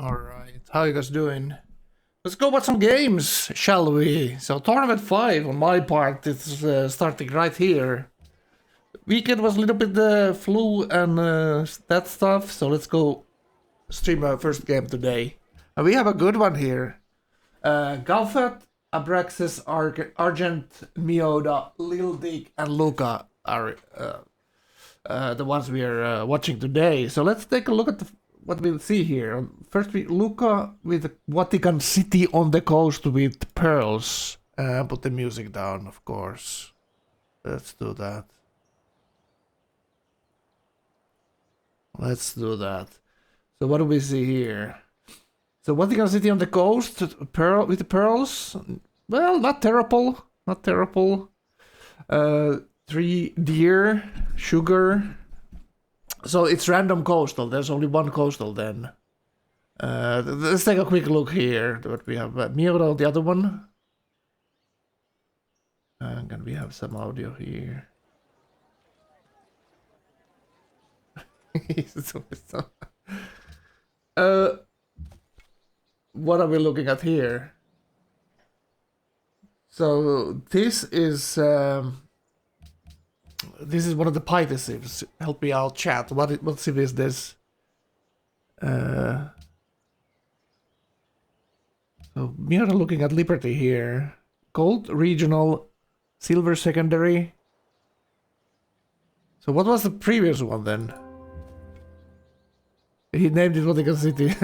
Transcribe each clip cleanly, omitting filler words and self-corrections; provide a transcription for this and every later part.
Alright, how you guys doing? Let's go watch some games, shall we? So Tournament 5 on my part is starting right here. Weekend was a little bit flu and that stuff, so let's go stream our first game today. And we have a good one here. Gauephat, Abraxas, Argent, Meota, Lil Dick and Luca are the ones we are watching today. So let's take a look at what we'll see here. First, Luca with Vatican City on the coast with pearls. Put the music down, of course. Let's do that. Let's do that. So what do we see here? So Vatican City on the coast, with the pearls. Well, not terrible. Not terrible. 3 deer, sugar. So it's random coastal. There's only one coastal then. Let's take a quick look here. What we have Meota on the other one. And we have some audio here. What are we looking at here? So this is one of the Python civs. Help me out, chat. What civ is this? So we are looking at Liberty here. Gold regional, silver secondary. So what was the previous one then? He named it Vatican City.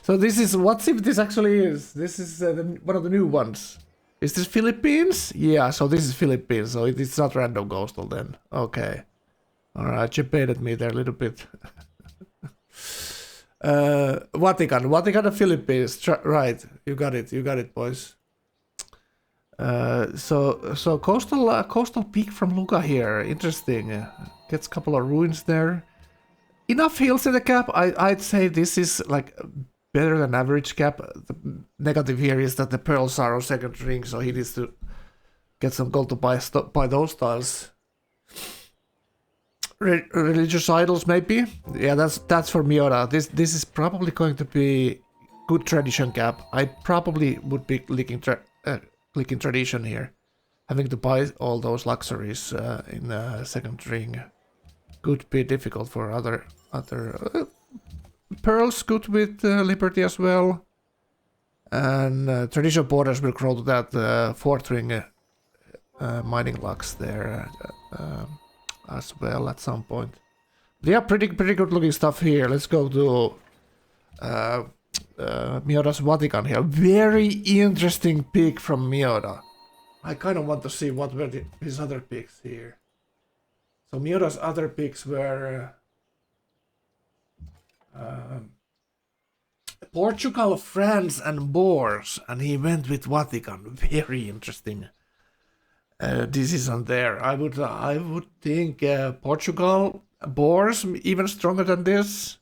So this is what civ this actually is. This is one of the new ones. Is this Philippines? Yeah, so this is Philippines, so it's not random coastal then. Okay. Alright, you baited me there a little bit. Vatican and Philippines. Right, you got it, boys. So coastal peak from Luca here. Interesting. Gets a couple of ruins there. Enough hills in the cap. I'd say this is like better than average cap. The negative here is that the pearls are on second ring, so he needs to get some gold to buy those tiles. Religious idols, maybe. Yeah, that's for Meota. This is probably going to be good tradition cap. I probably would be clicking tradition here, having to buy all those luxuries in the second ring. Could be difficult for other pearls. Good with Liberty as well, and traditional borders will grow to that fourth ring mining lux there as well at some point. They are pretty good looking stuff here. Let's go to Meota's Vatican here. Very interesting pick from Meota. I kind of want to see what were his other picks here. So Meota's other picks were Portugal, France, and Boers, and he went with Vatican. Very interesting decision there. I would think Portugal, Boers even stronger than this,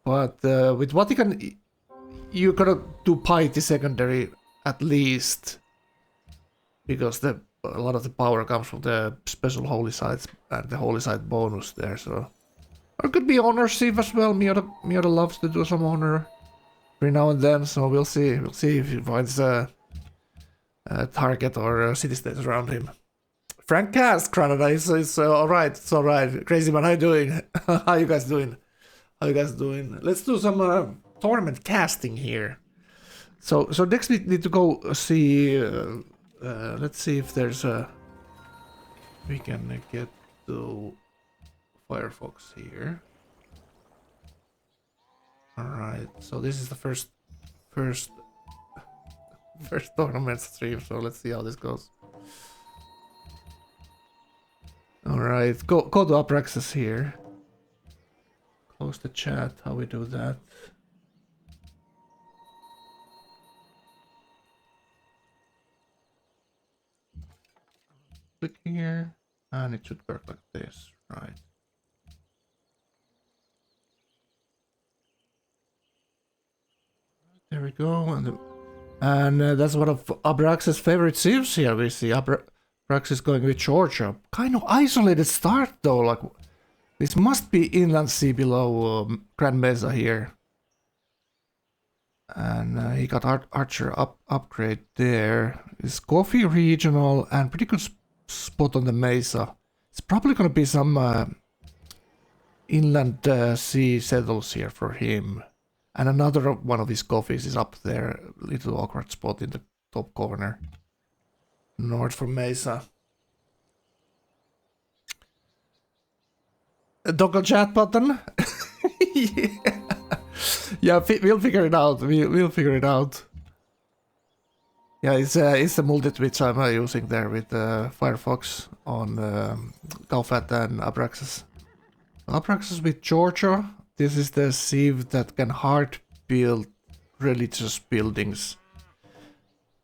but with Vatican, you gotta do piety secondary at least, because a lot of the power comes from the special holy sites and the holy site bonus there. So, or it could be honor civ as well. Meota loves to do some honor every now and then, so we'll see. We'll see if he finds a target or city states around him. Frank Cast, Canada, it's alright. It's alright. Crazy man, how you doing? How you guys doing? Let's do some tournament casting here. So next we need to go see. Let's see if there's a. We can get to Firefox here. Alright, so this is the first tournament stream, so let's see how this goes. Alright, go to Abraxas here. Close the chat, how we do that. Click here, and it should work like this, right? There we go, and that's one of Abraxas' favorite civs here. We see Abraxas going with Georgia. Kind of isolated start though, like this must be inland sea below Grand Mesa here. And he got Archer upgrade there. It's coffee regional and pretty good spot on the Mesa. It's probably gonna be some inland sea settles here for him. And another one of his coffees is up there, little awkward spot in the top corner. North from Mesa. A toggle chat button? Yeah. Yeah, we'll figure it out. We'll figure it out. Yeah, it's the multi-twitch I'm using there with Firefox on Gauephat and Abraxas. Abraxas with Georgia. This is the sieve that can hard build religious buildings.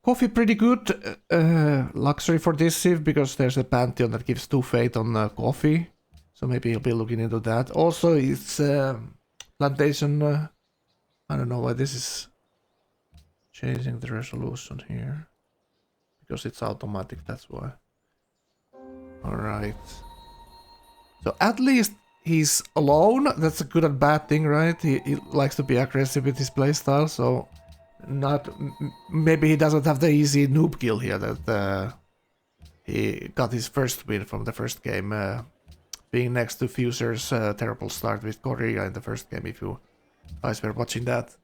Coffee pretty good. Luxury for this sieve because there's a pantheon that gives 2 fate on coffee. So maybe he'll be looking into that. Also, it's plantation. I don't know why this is changing the resolution here. Because it's automatic, that's why. Alright. So at least he's alone. That's a good and bad thing, right? He likes to be aggressive with his playstyle, so not maybe he doesn't have the easy noob kill here that he got his first win from the first game, being next to Fuser's terrible start with Korea in the first game, if you guys were watching that.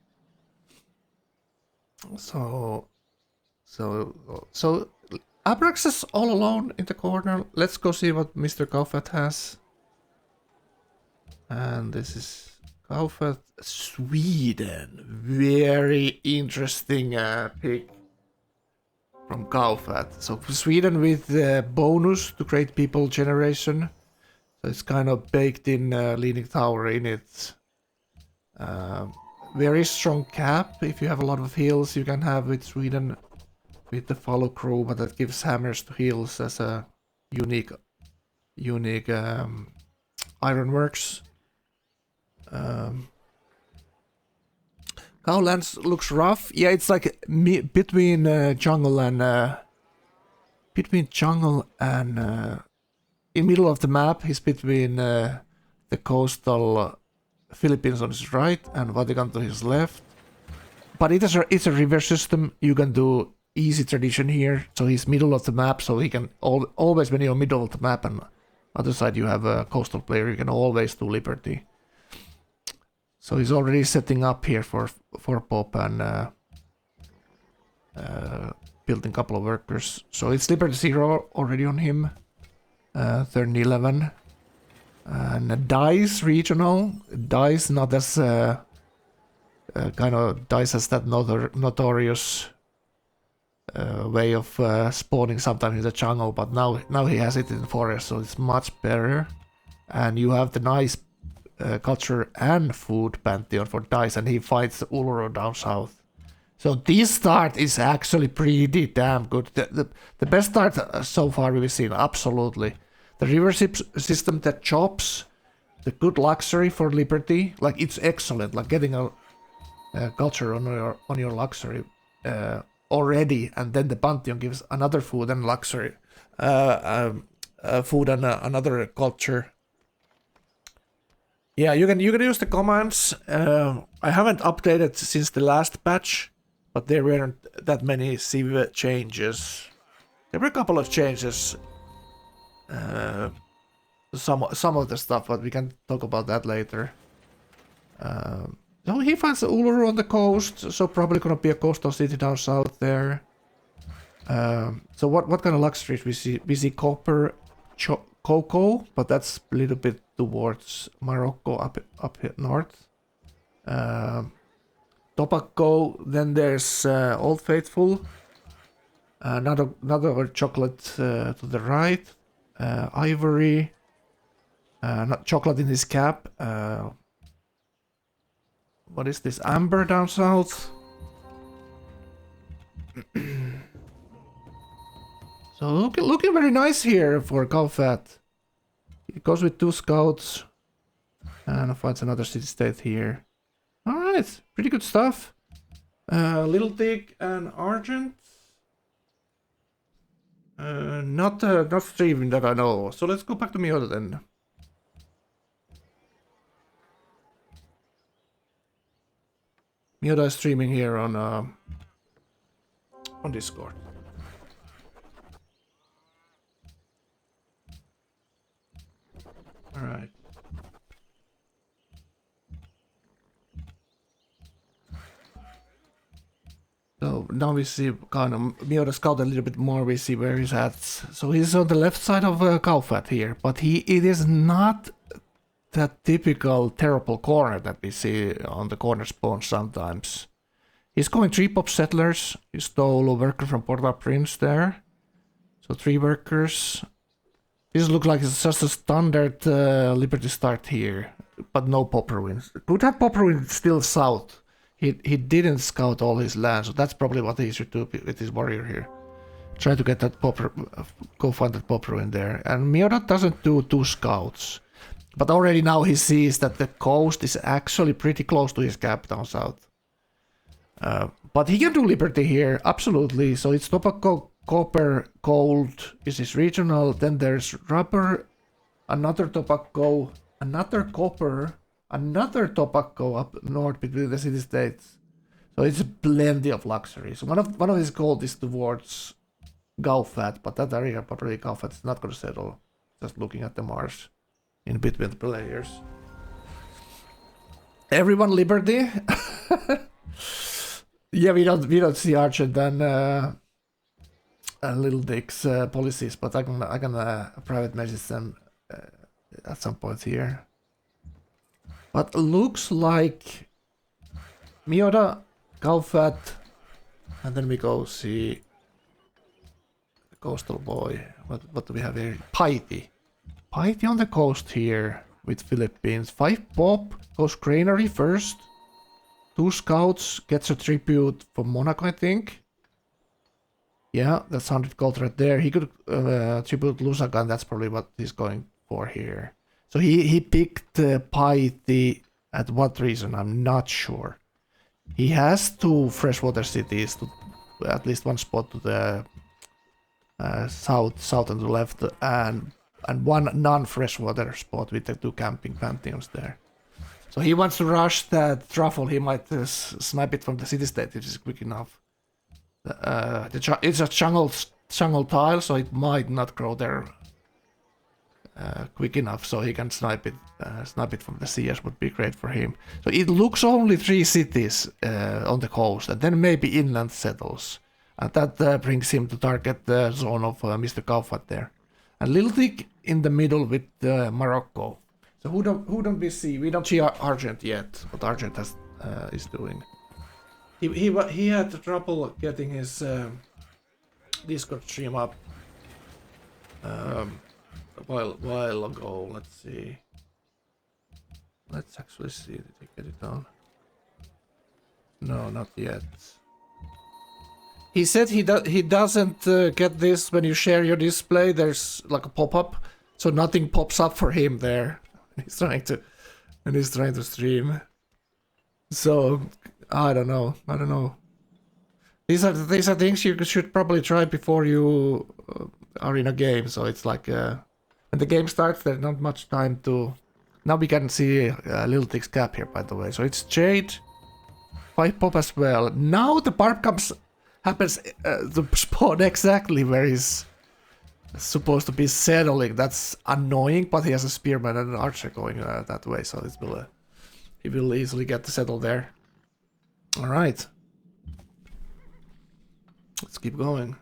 So Abraxas all alone in the corner. Let's go see what Mr. Gauephat has. And this is Gauephat, Sweden. Very interesting pick from Gauephat. So Sweden with the bonus to great people generation. So it's kind of baked in Leaning Tower in it. Very strong cap. If you have a lot of heals, you can have with Sweden with the follow crew, but that gives hammers to heals as a unique ironworks. Gaulands looks rough. Yeah, it's like between jungle and in middle of the map. He's between the coastal Philippines on his right and Vatican to his left. But it's a river system. You can do easy tradition here. So he's middle of the map, so he can always, when you're middle of the map and other side you have a coastal player, you can always do Liberty. So he's already setting up here for Pop and building a couple of workers. So it's Liberty 0 already on him. Turn 11. And Dice regional. Dice not as kind of Dice has that notorious way of spawning sometimes in the jungle, but now he has it in the forest, so it's much better. And you have the nice culture and food pantheon for Dice, and he fights the Uluru down south. So this start is actually pretty damn good. The best start so far we've seen, absolutely. The river system that chops, the good luxury for Liberty, like it's excellent. Like getting a culture on your luxury already, and then the pantheon gives another food and luxury, food and another culture. Yeah, you can use the commands. I haven't updated since the last patch, but there weren't that many Civ changes. There were a couple of changes. Some of the stuff, but we can talk about that later. So he finds the Uluru on the coast, so probably gonna be a coastal city down south there. So what kind of luxuries we see? We see copper, cocoa, but that's a little bit towards Morocco up here north. Tobacco. Then there's Old Faithful. Another chocolate to the right. Ivory. Not chocolate in his cap. What is this? Amber down south. So looking very nice here for Gauephat. He goes with 2 scouts and fights another city-state here. Alright, pretty good stuff. Little Dick and Argent. Not streaming that I know. So let's go back to Meota then. Meota is streaming here on Discord. All right. So now we see kind of Meota scout a little bit more. We see where he's at. So he's on the left side of Gauephat here, but it is not that typical terrible corner that we see on the corner spawn sometimes. He's going 3 pop settlers. He stole a worker from Porta Prince there. So 3 workers. This looks like it's just a standard Liberty start here, but no pop ruins. Could have pop ruins still south. He didn't scout all his land, so that's probably what he should do with his warrior here. Try to get that pop, go find that pop ruin there. And Meota doesn't do 2 scouts. But already now he sees that the coast is actually pretty close to his cap down south. But he can do Liberty here, absolutely. So it's tobacco, copper, gold is his regional. Then there's rubber, another tobacco, another copper, another tobacco up north between the city-states. So it's plenty of luxury. So one of his gold is towards Gauephat, but that area probably Gauephat is not going to settle. Just looking at the Mars in between the players. Everyone Liberty. Yeah, we don't see Argent and Little Dick's policies, but I can private message them at some point here. But looks like Meota, Gauephat, and then we go see the coastal boy. What do we have here? Piety on the coast here with Philippines. 5 pop, goes granary first. 2 scouts, gets a tribute from Monaco, I think. Yeah, that's 100 gold right there. He could tribute Luca, and that's probably what he's going for here. So he picked Piety at what reason? I'm not sure. He has 2 freshwater cities, to at least 1 spot to the south and the left, and 1 non-freshwater spot with the 2 camping pantheons there. So he wants to rush that truffle. He might snipe it from the city-state if it's quick enough. It's a jungle tile, so it might not grow there quick enough, so he can snipe it from the CS would be great for him. So it looks only 3 cities on the coast, and then maybe inland settles, and that brings him to target the zone of Mr. Gauephat there. And Little Dick in the middle with Morocco. So who don't we see? We don't see Argent yet. What Argent is doing. He had trouble getting his Discord stream up a while ago. Let's see. Let's actually see. Did he get it down? No, not yet. He said he doesn't get this when you share your display. There's like a pop-up, so nothing pops up for him there. He's trying to stream. So I don't know. These are things you should probably try before you are in a game. So it's like when the game starts, there's not much time to. Now we can see Little Dick's cap here, by the way. So it's Jade, 5 pop as well. Now the barb happens to spawn exactly where he's supposed to be settling. That's annoying, but he has a spearman and an archer going that way, so he will easily get to settle there. All right, let's keep going.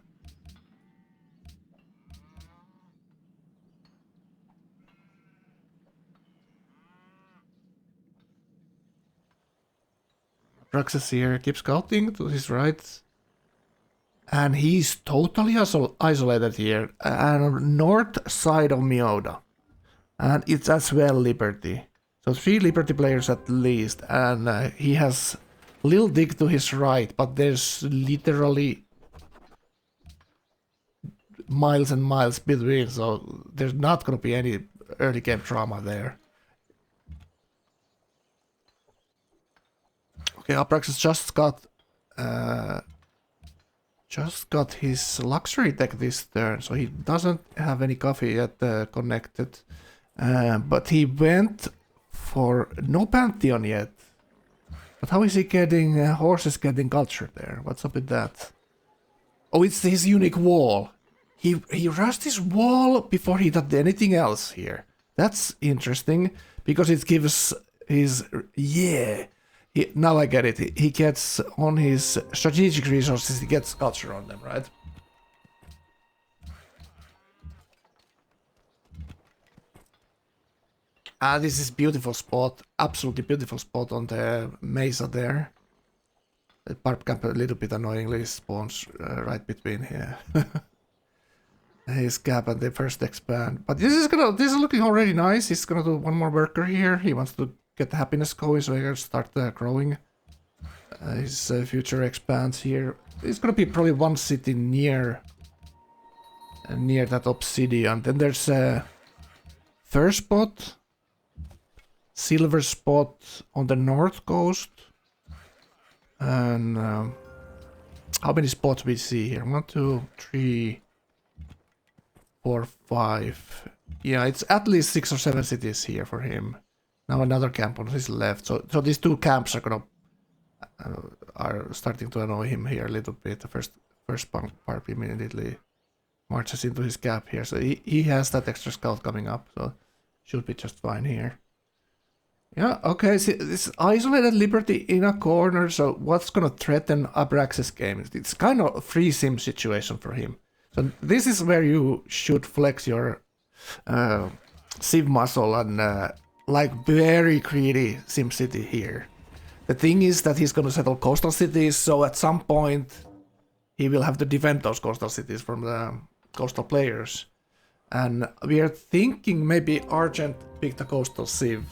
Abraxas here keeps scouting to his right. And he's totally isolated here, and north side of Meota. And it's as well Liberty. So 3 Liberty players at least, and he has Lil Dick to his right, but there's literally miles and miles between, so there's not going to be any early game drama there. Okay, Abraxas just got his luxury deck this turn, so he doesn't have any coffee yet connected. But he went for no Pantheon yet. But how is he getting horses getting culture there? What's up with that? Oh, it's his unique wall. He rushed his wall before he did anything else here. That's interesting because it gives his now I get it. He gets on his strategic resources. He gets culture on them, right? Ah, this is beautiful spot. Absolutely beautiful spot on the mesa there. The barb camp a little bit annoyingly spawns right between here. His gap and the first expand. But this is looking already nice. He's gonna do one more worker here. He wants to get the happiness going so he can start growing. His future expands here. It's gonna be probably one city near that obsidian. Then there's a first spot, silver spot on the north coast. And how many spots we see here? 1, 2, 3, 4, 5. Yeah, it's at least 6 or 7 cities here for him. Now another camp on his left. So these two camps are starting to annoy him here a little bit. The first part immediately marches into his gap here. So he has that extra scout coming up. So should be just fine here. Yeah, okay, see, this isolated liberty in a corner, so what's gonna threaten Abraxas game? It's kind of a free sim situation for him. So this is where you should flex your Civ muscle and like very greedy SimCity here. The thing is that he's gonna settle coastal cities, so at some point he will have to defend those coastal cities from the coastal players. And we are thinking maybe Argent picked a coastal Civ.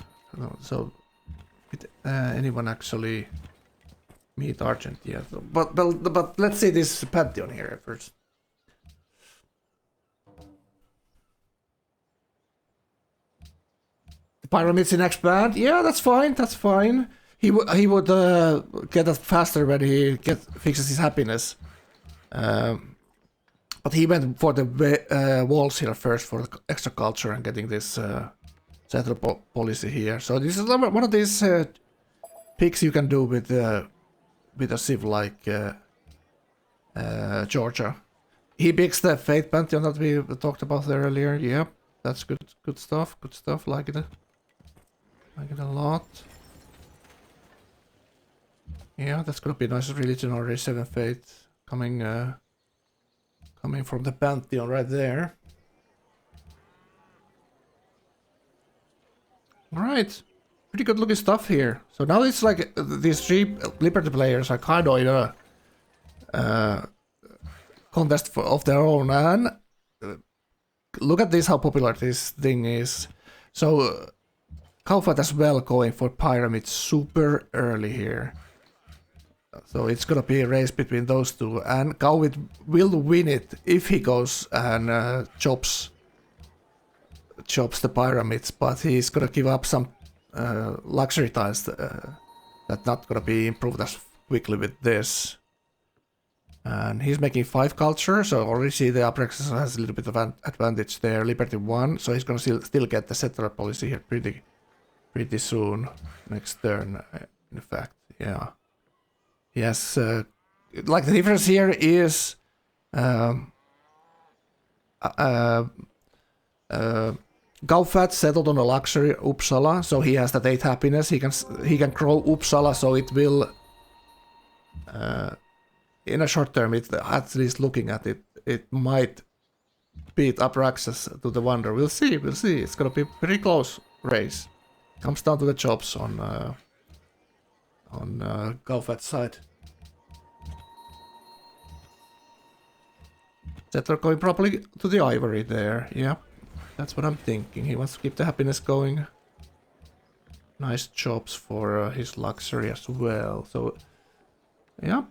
So, did anyone actually meet Argent yet? But let's see this Pantheon here first. The pyramids in expand, yeah, that's fine. That's fine. He would get that faster when he fixes his happiness. But he went for the walls here first for the extra culture and getting this. Settle policy here. So this is one of these picks you can do with a civ like Georgia. He picks the Fate Pantheon that we talked about there earlier. Yeah, that's good stuff. Good stuff. Like it a lot. Yeah, that's gonna be nice. Religion already 7 Fate coming from the Pantheon right there. Alright, pretty good looking stuff here. So now it's like these 3 Liberty players are kind of in a contest of their own, and look at this, how popular this thing is. So Gauephat as well going for pyramids super early here. So it's gonna be a race between those two, and Gauephat will win it if he goes and chops the pyramids, but he's gonna give up some luxury tiles that not gonna be improved as quickly with this. And he's making 5 culture, so already see the Abraxas has a little bit of an advantage there. Liberty 1, so he's gonna still get the settler policy here pretty soon. Next turn, in fact, yeah. He has like the difference here is Gauephat settled on a luxury Uppsala, so he has that 8 happiness. He can grow Uppsala, so it will in a short term, at least looking at it, it might beat Abraxas to the Wonder. We'll see. It's gonna be a pretty close race. Comes down to the jobs on Gauphat's side. Settler going probably to the ivory there. Yeah, that's what I'm thinking. He wants to keep the happiness going. Nice jobs for his luxury as well. So, yep.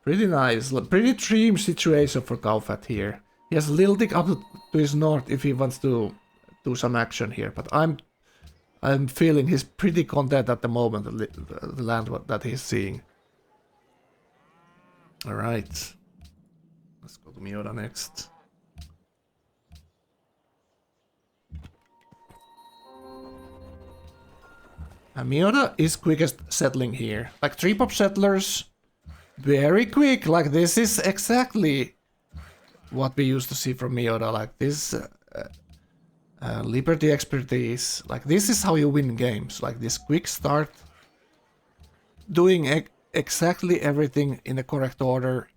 Pretty nice. Pretty dream situation for Gauephat here. He has a little dig up to his north if he wants to do some action here. But I'm feeling he's pretty content at the moment, the land that he's seeing. Alright. Let's go to Meota next. And Meota is quickest settling here. Like 3-pop settlers, very quick. Like this is exactly what we used to see from Meota. Like this Liberty expertise. Like this is how you win games. Like this quick start, doing exactly everything in the correct order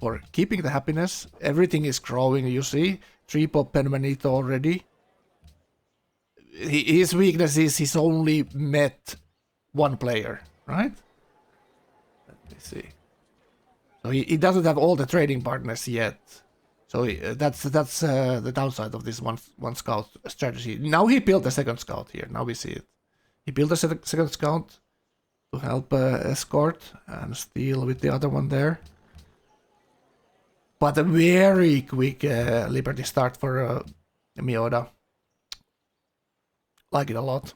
for keeping the happiness. Everything is growing, you see. 3-pop Penmanito already. His weakness is he's only met one player, right? Let me see. So he doesn't have all the trading partners yet. So that's the downside of this one scout strategy. Now he built a second scout here. Now we see it. He built a second scout to help escort and steal with the other one there. But a very quick Liberty start for Meota. Like it a lot.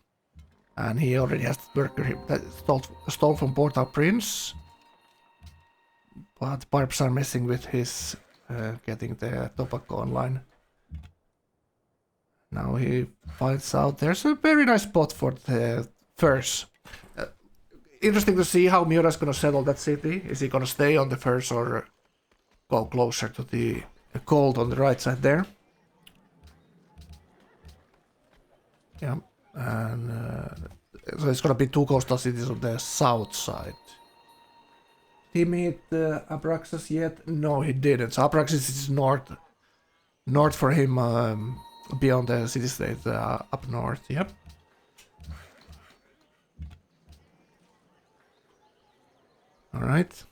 And he already has the worker that stole from Portal Prince. But Barbs are messing with his getting the tobacco online. Now he finds out there's a very nice spot for the furs. Interesting to see how Meota's gonna settle that city. Is he gonna stay on the furs or go closer to the gold on the right side there? Yeah, and so it's gonna be 2 coastal cities on the south side. Did he meet Abraxas yet? No, he didn't. So Abraxas is north for him, beyond the city-state, up north. Yep. All right.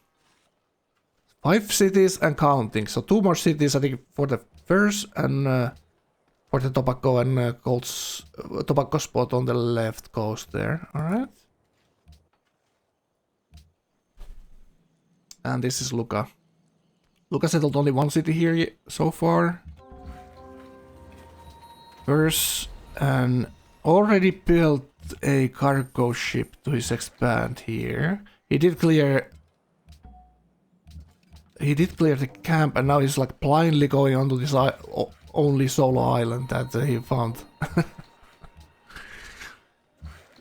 5 cities and counting. So 2 more cities, I think, for the furs and for the tobacco and gold's tobacco spot on the left coast there. All right. And this is Luca. Luca settled only 1 city here so far. Furs and already built a cargo ship to his expand here. He did clear the camp, and now he's like blindly going onto this only solo island that he found.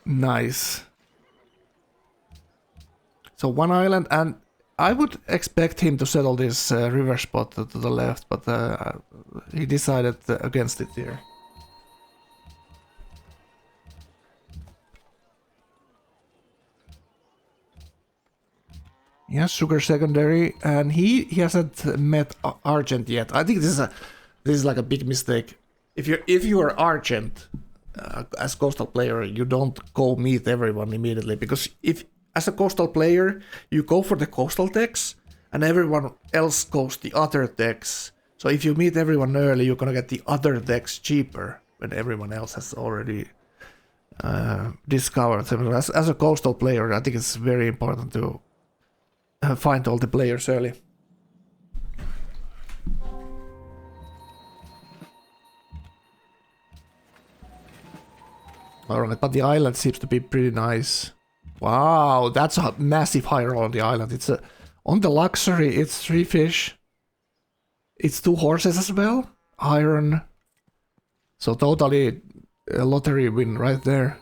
Nice. So 1 island, and I would expect him to settle this river spot to the left, but he decided against it here. Yes, sugar secondary, and he hasn't met Argent yet. I think this is like a big mistake. If you are Argent as coastal player, you don't go meet everyone immediately, because if as a coastal player you go for the coastal decks and everyone else goes the other decks. So if you meet everyone early, you're gonna get the other decks cheaper when everyone else has already discovered them. As a coastal player, I think it's very important to find all the players early. Alright, but the island seems to be pretty nice. Wow, that's a massive high roll on the island. It's on the luxury, it's 3 fish. It's 2 horses as well. Iron. So totally a lottery win right there.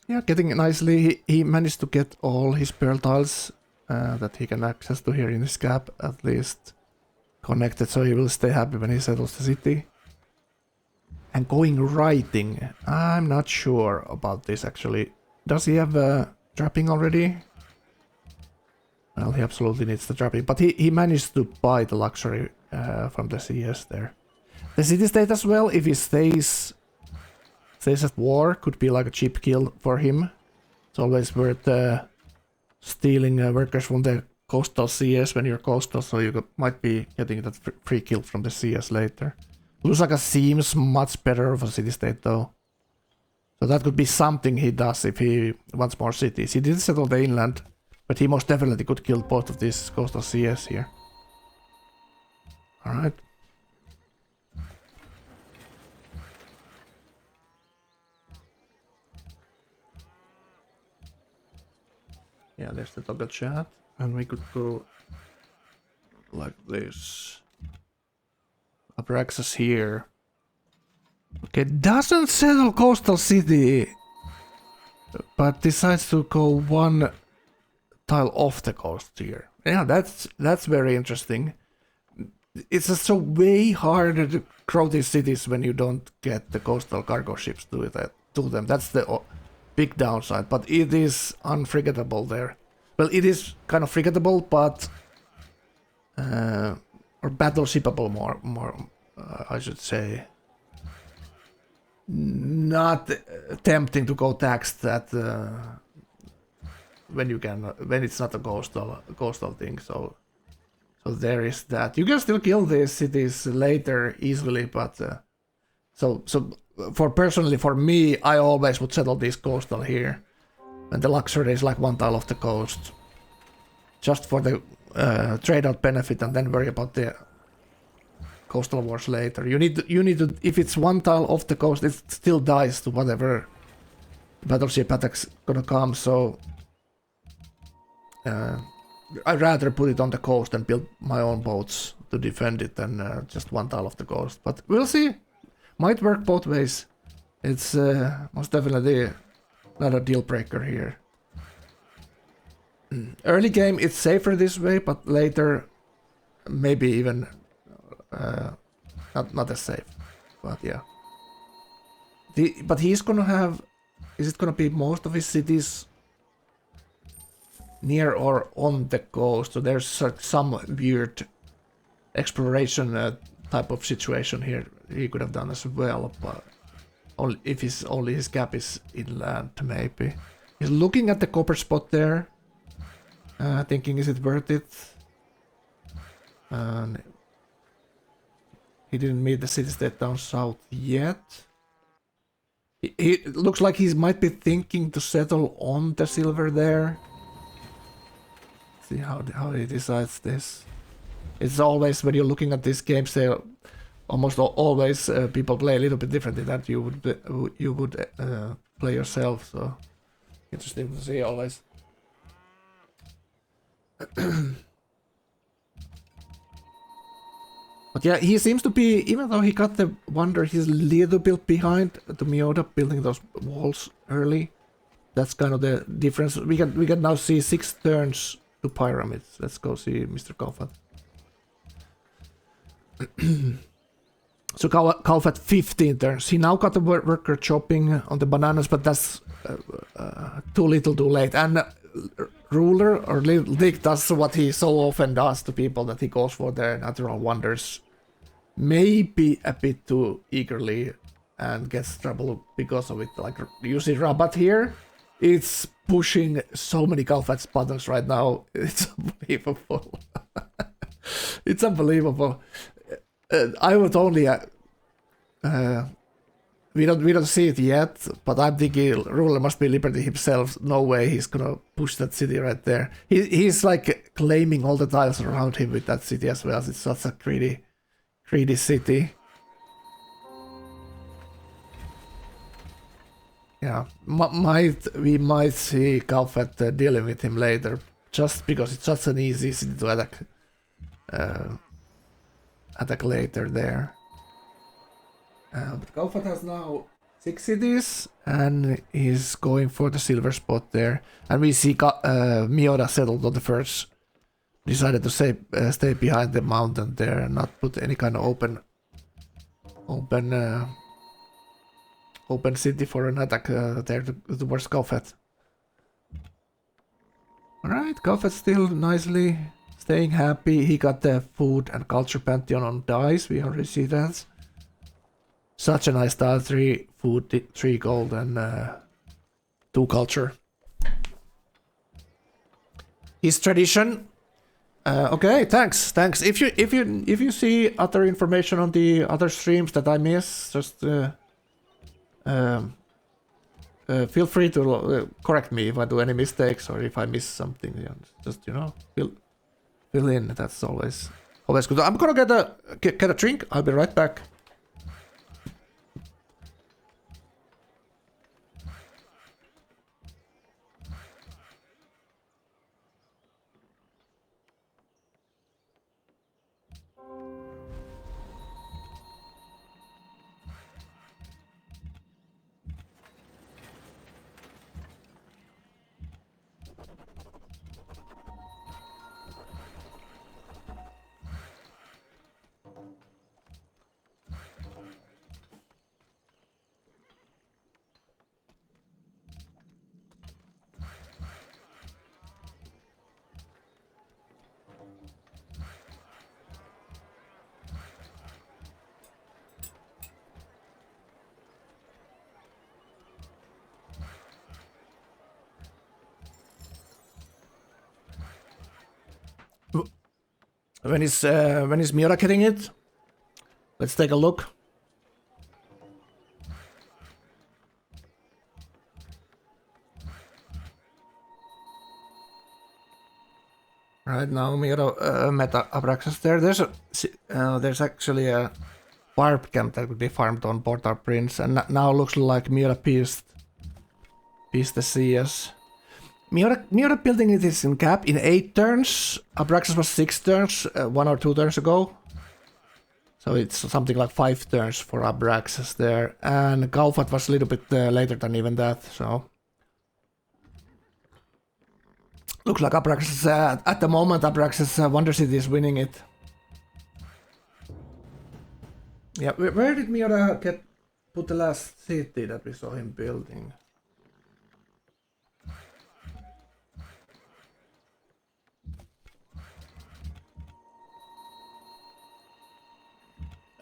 Yeah, getting it nicely. He managed to get all his pearl tiles that he can access to here in this gap, at least connected, so he will stay happy when he settles the city. And going writing, I'm not sure about this actually. Does he have trapping already? Well, he absolutely needs the trapping, but he managed to buy the luxury from the CS there. The city state as well, if he stays at war, could be like a cheap kill for him. It's always worth stealing workers from the coastal CS when you're coastal, so you might be getting that free kill from the CS later. Lusaka seems much better of a city state though. So that could be something he does if he wants more cities. He did settle the inland, but he most definitely could kill both of these coastal CS here. Alright. Yeah, there's the toggle chat, and we could go like this. Abraxas here. Okay, doesn't settle coastal city, but decides to go one tile off the coast here. Yeah, that's very interesting. It's just so way harder to grow these cities when you don't get the coastal cargo ships to them. That's the big downside, but it is unforgettable there. Well, it is kind of forgettable, but or battleshipable more, I should say. Not tempting to go taxed that when it's not a coastal thing. So there is that. You can still kill these cities later easily, but so for me, I always would settle these coastal here, and the luxury is like one tile off the coast, just for the trade-out benefit, and then worry about the coastal wars later. You need to. If it's one tile off the coast, it still dies to whatever battleship attack's gonna come. So I'd rather put it on the coast and build my own boats to defend it than just one tile off the coast. But we'll see. Might work both ways. It's most definitely not a deal breaker here. Early game, it's safer this way, but later, maybe even not as safe. But yeah. But he's gonna have. Is it gonna be most of his cities near or on the coast? So there's some weird exploration type of situation here he could have done as well, but only if his gap is inland, maybe. He's looking at the copper spot there, thinking, is it worth it? And he didn't meet the city-state down south yet. He looks like he might be thinking to settle on the silver there. See how he decides this. It's always, when you're looking at these games, they almost always people play a little bit differently than you would play yourself. So interesting to see always. But yeah, he seems to be, even though he got the wonder, he's a little bit behind the Meota building those walls early. That's kind of the difference. We can now see 6 turns to pyramids. Let's go see Mr. Gauephat. So Gauephat 15 turns. He now got the worker chopping on the bananas, but that's too little too late. And Ruler or Dick does what he so often does to people, that he goes for their natural wonders maybe a bit too eagerly and gets trouble because of it. Like you see Rabat here, it's pushing so many Gauephat's buttons right now. It's unbelievable. It's unbelievable. I would only we don't see it yet, but I'm thinking Ruler must be Liberty himself. No way he's gonna push that city right there. He's like claiming all the tiles around him with that city as well. It's such a greedy city. Yeah, we might see Gauephat dealing with him later, just because it's such an easy city to attack later there. But Gauephat has now 6 cities and he's going for the silver spot there. And we see Meota settled on the first. Decided to stay behind the mountain there and not put any kind of open city for an attack there towards Gauephat. Alright, Gauephat still nicely staying happy. He got the food and culture pantheon on dice. We already see that. Such a nice tile. 3 food, 3 gold, and 2 culture. His tradition. Okay, thanks. If you see other information on the other streams that I miss, just feel free to correct me if I do any mistakes or if I miss something. Just fill in. That's always good. I'm gonna get a drink. I'll be right back. When is Meota getting it? Let's take a look. Right now, Meota met Abraxas there. There's actually a barb camp that could be farmed on board our prince, and now looks like Meota pieced the CS. Meota building it is in cap in 8 turns. Abraxas was 6 turns, 1 or 2 turns ago. So it's something like 5 turns for Abraxas there, and Gauephat was a little bit later than even that. So looks like Abraxas at the moment. Abraxas Wonder City is winning it. Yeah, where did Meota put the last city that we saw him building?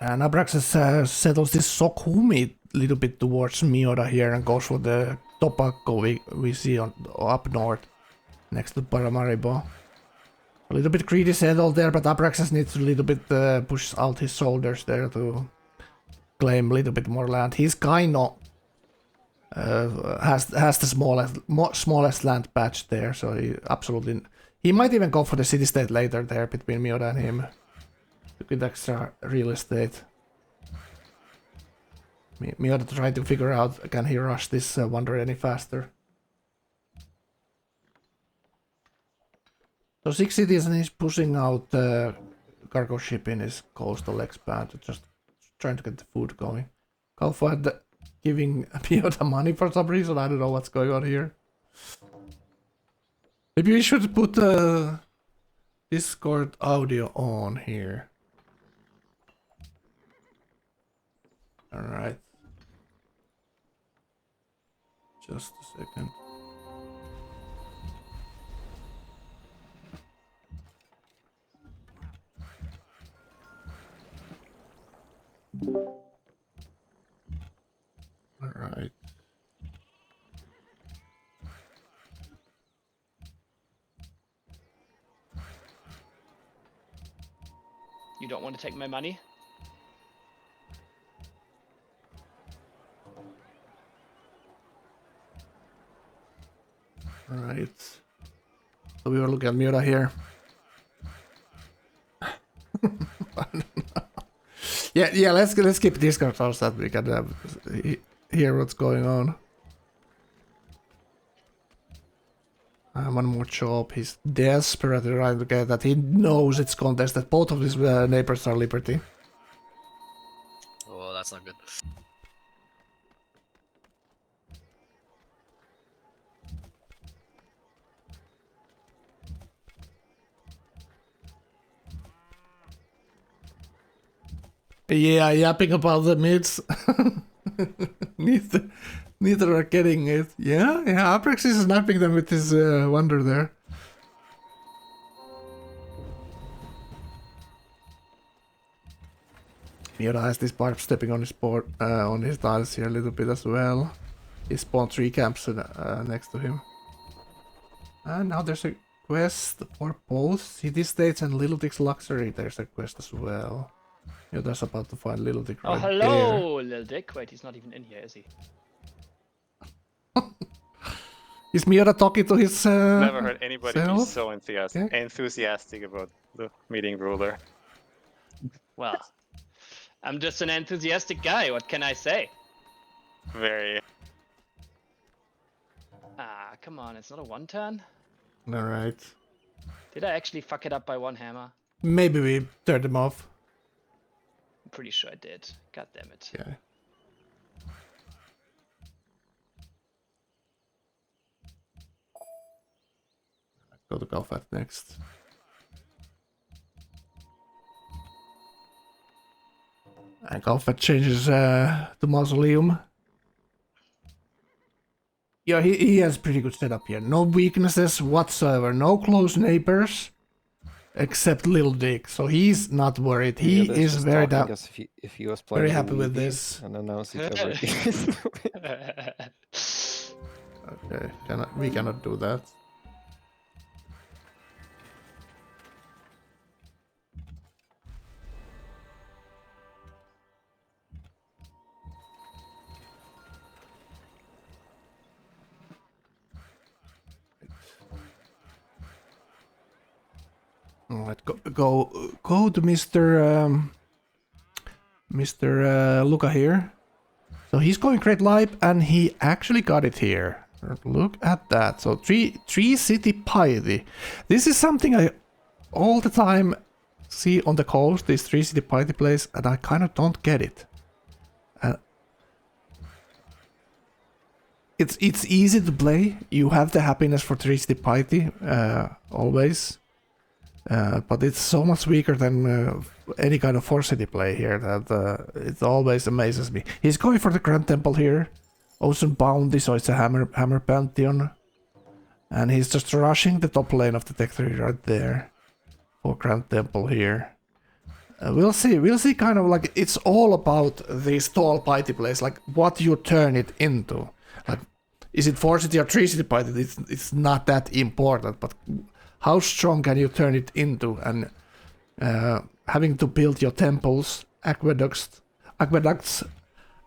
And Abraxas settles this Sokhumi a little bit towards Meota here and goes for the tobacco we see up north next to Paramaribo. A little bit greedy settle there, but Abraxas needs to a little bit push out his shoulders there to claim a little bit more land. He's kinda has the smallest land patch there, so he might even go for the city-state later there between Meota and him. To get extra real estate. Meota trying to figure out, can he rush this wonder any faster? So 6 cities and he's pushing out the cargo ship in his coastal expand, just trying to get the food going. Gauephat giving Meota money for some reason, I don't know what's going on here. Maybe we should put Discord audio on here. Alright. Just a second. Alright. You don't want to take my money? Alright. So we were looking at Meota here. yeah, let's keep Discord so that we can hear what's going on. One more job. He's desperately trying to get that. He knows it's contested. Both of his neighbors are Liberty. Oh, that's not good. Yeah, yapping about the mids. Neither are getting it. Yeah, Abraxas is snapping them with his wonder there. Meota has this barb stepping on his board, on his tiles here a little bit as well. He spawned 3 camps next to him. And now there's a quest for both City States and Little Dick's Luxury. There's a quest as well. Meota's about to find Little Dick right hello, Little Dick. Wait, he's not even in here, is he? Is Meota talking to his Never heard anybody be self? so enthusiastic about the meeting ruler. Well, I'm just an enthusiastic guy. What can I say? Very. Ah, come on. It's not a 1-turn? Alright. Did I actually fuck it up by 1 hammer? Maybe we turned him off. I'm pretty sure I did. God damn it. Yeah. Go to Gauephat next. And Gauephat changes to Mausoleum. Yeah, he has pretty good setup here. No weaknesses whatsoever. No close neighbors. Except Little Dick. So he's not worried. He is very if he was playing very happy with this. and announce it over. Okay, we cannot do that. Alright, go to Mr. Luca here. So he's going Great Life, and he actually got it here. Look at that. So three city piety. This is something I all the time see on the coast. This 3 city piety place, and I kind of don't get it. It's easy to play. You have the happiness for 3 city piety always. But it's so much weaker than any kind of 4 city play here that it always amazes me. He's going for the Grand Temple here. Ocean Bounty, so it's a hammer Pantheon. And he's just rushing the top lane of the tech tree right there. For Grand Temple here. We'll see kind of like, it's all about these tall piety plays, like what you turn it into. Like, is it 4 city or 3 city piety? It's not that important, but how strong can you turn it into? And having to build your temples, aqueducts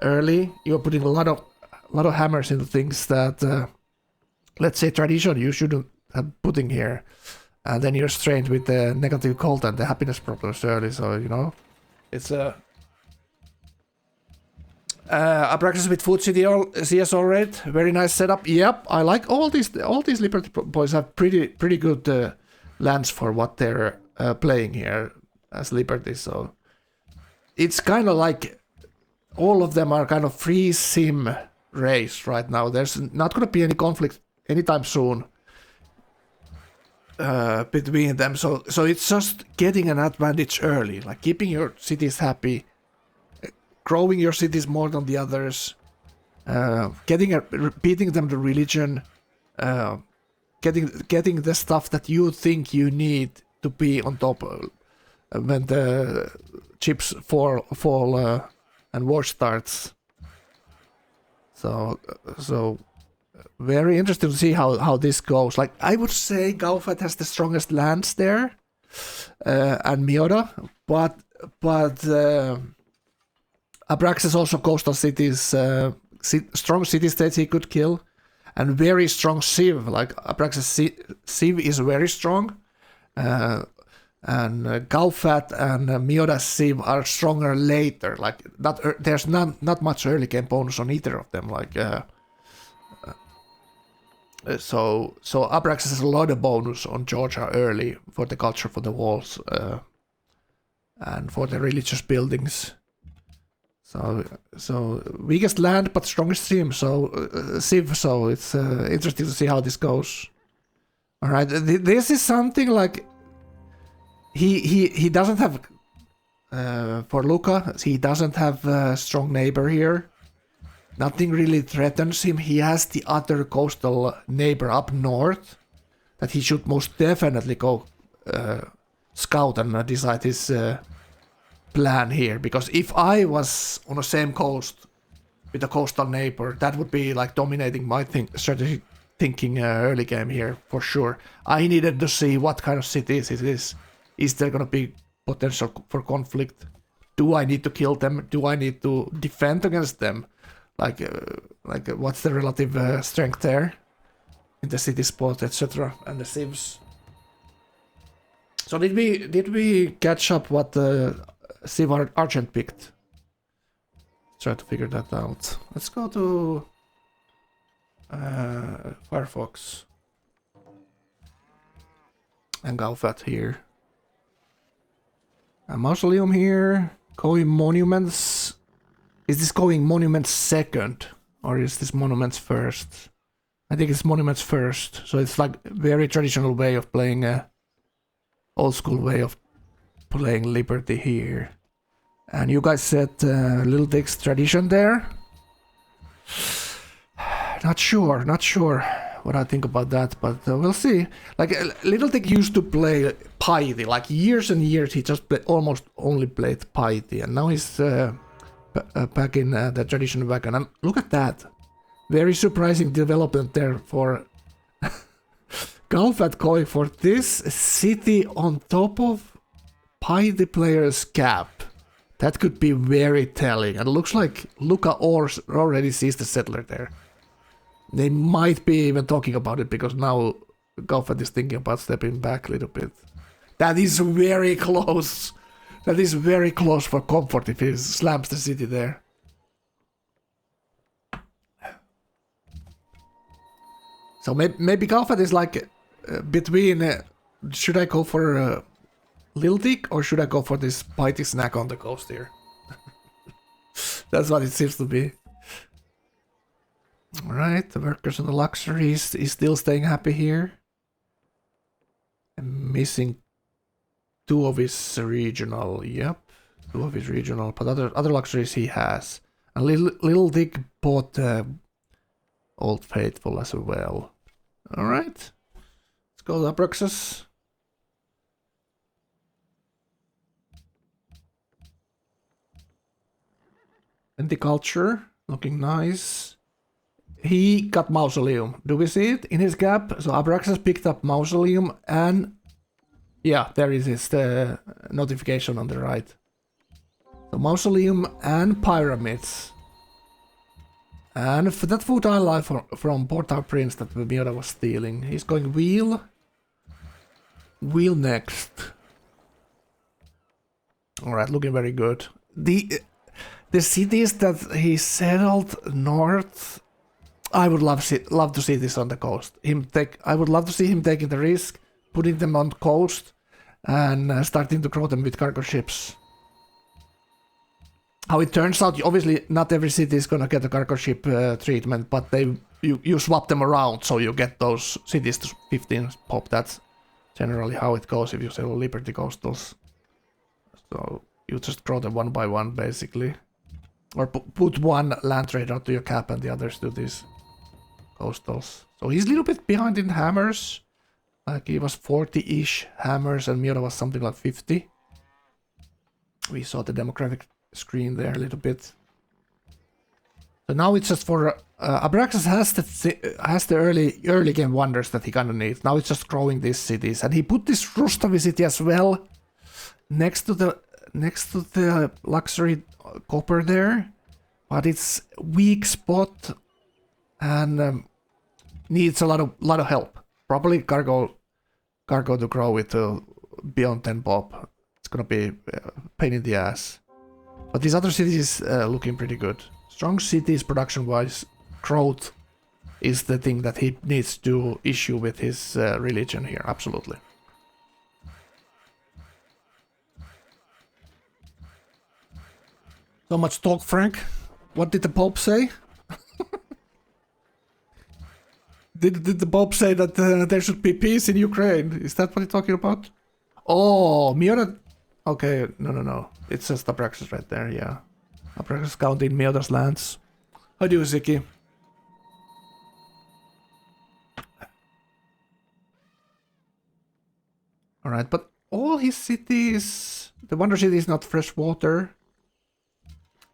early, you're putting a lot of hammers into things that, let's say, tradition you shouldn't have putting here. And then you're strained with the negative cult and the happiness problems early, so you know, it's Abraxas with food CS already. Very nice setup. Yep, I like all these Liberty boys have pretty good lands for what they're playing here as Liberty. So it's kind of like all of them are kind of free sim race right now. There's not gonna be any conflict anytime soon between them. So it's just getting an advantage early, like keeping your cities happy. Growing your cities more than the others, beating them the religion, getting the stuff that you think you need to be on top when the chips fall and war starts. So very interesting to see how this goes. Like I would say, Gauephat has the strongest lands there, and Meota, but Abraxas also coastal cities, strong city states he could kill, and very strong Civ. Like Abraxas Civ is very strong, and Gauephat and Meota Civ are stronger later. Like there's not much early game bonus on either of them. Like so Abraxas has a lot of bonus on Georgia early for the culture for the walls and for the religious buildings. So weakest land but strongest Civ. So it's interesting to see how this goes. All right, this is something like he doesn't have for Luca. He doesn't have a strong neighbor here. Nothing really threatens him. He has the other coastal neighbor up north that he should most definitely go scout and decide his plan here, because if I was on the same coast with a coastal neighbor, that would be like dominating my strategy thinking early game here for sure. I needed to see what kind of cities it is. Is there gonna be potential for conflict? Do I need to kill them? Do I need to defend against them? Like what's the relative strength there in the city spot, etc. and the civs. So did we catch up what the Civ Argent picked? Try to figure that out. Let's go to Firefox and Gauephat here. A mausoleum here. Going monuments. Is this going monuments second or is this monuments first? I think it's monuments first. So it's like very traditional way of playing, old school way of playing Liberty here. And you guys said Little Dick's tradition there? Not sure what I think about that, but we'll see. Like Little Dick used to play piety, like years and years he just almost only played piety, and now he's back in the traditional wagon. And look at that. Very surprising development there for Gauephat going for this city on top of piety player's cap. That could be very telling. And it looks like Luca already sees the settler there. They might be even talking about it because now Gauephat is thinking about stepping back a little bit. That is very close. That is very close for comfort if he slams the city there. So maybe Gauephat is like between... should I go for Lil Dick or should I go for this bitey snack on the coast here? That's what it seems to be. Alright, the workers and the luxuries is still staying happy here. I'm missing 2 of his regional, yep. 2 of his regional, but other luxuries he has. And Lil Dick bought Old Faithful as well. Alright. Let's go to Abraxas. Anti-culture, looking nice. He got Mausoleum. Do we see it in his gap? So Abraxas picked up Mausoleum and... yeah, there is his notification on the right. So Mausoleum and Pyramids. And for that food I like from Portal Prince that Meota was stealing. He's going wheel. Wheel next. Alright, looking very good. The cities that he settled north, I would love to see this on the coast. I would love to see him taking the risk, putting them on the coast, and starting to grow them with cargo ships. How it turns out, obviously not every city is gonna get a cargo ship treatment, but you swap them around so you get those cities to 15 pop. That's generally how it goes if you sell Liberty Coastals. So you just grow them one by one basically. Or put one land trader to your cap and the others do these coastals. So he's a little bit behind in hammers. Like he was 40-ish hammers and Meota was something like 50. We saw the demographic screen there a little bit. So now it's just for Abraxas has the early game wonders that he kind of needs. Now it's just growing these cities, and he put this Rustavi city as well next to the luxury copper there, but it's weak spot and needs a lot of help. Probably cargo to grow with beyond 10 pop. It's gonna be a pain in the ass. But these other cities looking pretty good. Strong cities production-wise, growth is the thing that he needs to issue with his religion here, absolutely. So much talk, Frank. What did the Pope say? Did the Pope say that there should be peace in Ukraine? Is that what you're talking about? Oh, Meota... Okay, no. It's just Abraxas right there, yeah. Abraxas counting Meota's lands. How do you, Ziki? Alright, but all his cities... The Wonder City is not fresh water.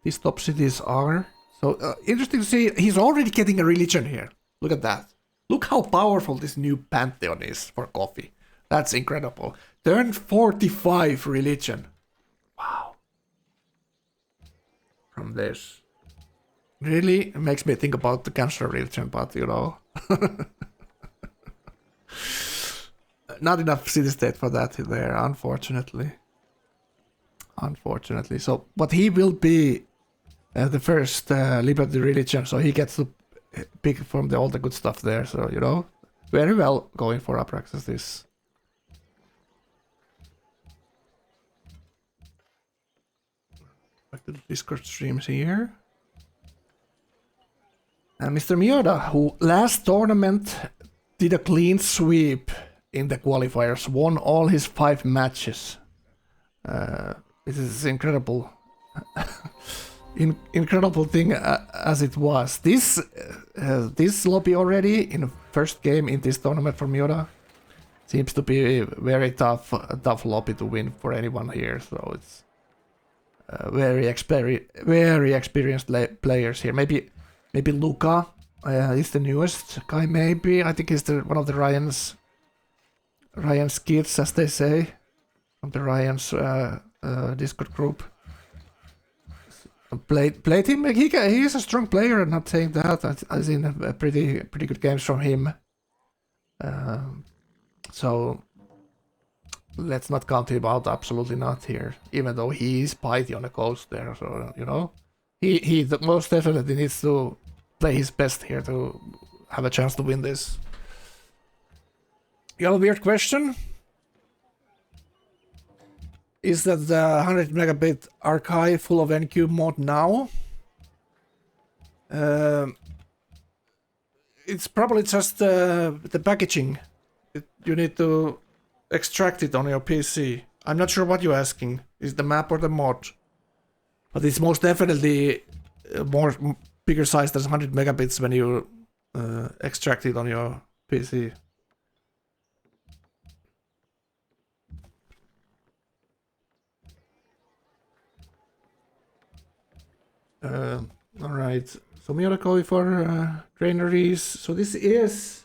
These top cities are. So, interesting to see, he's already getting a religion here. Look at that. Look how powerful this new pantheon is for coffee. That's incredible. Turn 45 religion. Wow. From this. Really makes me think about the cancer religion, but you know. Not enough city-state for that there, unfortunately. Unfortunately. So, but he will be the first Liberty religion, so he gets to pick from all the good stuff there. So, you know, very well going for Abraxas this. Back to the Discord streams here. And Mr. Meota, who last tournament did a clean sweep in the qualifiers, won all his 5 matches. This is incredible. Incredible thing as it was. This lobby already in the first game in this tournament for Meota seems to be a very tough lobby to win for anyone here. So it's very experienced players here. Maybe Luca is the newest guy. Maybe I think he's one of the Ryan's kids, as they say, from the Ryan's Discord group. Played him. He is a strong player. I'm not saying that. I've seen pretty good games from him. So let's not count him out, absolutely not here. Even though he is Piety on the coast there, so, you know. He most definitely needs to play his best here to have a chance to win this. You have a weird question? Is that the 100 megabit archive full of NQ mod now? It's probably just the packaging. You need to extract it on your PC. I'm not sure what you're asking. Is the map or the mod? But it's most definitely bigger size than 100 megabits when you extract it on your PC. Alright, so Meota Qualifier granaries. So this is...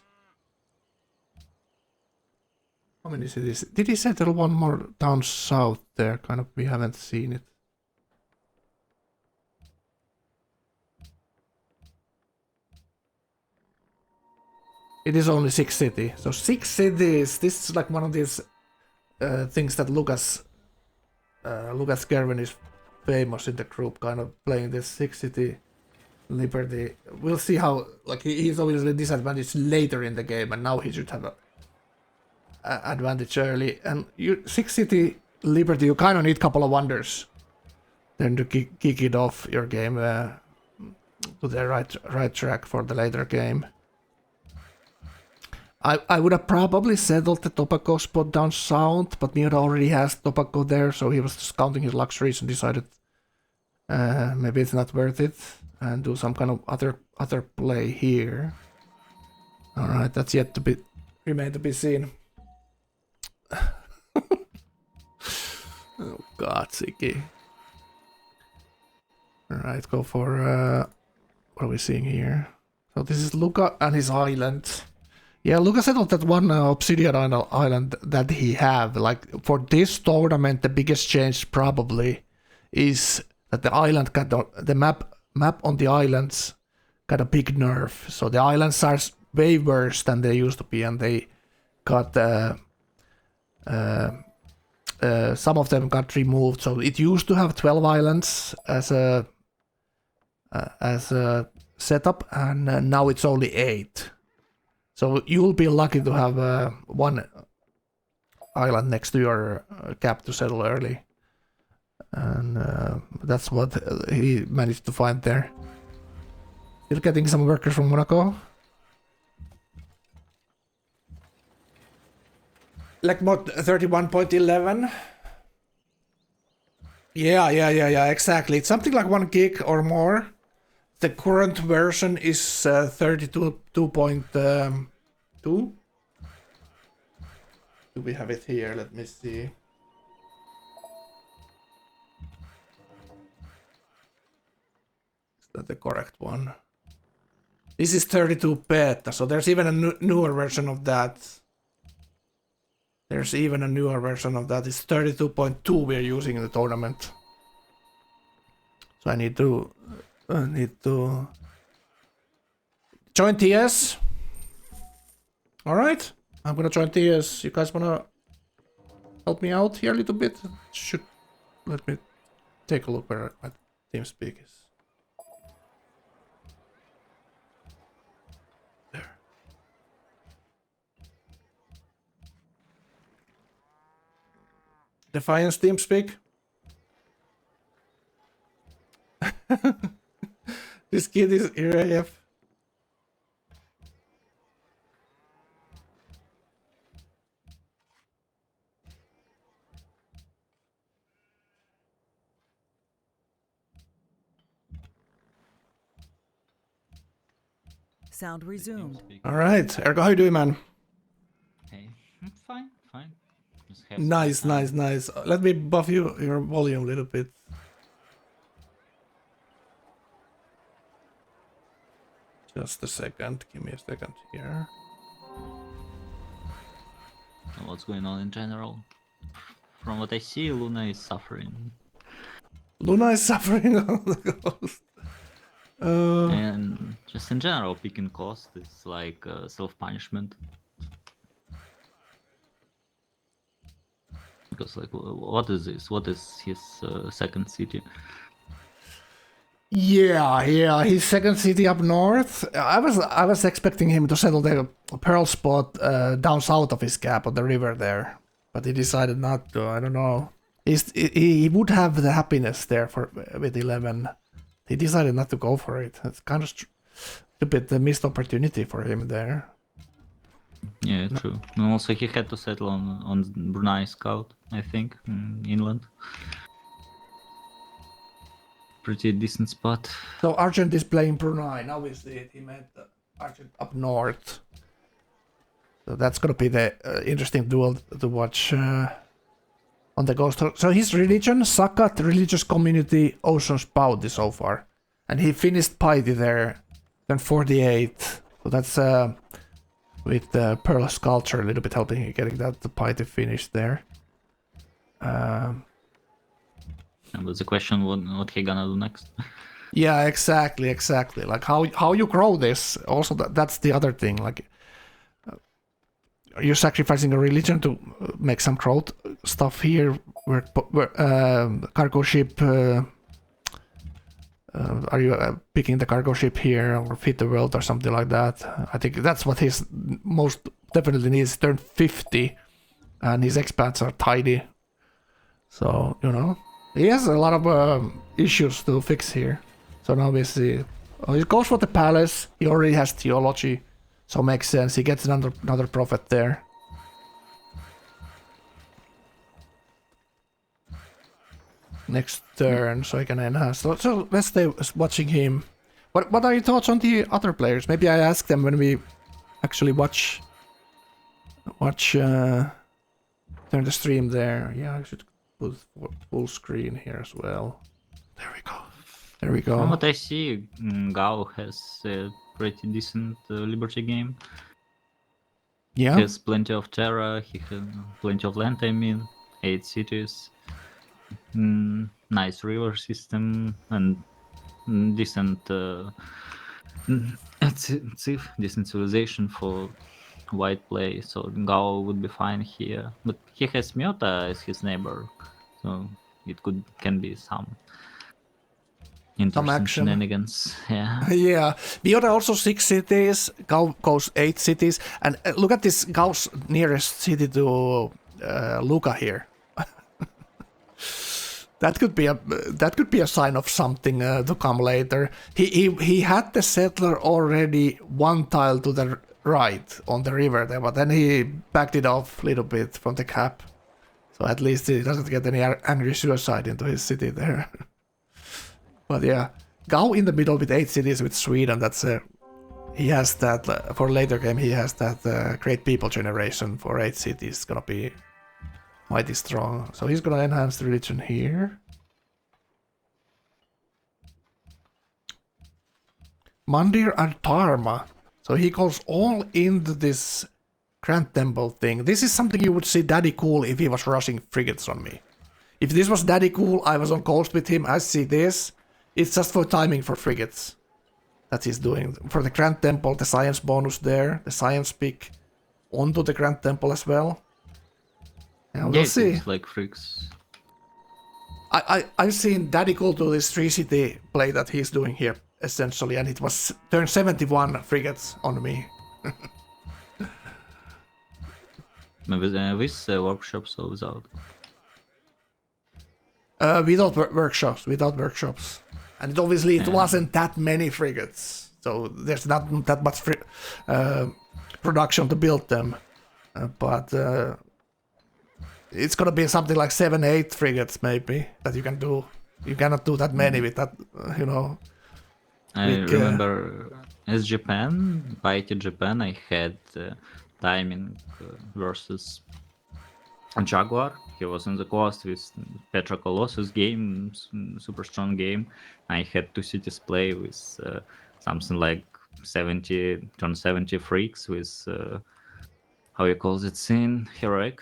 How many cities? Did he settle one more down south there? Kind of, we haven't seen it. It is only 6 cities. So 6 cities. This is like one of these things that Lucas Gervin is famous in the group, kind of playing this 6 city liberty. We'll see how, like, he's obviously disadvantaged later in the game, and now he should have a advantage early. And 6 city liberty, you kind of need a couple of wonders then to kick it off your game to the right track for the later game. I would have probably settled the tobacco spot down south, but Meota already has tobacco there, so he was just counting his luxuries and decided maybe it's not worth it and do some kind of other play here. Alright, that's yet to remain to be seen. Oh god, Siki. Alright, go for what are we seeing here? So this is Luca and his island. Yeah, Luca settled that one obsidian island that he have. Like, for this tournament, the biggest change probably is that the island got the map on the islands got a big nerf. So the islands are way worse than they used to be, and they got some of them got removed. So it used to have 12 islands as a setup, and now it's only 8. So you'll be lucky to have one island next to your cap to settle early. And that's what he managed to find there. Still getting some workers from Monaco. Like mod 31.11. Yeah, exactly. It's something like 1 gig or more. The current version is 32.2. Do we have it here? Let me see. Is that the correct one? This is 32 beta, so there's even a newer version of that. There's even a newer version of that. It's 32.2 we're using in the tournament. So I need to join TS. Alright, I'm gonna join TS. You guys wanna help me out here a little bit? Let me take a look where my TeamSpeak is. There. Defiance TeamSpeak. This kid is ERAF. Sound resumed. Alright, Ergo, how you doing, man? Hey, fine. Just have Nice. Let me buff your volume a little bit. Just a second, give me a second here. What's going on in general? From what I see, Luna is suffering. Luna is suffering on the ghost. And just in general, picking cost is like self-punishment. because like, what is this? What is his second city? Yeah, his second city up north. I was expecting him to settle the pearl spot down south of his cap on the river there, but he decided not to. I don't know. He would have the happiness there with 11. He decided not to go for it. It's kind of stupid, the missed opportunity for him there. Yeah, true. And also he had to settle on Brunei Scout, I think, in inland. Pretty decent spot. So Argent is playing Brunei. Now we see it. He made the Argent up north. So that's gonna be the interesting duel to watch on the Ghost. So his religion, Sakat, religious community, Ocean's Bounty so far. And he finished Piety there, then 48. So that's with the Pearl Sculpture a little bit helping him getting that the Piety finished there. And was the question what he gonna do next? Yeah, exactly. Like how you grow this. Also, that's the other thing. Like, you're sacrificing a religion to make some growth stuff here. Where cargo ship? Are you picking the cargo ship here or feed the world or something like that? I think that's what his most definitely needs. Turn 50, and his expats are tidy. So he has a lot of issues to fix here. So now we see. Oh, he goes for the palace. He already has theology, so makes sense. He gets another prophet there. Next turn, so he can enhance. So let's stay watching him. What are your thoughts on the other players? Maybe I ask them when we actually watch. Turn the stream there. Yeah, I should put full screen here as well. There we go. From what I see, Gao has a pretty decent Liberty game. Yeah. He has plenty of terra, he has plenty of land, 8 cities, nice river system, and decent decent civilization for white play, so Gao would be fine here. But he has Meota as his neighbor, so it can be some interesting action. shenanigans. Yeah. Yeah, Meota also 6 cities, Gao goes 8 cities, and look at this Gao's nearest city to Luca here. That could be a sign of something to come later. He had the settler already one tile to the right on the river there, but then he backed it off a little bit from the cap, so at least he doesn't get any angry suicide into his city there. But yeah, Gao in the middle with 8 cities with Sweden. That's he has that for later game. He has that great people generation for 8 cities. It's gonna be mighty strong. So he's gonna enhance the religion here. Mandir and Dharma. So he goes all into this Grand Temple thing. This is something you would see Daddy Cool if he was rushing frigates on me. If this was Daddy Cool, I was on coast with him. I see this. It's just for timing for frigates that he's doing. For the Grand Temple, the science bonus there, the science pick onto the Grand Temple as well. Yeah, we'll see. It's like freaks. I've seen Daddy Cool do this 3 city play that he's doing here, essentially, and it was turn 71 frigates on me. Maybe with workshops or without? Without workshops. And obviously it wasn't that many frigates, so there's not that much production to build them. But it's gonna be something like 7-8 frigates maybe that you can do. You cannot do that many with that, I remember as Japan, Mighty Japan, I had timing versus Jaguar. He was on the coast with Petra Colossus game, super strong game. I had 2 cities play with something like 70 freaks with how you call it, scene heroic.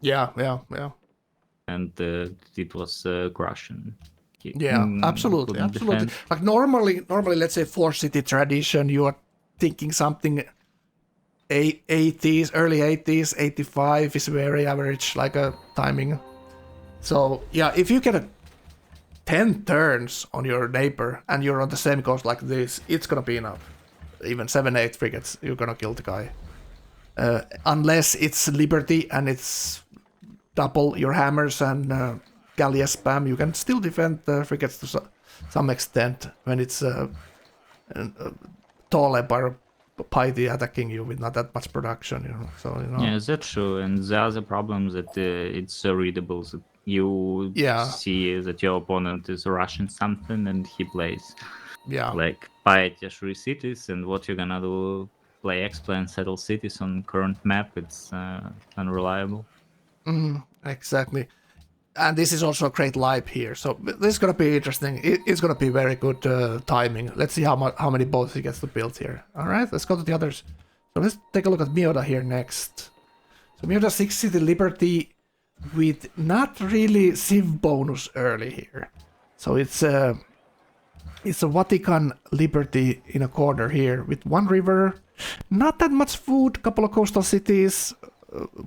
Yeah. And it was crushing. Yeah, absolutely. Defend. Like normally, let's say 4 city tradition, you are thinking something 80s, early 80s, 85 is very average, like a timing. So yeah, if you get 10 turns on your neighbor and you're on the same coast like this, it's gonna be enough. Even 7-8 frigates, you're gonna kill the guy. Unless it's Liberty and it's double your hammers and Gallia spam, you can still defend the frigates to some extent when it's tall Empire Piety attacking you with not that much production, you know. So, you know. Yeah, that's true. And the other problem that it's so readable that you see that your opponent is rushing something and he plays like Piety Free Cities, and what you're gonna do? Play X-Play and settle cities on current map. It's unreliable. Exactly. And this is also a great live here, so this is gonna be interesting. It's gonna be very good timing. Let's see how many boats he gets to build here. All right, let's go to the others. So let's take a look at Meota here next. So Meota 6 City Liberty with not really Civ bonus early here. So it's a Vatican Liberty in a corner here with one river, not that much food, couple of coastal cities.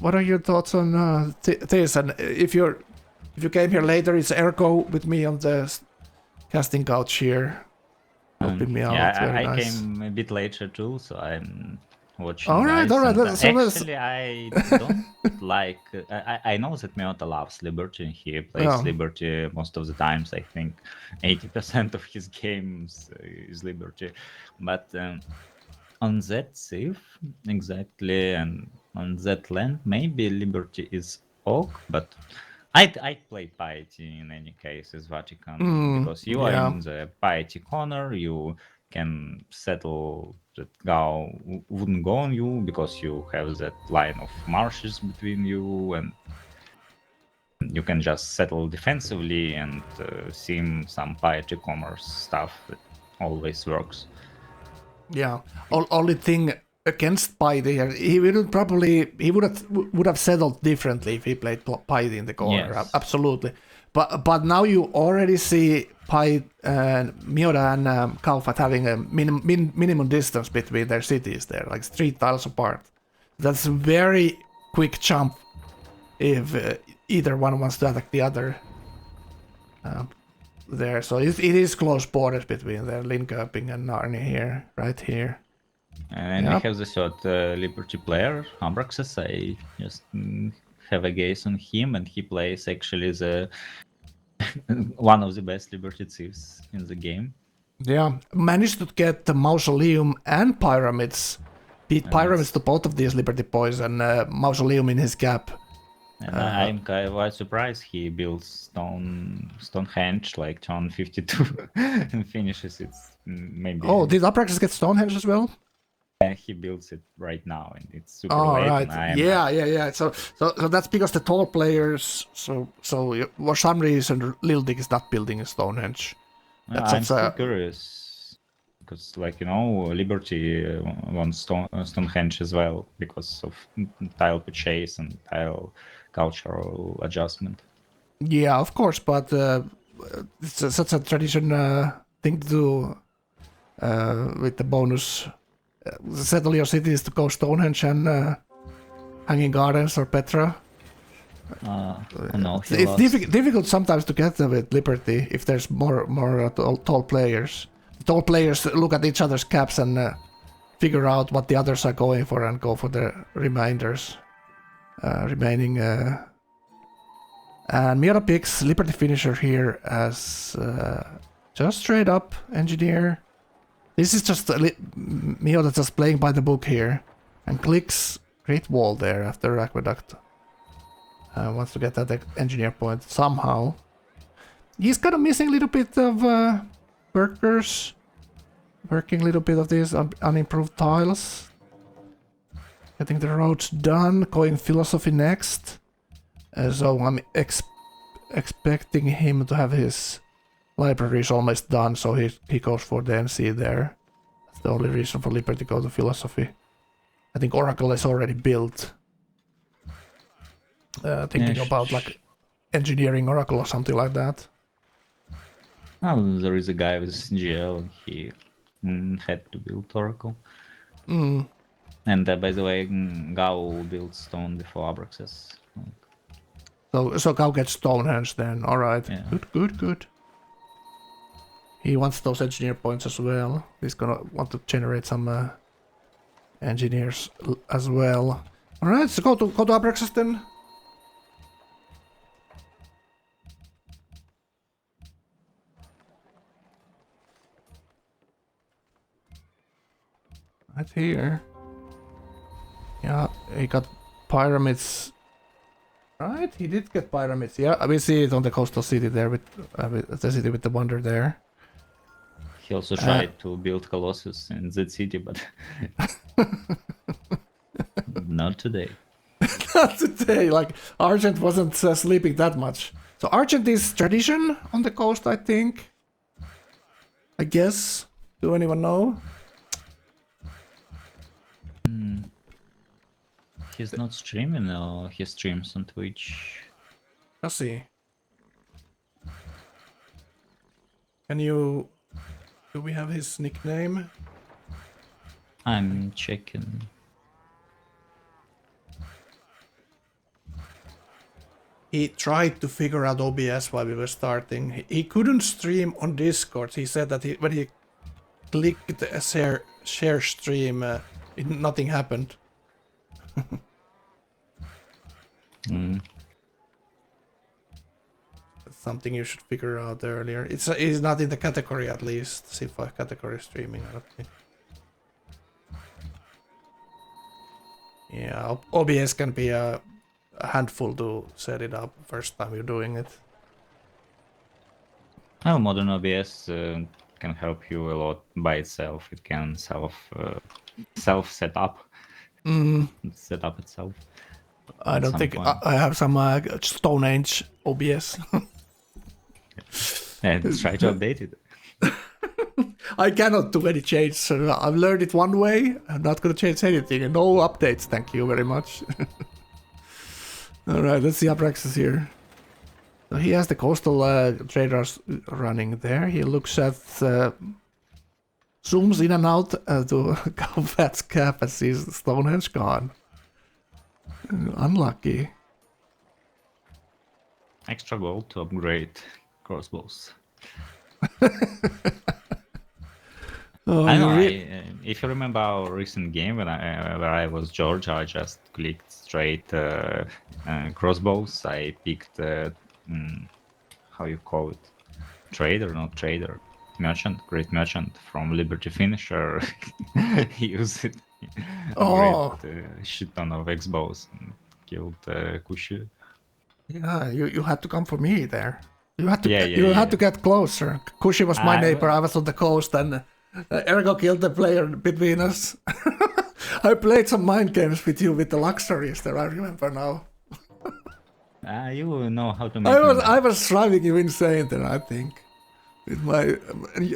What are your thoughts on this? And if you came here later, it's Ergo with me on the casting couch here, helping me out. Yeah, I nice. came a bit later too, so I'm watching. All right. Actually, I don't like. I know that Meota loves Liberty. He plays Liberty most of the times. I think 80% of his games is Liberty, but on that Civ exactly, and on that land, maybe Liberty is ok, but I play Piety in any case as Vatican, because you are in the Piety corner, you can settle that Gau wouldn't go on you because you have that line of marshes between you, and you can just settle defensively and sim some Piety commerce stuff that always works. Yeah, only thing against Piety here, he would have settled differently if he played Piety in the corner. Yes. Absolutely. But now you already see Meota and Gauephat having a minimum distance between their cities there, like 3 tiles apart. That's a very quick jump if either one wants to attack the other there. So it is close borders between the Linköping and Narni here, right here. And we have the third Liberty player, Abraxas. I just have a gaze on him, and he plays actually the one of the best Liberty Thieves in the game. Yeah, managed to get the Mausoleum and Pyramids. Beat Pyramids to both of these Liberty boys, and Mausoleum in his gap. And I'm quite surprised he builds Stonehenge like turn 52 and finishes it maybe. Oh, did Abraxas get Stonehenge as well? He builds it right now, and it's super Oh, late. right. Yeah. So that's because the tall players. So for some reason, Lil Dick is not building a Stonehenge. I'm still curious because, Liberty wants Stonehenge as well because of tile purchase and tile cultural adjustment. Yeah, of course, but it's such a tradition thing to do with the bonus. Settle your cities to go Stonehenge and Hanging Gardens or Petra. No, it's difficult sometimes to get with Liberty if there's more tall players. Tall players look at each other's caps and figure out what the others are going for and go for the remaining. And Meota picks Liberty Finisher here as just straight up engineer. This is just Meota just playing by the book here, and clicks Great Wall there after Aqueduct. Wants to get that engineer point somehow. He's kind of missing a little bit of workers, working a little bit of these unimproved tiles. Getting the roads done, going philosophy next. So I'm expecting him to have his library is almost done, so he goes for the NC there. That's the only reason for Liberty to go to philosophy. I think Oracle is already built. Thinking about like engineering Oracle or something like that. Oh, there is a guy with GL. He had to build Oracle. And by the way, Gao built stone before Abraxas. So Gau gets Stonehenge then. Alright. Yeah. Good. He wants those engineer points as well. He's gonna want to generate some engineers as well. Alright, so go to Abraxas then. Right here. Yeah, he got pyramids. Right, he did get pyramids. Yeah, we see it on the coastal city there with the city with the wonder there. He also tried to build Colossus in that city, but not today. Not today. Like Argent wasn't sleeping that much. So Argent is tradition on the coast, I think. I guess. Do anyone know? He's not streaming, or he streams on Twitch. Let's see. Can you... Do we have his nickname? I'm checking. He tried to figure out OBS while we were starting. He couldn't stream on Discord. He said that when he clicked the share stream, nothing happened. That's something you should figure out earlier. It's not in the category at least. C5 category streaming, I don't think. Yeah, OBS can be a handful to set it up first time you're doing it. Oh, modern OBS can help you a lot by itself. It can self set up. Set up itself. I don't think I have some Stone Age OBS. And try to update it. I cannot do any change. So I've learned it one way. I'm not going to change anything. No updates. Thank you very much. All right, let's see Abraxas here. So he has the coastal traders running there. He looks at, zooms in and out to Gauephat's cap and sees Stonehenge gone. Unlucky. Extra gold to upgrade crossbows. Oh, I know. If you remember our recent game where I was George, I just clicked straight crossbows. I picked how you call it, trader, not trader, merchant, great merchant from Liberty Finisher. Use it. Oh. A shit ton of X-bows and killed Kushi. Yeah, you had to come for me there. You had to Yeah. to get closer. Kushi was my neighbor. I was on the coast, and Ergo killed the player between us. I played some mind games with you with the luxuries there. I remember now. You know how to make. I was driving you insane there. I think with my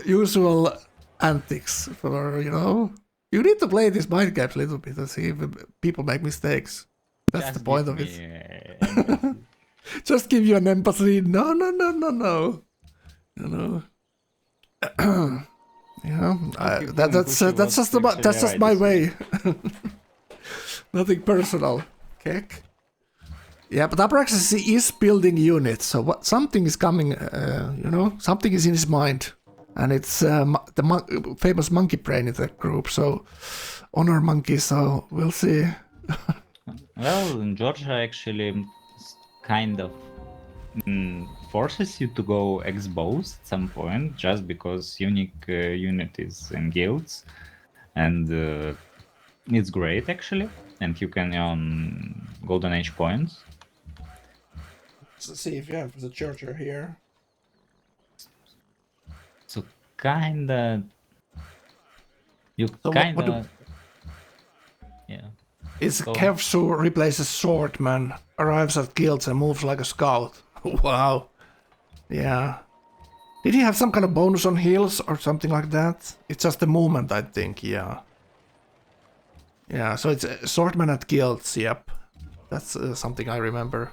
usual antics. For you need to play these mind games a little bit and see if people make mistakes. That's the point of it. Just give you an empathy. No. Yeah, that's just my way. Nothing personal. Kick. Yeah, but Abraxas is building units, so something is coming. Something is in his mind, and it's the famous monkey brain in the group. So honor monkey. So we'll see. Well, in Georgia actually kind of forces you to go X-bows at some point, just because unique unit is in guilds, and it's great actually, and you can earn golden age points. Let's see if you have the charger here. So kinda, yeah. It's Kevsu replaces Swordman, arrives at guilds and moves like a scout. Wow. Yeah. Did he have some kind of bonus on heals or something like that? It's just the movement, I think, yeah. Yeah, so it's Swordman at guilds, yep. That's something I remember.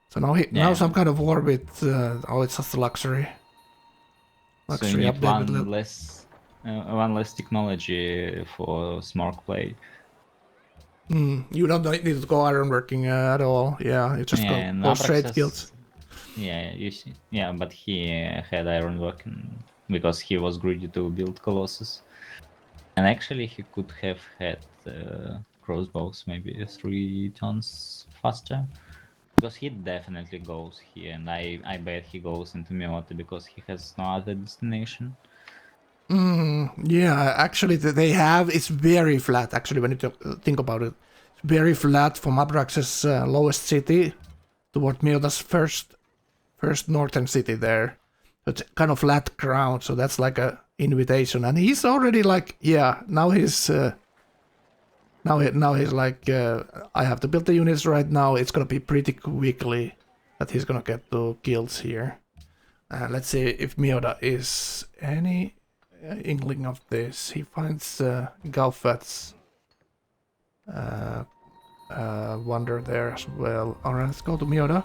So now some kind of war with... it's just a luxury. So you need update one less one less technology for smart play. You don't need to go ironworking at all. Yeah, you just and go straight Abraxas- guilds. Yeah, you see. Yeah, but he had ironwork because he was greedy to build Colossus. And actually, he could have had crossbows maybe 3 turns faster. Because he definitely goes here, and I bet he goes into Meota because he has no other destination. Yeah, actually, they have. It's very flat. Actually, when you think about it, it's very flat from Abraxas' lowest city toward Meota's first northern city there. It's kind of flat ground, so that's like a invitation. And he's already like, yeah, now he's like, I have to build the units right now. It's gonna be pretty quickly that he's gonna get to guilds here. Let's see if Meota is any inkling of this. He finds Gauephat's wonder there as well. Alright, let's go to Meota.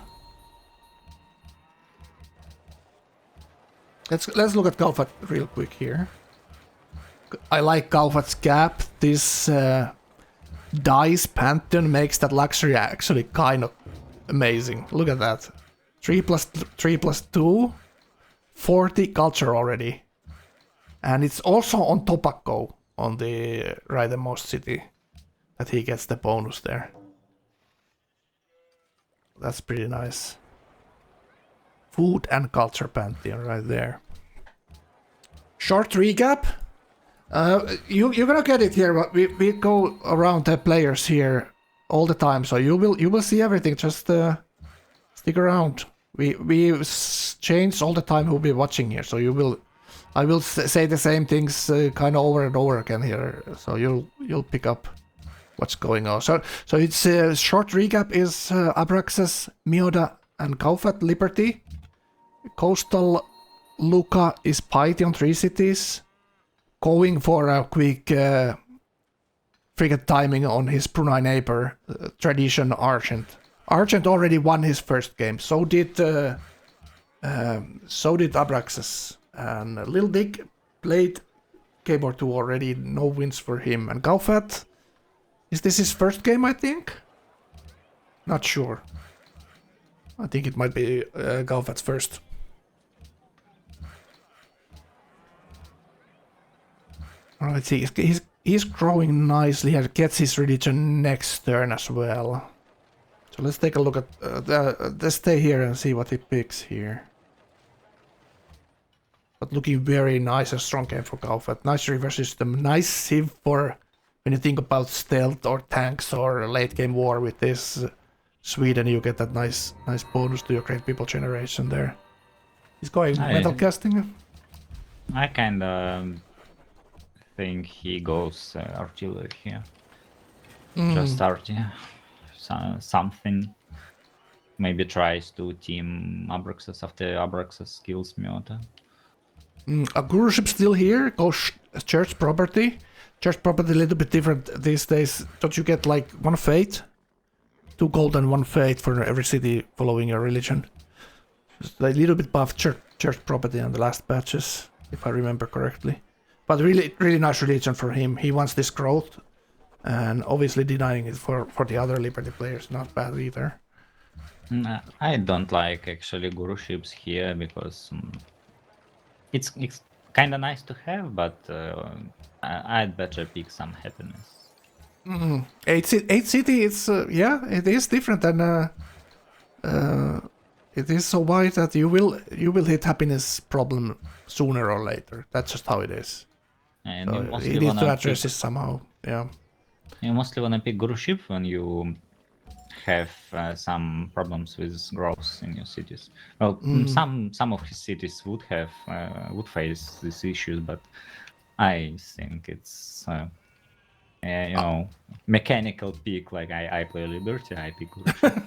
Let's look at Gauephat real quick here. I like Gauephat's cap. This dice pantheon makes that luxury actually kind of amazing. Look at that. 3 plus 3 plus 2. 40 culture already. And it's also on Tobacco on the rightmost city that he gets the bonus there. That's pretty nice. Food and culture pantheon right there. Short recap. You're gonna get it here, but we go around the players here all the time, so you will see everything. Just stick around. We change all the time who'll be watching here, so I will say the same things kind of over and over again here, so you'll pick up what's going on. So it's short recap is Abraxas, Meota, and Gauephat Liberty. Coastal Luca is Piety on 3 cities. Going for a quick frigate timing on his Brunei neighbor, Tradition Argent. Argent already won his first game. So did Abraxas. And Lil Dick played Keyboard 2 already. No wins for him. And Gauephat, is this his first game, I think? Not sure. I think it might be Gauphat's first. Alright, see, he's growing nicely and gets his religion next turn as well. So let's take a look at let's stay here and see what he picks here. But looking very nice and strong game for Gauephat. Nice river system, nice civ for when you think about stealth or tanks or late game war with this Sweden. You get that nice bonus to your great people generation there. He's going metal casting. I kinda think he goes artillery here. Just artillery. Something. Maybe tries to team Abraxas after Abraxas kills Meota. A guru ship still here. Goes church property. Church property a little bit different these days. Don't you get like 1 fate? 2 gold and 1 fate for every city following your religion. Just a little bit buff church property on the last patches, if I remember correctly. But really nice religion for him. He wants this growth. And obviously denying it for the other Liberty players. Not bad either. I don't like actually guru ships here because it's kind of nice to have, but I'd better pick some happiness. 8 city, it's yeah, it is different than it is so wide that you will hit happiness problem sooner or later. That's just how it is. And So you need to address this somehow. Yeah. You mostly wanna pick guru ship when you have some problems with growth in your cities. Well, some of his cities would face these issues, but I think it's mechanical pick. Like I play Liberty, I pick guru ship.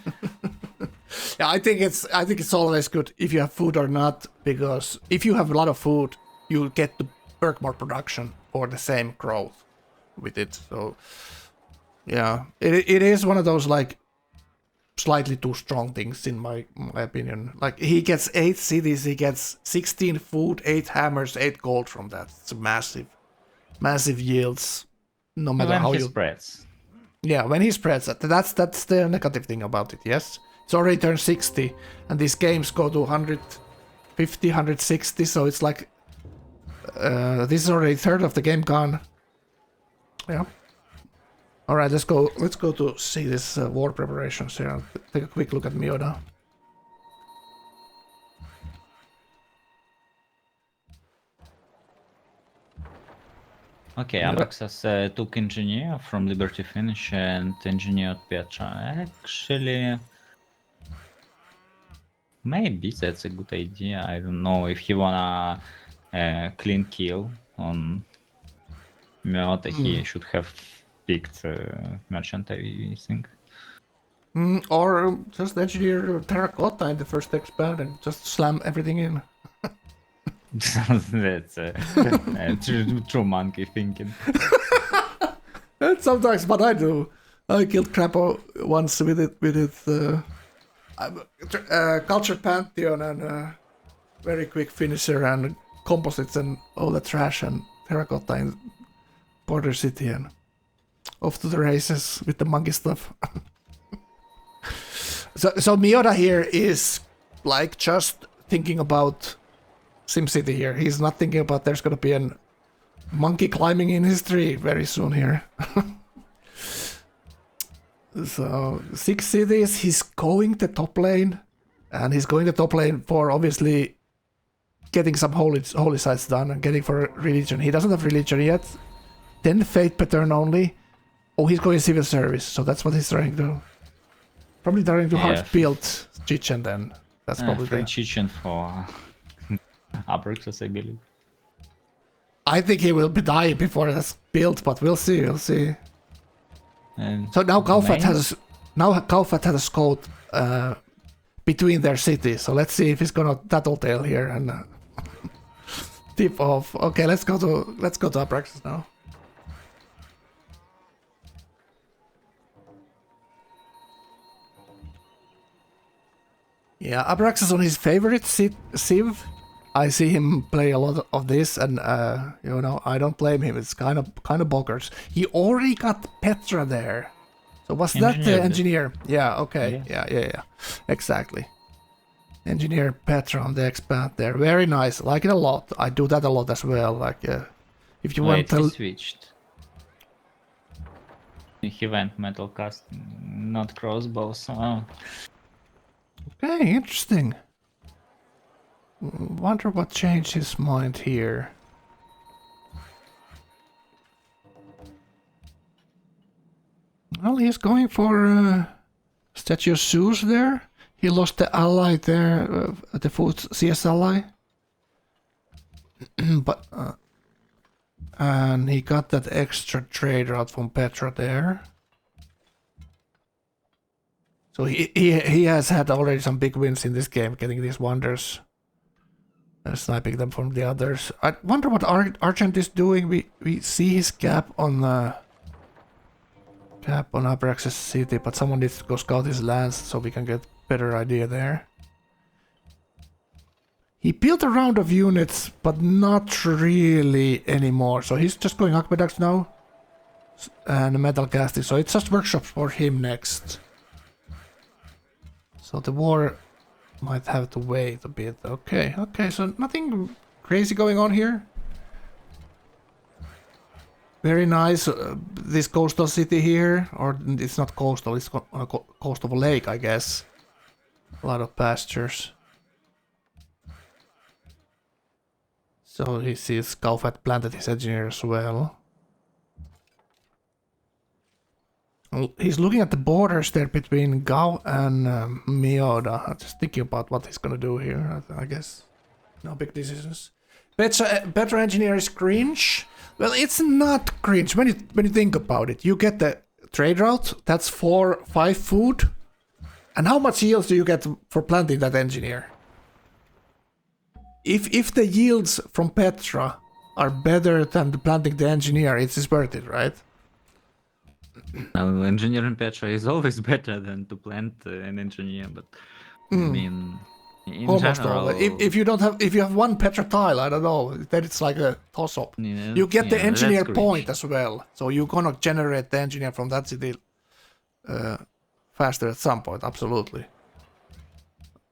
Yeah, I think it's always good if you have food or not, because if you have a lot of food, you get to work more production for the same growth with it. So yeah, it is one of those like slightly too strong things in my opinion. Like he gets 8 cities, he gets 16 food, 8 hammers, 8 gold from that. It's massive. massive yields, no matter When how he you. spreads. Yeah, when he spreads, that's the negative thing about it. Yes, it's already turned 60, and these games go to 150, 160. So it's like this is already a third of the game gone. Yeah. All right, let's go. Let's go to see this war preparations here. Take a quick look at Meota. Okay, Yeah. Abraxas took engineer from Liberty Finish and engineered Petra. Actually, maybe that's a good idea. I don't know if he wanna clean kill on Meota, he should have picked Merchant, I think. Or just engineer terracotta in the first expand and just slam everything in. That's true monkey thinking. That's sometimes what I do. I killed Crapo once with it Cultured Pantheon and very quick finisher and composites and all the trash and terracotta in Border City and off to the races with the monkey stuff. So Meota here is like just thinking about SimCity here. He's not thinking about there's gonna be a monkey climbing in his tree very soon here. So 6 cities, he's going the top lane, and he's going the top lane for obviously getting some holy sites done and getting for religion. He doesn't have religion yet. 10 fate pattern only. Oh, he's going civil service, so that's what he's trying to. Probably trying to hard build Chichen then. That's probably Free the. Chichen for Abraxas, I believe. I think he will be dying before that's built, but we'll see. We'll see. And So now Gauephat main- has a scout between their cities. So let's see if he's gonna tattletale here and tip off. Okay, let's go to Abraxas now. Yeah, Abraxas on his favorite Civ. I see him play a lot of this, and you know, I don't blame him. It's kind of bonkers. He already got Petra there. So was that the engineer? Yeah. Okay. Yeah. Exactly. Engineer Petra on the expand there. Very nice. Like it a lot. I do that a lot as well. Like if you want Wait, he to. switched. He went metal cast, not crossbows. So Okay, interesting. Wonder what changed his mind here. Well, he's going for Statue of Zeus there. He lost the ally there, the foot CS ally. But and he got that extra trade route from Petra there. So he has had already some big wins in this game, getting these wonders. Sniping them from the others. I wonder what Argent is doing. We see his cap on Abraxas City, but someone needs to go scout his lands so we can get better idea there. He built a round of units, but not really anymore. So he's just going Aqueducts now and metal casting. So it's just workshops for him next. So the war might have to wait a bit. Okay, so nothing crazy going on here. Very nice. This coastal city here, or it's not coastal, it's on a coast of a lake, I guess. A lot of pastures. So he sees Gauephat planted his engineer as well. He's looking at the borders there between Gau and Meota. I'm just thinking about what he's gonna do here, I guess. No big decisions. Petra engineer is cringe. Well, it's not cringe when you think about it. You get the trade route, that's 4-5 food. And how much yields do you get for planting that engineer? If the yields from Petra are better than planting the engineer, it's worth it, right? Well, engineering Petra is always better than to plant an engineer, but I mean, In Almost general, always. If you have one Petra tile, I don't know, then it's like a toss-up. yeah, You get the yeah, engineer that's point great. as well, so you're gonna generate the engineer from that city faster at some point, absolutely.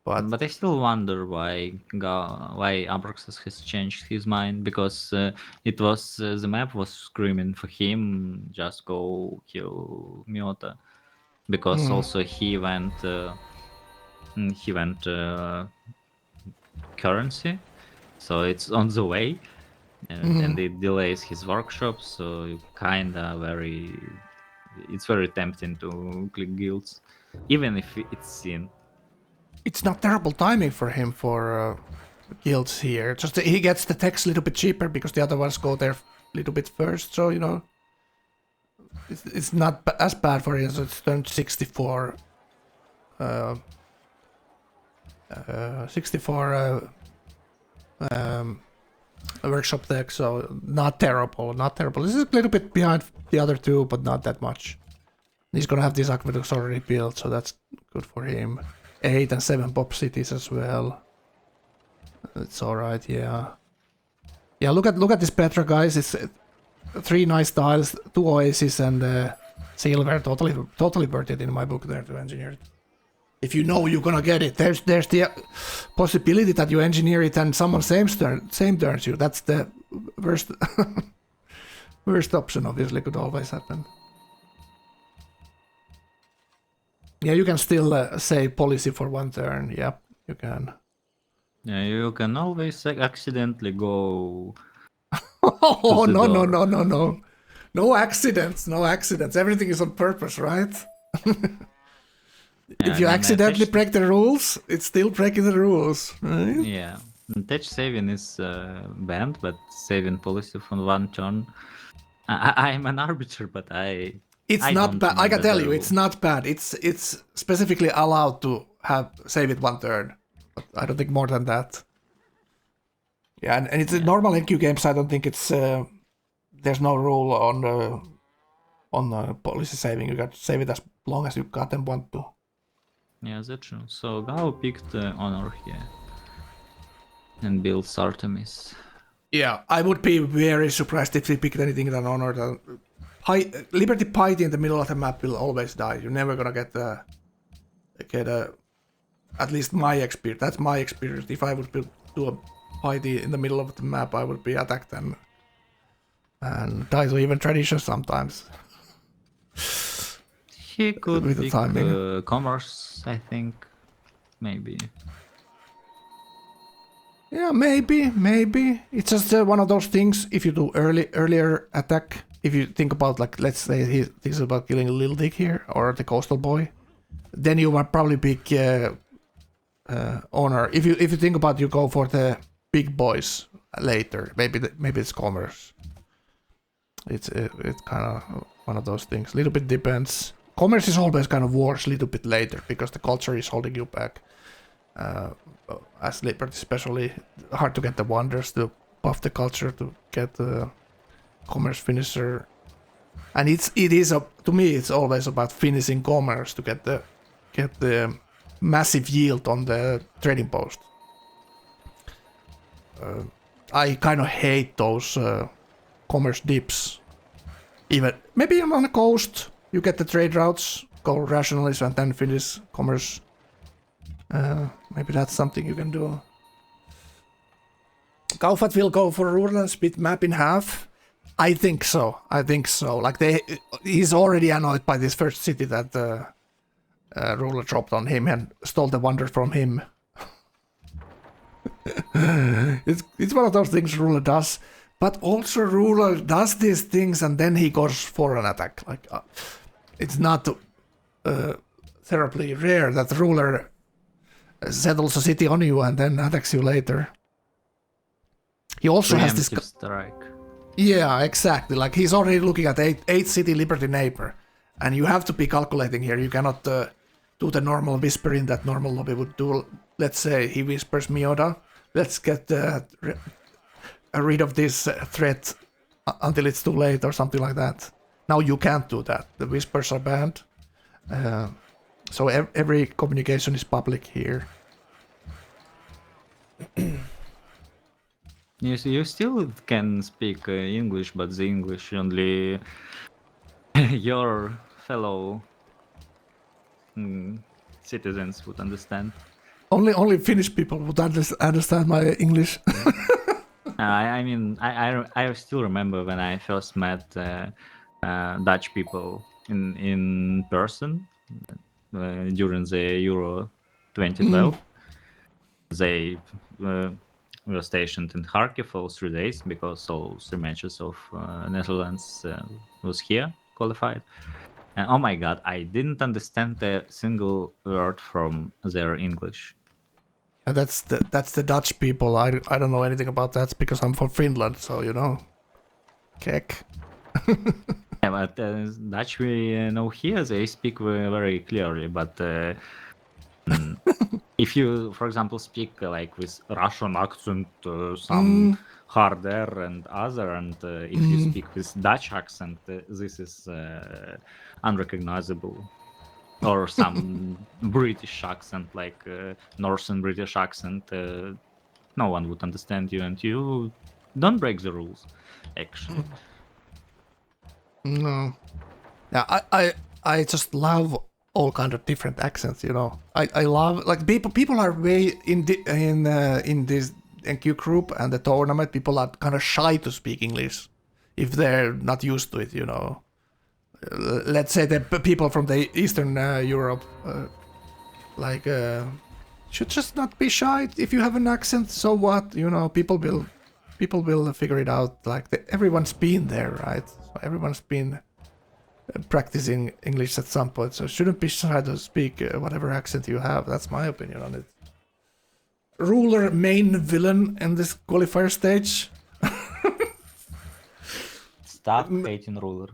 But I still wonder why Abraxas has changed his mind, because it was the map was screaming for him, just go kill Meota, because also he went currency, so it's on the way, and it delays his workshop, so it's very tempting to click guilds, even if it's seen. It's not terrible timing for him for guilds here. Just he gets the techs a little bit cheaper because the other ones go there a little bit first. So you know, it's not as bad for him. So it's turned 64. 64 workshop tech. So not terrible. Not terrible. This is a little bit behind the other two, but not that much. He's gonna have these aqueducts already built, so that's good for him. 8 and 7 pop cities as well. It's alright, yeah. Yeah, look at this Petra, guys. It's 3 nice tiles, 2 oases, and silver. Totally worth it in my book there to engineer it. If you know you're gonna get it, there's the possibility that you engineer it and someone same turns you. That's the worst worst option. Obviously, could always happen. Yeah, you can still say policy for 1 turn. Yep, you can. Yeah, you can always accidentally go. Oh, the no, no, door. no, no, no. No accidents, no accidents. Everything is on purpose, right? If you accidentally break the rules, it's still breaking the rules, right? Yeah, touch saving is banned, but saving policy from 1 turn. I'm an arbiter, but It's I not don't bad. I can remember tell the you, rule. it's not bad. It's specifically allowed to have save it 1 turn, but I don't think more than that. Yeah, and it's a normal NQ games. I don't think it's there's no rule on policy saving. You got to save it as long as you got and want to. Yeah, that's true. So Gao picked honor here and builds Artemis. Yeah, I would be very surprised if he picked anything than honor. Liberty Piety in the middle of the map will always die. You're never gonna get at least my experience. That's my experience. If I would do a Piety in the middle of the map, I would be attacked and die to even tradition sometimes. He could With the pick timing. commerce, I think, maybe. Yeah, maybe. It's just one of those things. If you do earlier attack, if you think about, like, let's say he thinks about killing a little dick here or the coastal boy, then you might probably pick honor. If you think about, you go for the big boys later. Maybe it's commerce. It's kind of one of those things. A little bit depends. Commerce is always kind of wars a little bit later because the culture is holding you back. As Liberty, especially hard to get the wonders to buff the culture to get the commerce finisher, and it is to me it's always about finishing commerce to get the massive yield on the trading post. I kind of hate those commerce dips. Even maybe on the coast you get the trade routes, go rationalist and then finish commerce. Maybe that's something you can do. Gauephat will go for rural and split map in half. I think so. Like he's already annoyed by this first city that ruler dropped on him and stole the wonder from him. It's one of those things ruler does, but also ruler does these things and then he goes for an attack. Like it's not terribly rare that the ruler settles a city on you and then attacks you later. He also has this strike. Yeah, exactly. Like he's already looking at 8 city liberty neighbor, and you have to be calculating here. You cannot do the normal whispering that normal lobby would do. Let's say he whispers Meota. Let's get rid of this threat until it's too late or something like that. Now you can't do that. The whispers are banned. So every communication is public here. You still can speak English, but the English only your fellow citizens would understand. Only Finnish people would understand my English. I mean, I still remember when I first met Dutch people in person during the Euro 2012. They were stationed in Kharkiv for 3 days because all 3 matches of Netherlands was here qualified. And oh my god, I didn't understand a single word from their English. And that's the Dutch people. I don't know anything about that because I'm from Finland, so you know. Kek. Yeah, but Dutch we know here, they speak very clearly, but if you, for example, speak like with Russian accent, some harder and other, and if you speak with Dutch accent, this is unrecognizable. Or some British accent, like Northern British accent, no one would understand you, and you don't break the rules, actually. No. Yeah, I just love all kind of different accents, you know. I love like people are way in this NQ group and the tournament. People are kind of shy to speak English if they're not used to it, you know. Let's say the people from the Eastern Europe, should just not be shy. If you have an accent, so what? You know, people will figure it out. Like everyone's been there, right? So everyone's been practicing English at some point, so shouldn't be shy to speak whatever accent you have. That's my opinion on it. Ruler main villain in this qualifier stage. Stop hating Ruler.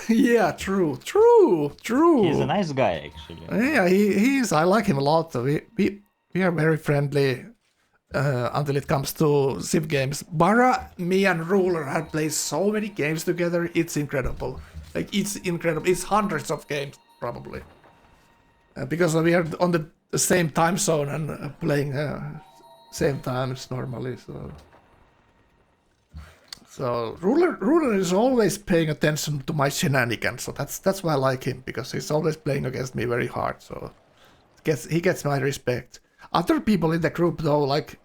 Yeah, true. He's a nice guy, actually. Yeah, he is. I like him a lot. We are very friendly until it comes to Civ games. Bara, me, and Ruler have played so many games together. It's incredible. Like, it's incredible. It's hundreds of games, probably. Because we are on the same time zone and playing same times normally, So Ruler is always paying attention to my shenanigans, so that's why I like him, because he's always playing against me very hard, so he gets my respect. Other people in the group, though, like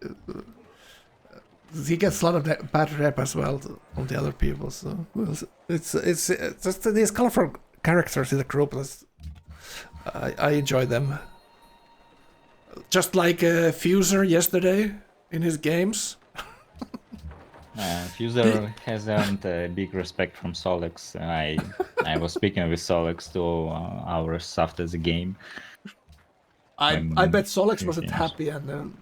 he gets a lot of bad rep as well from the other people. So it's just these colorful characters in the group. I enjoy them. Just like Fuser yesterday in his games. Fuser has earned big respect from Solex. I was speaking with Solex 2 hours after the game. I bet Solex wasn't happy, and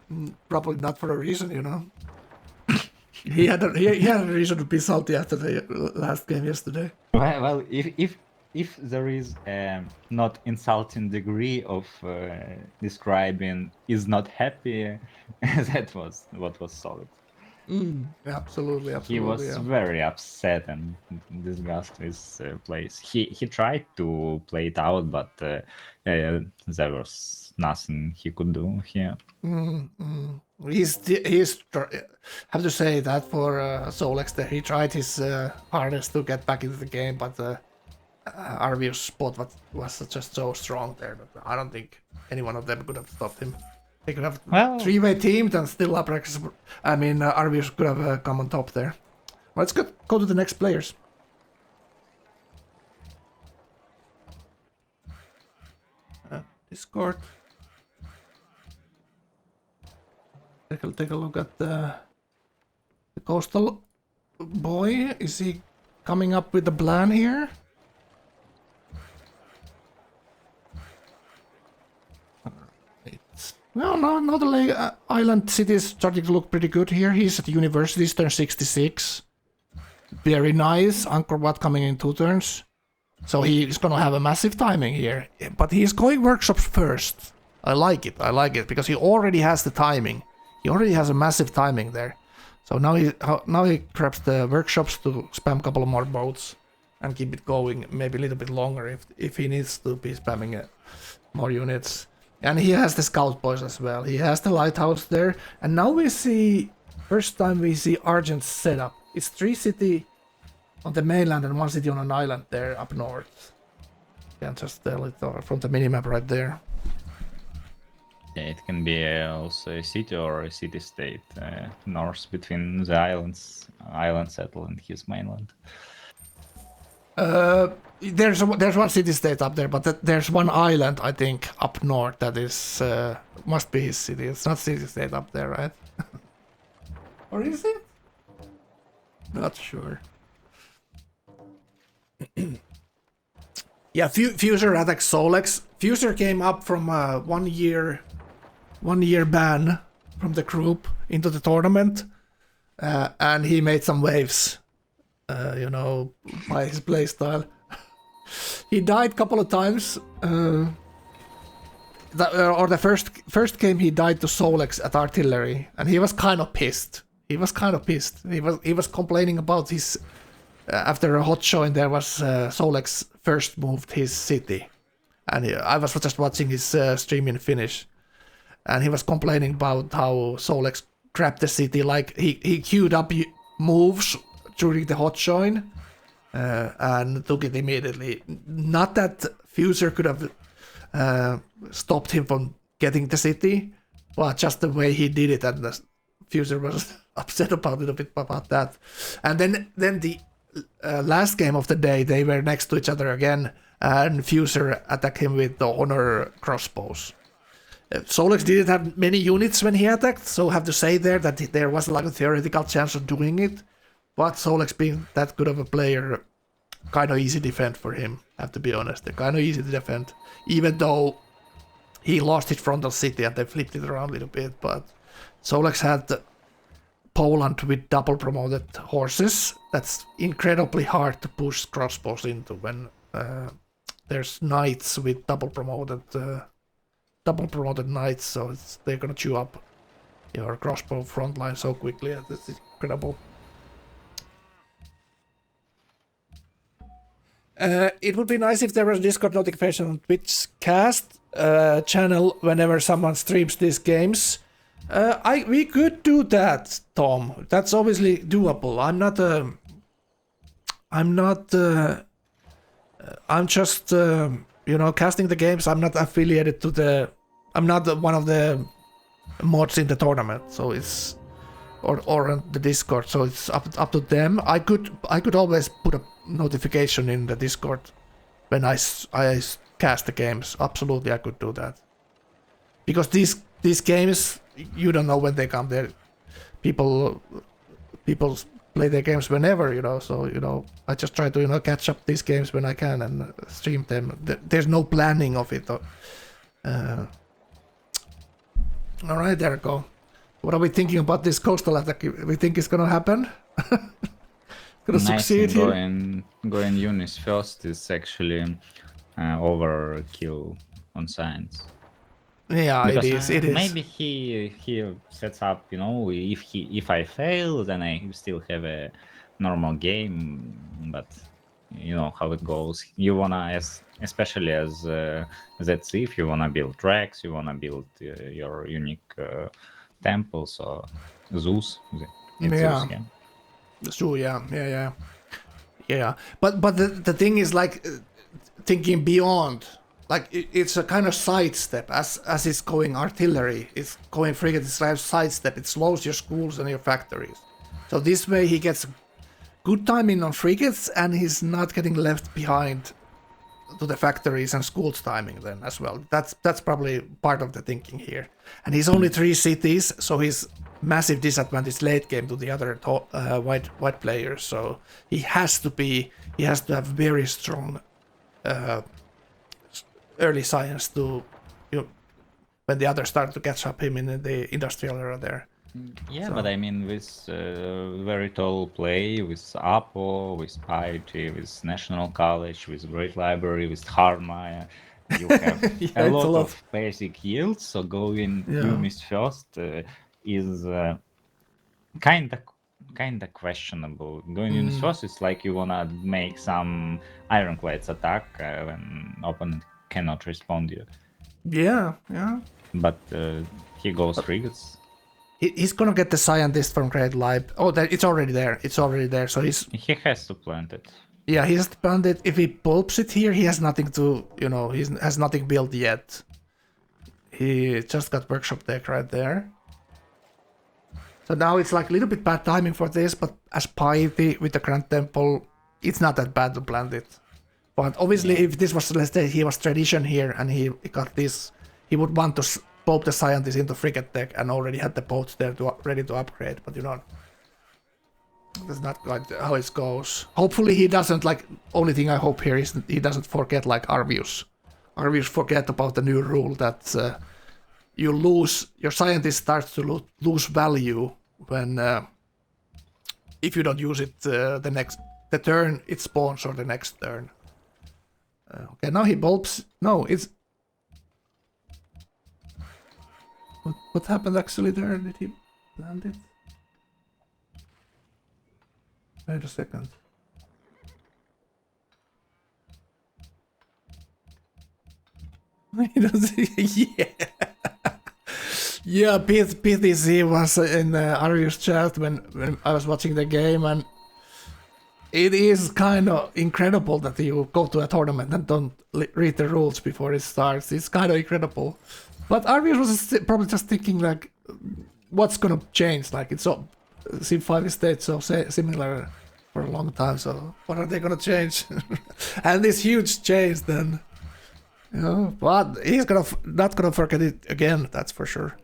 probably not for a reason, you know. he had a reason to be salty after the last game yesterday. Well, if there is not insulting degree of describing is not happy, that was what was Solex. Absolutely. He was very upset and disgusted with plays. He tried to play it out, but there was nothing he could do here. He's have to say that for Solex, that he tried his hardest to get back into the game, but Arvius' spot was just so strong there that I don't think any one of them could have stopped him. They could have three-way teamed and still Abraxas. I mean, Arvius could have come on top there. Well, let's go to the next players. Discord. Take a look at the coastal boy. Is he coming up with a plan here? No, the lake, island city is starting to look pretty good here. He's at the university, he's turn 66. Very nice. Angkor Wat coming in 2 turns. So he's gonna have a massive timing here. But he's going workshops first. I like it, because he already has the timing. He already has a massive timing there. So now he grabs the workshops to spam a couple of more boats and keep it going maybe a little bit longer if he needs to be spamming more units. And he has the scout boys as well. He has the lighthouse there. And now we see First time we see Argent's setup. It's 3 city on the mainland and 1 city on an island there up north. Can't just tell it from the minimap right there. Yeah, it can be also a city or a city-state north between the islands, island settle and his mainland. There's 1 city-state up there, but there's 1 island, I think, up north that is must be his city. It's not city-state up there, right? Or is it? Not sure. Yeah, Fuser attacks Solex. Fuser came up from 1 year ban from the group into the tournament, and he made some waves, by his playstyle. He died a couple of times. The first game he died to Solex at artillery, and he was kind of pissed. He was complaining about his. After a hot showing, there was Solex first moved his city, and I was just watching his stream in Finnish, and he was complaining about how Solex grabbed the city, like he queued up moves during the hot showing, and took it immediately. Not that Fuser could have stopped him from getting the city, but just the way he did it, and the Fuser was upset about it a bit about that. And then the last game of the day, they were next to each other again, and Fuser attacked him with the honor crossbows. Solex didn't have many units when he attacked, so have to say there that there was like a theoretical chance of doing it, but Solex being that good of a player, kind of easy defend for him, have to be honest. Kind of easy to defend, even though he lost his frontal city and they flipped it around a little bit, but Solex had Poland with double promoted horses. That's incredibly hard to push crossbows into when there's knights with double promoted knights, so they're gonna chew up your crossbow front line so quickly. It's incredible. It would be nice if there was a Discord notification on Twitch cast channel whenever someone streams these games. We could do that, Tom. That's obviously doable. I'm just casting the games. I'm not affiliated to I'm not one of the mods in the tournament, so it's or on the Discord, so it's up to them. I could always put a notification in the Discord when I cast the games. Absolutely, I could do that, because these games, you don't know when they come there. People play their games whenever, so I just try to catch up these games when I can and stream them. There's no planning of it. All right, Ergo. What are we thinking about this coastal attack? We think it's gonna happen? Gonna succeed here? Going units first is actually overkill on science. Yeah, Because, it is. Maybe he sets up, if I fail, then I still have a normal game, but you know how it goes. You wanna, especially as ZC, if you wanna build tracks, you wanna build your unique temples or Zeus. Yeah. Zeus, yeah. True, yeah. But the thing is, like, thinking beyond, like, it's a kind of sidestep as it's going artillery, it's going frigate, it's like a sidestep. It slows your schools and your factories. So this way he gets good timing on frigates, and he's not getting left behind to the factories and schools timing then as well. That's probably part of the thinking here. And he's only 3 cities, so he's massive disadvantage late game to the other white players. So he has to have very strong early science to when the others start to catch up him in the industrial era there. Yeah, So- but I mean, with very tall play, with APO, with Piety, with National College, with Great Library, with Harma, you have Yeah, a it's lot a lot. of basic yields. So going Yeah. units first is kinda questionable. Going units first is like you wanna make some ironclads attack when opponent cannot respond to you. Yeah. But he goes frigates. He's gonna get the scientist from Great Light. Oh, it's already there. It's already there. So He has to plant it. yeah, he has to plant it. If he pulps it here, he has nothing to, he has nothing built yet. He just got workshop deck right there. So now it's like a little bit bad timing for this, but as piety with the Grand Temple, it's not that bad to plant it. But obviously, if this was, let's say, he was tradition here and he got this, he would want to pulp the scientist into frigate deck and already had the boats there ready to upgrade. But that's not quite how it goes. Hopefully, he doesn't only thing I hope here is that he doesn't forget like Arvius. Arvius forget about the new rule that your scientist starts to lose value when if you don't use it the turn it spawns or the next turn. Okay, now he bulbs. No, it's what happened actually there? Did he land it? Wait a second. He does. Yeah. Yeah, PTC was in Arius chat when I was watching the game, and it is kind of incredible that you go to a tournament and don't read the rules before it starts. It's kind of incredible. But Arius was probably just thinking like, what's gonna change? Like it's so Civ 5 stayed so similar for a long time. So what are they gonna change? And this huge change then. But he's not gonna forget it again, that's for sure.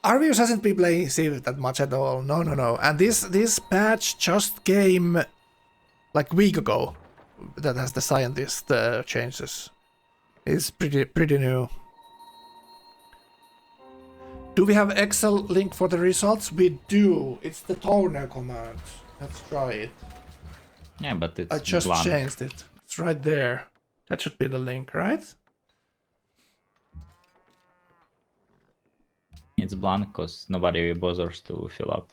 Arvius hasn't been playing Civ that much at all. No. And this patch just came like a week ago. That has the scientist changes. It's pretty new. Do we have Excel link for the results? We do. It's the toner command. Let's try it. Yeah, but it's I just blank. changed it. It's right there. That should be the link, right? It's blank because nobody bothers to fill up.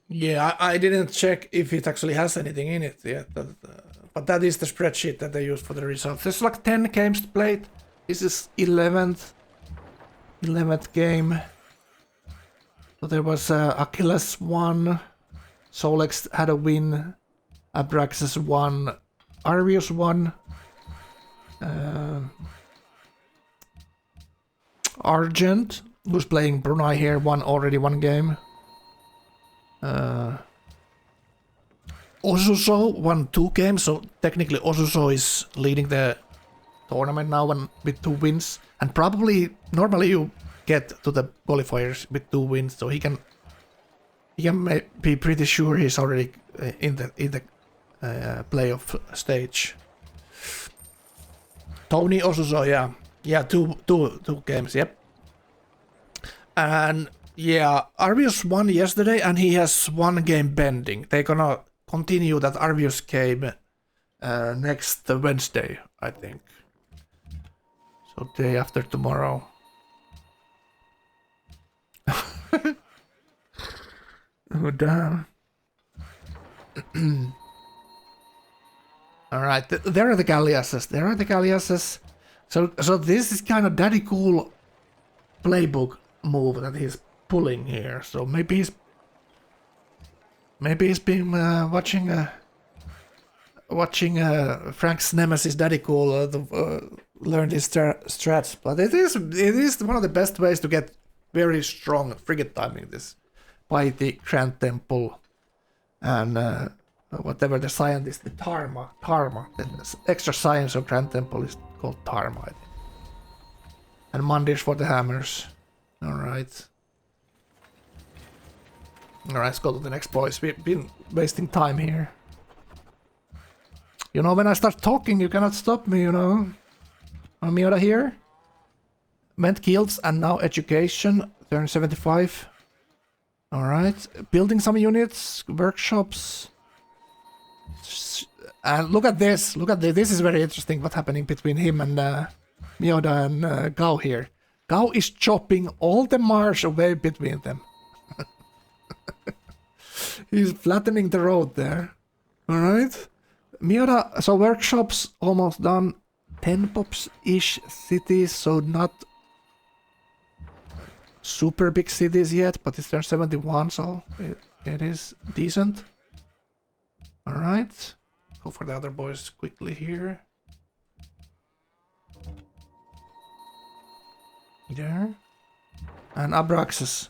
Yeah, I didn't check if it actually has anything in it yet. But that is the spreadsheet that they use for the results. There's like 10 games played. This is 11th game. So there was Achilles 1. Solex had a win. Abraxas 1. Arvius 1. Argent, who's playing Brunei here, won one game. Osuso won 2 games, so technically Osuso is leading the tournament now with 2 wins. And probably, normally you get to the qualifiers with 2 wins, so he can be pretty sure he's already in the playoff stage. Tony Osuso, yeah, two games, yep. And yeah, Arvius won yesterday, and he has 1 game pending. They're gonna continue that Arvius game next Wednesday, I think. So day after tomorrow. Oh damn. Alright, there are the Galliasses. So this is kind of daddy cool playbook move that he's pulling here. So maybe he's been watching Frank's Nemesis Daddy Cool learn his strats. But it is one of the best ways to get very strong frigate timing. This by the Grand Temple and whatever the scientist, the Tarma, the extra science of Grand Temple is called Tarma, I think. And Mondays for the hammers. Alright, let's go to the next boys. We've been wasting time here. When I start talking, you cannot stop me, Meota here. Meant guilds and now education. Turn 75. Alright. Building some units, workshops. And look at this. This is very interesting what's happening between him and Meota and Gau here. Gau is chopping all the marsh away between them. He's flattening the road there. Alright. Meota, so workshops almost done. 10 pops-ish cities, so not super big cities yet, but it's turn 71, so it is decent. Alright. Go for the other boys quickly here. There. And Abraxas.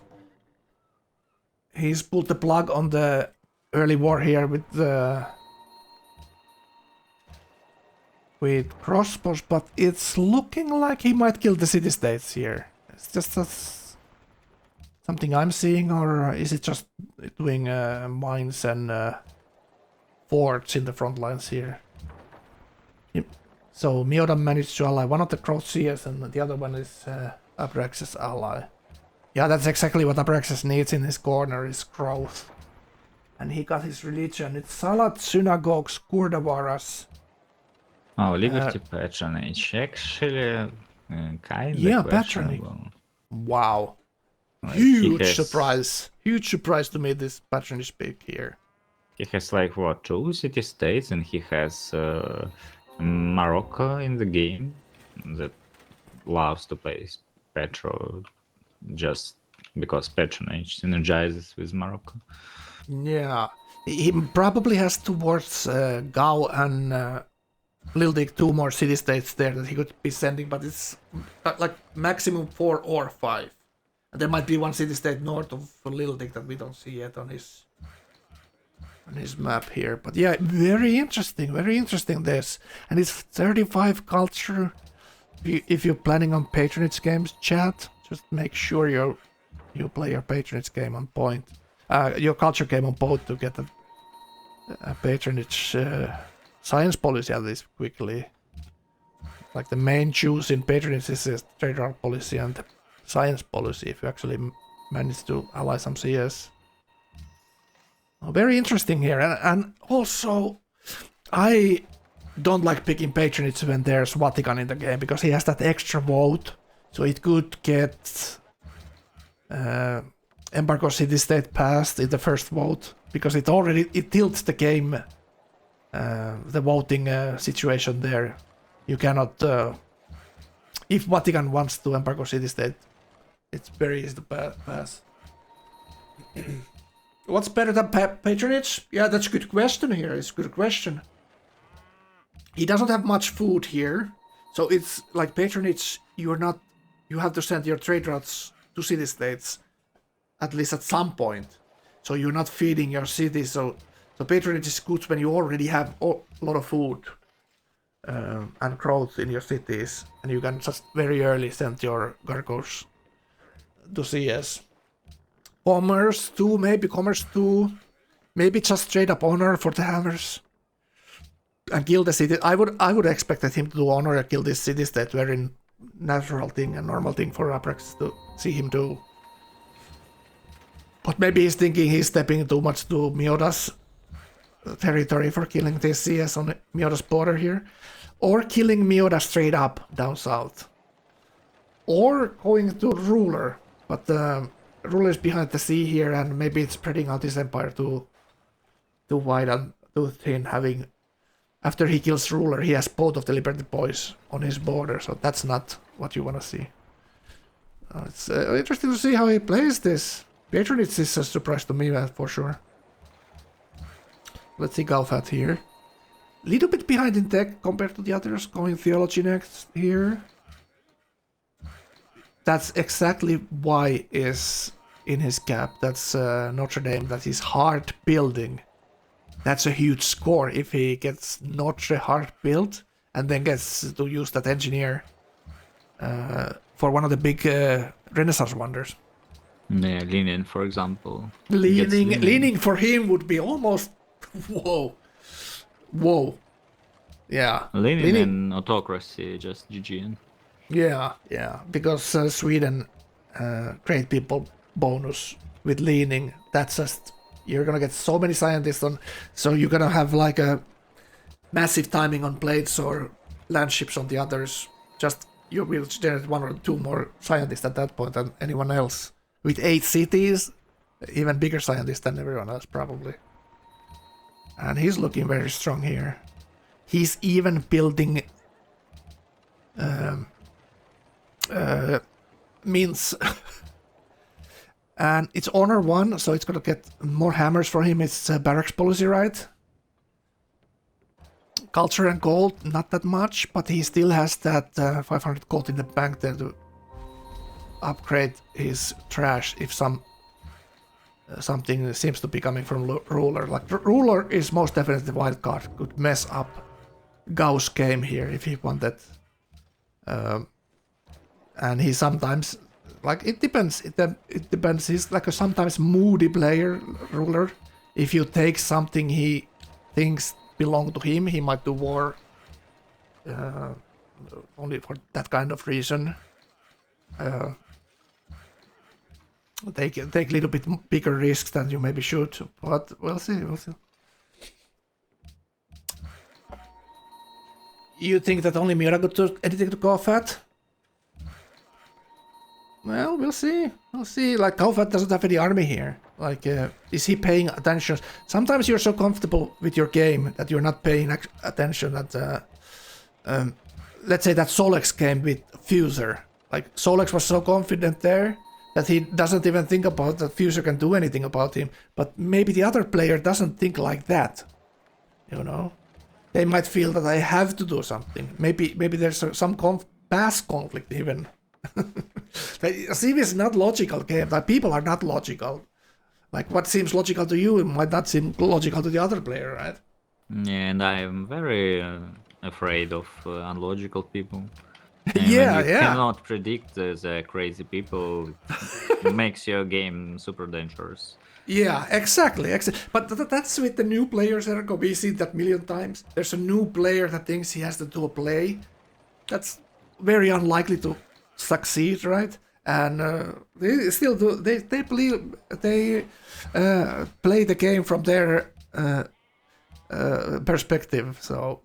He's pulled the plug on the early war here with the crossbows, but it's looking like he might kill the city-states here. It's just something I'm seeing, or is it just doing mines and forts in the front lines here? Yep. So Meota managed to ally one of the Croziers, and the other one is Abraxas' ally. Yeah, that's exactly what Abraxas needs in his corner, is growth. And he got his religion. It's Salat, Synagogues, Kurdavaras. Oh, Liberty Patronage. Actually, kind of Yeah, questionable. Wow. Like, Huge surprise. Huge surprise to me, this patronage pick here. He has like what, 2 city-states, and he has Morocco in the game that loves to play Petro just because patronage synergizes with Morocco. Yeah. He probably has towards Gau and Lildik 2 more city-states there that he could be sending, but it's like maximum 4 or 5. And there might be one city-state north of Lildik that we don't see yet on his map here. But yeah, very interesting this. And it's 35 culture. If you're planning on patronage games, chat, just make sure you play your patronage game on point. Your culture game on both to get a patronage science policy at least quickly. Like the main choose in patronage is the trade route policy and the science policy if you actually manage to ally some CS. Oh, very interesting here, and also I don't like picking patronage when there's Vatican in the game because he has that extra vote, so it could get Embargo City State passed in the first vote because it tilts the game, the voting situation there. You cannot, if Vatican wants to Embargo City State, it's very easy to pass. What's better than patronage? Yeah, that's a good question here. It's a good question. He doesn't have much food here, so it's like patronage. You have to send your trade routes to city states, at least at some point. So you're not feeding your city. So patronage is good when you already have a lot of food and growth in your cities, and you can just very early send your Gargos to CS. Commerce 2, maybe just straight up honor for the hammers and kill the city. I would expect him to do honor and kill this city state. Very natural thing and normal thing for Abraxas to see him do. But maybe he's thinking he's stepping too much to Meota's territory for killing this CS on Meota's border here, or killing Meota straight up down south, or going to ruler. But Ruler is behind the sea here, and maybe it's spreading out his empire too wide and too thin. Having after he kills Ruler, he has both of the Liberty Boys on his border, so that's not what you want to see. It's interesting to see how he plays this. Patronage is a surprise to me, for sure. Let's see Gauephat here. Little bit behind in tech compared to the others, going theology next here. That's exactly why is in his cap. That's Notre Dame. That is hard building. That's a huge score if he gets Notre hard built and then gets to use that engineer for one of the big Renaissance wonders. Yeah, Leaning, for example. Leaning for him would be almost whoa. Yeah. Leaning and autocracy, just GG. Yeah, because Sweden great people bonus with leaning. That's just, you're gonna get so many scientists on, so you're gonna have like a massive timing on plates or land ships on the others. Just you will generate 1 or 2 more scientists at that point than anyone else. With 8 cities, even bigger scientists than everyone else probably. And he's looking very strong here. He's even building means. And it's honor 1, so it's gonna get more hammers for him. It's barracks policy, right? Culture and gold, not that much, but he still has that 500 gold in the bank there to upgrade his trash if something seems to be coming from ruler. Like ruler is most definitely the wild card. Could mess up Gau's game here if he wanted. And he sometimes, like, it depends. It depends. He's like a sometimes moody player, ruler. If you take something he thinks belong to him, he might do war only for that kind of reason. They can take a little bit bigger risks than you maybe should, but we'll see. You think that only Meota could do anything to Gauephat? Well, we'll see. Like, Gauephat doesn't have any army here. Like, is he paying attention? Sometimes you're so comfortable with your game that you're not paying attention that... let's say that Solex came with Fuser. Like, Solex was so confident there that he doesn't even think about that Fuser can do anything about him. But maybe the other player doesn't think like that. You know? They might feel that I have to do something. Maybe there's some past conflict even. Civ is not logical game. Like, people are not logical. Like, what seems logical to you might not seem logical to the other player, right? Yeah, and I'm very afraid of unlogical people. And Yeah, when you yeah. cannot predict the crazy people, it makes your game super dangerous. Yeah, exactly. But that's with the new players, Ergo. We see that million times. There's a new player that thinks he has to do a play. That's very unlikely to succeed, right? And they still do. They play the game from their perspective. So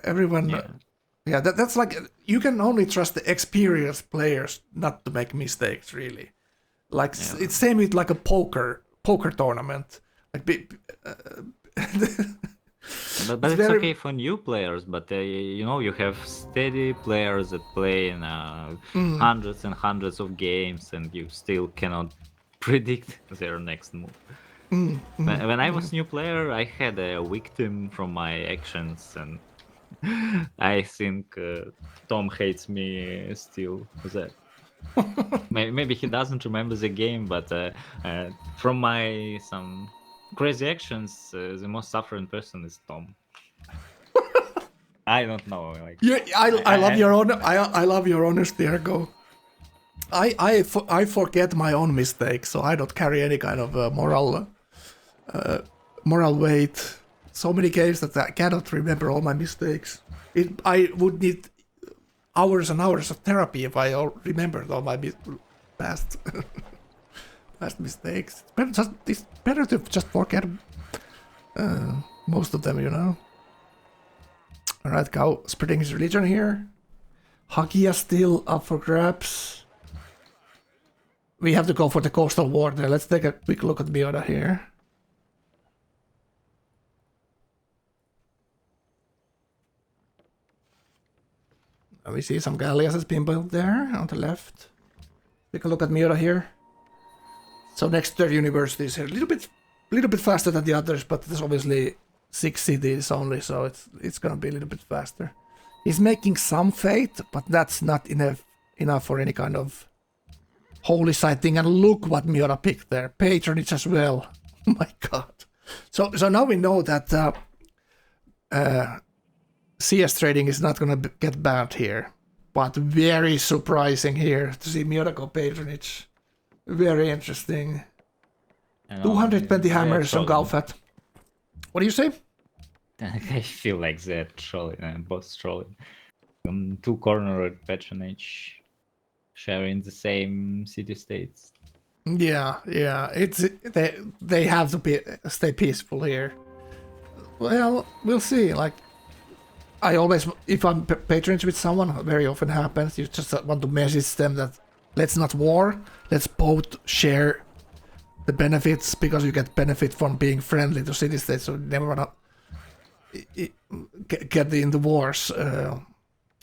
everyone, yeah, that's like, you can only trust the experienced players not to make mistakes. Really, like it's same with like a poker tournament. Like, but it's okay for new players, but you know, you have steady players that play in hundreds and hundreds of games, and you still cannot predict their next move. When I was new player, I had a victim from my actions, and I think Tom hates me still for that. Maybe he doesn't remember the game, but from my some crazy actions, the most suffering person is Tom. I don't know. Like, yeah, I love your own. I love your honesty, Ergo. I forget my own mistakes, so I don't carry any kind of moral weight. So many games that I cannot remember all my mistakes. I would need hours and hours of therapy if I remembered all my past mistakes. It's better to just forget most of them, you know. Alright, Gau spreading his religion here. Hagia still up for grabs. We have to go for the coastal war there. Let's take a quick look at Meota here. We see some galleys has been built there on the left. Take a look at Meota here. So next to their universities here, a little bit faster than the others, but there's obviously 6 cities only, so it's gonna be a little bit faster. He's making some faith, but that's not enough for any kind of holy site thing. And look what Meota picked there, patronage as well. Oh my god! So now we know that CS trading is not gonna get banned here, but very surprising here to see Meota go patronage. Very interesting. 220 hammers on Gauephat. What do you say? I feel like that trolling, boss trolling. 2 cornered patronage, sharing the same city states. Yeah. It's they have to stay peaceful here. Well, we'll see. Like, I always, if I'm patronage with someone, very often happens. You just want to message them that let's not war. Let's both share the benefits, because you get benefit from being friendly to city-states, so you never wanna get in the wars.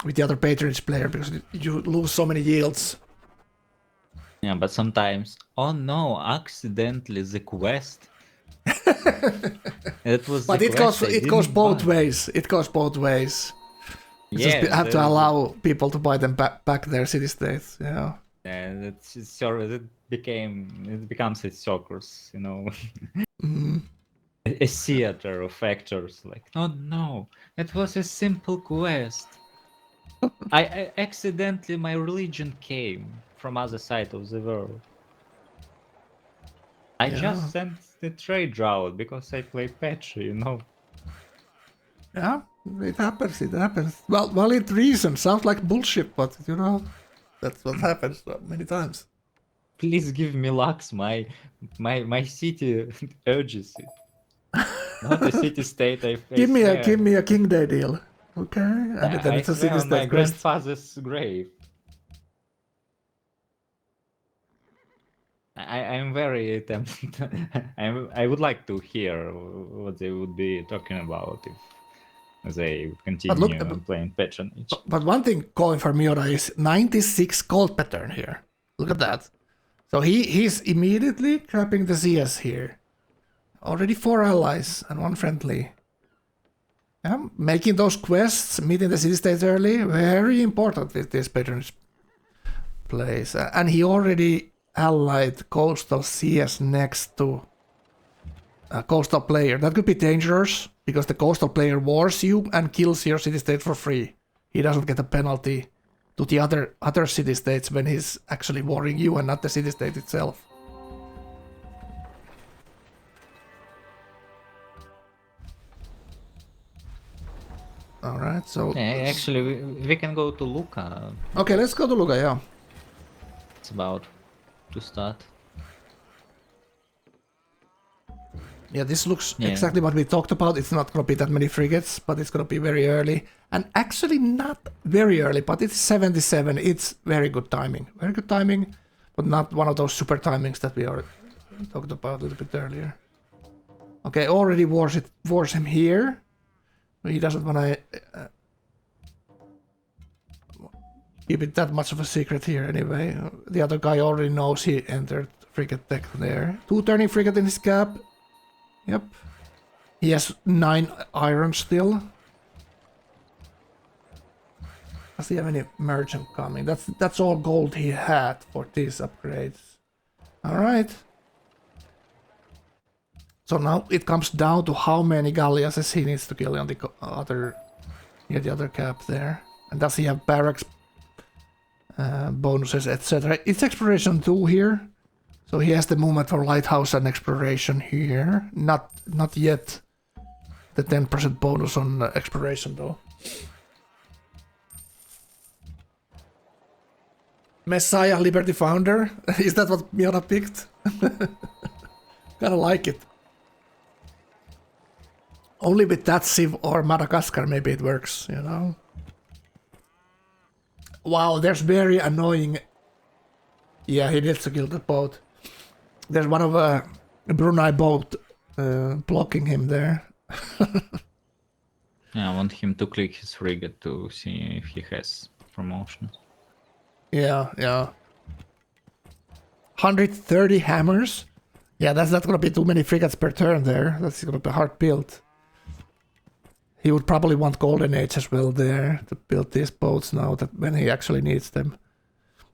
with the other patronage player because you lose so many yields. Yeah, but sometimes, oh no, accidentally the quest. It was But the it quest goes I it goes didn't both buy. ways. It goes both ways. You just Yeah, have to allow people to buy them back their city states. Yeah. and it becomes a circus, you know. Mhm. A theater of actors like, oh no, it was a simple quest. I accidentally my religion came from other side of the world. I Yeah. just sent the trade route because I play Petra, you know. Yeah, it happens. It happens. Well, valid reason sounds like bullshit, but you know, that's what happens many times. Please give me Lux, my city urges it. Not the city state I Give me swear. a King Day deal, okay? And then I it's a swear city on my state quest. grandfather's grave. I'm very tempted. I would like to hear what they would be talking about if they would But look, continue playing patronage. but one thing calling for Meota is 96 gold pattern here. Look at that. So he's immediately trapping the CS here. Already 4 allies and 1 friendly. Yeah, making those quests, meeting the city states early, very important with this patronage plays. And he already allied coastal CS next to a coastal player. That could be dangerous because the coastal player wars you and kills your city state for free. He doesn't get a penalty to the other city states when he's actually warring you and not the city state itself. Alright, so... Actually, we can go to Luca. Okay, let's go to Luca, yeah. It's about to start. Yeah, this looks exactly what we talked about. It's not going to be that many frigates, but it's going to be very early. And actually not very early, but it's 77. It's very good timing. Very good timing, but not one of those super timings that we already talked about a little bit earlier. Okay, already wars him here. He doesn't want to keep it that much of a secret here anyway. The other guy already knows he entered frigate deck there. 2 turning frigate in his cap. Yep. He has 9 iron still. Does he have any merchant coming? That's all gold he had for these upgrades. Alright. So now it comes down to how many galleasses he needs to kill on the other cap there. And does he have barracks bonuses, etc. It's exploration 2 here. So he has the movement for lighthouse and exploration here. Not yet the 10% bonus on exploration though. Messiah Liberty Founder? Is that what Meota picked? Kinda like it. Only with that Civ or Madagascar maybe it works, you know? Wow, there's very annoying... Yeah, he needs to kill the boat. There's one of a Brunei boat blocking him there. Yeah, I want him to click his frigate to see if he has promotions. Yeah. 130 hammers? Yeah, that's not gonna be too many frigates per turn there. That's gonna be hard built. He would probably want Golden Age as well there to build these boats now that when he actually needs them.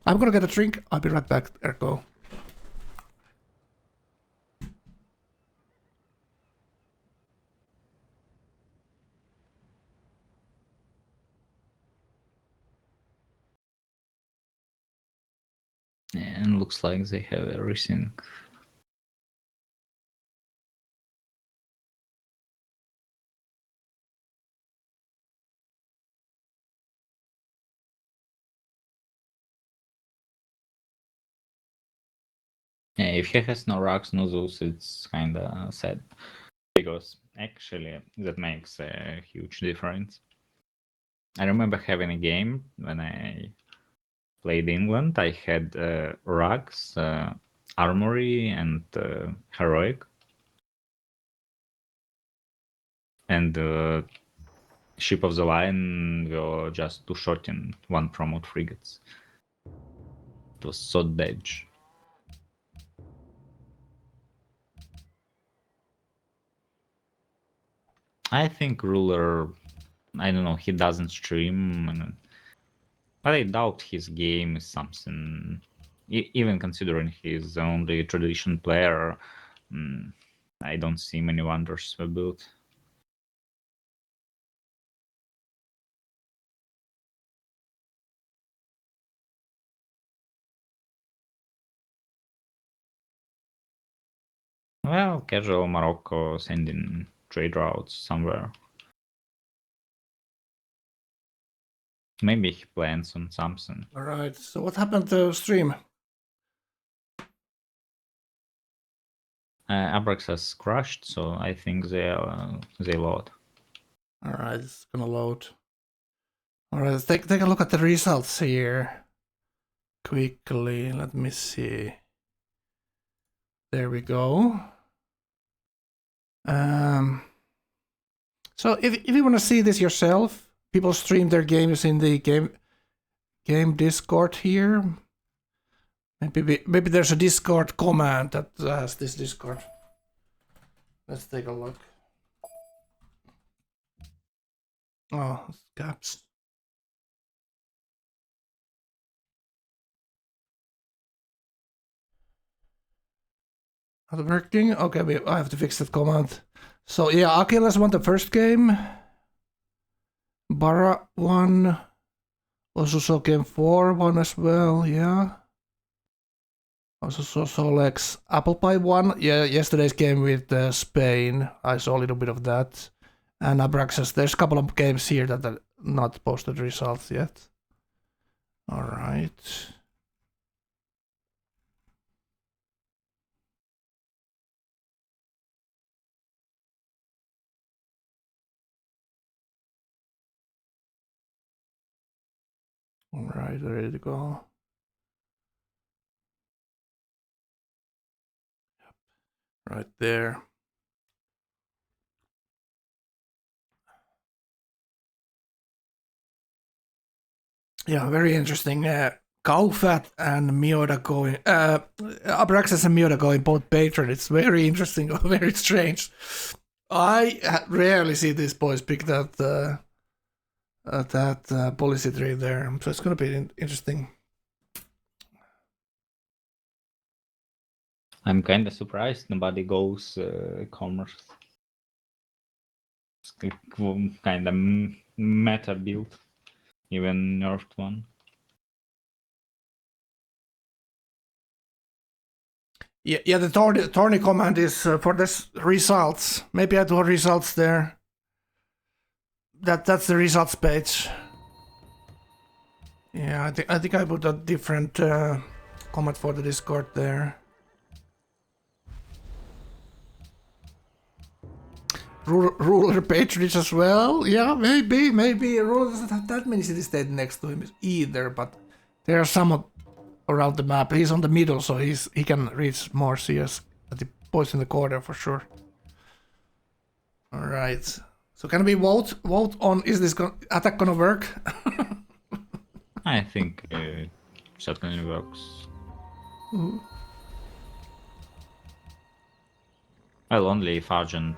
I'm gonna get a drink. I'll be right back, Ergo. And looks like they have everything. Yeah, if he has no rocks, no Zeus, it's kinda sad. Because actually, that makes a huge difference. I remember having a game when I played England. I had rugs, armory, and heroic. And ship of the line were just two-shotting one promote frigates. It was so dodge. I think Ruler, I don't know, he doesn't stream, but I doubt his game is something, even considering he's the only tradition player, I don't see many wonders with build. Well, casual Morocco sending trade routes somewhere. Maybe he plans on something. All right. So what happened to stream? Abraxas crashed, so I think they load. All right, it's gonna load. All right, let's take a look at the results here quickly. Let me see. There we go. So if you want to see this yourself, people stream their games in the game Discord here. Maybe there's a Discord command that has this Discord. Let's take a look. Oh, caps. Not working? Okay, I have to fix that command. So yeah, Achilles won the first game. Bara won. Also saw game 4 won as well, yeah. Also saw Solex. Apple Pie won. Yeah, yesterday's game with Spain. I saw a little bit of that. And Abraxas. There's a couple of games here that are not posted results yet. Alright. Alright, ready to go. Yep. Right there. Yeah, very interesting. Gauephat and Meota going, Abraxas and Meota going both patron. It's very interesting, very strange. I rarely see these boys pick that policy tree there, so it's gonna be interesting. I'm kind of surprised nobody goes commerce. It's kind of meta build, even nerfed one. Yeah, the tourney command is for this results. Maybe I do results there. That's the results page. Yeah, I think I put a different comment for the Discord there. Ruler patronage as well. Yeah, maybe Ruler doesn't have that many city states next to him either, but there are some around the map. He's on the middle, so he can reach more CS at the points in the corner for sure. All right. So can we vote on is this attack gonna work? I think it certainly works. Well, only if Argent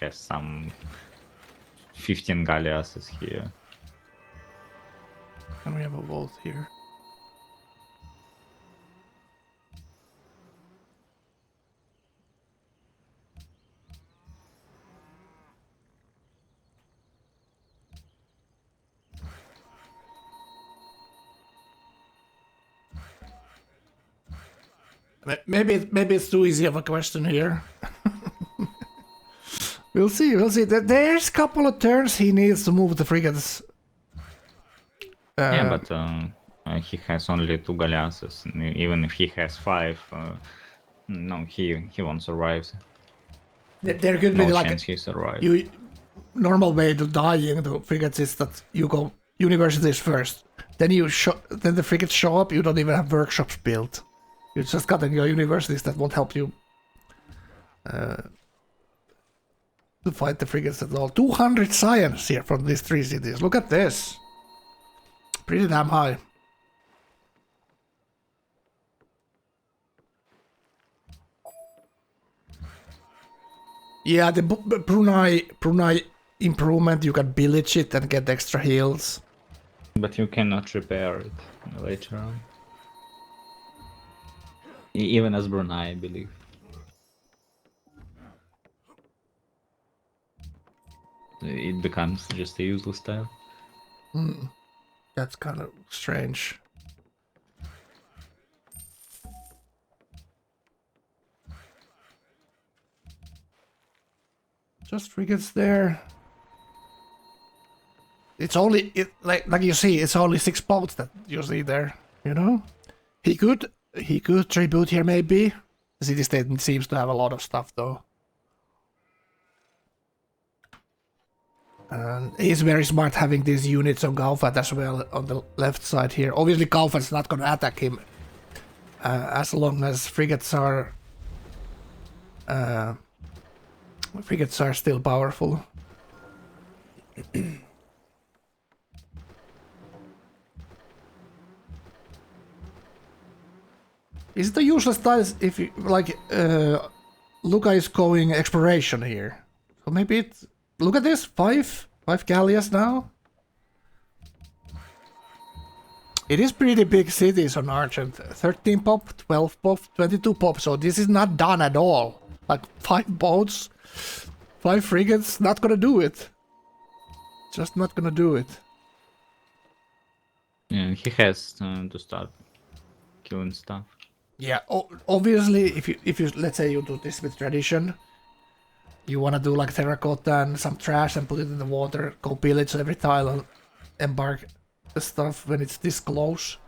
has some 15 Galleasses here. Can we have a vote here? Maybe it's too easy of a question here. We'll see. There's a couple of turns he needs to move the frigates. Yeah, but he has only 2 Galleasses. Even if he has 5, no, he won't survive. There could be No like chance he survives. normal way to dying the frigates is that you go universities first, then then the frigates show up. You don't even have workshops built. You just got in your universities that won't help you to fight the frigates at all. 200 science here from these 3 cities. Look at this. Pretty damn high. Yeah, the Brunei improvement, you can pillage it and get extra heals. But you cannot repair it later on. Even as Brunei, I believe. It becomes just a useless tile. That's kind of strange. Just frigates there. It's only like you see, it's only 6 boats that you see there. You know, he could tribute here maybe. The city state seems to have a lot of stuff though. And he's very smart having these units on Gauephat as well on the left side here. Obviously Gauphat's not gonna attack him as long as frigates are still powerful. Is it the useless tiles if you like Luca is going exploration here? So maybe it's look at this, 5 galleas now. It is pretty big cities on Argent. 13 pop, 12 pop, 22 pop, so this is not done at all. Like 5 boats, 5 frigates, not gonna do it. Just not gonna do it. Yeah, he has to start killing stuff. Yeah, obviously, if you let's say you do this with tradition, you wanna do like terracotta and some trash and put it in the water, go pillage every tile and embark the stuff when it's this close.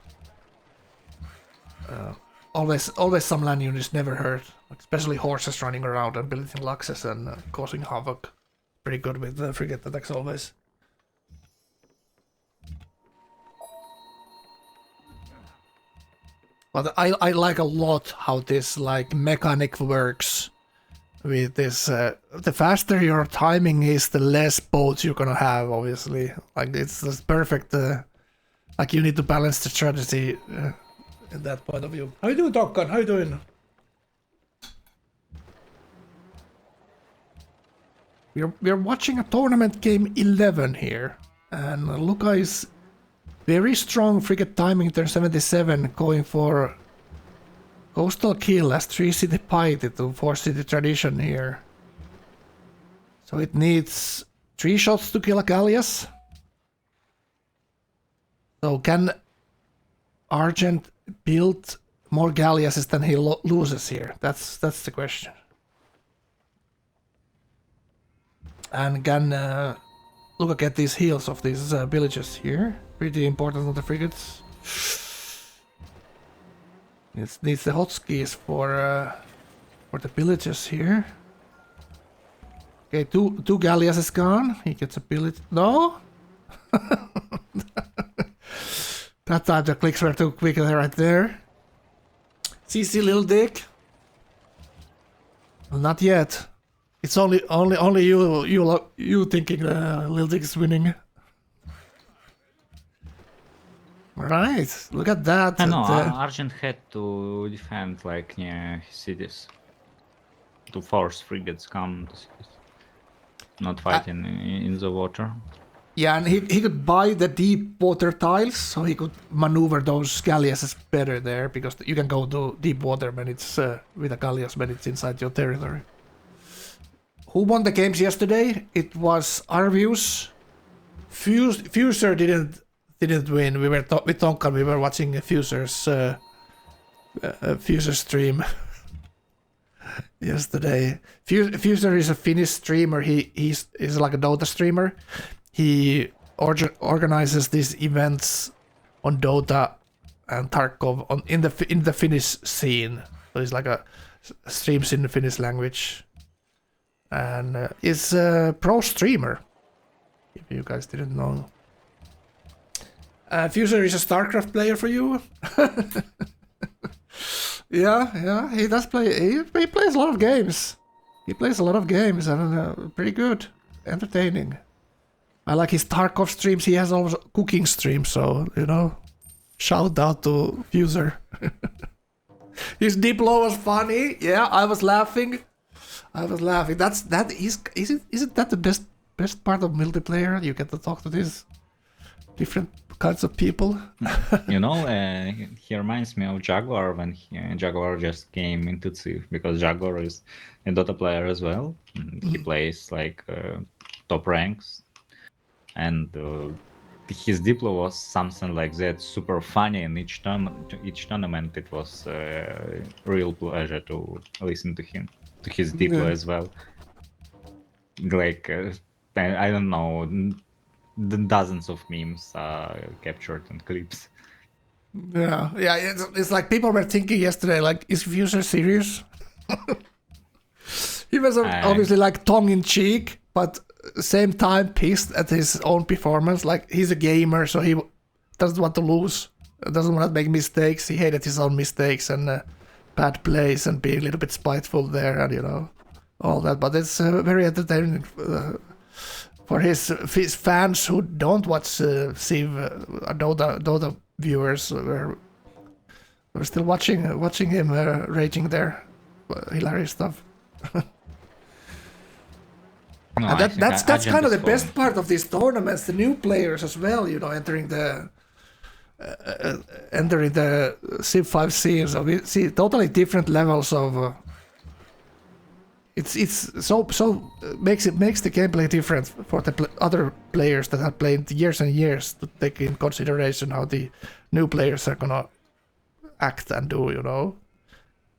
Always some land units never hurt, especially horses running around and building luxes and causing havoc. Pretty good with the frigate attacks always. But I like a lot how this like mechanic works with this. The faster your timing is, the less boats you're gonna have. Obviously, like it's just perfect. Like you need to balance the strategy in that point of view. How you doing, Dokkan? How you doing? We're watching a tournament game 11 here, and Luca is very strong frigate timing turn 77, going for coastal kill as 3 city piety to 4 city tradition here. So it needs 3 shots to kill a galleass. So can Argent build more galleasses than he loses here? That's the question. And can Luca get these heals of these villages here? Pretty important on the frigates. It needs the hotkeys for the villages here. Okay, two galleas is gone. He gets a village. No. That time the clicks were too quick right there. CC little dick. Well, not yet. It's only you thinking little dick is winning. Right, look at that. I know, Argent had to defend like near cities. To force frigates come to cities. Not fighting in the water. Yeah, and he could buy the deep water tiles, so he could maneuver those galleasses better there, because you can go to deep water when it's with a galleass when it's inside your territory. Who won the games yesterday? It was Arvius. Fuser didn't win. We were with Tonkan. We were watching Fuser's stream yesterday. Fuser is a Finnish streamer. He's like a Dota streamer. He organizes these events on Dota and Tarkov in the Finnish scene. So he's like a streams in the Finnish language, and is a pro streamer. If you guys didn't know. Fuser is a StarCraft player for you. Yeah, he does play. He plays a lot of games. He plays a lot of games and pretty good, entertaining. I like his Tarkov streams. He has also cooking streams, so you know, shout out to Fuser. His Diplo was funny. Yeah, I was laughing. Isn't that the best part of multiplayer? You get to talk to these different kinds of people. You know, he reminds me of Jaguar when Jaguar just came into Civ, because Jaguar is a Dota player as well. He plays like top ranks, and his Diplo was something like that, super funny. And each tournament, it was a real pleasure to listen to him, to his Diplo as well. Like I don't know. The dozens of memes captured in clips. Yeah. It's like people were thinking yesterday, like, is Fuser serious? He was obviously like tongue in cheek, but same time pissed at his own performance. Like, he's a gamer, so he doesn't want to lose, doesn't want to make mistakes. He hated his own mistakes and bad plays and being a little bit spiteful there, and you know, all that. But it's very entertaining. For his fans who don't watch Civ, Dota viewers, we're still watching him raging there. Hilarious stuff. No, And that's Argent kind of is the best part of these tournaments. The new players as well, you know, entering the Civ 5 scenes. So we see totally different levels of. It's so makes the gameplay different for the other players that have played years and years, to take in consideration how the new players are gonna act and do. You know,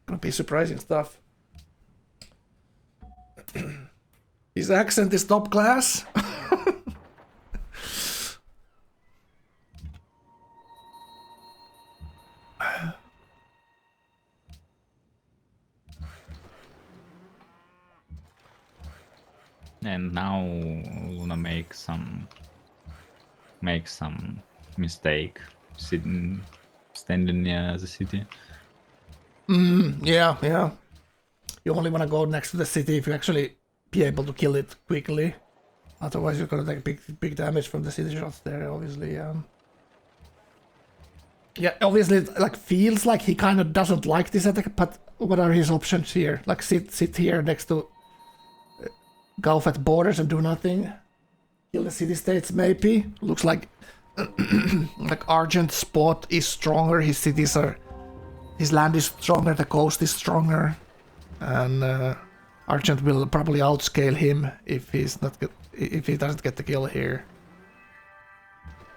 gonna be surprising stuff. His accent is top class. And now Luna make some mistake standing near the city. Yeah. You only want to go next to the city if you actually be able to kill it quickly. Otherwise, you're gonna take big damage from the city shots there. Obviously, yeah. Obviously, it like feels like he kind of doesn't like this attack. But what are his options here? Like sit here next to Gauephat borders and do nothing. Kill the city states maybe. Looks like like Argent spot is stronger. His land is stronger. The coast is stronger, and Argent will probably outscale him if he doesn't get the kill here.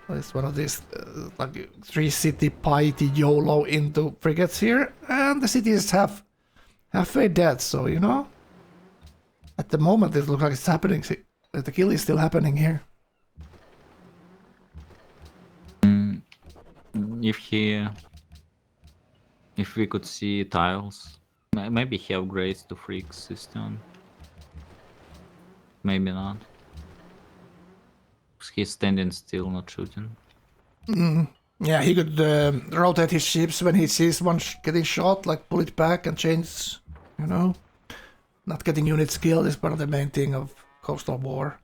It's one of these like 3 city piety YOLO into frigates here, and the city is halfway dead. So you know. At the moment, it looks like it's happening. The kill is still happening here. If we could see tiles, maybe he upgrades to freak system. Maybe not. He's standing still, not shooting. Yeah, he could rotate his ships when he sees one getting shot, like pull it back and change, you know. Not getting units killed is part of the main thing of Coastal War.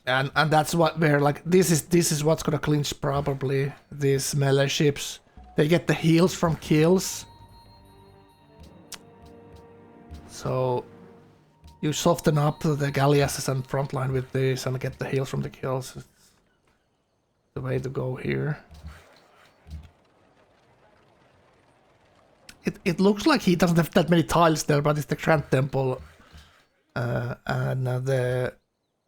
And that's what we're like, this is what's gonna clinch probably, these melee ships. They get the heals from kills. So you soften up the galleasses and frontline with this and get the heals from the kills. It's the way to go here. It looks like he doesn't have that many tiles there, but it's the Grand Temple and the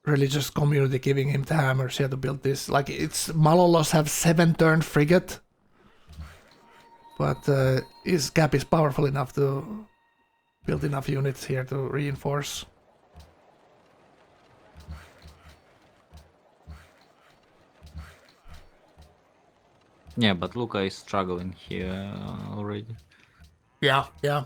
religious community giving him the hammers here to build this. Like, it's Malolos have 7-turn frigate, but his cap is powerful enough to build enough units here to reinforce. Yeah, but Luca is struggling here already. Yeah.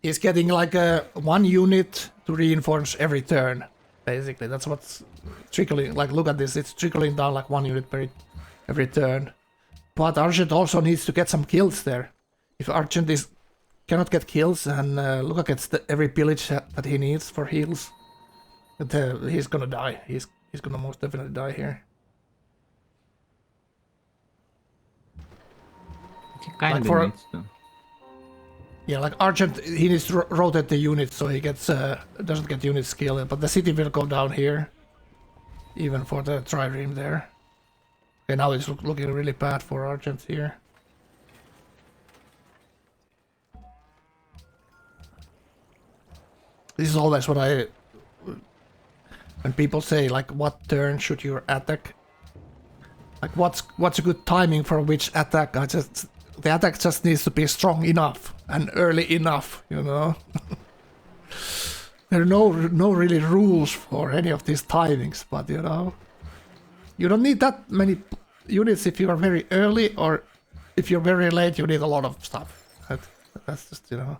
He's getting like 1 unit to reinforce every turn, basically. That's what's trickling. Like, look at this. It's trickling down like 1 unit per every turn. But Argent also needs to get some kills there. If Argent is cannot get kills, and Luca gets every pillage that he needs for heals. But, he's gonna die. He's gonna most definitely die here. He kind Like of for- needs to. Yeah, like Argent, he needs to rotate the units so he gets doesn't get unit skill, but the city will go down here, even for the trireme there. Okay, now it's looking really bad for Argent here. This is always what when people say like, what turn should you attack? Like what's a good timing for which attack? The attack just needs to be strong enough and early enough, you know. There are no really rules for any of these timings, but you know, you don't need that many units if you are very early, or if you're very late, you need a lot of stuff. That's just, you know.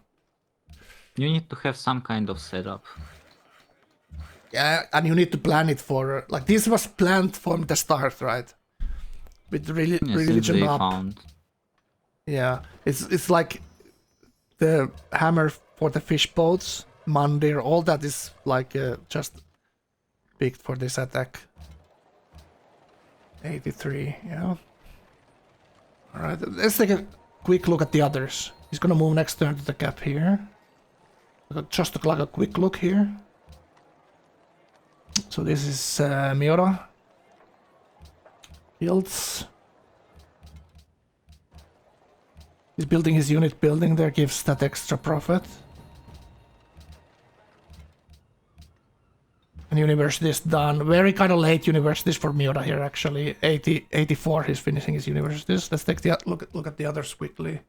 You need to have some kind of setup. Yeah, and you need to plan it for like this was planned from the start, right? With Yeah, since religion they up. found. Yeah, it's like the hammer for the fish boats, Mandir, all that is like just picked for this attack. 83, yeah. Alright, let's take a quick look at the others. He's gonna move next turn to the cap here. Just like a quick look here. So this is Meota. Builds. He's building his unit building there, gives that extra profit. And university is done. Very kind of late universities for Meota here actually. 84 he's finishing his universities. Let's take the look at the others quickly.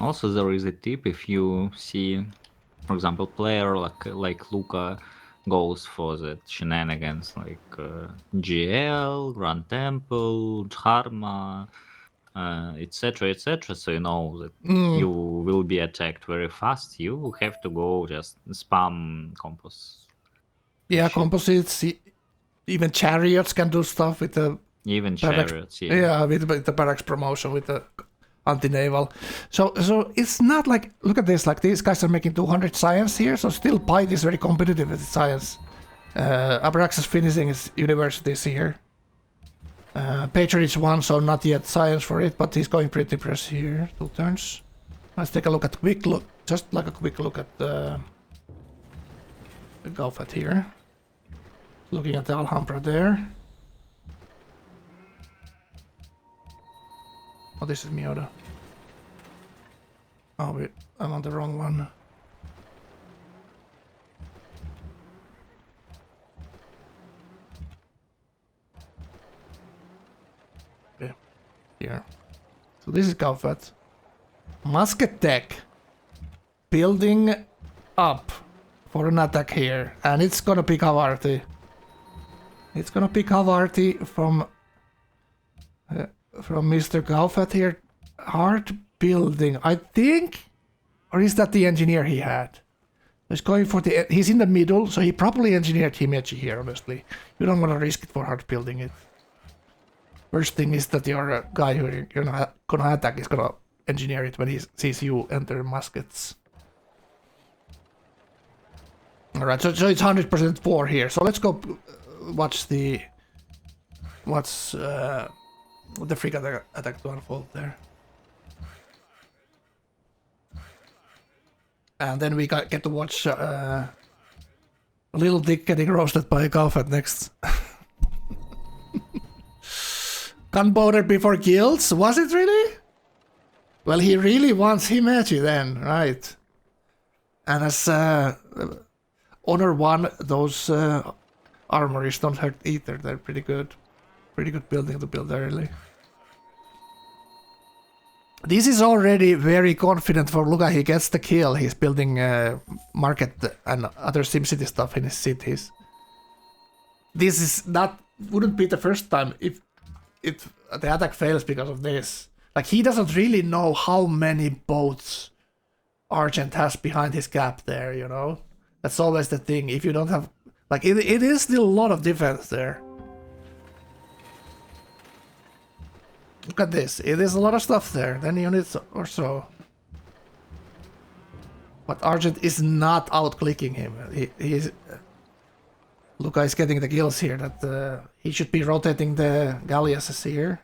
Also, there is a tip if you see, for example, player like Luca goes for the shenanigans like GL, Grand Temple, Dharma, etc., etc. So you know that you will be attacked very fast. You have to go just spam compos. Yeah, composites, even chariots can do stuff with the Even barracks. chariots. Yeah, with the barracks promotion, with the anti-naval. So it's not like, look at this, like these guys are making 200 science here, so still Pyth is very competitive with science. Abraxas finishing his universities here. Patronage 1, so not yet science for it, but he's going pretty press here, 2 turns. Let's take a look at just like a quick look at the Gauephat here. Looking at the Alhambra there. Oh, this is Meota. Oh wait, I'm on the wrong one. Okay, here. So this is Gauephat. Musket tech. Building up for an attack here. And it's gonna pick Havarti. It's gonna pick Havarti from Mr. Gauephat here. Hard building, I think, or is that the engineer he had? He's going for he's in the middle, so he probably engineered Himeji here, honestly. You don't want to risk it for hard building it. First thing is that your guy who you're not gonna attack is gonna engineer it when he sees you enter muskets. Alright, so it's 100% 4 here, so let's go watch the frigate attack to unfold there. And then we get to watch Little Dick getting roasted by Gauephat next. Gunboater before guilds? Was it really? Well, he really wants Himeji then, right? And as Honor 1, those armories don't hurt either. They're pretty good. Pretty good building to build early. This is already very confident for Luca. He gets the kill. He's building market and other SimCity stuff in his cities. This is wouldn't be the first time if the attack fails because of this. Like, he doesn't really know how many boats Argent has behind his cap there, you know? That's always the thing. If you don't have... Like, it is still a lot of defense there. Look at this. It is a lot of stuff there. 10 units or so. But Argent is not out-clicking him. He's... Luca is getting the kills here. That he should be rotating the galleasses here.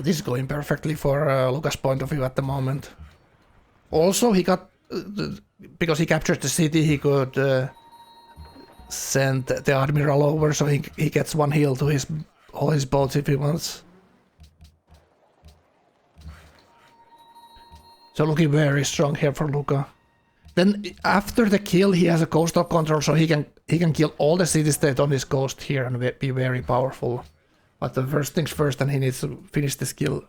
This is going perfectly for Luca's point of view at the moment. Also, he got... because he captured the city, he could send the Admiral over, so he gets one heal to all his boats if he wants. So looking very strong here for Luca. Then after the kill, he has a coastal control, so he can kill all the city-state on his coast here and be very powerful. But the first things first, and he needs to finish this kill.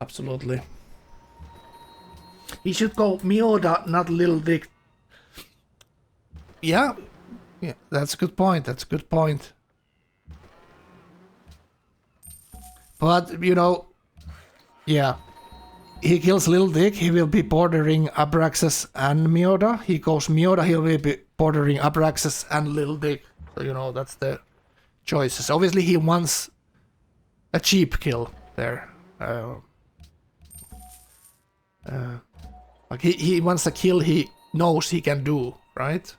Absolutely. He should go Meota, not Little Dick. Yeah, that's a good point. That's a good point. But, you know, yeah. He kills Little Dick, he will be bordering Abraxas and Meota. He goes Meota, he'll be bordering Abraxas and Little Dick. So, you know, that's the choices. Obviously, he wants a cheap kill there. Like he wants a kill he knows he can do, right?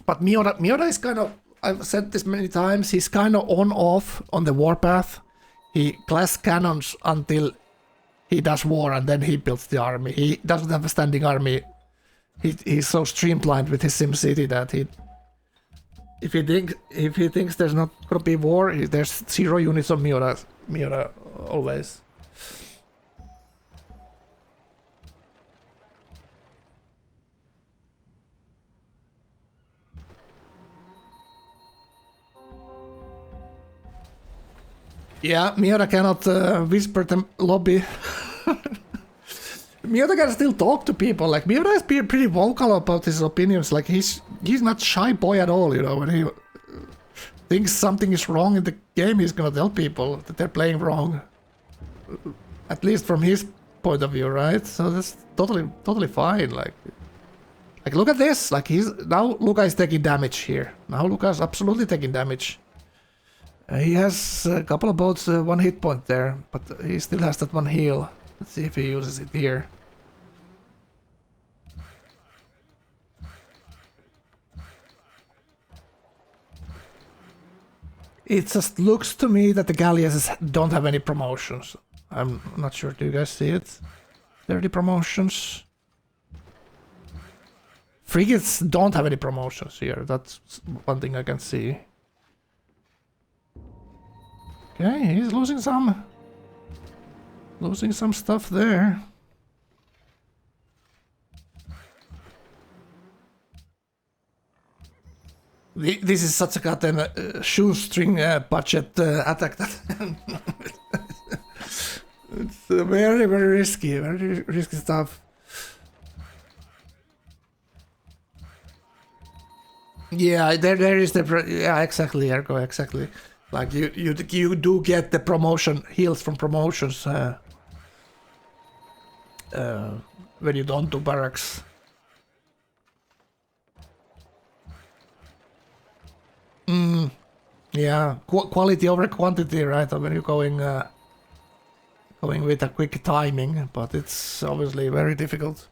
But Meota is kind of, I've said this many times, he's kind of on-off on the warpath. He class cannons until he does war and then he builds the army. He doesn't have a standing army. He's so streamlined with his SimCity that if he thinks there's not gonna be war, there's 0 units of Meota always. Yeah, Meota cannot whisper the lobby. Meota can still talk to people. Like, Meota has been pretty vocal about his opinions. Like, he's not shy boy at all, you know. When he thinks something is wrong in the game, he's gonna tell people that they're playing wrong. At least from his point of view, right? So that's totally fine. Like look at this. Like, now Luca is taking damage here. Now Luca's absolutely taking damage. He has a couple of boats, 1 hit point there, but he still has that 1 heal. Let's see if he uses it here. It just looks to me that the galleasses don't have any promotions. I'm not sure, do you guys see it? 30 promotions. Frigates don't have any promotions here, that's one thing I can see. Okay, he's losing some stuff there. This is such a goddamn shoestring budget attack that it's very risky stuff. Yeah, there is yeah, exactly, Ergo, exactly. Like you do get the promotion heals from promotions when you don't do barracks. Yeah, quality over quantity, right? When you're going with a quick timing, but it's obviously very difficult.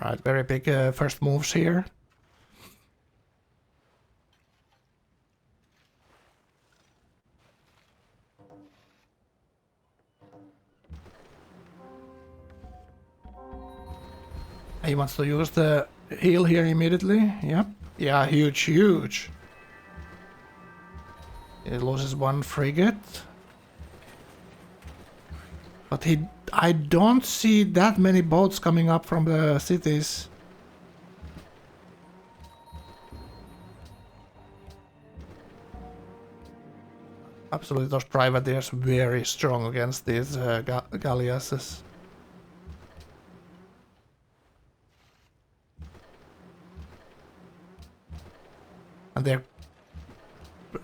Right, very big first moves here. He wants to use the heal here immediately. Yep. Yeah, huge. He loses 1 frigate. But I don't see that many boats coming up from the cities. Absolutely, those privateers very strong against these galleasses. And they're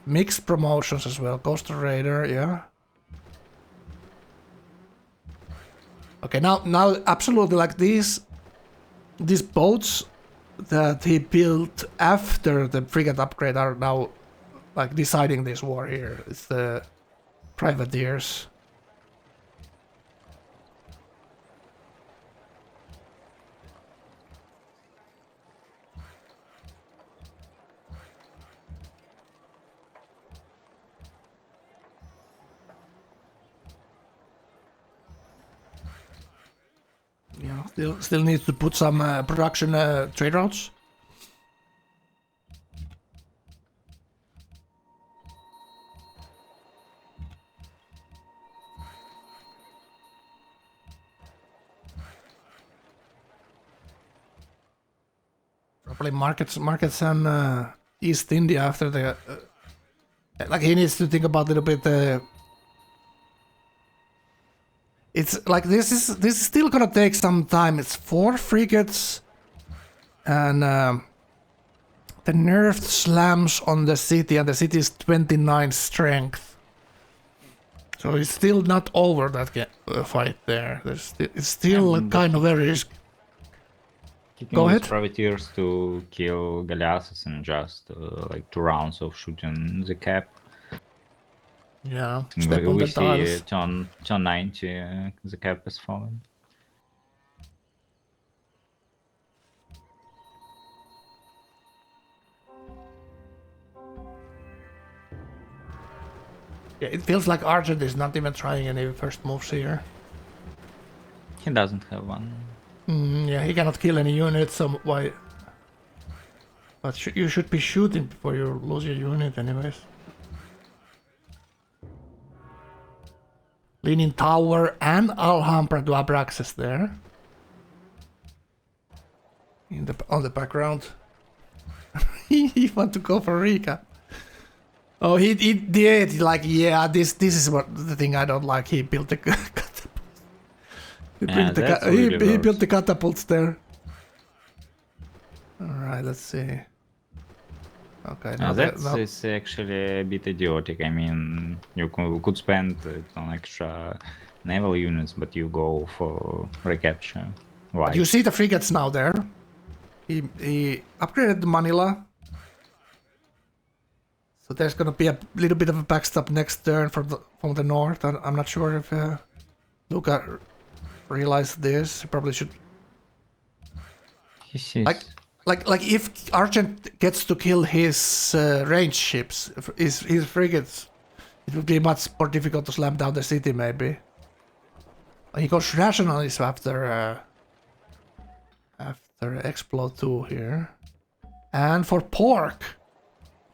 mixed promotions as well. Coastal Raider, yeah. Okay, now absolutely like these boats that he built after the frigate upgrade are now like deciding this war here. It's the privateers. Yeah, still needs to put some production trade routes. Probably markets and East India after the like he needs to think about a little bit. It's like this is still gonna take some time. It's 4 frigates and the nerfed slams on the city, and the city is 29 strength. So it's still not over that fight there. It's still kind of very risky. Go ahead. Privateers to kill Galleasses in just like 2 rounds of shooting the cap. Yeah, step on We the see tiles. turn 90, the cap is falling. Yeah, it feels like Argent is not even trying any first moves here. He doesn't have one. Yeah, he cannot kill any units, so why? But you should be shooting before you lose your unit anyways. Leaning Tower and Alhambra to Abraxas there. On the background. He want to go for recap. Oh, he did, like, yeah, this is what the thing I don't like. He built the catapults. He built the catapults there. Alright, let's see. Okay, now That's actually a bit idiotic. I mean, you could spend on extra naval units, but you go for recapture. Why? you see the frigates now there. He upgraded the Manila. So there's gonna be a little bit of a backstop next turn from the north. I'm not sure if Luca realized this. He probably should. He sees. Like if Argent gets to kill his range ships, his frigates, it would be much more difficult to slam down the city maybe. He goes rationalist after Explode 2 here. And for Pork.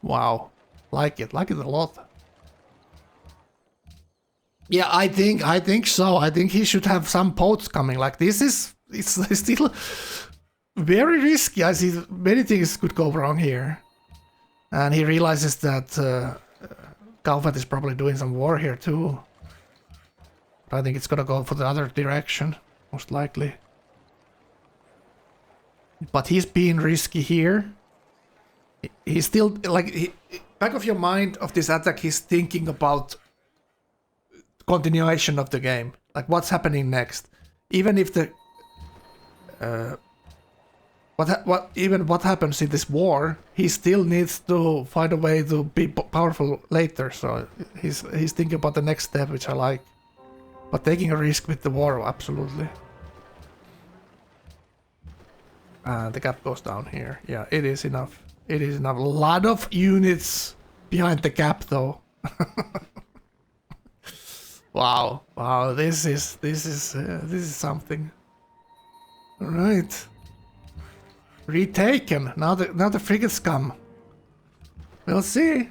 Wow. Like it a lot. Yeah, I think so. I think he should have some boats coming. Like it's still very risky. I see many things could go wrong here. And he realizes that Gauephat is probably doing some war here too. But I think it's gonna go for the other direction, most likely. But he's being risky here. He's still, like, back of your mind of this attack, he's thinking about continuation of the game. Like, what's happening next? Even if the... what happens in this war, he still needs to find a way to be powerful later. So he's thinking about the next step, which I like. But taking a risk with the war, absolutely. The gap goes down here. Yeah, it is enough. It is enough. A lot of units behind the gap, though. Wow, this is something. All right. Retaken. Now the frigates come. We'll see.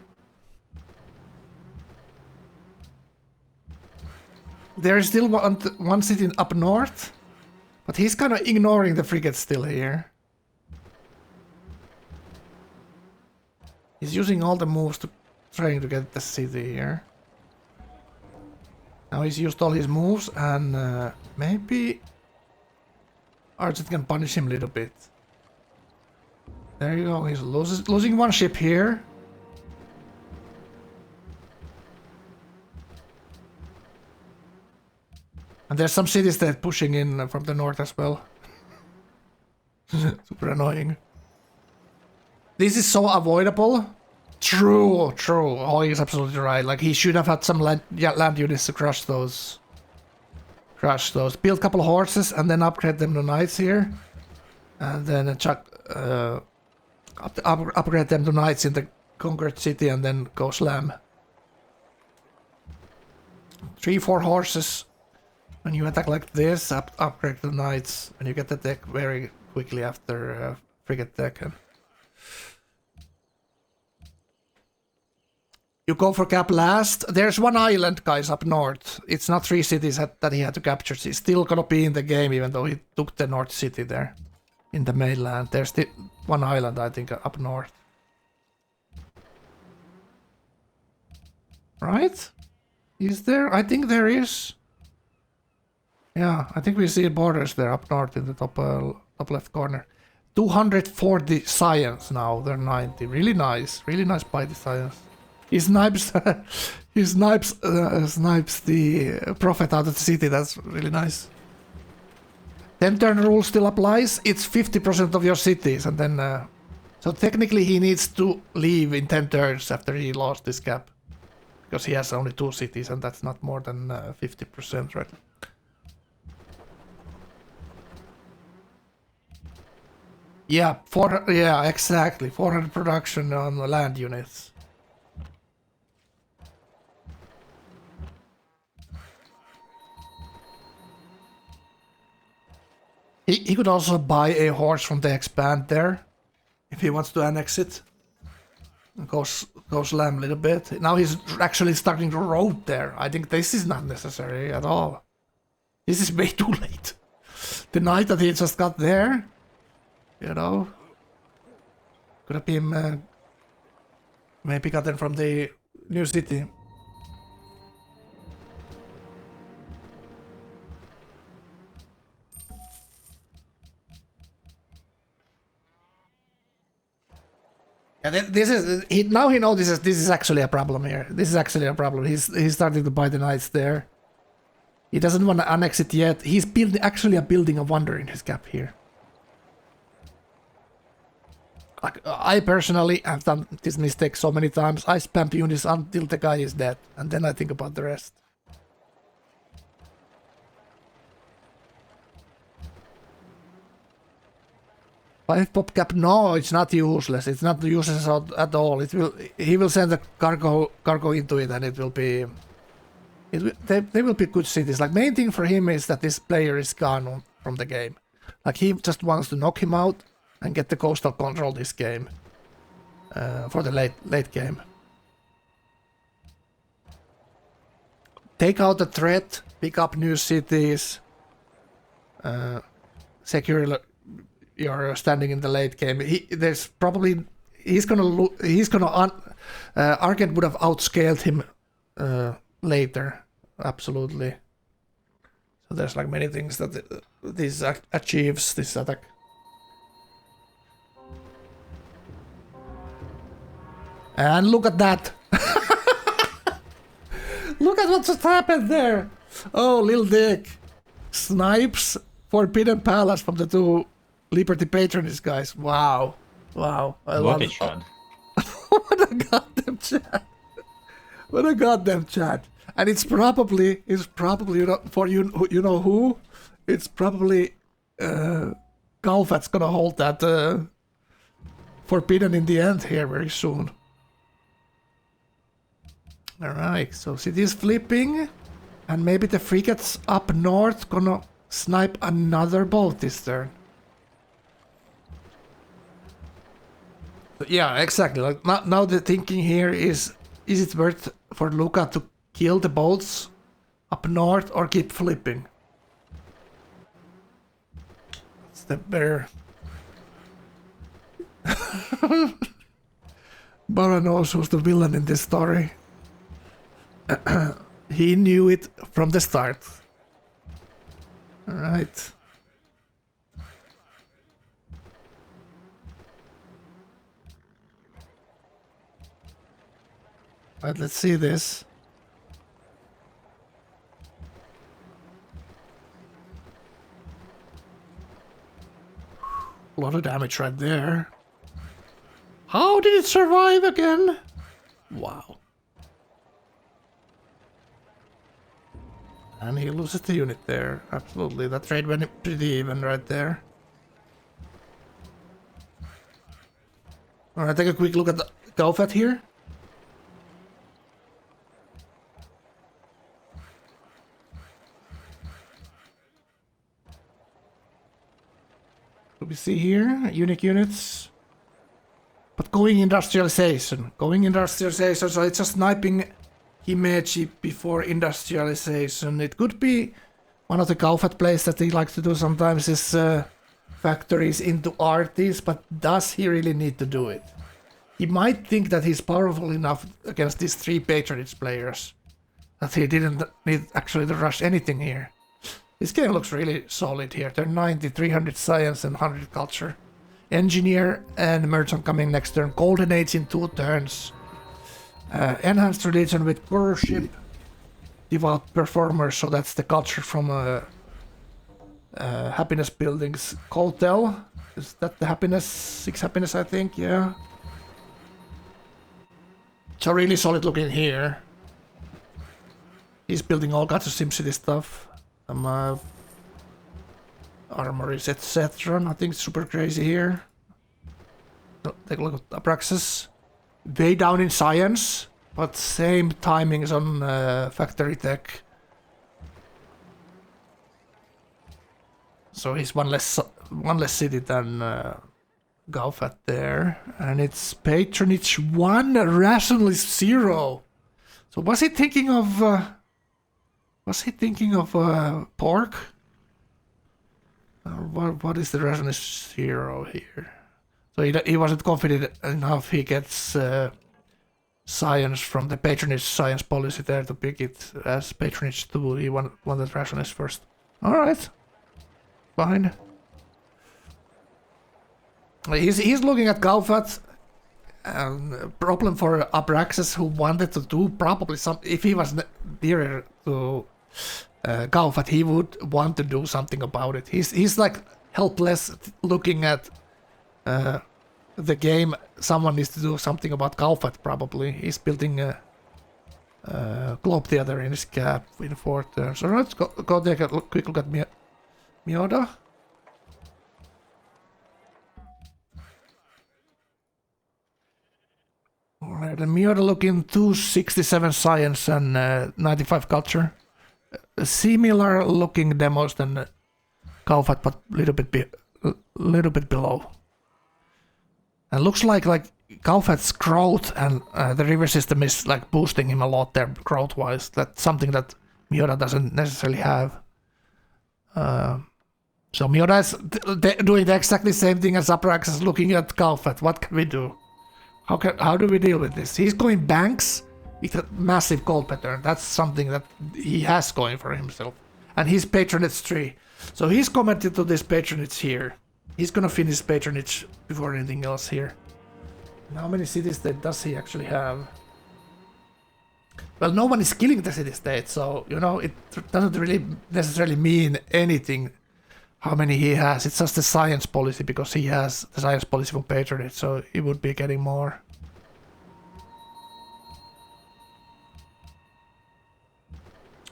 There is still one sitting up north, but he's kind of ignoring the frigates still here. He's using all the moves to trying to get the city here. Now he's used all his moves, and maybe Argent can punish him a little bit. There you go, he's losing one ship here. And there's some cities that pushing in from the north as well. Super annoying. This is so avoidable. True. Oh, he's absolutely right. Like, he should have had some land units to crush those. Build a couple of horses and then upgrade them to knights here. And then upgrade them to knights in the conquered city and then go slam. 3-4 horses. When you attack like this, upgrade the knights, and you get the deck very quickly after frigate deck. And you go for cap last. There's one island, guys, up north. It's not 3 cities that he had to capture. He's still gonna be in the game, even though he took the north city there. In the mainland. There's still one island, I think, up north. Right? Is there? I think there is. Yeah, I think we see borders there up north in the top left corner. 240 science now, they're 90. Really nice by the science. He snipes, snipes the prophet out of the city. That's really nice. 10-turn rule still applies. It's 50% of your cities, and then so technically he needs to leave in 10 turns after he lost this cap, because he has only 2 cities, and that's not more than 50%, right? Yeah, yeah, exactly. 400 production on the land units. He could also buy a horse from the expand there, if he wants to annex it. Go slam a little bit. Now he's actually starting to road there. I think this is not necessary at all. This is way too late. The knight that he just got there, you know, could have been maybe gotten from the new city. Yeah, this is now he notices this is actually a problem here. This is actually a problem. He's starting to buy the knights there. He doesn't want to annex it yet. He's building building a wonder in his cap here. I personally have done this mistake so many times. I spam units until the guy is dead, and then I think about the rest. Five pop cap? No, it's not useless. It's not useless at all. He will send the cargo into it, and it will be. They will be good cities. Like, main thing for him is that this player is gone from the game. Like, he just wants to knock him out and get the coastal control this game for the late game. Take out the threat, pick up new cities, secure your standing in the late game. Argent would have outscaled him later, absolutely. So there's like many things that this achieves, this attack. And look at that! Look at what just happened there! Oh, little dick! Snipes Forbidden Palace from the 2 Liberty Patronage guys. Wow. Wow. I love it. What a goddamn chat! What a goddamn chat! And it's probably for you know who? It's probably Gauephat's gonna hold that Forbidden in the end here very soon. Alright, so cities flipping, and maybe the frigates up north gonna snipe another boat this turn. Yeah, exactly. Like now the thinking here is it worth for Luca to kill the boats up north or keep flipping? It's the better. Bara knows who's the villain in this story. He knew it from the start. All right. Right, let's see this. A lot of damage right there. How did it survive again? Wow. And he loses the unit there. Absolutely. That trade went pretty even right there. Alright, take a quick look at the Gauephat here. What we see here? Unique units. But going industrialization. So it's just sniping Himeji before industrialization. It could be one of the Gauephat plays that he likes to do sometimes is factories into artists, but does he really need to do it? He might think that he's powerful enough against these 3 patronage players that he didn't need actually to rush anything here. This game looks really solid here. They're 90, 300 science and 100 culture. Engineer and merchant coming next turn. Golden Age in 2 turns. Enhanced religion with worship. Devout performers, so that's the culture from happiness buildings. Cotel, is that the happiness? 6 happiness, I think, yeah. So really solid looking here. He's building all kinds of SimCity stuff. Armories, etc. Nothing super crazy here. Take a look at Abraxas. Way down in science, but same timings on factory tech. So he's one less city than Gauephat there, and it's patronage 1, rationalist 0. So was he thinking of? Pork? What is the rationalist 0 here? So he wasn't confident enough. He gets science from the patronage science policy there to pick it as patronage 2. He wanted rationalist first. All right, fine. He's looking at Gauephat. Problem for Abraxas, who wanted to do probably some. If he was nearer to Gauephat, he would want to do something about it. He's like helpless, looking at the game. Someone needs to do something about Gauephat. Probably he's building a globe theater in his cap in 4 turns. So let's go take a quick look at Meota. Alright, and Meota looking 267 science and 95 culture. Similar looking demos than Gauephat, but little bit below. And looks like Gauphat's growth and the river system is like boosting him a lot there growth wise. That's something that Meota doesn't necessarily have. So Meota is doing the exactly same thing as Abraxas, looking at Gauephat. What can we do? How do we deal with this? He's going banks with a massive gold pattern. That's something that he has going for himself. And he's patronage 3. So he's committed to this patronage here. He's gonna finish patronage before anything else here. And how many city-state does he actually have? Well, no one is killing the city-state, so, you know, it doesn't really necessarily mean anything how many he has. It's just the science policy, because he has the science policy for patronage, so he would be getting more.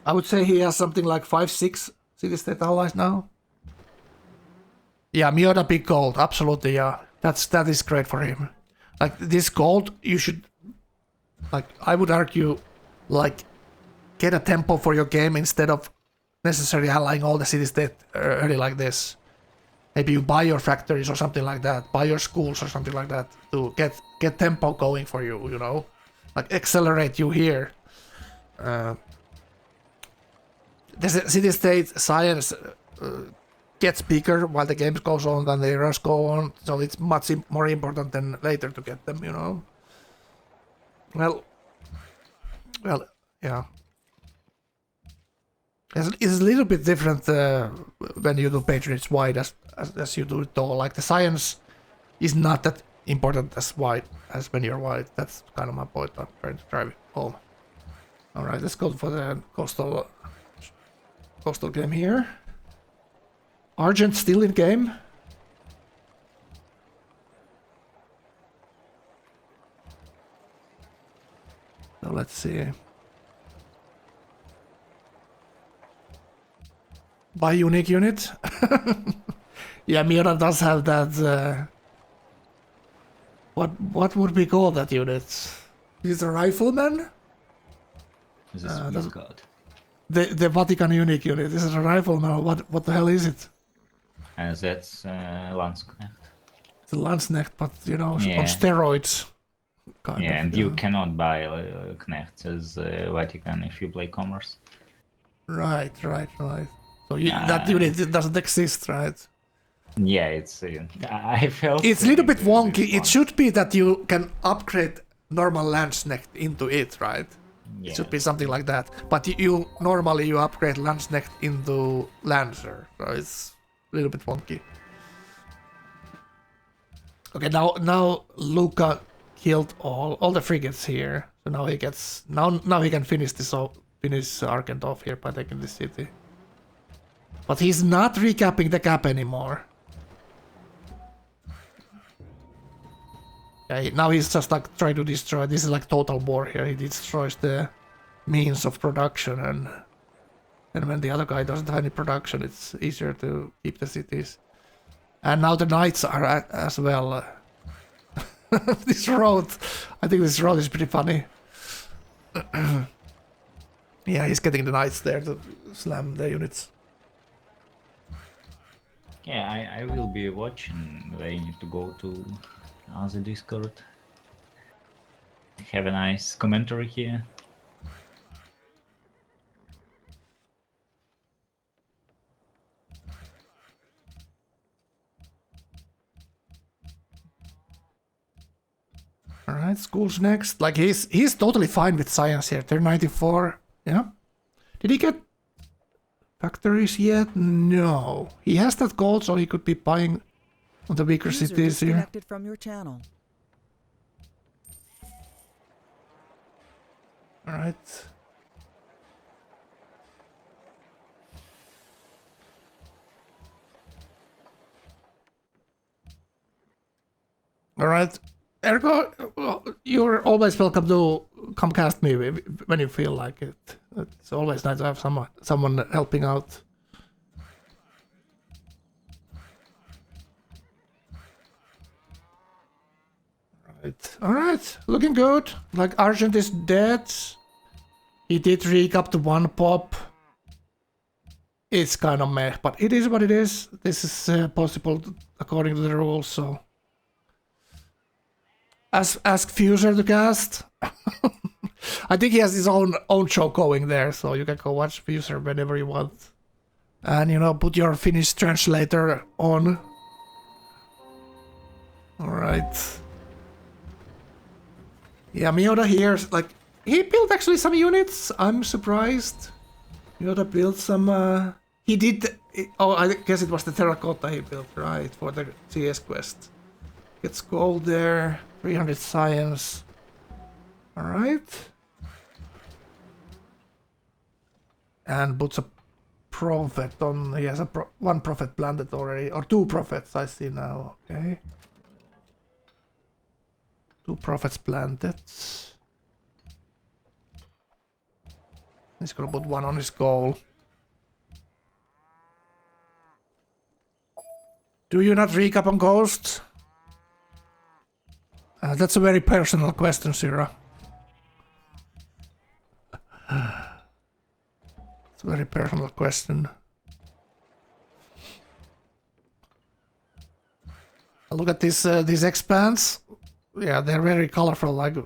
I would say he has something like 5-6 city-state allies now. Yeah, Meota big gold, absolutely, yeah. That is great for him. Like, this gold, you should, like, I would argue, like, get a tempo for your game instead of necessarily allying all the city-state early like this. Maybe you buy your factories or something like that, buy your schools or something like that to get tempo going for you, you know? Like, accelerate you here. The city-state science gets bigger while the game goes on than the eras go on, so it's much more important than later to get them, you know? Well, yeah. It's a little bit different when you do patronage wide as you do it all. Like the science is not that important as wide as when you're wide. That's kind of my point I'm trying to drive home. Alright, let's go for the coastal game here. Argent still in game. So let's see. Buy unique unit. Yeah, Meota does have that. What would we call that unit? Is it a rifleman? This is Swiss god. The Vatican unique unit. Is it a rifleman? What the hell is it? That's Landsknecht. It's a Landsknecht, but you know, Yeah. on steroids. Kind Yeah, of, and you cannot buy Knechts as Vatican if you play commerce. Right. So that unit it doesn't exist, right? Yeah, it's. I felt. It's a little bit wonky. this It one. should be that you can upgrade normal Landsknecht into it, right? Yeah. It should be something like that. But you normally you upgrade Landsknecht into Lancer, so it's a little bit wonky. Okay, now Luca killed all the frigates here, so now he gets now he can finish finish Argent off here by taking the city. But he's not recapping the cap anymore. Okay, now he's just like trying to destroy. This is like total war here. He destroys the means of production, and when the other guy doesn't have any production, it's easier to keep the cities. And now the knights are as well. This road, I think this road is pretty funny. Yeah, he's getting the knights there to slam the units. Yeah, I will be watching. I need to go to other Discord. Have a nice commentary here. Alright, school's next. Like he's totally fine with science here. They're 94. Yeah. Did he get factories yet? No. He has that gold, so he could be buying on the weaker User cities here. disconnected from your channel. Alright. Alright. Ergo, well, you're always welcome to come cast me when you feel like it. It's always nice to have someone helping out. Alright, looking good. Like Argent is dead. He did recap to one pop. It's kind of meh, but it is what it is. This is possible according to the rules, so. Ask Fuser to cast. I think he has his own show going there, so you can go watch Fuser whenever you want. And you know, put your Finnish translator on. Alright. Yeah, Meota here, like, he built actually some units. I'm surprised. Meota built some, he did, oh, I guess it was the terracotta he built, right, for the CS quest. Gets gold there, 300 science. Alright. And puts a prophet on, he has one prophet planted already, or two prophets I see now, okay. Two prophets planted. He's gonna put one on his goal. Do you not recap on Ghost? That's a very personal question, Syrah. It's a very personal question. Look at this, these expands. Yeah, they're very colorful, like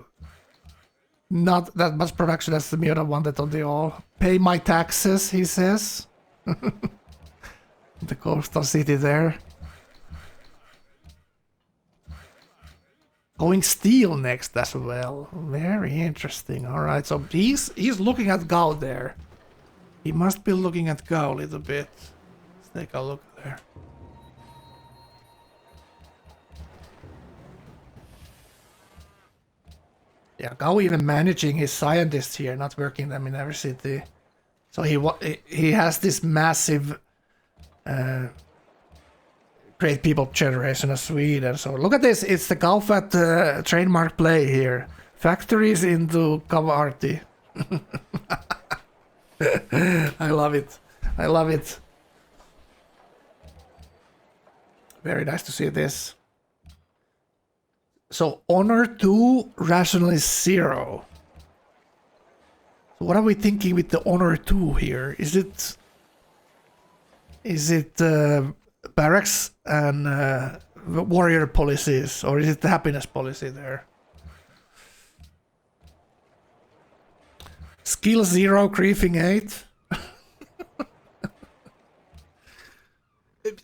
not that much production as the Meota wanted on the all. Pay my taxes, he says. The coastal city there. Going steel next as well. Very interesting. Alright, so he's looking at Gau there. He must be looking at Gao a little bit. Let's take a look there. Yeah, Gao even managing his scientists here, not working them in every city. So he has this massive great people generation of Sweden. So look at this, it's the Gauephat trademark play here. Factories into Kavarti. I love it. I love it. Very nice to see this. So honor 2, rational is 0. So what are we thinking with the honor 2 here? Is it barracks and warrior policies, or is it the happiness policy there? Skill 0, griefing 8.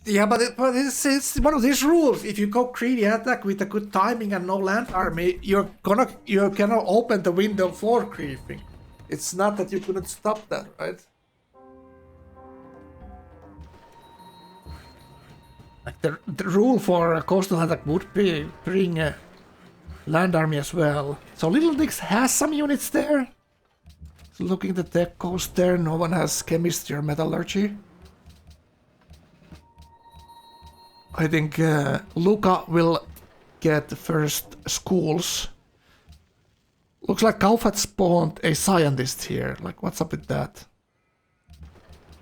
Yeah, but it's one of these rules. If you go greedy attack with a good timing and no land army, you cannot open the window for griefing. It's not that you couldn't stop that, right? Like the rule for a coastal attack would be bring a land army as well. So Little Dix has some units there. So looking at the tech coast there, no one has chemistry or metallurgy. I think Luca will get the first schools. Looks like Gauephat spawned a scientist here. Like, what's up with that?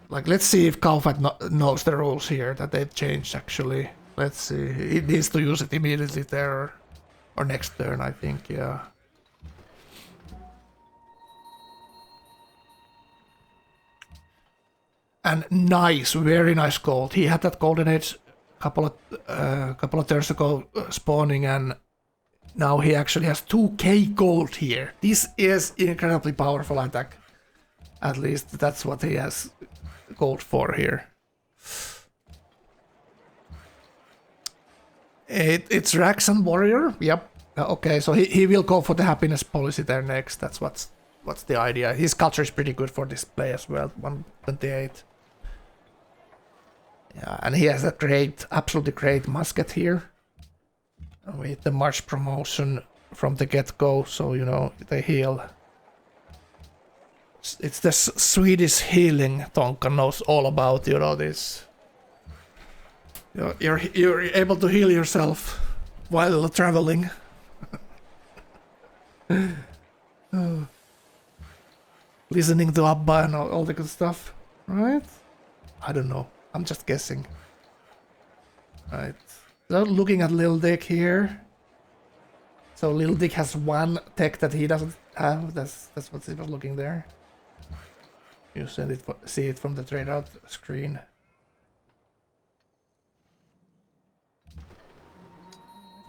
Like, let's see if Gauephat knows the rules here that they've changed, actually. Let's see. He needs to use it immediately there. Or next turn, I think, yeah. And nice, very nice gold. He had that golden age couple of turns ago spawning, and now he actually has 2k gold here. This is incredibly powerful attack. At least that's what he has gold for here. It's Raxan Warrior. Yep. Okay, so he will go for the happiness policy there next. That's what's the idea. His culture is pretty good for this play as well. 128. Yeah, and he has a great, absolutely great musket here. With the March promotion from the get-go, so you know they heal. It's the Swedish healing Tonka knows all about, you know this. You're able to heal yourself while traveling. Listening to Abba and all the good stuff, right? I don't know. I'm just guessing. Right. So looking at Lil Dick here. So Lil Dick has one tech that he doesn't have. That's what he was looking there. You see it from the trade out screen.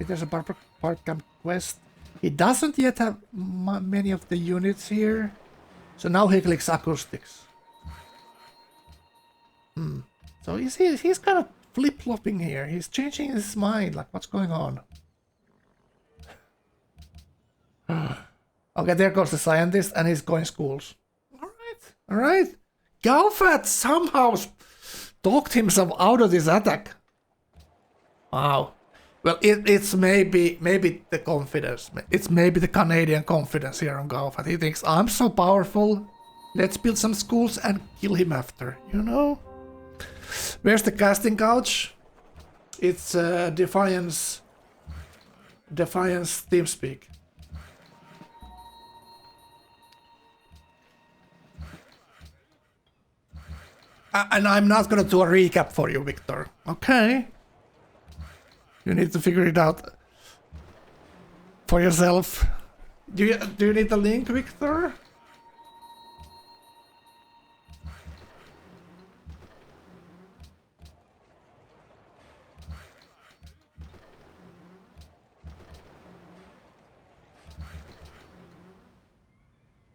If there's a part camp quest. He doesn't yet have many of the units here. So now he clicks acoustics. So he's kind of flip-flopping here. He's changing his mind. Like, what's going on? Okay, there goes the scientist, and he's going schools. All right. Gauephat somehow talked himself out of this attack. Wow. Well, it's maybe the confidence. It's maybe the Canadian confidence here on Gauephat. He thinks, I'm so powerful. Let's build some schools and kill him after, you know? Where's the casting couch? It's Defiance TeamSpeak. And I'm not gonna do a recap for you, Viktor. Okay. You need to figure it out for yourself. Do you need the link, Viktor?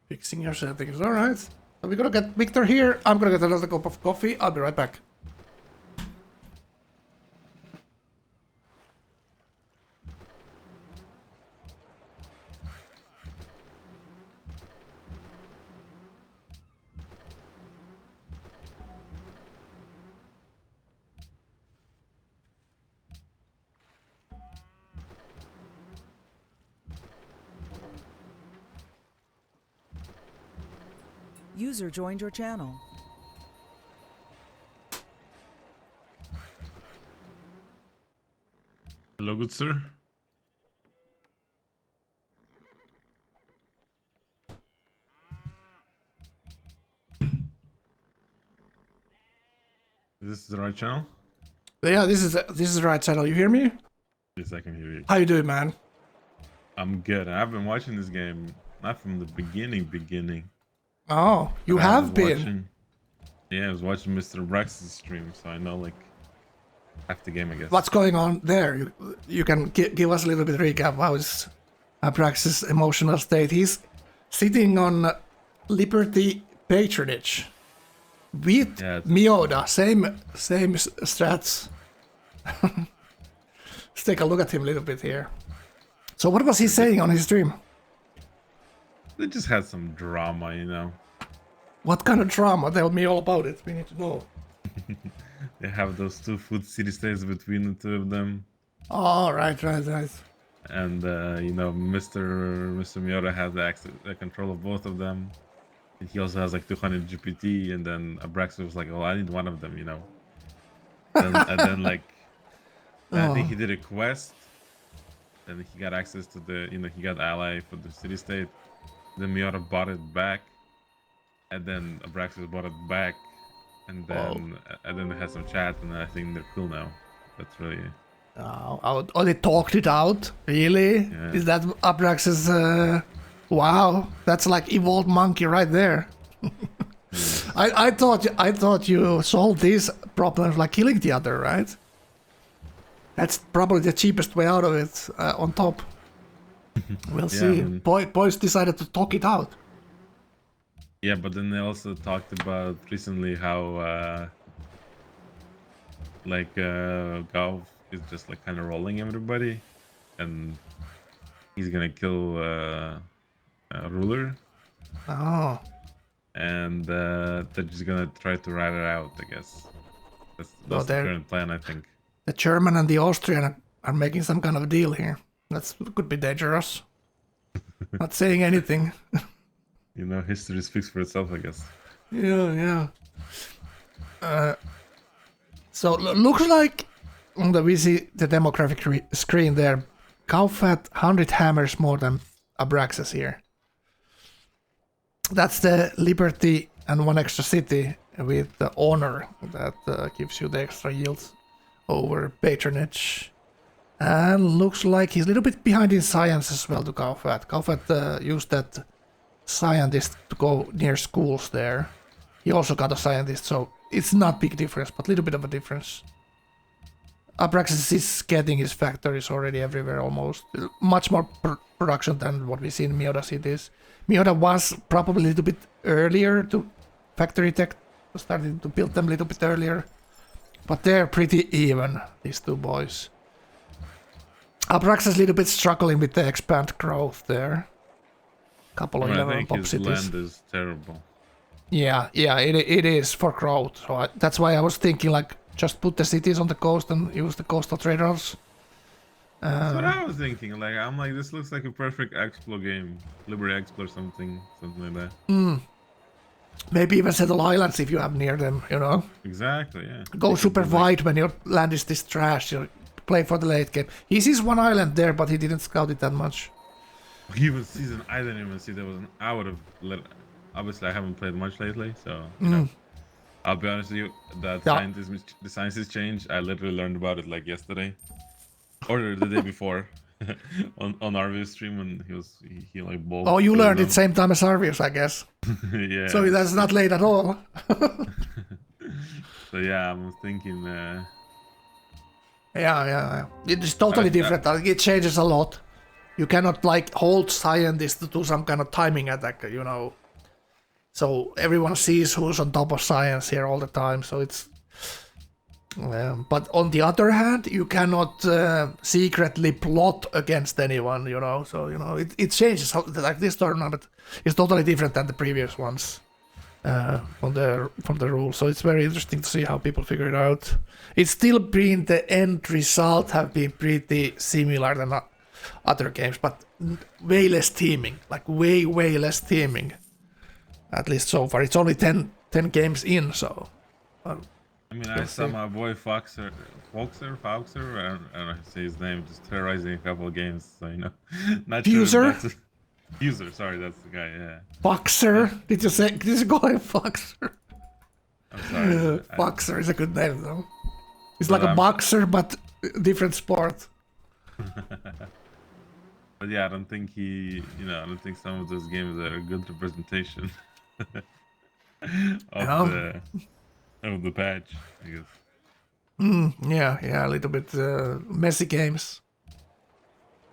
Fixing your settings, alright. So we're gonna get Viktor here. I'm gonna get another cup of coffee. I'll be right back. User joined your channel. Hello, good sir. Is this the right channel? Yeah, this is the right channel. You hear me? Yes, I can hear you. How you doing, man? I'm good. I've been watching this game not from the beginning. Oh, you but I have was been. watching- yeah, I was watching Mr. Abraxas stream, so I know like half the game, I guess. What's going on there? You can give us a little bit recap. How is Abraxas' emotional state? He's sitting on Liberty patronage with Yeah. Meota. Same strats. Let's take a look at him a little bit here. So what was he saying on his stream? They just had some drama, you know. What kind of drama? Tell me all about it. We need to know. They have those 2 food city states between the 2 of them. Oh, right. And you know, Mr. Meota has the control of both of them. And he also has like 200 GPT, and then Abraxas was like, "Oh, I need one of them," you know. And then like, I think he did a quest, and he got access to the, you know, he got ally for the city state. Then Meota bought it back, and then Abraxas bought it back, and then they had some chat, and I think they're cool now. That's really. Oh, they talked it out? Really? Yeah. Is that Abraxas? Wow, that's like evolved monkey right there. I thought you solved these problems like killing the other, right? That's probably the cheapest way out of it. On top, we'll see. Boys decided to talk it out. Yeah, but then they also talked about recently how Gauephat is just like kind of rolling everybody, and he's gonna kill Ruler, Oh, and they're just gonna try to ride it out, I guess. That's the they're- current plan, I think. the German and the Austrian are making some kind of deal here. That could be dangerous. Not saying anything. You know, history speaks for itself, I guess. Yeah. So looks like we see the demographic screen there. Gauephat 100 hammers more than Abraxas here. That's the Liberty and 1 extra city with the honor that gives you the extra yields over patronage. And looks like he's a little bit behind in science as well to Gauephat. Gauephat used that scientist to go near schools there. He also got a scientist, so it's not big difference, but a little bit of a difference. Abraxas is getting his factories already everywhere almost. Much more production than what we see in Meota cities. Meota was probably a little bit earlier to factory tech, starting to build them a little bit earlier. But they're pretty even, these 2 boys. Abraxas a little bit struggling with the expand growth there. Couple of I level think pop his cities. land is terrible. Yeah, it is for growth. So that's why I was thinking like just put the cities on the coast and use the coastal trade-offs. That's what I was thinking. Like, I'm like, this looks like a perfect Explo game, Liberty Explo or something like that. Maybe even settle islands if you have near them, you know. Exactly, yeah. Go super wide when your land is this trash. You play for the late game. He sees 1 island there, but he didn't scout it that much. Even season, I didn't even see there was an hour of. Obviously, I haven't played much lately, so you know. I'll be honest with you. That the scientist change, I literally learned about it like yesterday, or the day before, on Arvi's stream when he like bowled. Oh, you learned it same time as Arvius, I guess. Yeah. So that's not late at all. So yeah, I'm thinking. Yeah. It is totally different. It changes a lot. You cannot like hold scientists to do some kind of timing attack, you know. So everyone sees who's on top of science here all the time. So it's. But on the other hand, you cannot secretly plot against anyone, you know. So you know it changes. Like this tournament is totally different than the previous ones from the rules. So it's very interesting to see how people figure it out. It's still been the end result have been pretty similar than other games, but way less teaming, like way less teaming. At least so far. It's only 10 games in, so... I mean, I We'll saw see. my boy Foxer, I don't know how to say his name, just terrorizing a couple of games, so you know. Not sure if Fuser? that's User, sorry, that's the guy, yeah. Foxer? Did you call him Foxer? I'm sorry. Foxer is a good name, though. It's But like a I'm- boxer, but different sport. But yeah, I don't think I don't think some of those games are a good representation of the patch, I guess. Yeah, a little bit messy games.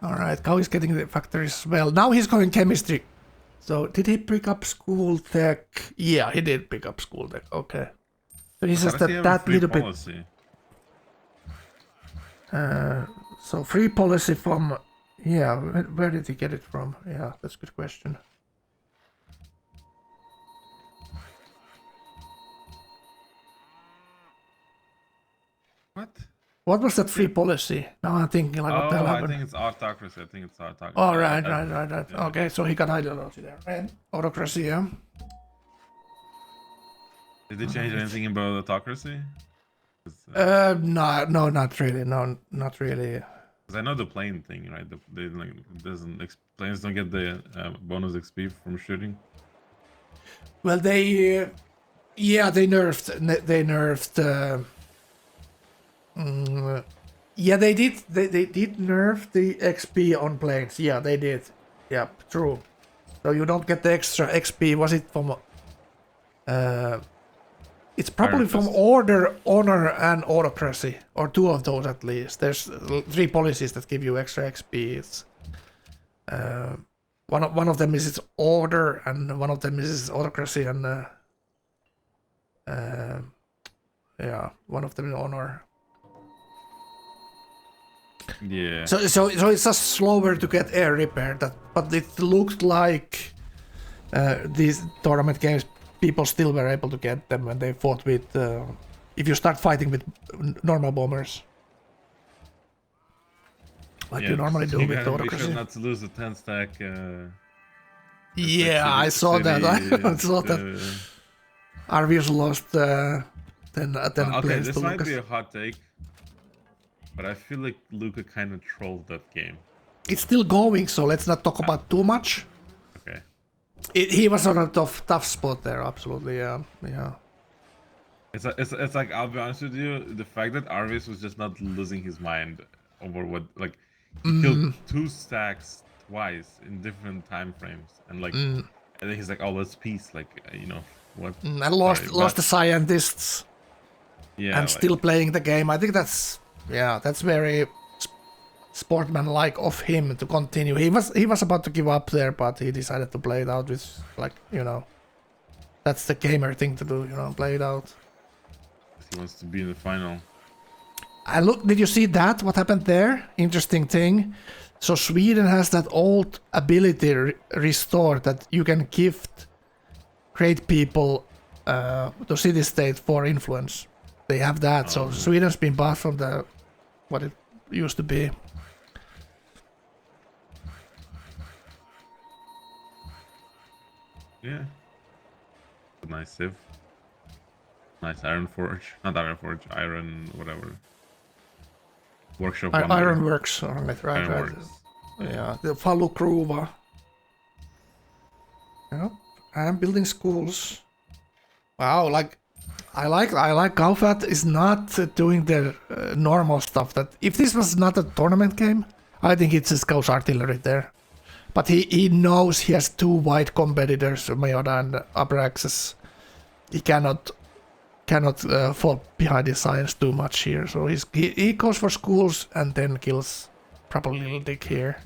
Alright, Gau is getting the factories as well. Now he's going chemistry. So, did he pick up school tech? Yeah, he did pick up school tech, okay. So he says How does he have a that free little bit... policy? So, free policy from... Yeah, where did he get it from? Yeah, that's a good question. What? What was that free policy? Now I'm thinking like, what the hell I happened? think it's autocracy. Oh, right. Yeah. Okay, so he got ideology there. Right? Autocracy, yeah. Did they change anything about autocracy? No, not really. No, not really. Because I know the plane thing, right? They like planes don't get the bonus XP from shooting. Well, they nerfed. Yeah, they did. They did nerf the XP on planes. Yeah, they did. Yeah, true. So you don't get the extra XP. Was it from? It's probably from Fist. Order, Honor, and Autocracy, or two of those at least. There's 3 policies that give you extra XP. It's one of them is its Order, and one of them is Autocracy, and yeah, one of them is Honor. Yeah. So it's just slower to get air repair. But it looked like these tournament games, people still were able to get them when they fought with. If you start fighting with normal bombers, like you normally do you with gotta be Autocracy. sure not to lose the 10 stack. Yeah, I saw that. I saw that. Arvius lost 10 Okay, planes this to might Lucas. be a hot take, but I feel like Luca kind of trolled that game. It's still going, so let's not talk about too much. Okay. He was on a tough spot there, absolutely. Yeah. It's like, I'll be honest with you, the fact that Arvius was just not losing his mind over what, like, he killed 2 stacks twice in different time frames, and like, and then he's like, oh, let's peace, like, what? And lost the scientists. Yeah, and still playing the game. I think that's very sportsmanlike of him to continue. He was about to give up there, but he decided to play it out with, like, that's the gamer thing to do, play it out. he wants to be in the final. Did you see that? What happened there? Interesting thing. So Sweden has that old ability restored that you can gift great people to city state for influence. They have that. So Sweden's been bought from what it used to be. Yeah. Nice civ. Nice iron forge. Not iron forge, iron whatever. Workshop wonder. Ironworks, right. Ironworks. Yeah, the Falukruva. Yeah, I'm building schools. Wow, I like Gauephat is not doing the normal stuff. That if this was not a tournament game, I think it just goes artillery there. But he knows he has 2 wide competitors, Meota and Abraxas. He cannot fall behind his science too much here. So he goes for schools and then kills probably Little Dick here.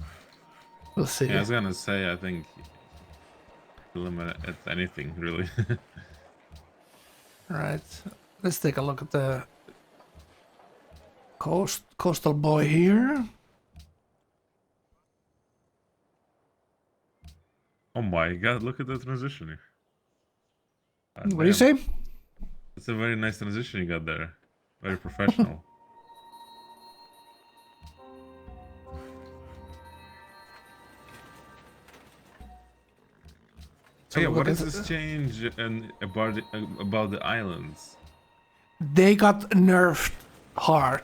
We'll see. Yeah, I was gonna say, I think kill him at anything, really. Right. Let's take a look at the coastal boy here. Oh my god, look at the transition here. God What do you damn. say? It's a very nice transition you got there. Very professional. So yeah, look what at is this change about the islands? They got nerfed hard.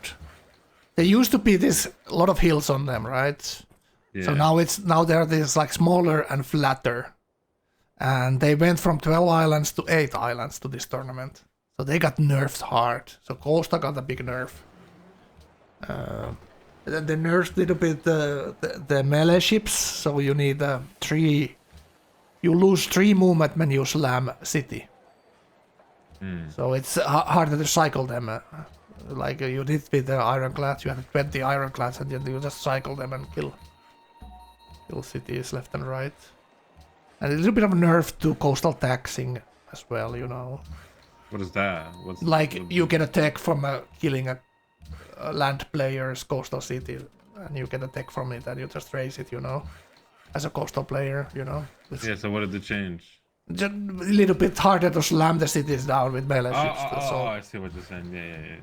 There used to be this a lot of hills on them, right? Yeah. So now they're this like smaller and flatter, and they went from 12 islands to 8 islands to this tournament. So they got nerfed hard. So Costa got a big nerf. They nerfed a little bit the melee ships, so you need 3. You lose 3 movement when you slam city. So it's harder to cycle them. Like you did with the ironclads, you have 20 ironclads, and then you just cycle them and kill cities left and right. And a little bit of nerf to coastal taxing as well, you know. What is that? What's Like you get a tech from killing a land player's coastal city, and you get a tech from it, and you just raise it, you know, as a coastal player, you know. It's Yeah, so what did they change? just a little bit harder to slam the cities down with melee ships. That's all. I see what you're saying. Yeah.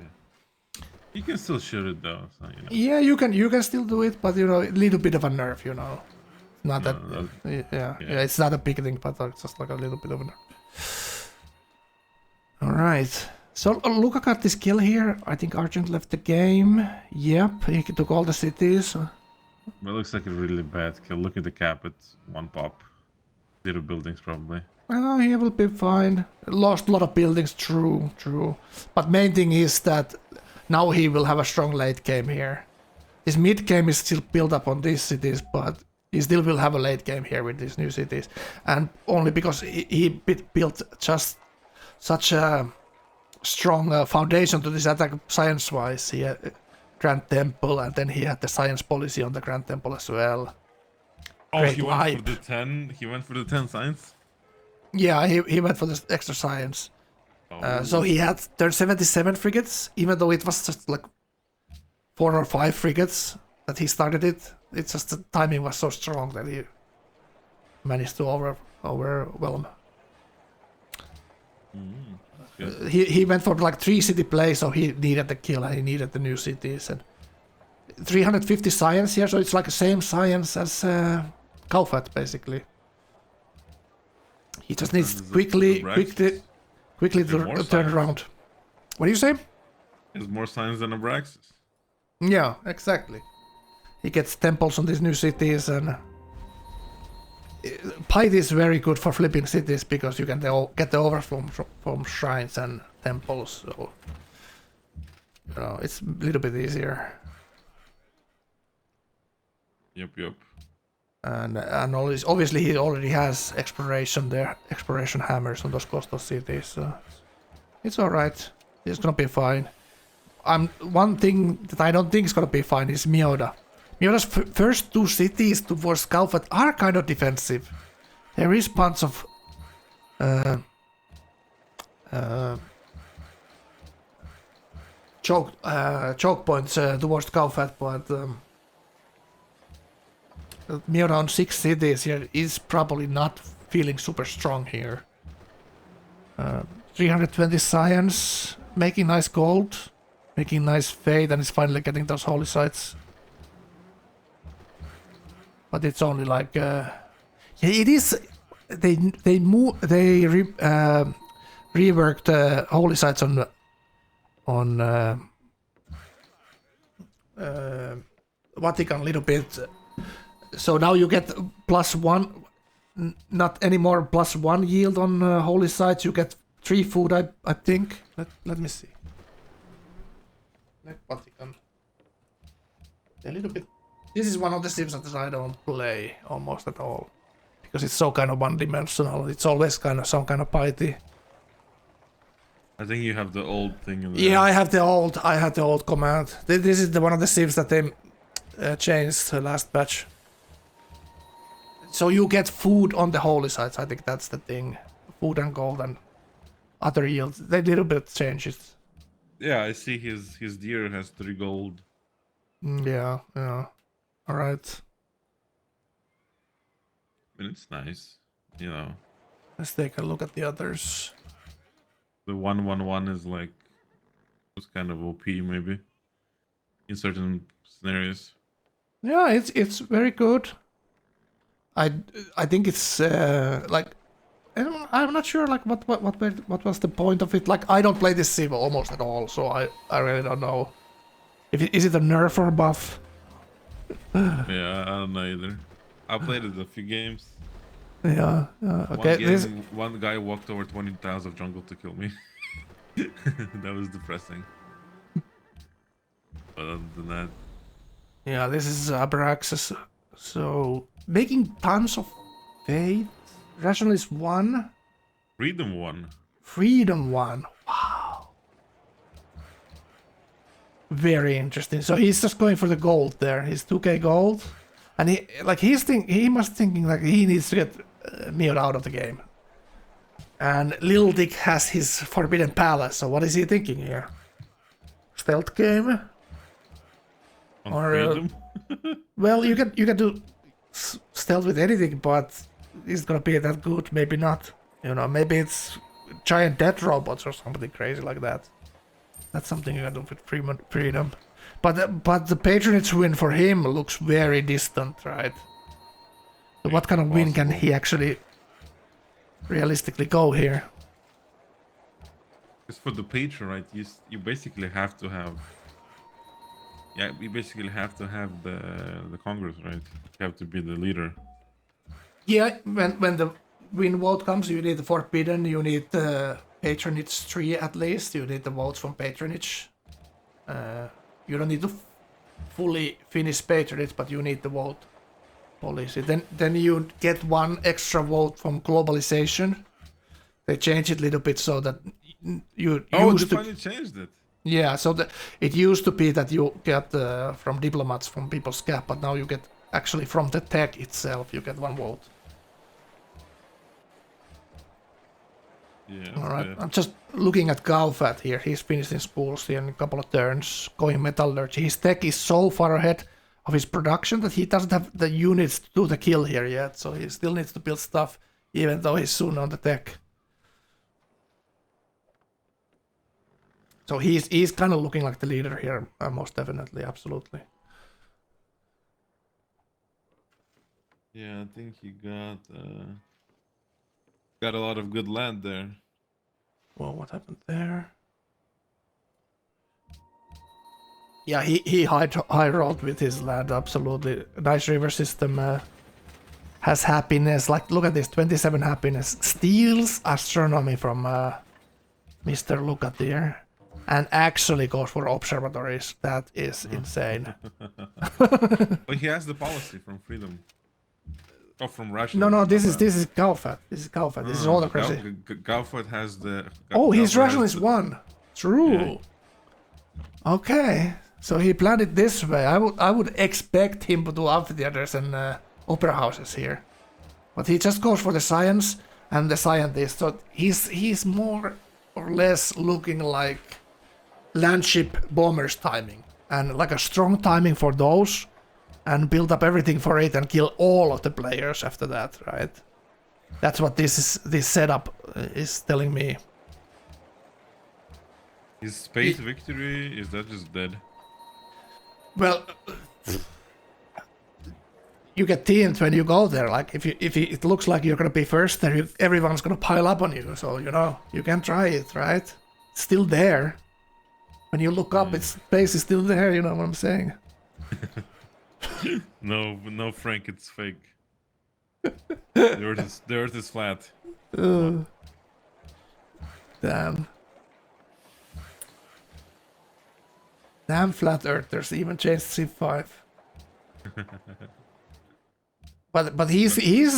You can still shoot it though, so you know. Yeah, you can still do it, but you know, a little bit of a nerf, you know. Not that, yeah, it's not a big thing, but it's just like a little bit of a nerf. All right. So Luca got this kill here. I think Argent left the game. Yep, he took all the cities. But it looks like a really bad kill. Look at the cap, it's 1 pop. 0 buildings probably. Oh, he will be fine. Lost a lot of buildings, true. But main thing is that now he will have a strong late game here. His mid game is still built up on these cities, but he still will have a late game here with these new cities. And only because he built just such a strong foundation to this attack science-wise. He had Grand Temple, and then he had the science policy on the Grand Temple as well. Oh, Great he went hype. for the 10. He went for the 10 science. Yeah, he went for the extra science. So he had 77 frigates, even though it was just like 4 or 5 frigates that he started it. It's just the timing was so strong that he managed to overwhelm. He went for like 3 city play, so he needed the kill and he needed the new cities. And 350 science here, so it's like the same science as Gauephat basically. He just needs quickly to turn around. What do you say? There's more science than Abraxas. Yeah, exactly. He gets temples on these new cities, and Piety is very good for flipping cities because you can get the overflow from shrines and temples. So you know, it's a little bit easier. Yep. And obviously he already has exploration hammers on those coastal cities, so it's all right. It's gonna be fine. One thing that I don't think is gonna be fine is Meota. Meota's first 2 cities towards Gauephat are kind of defensive. There is bunch of choke points towards Gauephat, but Meota on 6 cities here is probably not feeling super strong here. 320 science, making nice gold, making nice fade, and it's finally getting those holy sites. But it's only like yeah, it is. They reworked holy sites on Vatican a little bit. So now you get +1, not anymore +1 yield on holy sites. You get 3 food, I think. Let me see. Vatican. A little bit. This is one of the sims that I don't play almost at all because it's so kind of one-dimensional. It's always kind of some kind of piety. I think you have the old thing in there. Yeah, I have the old command. This is one of the sims that they changed the last patch. So you get food on the holy sites. I think that's the thing. Food and gold and other yields. They did a bit changes. Yeah, I see his deer has 3 gold. Yeah. All right. And it's nice, you know. Let's take a look at the others. The 111 is like was kind of OP maybe in certain scenarios. Yeah, it's very good. I think it's like I'm not sure like what was the point of it. Like I don't play this sim almost at all, so I really don't know. Is it a nerf or buff? Yeah, I don't know either. I played it a few games. Yeah. Okay. One guy walked over 20 tiles of jungle to kill me. That was depressing. But other than that, Yeah, this is Abraxas. So making tons of faith. Rationalist 1. Freedom won. Freedom 1. Wow. Very interesting. So he's just going for the gold there. He's 2k gold. And he must thinking like he needs to get Meota out of the game. And Lil Dick has his Forbidden Palace. So what is he thinking here? Stealth game? On Or, freedom. Well, you can do stealth with anything, but is it gonna be that good? Maybe not. You know, maybe it's giant death robots or something crazy like that. That's something you can do with freedom. But the patronage win for him looks very distant, right? So what kind of win can he actually realistically go here? Because for the patron, right, you basically have to have. Yeah, you basically have to have the Congress, right? You have to be the leader. Yeah, when the win vote comes, you need the Forbidden, you need the patronage 3 at least, you need the votes from patronage. You don't need to fully finish patronage, but you need the vote policy. Then you get one extra vote from globalization. They change it a little bit so that you used they to. finally changed it. Yeah, so it used to be that you get from diplomats from people's cap, but now you get actually from the tech itself, you get one vote. Yeah. All right, yeah. I'm just looking at Gauephat here. He's finishing schools here in a couple of turns, going metallurgy. His tech is so far ahead of his production that he doesn't have the units to do the kill here yet, so he still needs to build stuff, even though he's soon on the tech. So he's kind of looking like the leader here, most definitely, absolutely. Yeah, I think he got a lot of good land there. Well, what happened there? Yeah, he high rolled with his land, absolutely. Nice river system. Has happiness. Like, look at this, 27 happiness. Steals astronomy from Mr. Luca there. And actually goes for observatories. That is insane. But he has the policy from freedom. Oh, from Russia. No, this is Gauephat. This is Gauephat. This is all the crazy. Gauephat has the. Oh, his Gauephat Russian has is 1. True. Yeah. Okay. So he planned it this way. I would expect him to do amphitheaters and opera houses here. But he just goes for the science and the scientist. So he's more or less looking like landship bombers timing. And like a strong timing for those. And build up everything for it and kill all of the players after that, right? That's what this setup is telling me. Is space victory? Is that just dead? Well, you get teamed when you go there. Like if it looks like you're gonna be first there, everyone's gonna pile up on you. So you know you can try it, right? It's still there. When you look up, its space is still there. You know what I'm saying? No, Frank, it's fake. The earth is flat. Damn. Damn flat earthers even changed C5. but he's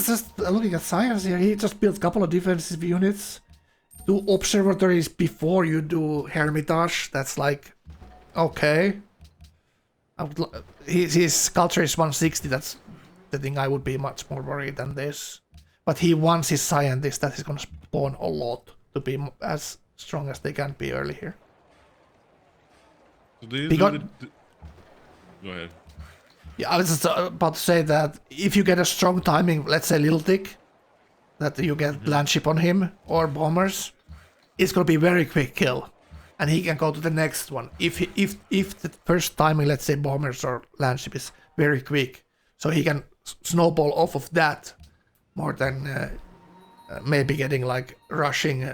just looking at science here. He just built a couple of defensive units. Do observatories before you do Hermitage. That's like okay. His culture is 160. That's the thing. I would be much more worried than this. But he wants his scientist that is going to spawn a lot to be as strong as they can be early here. So do you Because- Go ahead. Yeah, I was just about to say that if you get a strong timing, let's say Little Dick, that you get landship on him or bombers, it's going to be very quick kill. And he can go to the next one. If the first timing, let's say bombers or landship is very quick, so he can snowball off of that more than maybe getting like rushing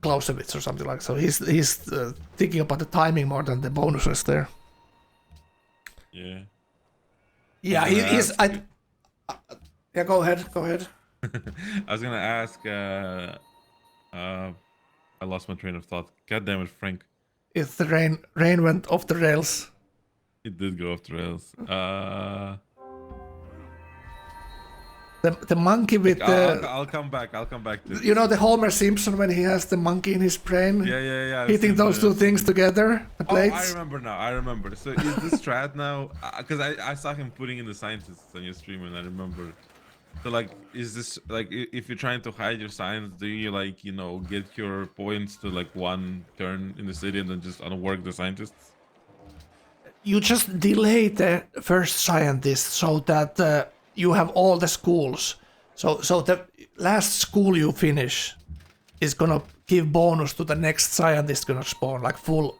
Clausewitz or something like. So he's thinking about the timing more than the bonuses there. Yeah. Yeah, he's. Yeah, go ahead. I was gonna ask. I lost my train of thought. God damn it, Frank. If the rain went off the rails. It did go off the rails. The monkey with the. I'll come back. I'll come back to it. You know the Homer Simpson when he has the monkey in his brain? Yeah. Hitting those two things together, the plates? I remember now. I remember. So is this strat now? Because I saw him putting in the scientists on your stream, and I remember. So like, is this like if you're trying to hide your science, do you like get your points to like one turn in the city and then just unwork the scientists? You just delay the first scientist so that you have all the schools. So the last school you finish is gonna give bonus to the next scientist gonna spawn, like full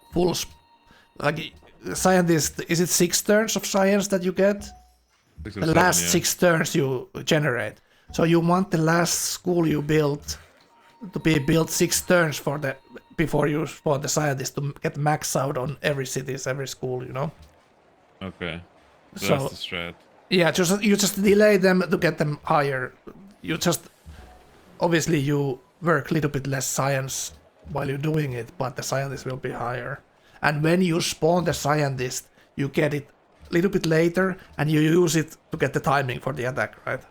like scientist. Is it 6 turns of science that you get? The last 6 turns you generate. So you want the last school you built to be built 6 turns before you spawn the scientist to get max out on every cities, every school, Okay. So So- that's the strat. Yeah, you just delay them to get them higher. You just obviously you work a little bit less science while you're doing it, but the scientist will be higher. And when you spawn the scientist, you get it a little bit later, and you use it to get the timing for the attack, right?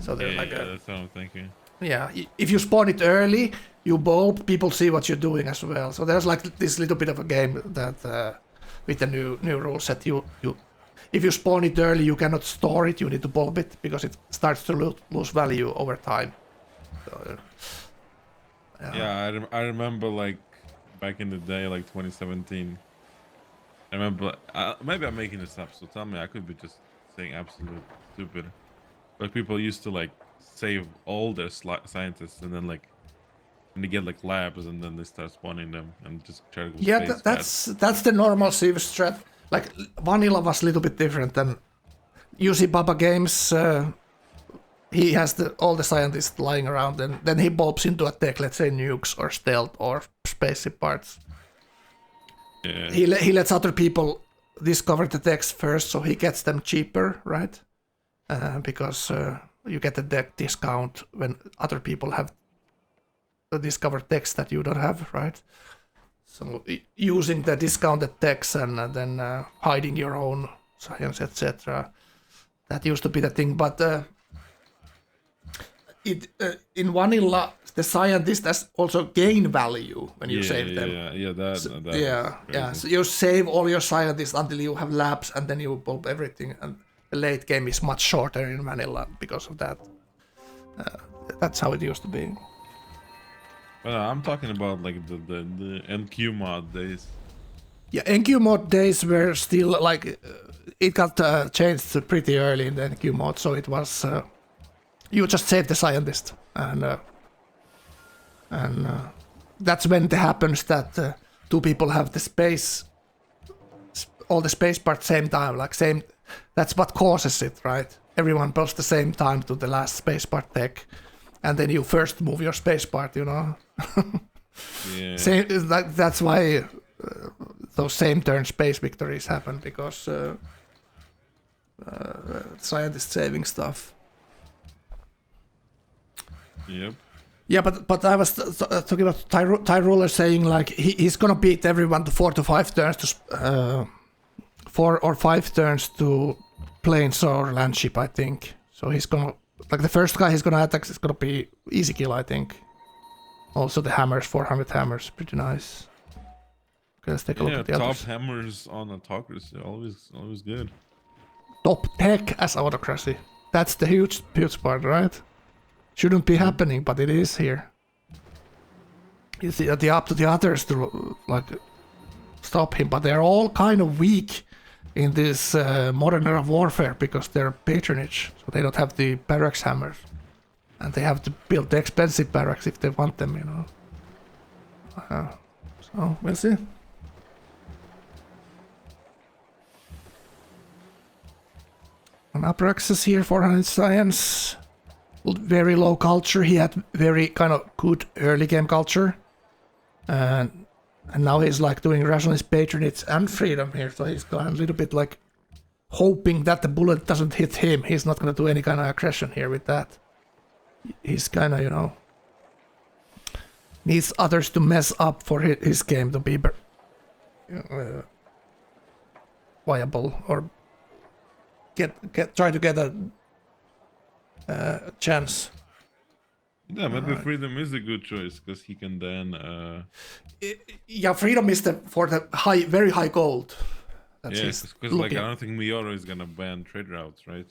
So they're Yeah, like that's what I'm thinking. yeah. If you spawn it early, you bulb, people see what you're doing as well. So there's like this little bit of a game that with the new rule set, you if you spawn it early, you cannot store it. You need to bulb it because it starts to lose value over time. So, Yeah, I remember like back in the day, like 2017. I remember, maybe I'm making this up, so tell me, I could be just saying absolute stupid. But people used to like save all their scientists and then like, and they get like labs and then they start spawning them and just try to go yeah, space that's the normal Civ strat. Like vanilla was a little bit different than you see Baba Games. He has all the scientists lying around, and then he bulbs into a tech, let's say nukes or stealth or spaceship parts. Yeah. He lets other people discover the techs first, so he gets them cheaper, right? Because you get a deck discount when other people have discovered techs that you don't have, right? So using the discounted techs and then hiding your own science, etc. That used to be the thing, but in vanilla, the scientists also gain value when you save them. Yeah. So you save all your scientists until you have labs, and then you bulb everything. And the late game is much shorter in vanilla because of that. That's how it used to be. I'm talking about like the NQ mod days. Yeah, NQ mod days were still like it got changed pretty early in the NQ mod, so it was you just save the scientist, and that's when it happens that 2 people have the space, all the space parts same time, like same. That's what causes it, right? Everyone builds the same time to the last space part tech, and then you first move your space part, Yeah. Same, that's why those same turn space victories happen, because scientists saving stuff. Yep. Yeah, but I was talking about Tyruler saying like he's gonna beat everyone to 4 to 5 turns to 4 or 5 turns to planes or land ship, I think. So he's gonna, like, the first guy he's gonna attack is gonna be easy kill, I think. Also the hammers, 400 hammers, pretty nice. Okay, let's take a look at the top others. hammers on autocracy, always good. Top tech as autocracy. That's the huge part, right? Shouldn't be happening, but it is here. It's up to the others to like stop him, but they're all kind of weak in this modern era warfare because they're patronage, so they don't have the barracks hammers, and they have to build the expensive barracks if they want them, you know. So we'll see. And Abraxas here, 400 science. very low culture. He had very kind of good early game culture, and now he's like doing rationalist patronage and freedom here. So he's kind of a little bit like hoping that the bullet doesn't hit him. He's not going to do any kind of aggression here with that. He's kind of, you know, needs others to mess up for his game to be viable or try to get a chance. Yeah, maybe freedom is a good choice because he can then. Yeah, freedom is for the very high gold. That's Yeah, his because like I looking. don't think Meota is gonna ban trade routes, right?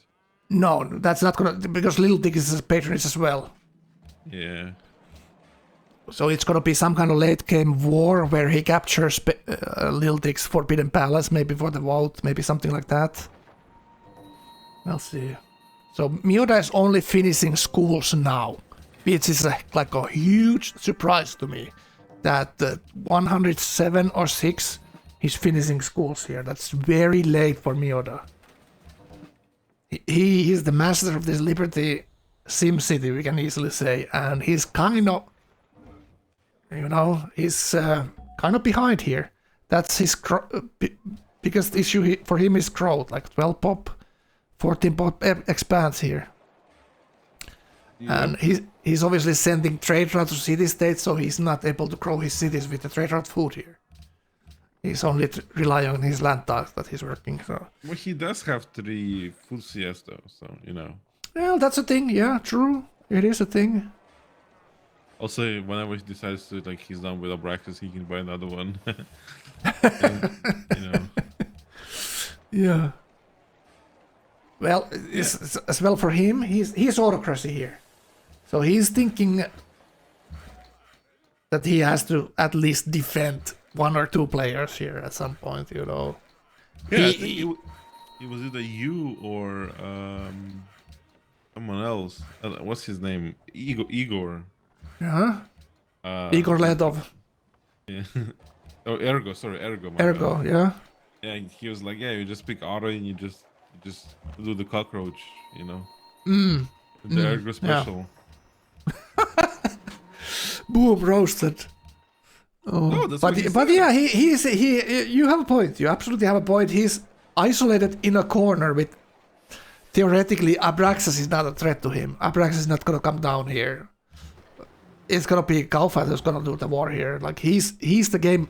No, that's not gonna, because Little Dick is a patronage as well. Yeah. So it's gonna be some kind of late game war where he captures Little Dick's Forbidden Palace, maybe for the vote, maybe something like that. We'll see. So Meota is only finishing schools now, which is like a huge surprise to me. That 107 or 6, he's finishing schools here. That's very late for Meota. He is the master of this Liberty Sim City, we can easily say, and he's kind of, you know, he's kind of behind here. That's his biggest issue for him is growth, like 12 pop, 14 pop expands here. Yeah. And he's obviously sending trade routes to city-states, so he's not able to grow his cities with the trade route food here. He's only relying on his land tax that he's working, so... Well, he does have 3 food CS though, so, you know. Well, that's a thing, yeah, true. It is a thing. Also, whenever he decides to, like, he's done with Abraxas, he can buy another one. And, you know. Yeah. Well, as well for him, he's autocracy here. So he's thinking that he has to at least defend 1 or 2 players here at some point, you know. Yeah, I think it was either you or someone else. What's his name? Igor. Yeah. Igor Ledov. Yeah. Oh, Ergo. Sorry, Ergo. Ergo, bad. yeah. Yeah, he was like, yeah, you just pick auto and you just do the cockroach, you know. The Ergo special. Yeah. Boom, roasted. Oh, No, that's but what he but said. yeah, he. You have a point. You absolutely have a point. He's isolated in a corner with. Theoretically, Abraxas is not a threat to him. Abraxas is not gonna come down here. It's gonna be Gauephat who's gonna do the war here. Like he's the game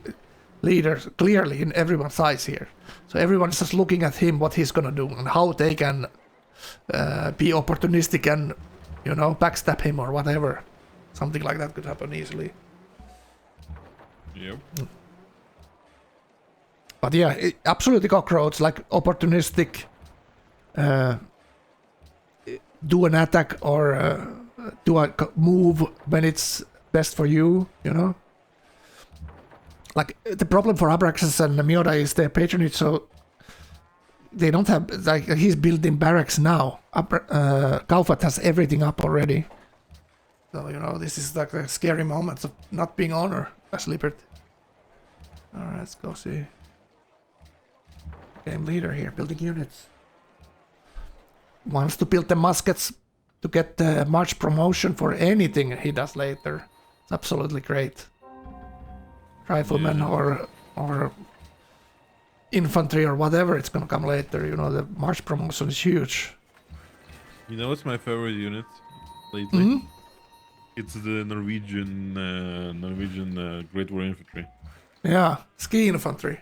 leader clearly in everyone's eyes here. So everyone's just looking at him, what he's gonna do, and how they can be opportunistic and, you know, backstab him or whatever. Something like that could happen easily. Yep. But yeah, absolutely cockroach, like opportunistic, do an attack or do a move when it's best for you, you know? Like, the problem for Abraxas and Meota is their patronage, so they don't have, like, he's building barracks now. Gauephat has everything up already. So, you know, this is like the scary moments of not being honor as Liberty. Alright, let's go see. Game leader here, building units. Wants to build the muskets to get the March promotion for anything he does later. It's absolutely great. Riflemen or infantry or whatever, it's gonna come later. You know, the March promotion is huge. You know what's my favorite unit lately? It's the Norwegian Great War Infantry. Yeah, ski infantry.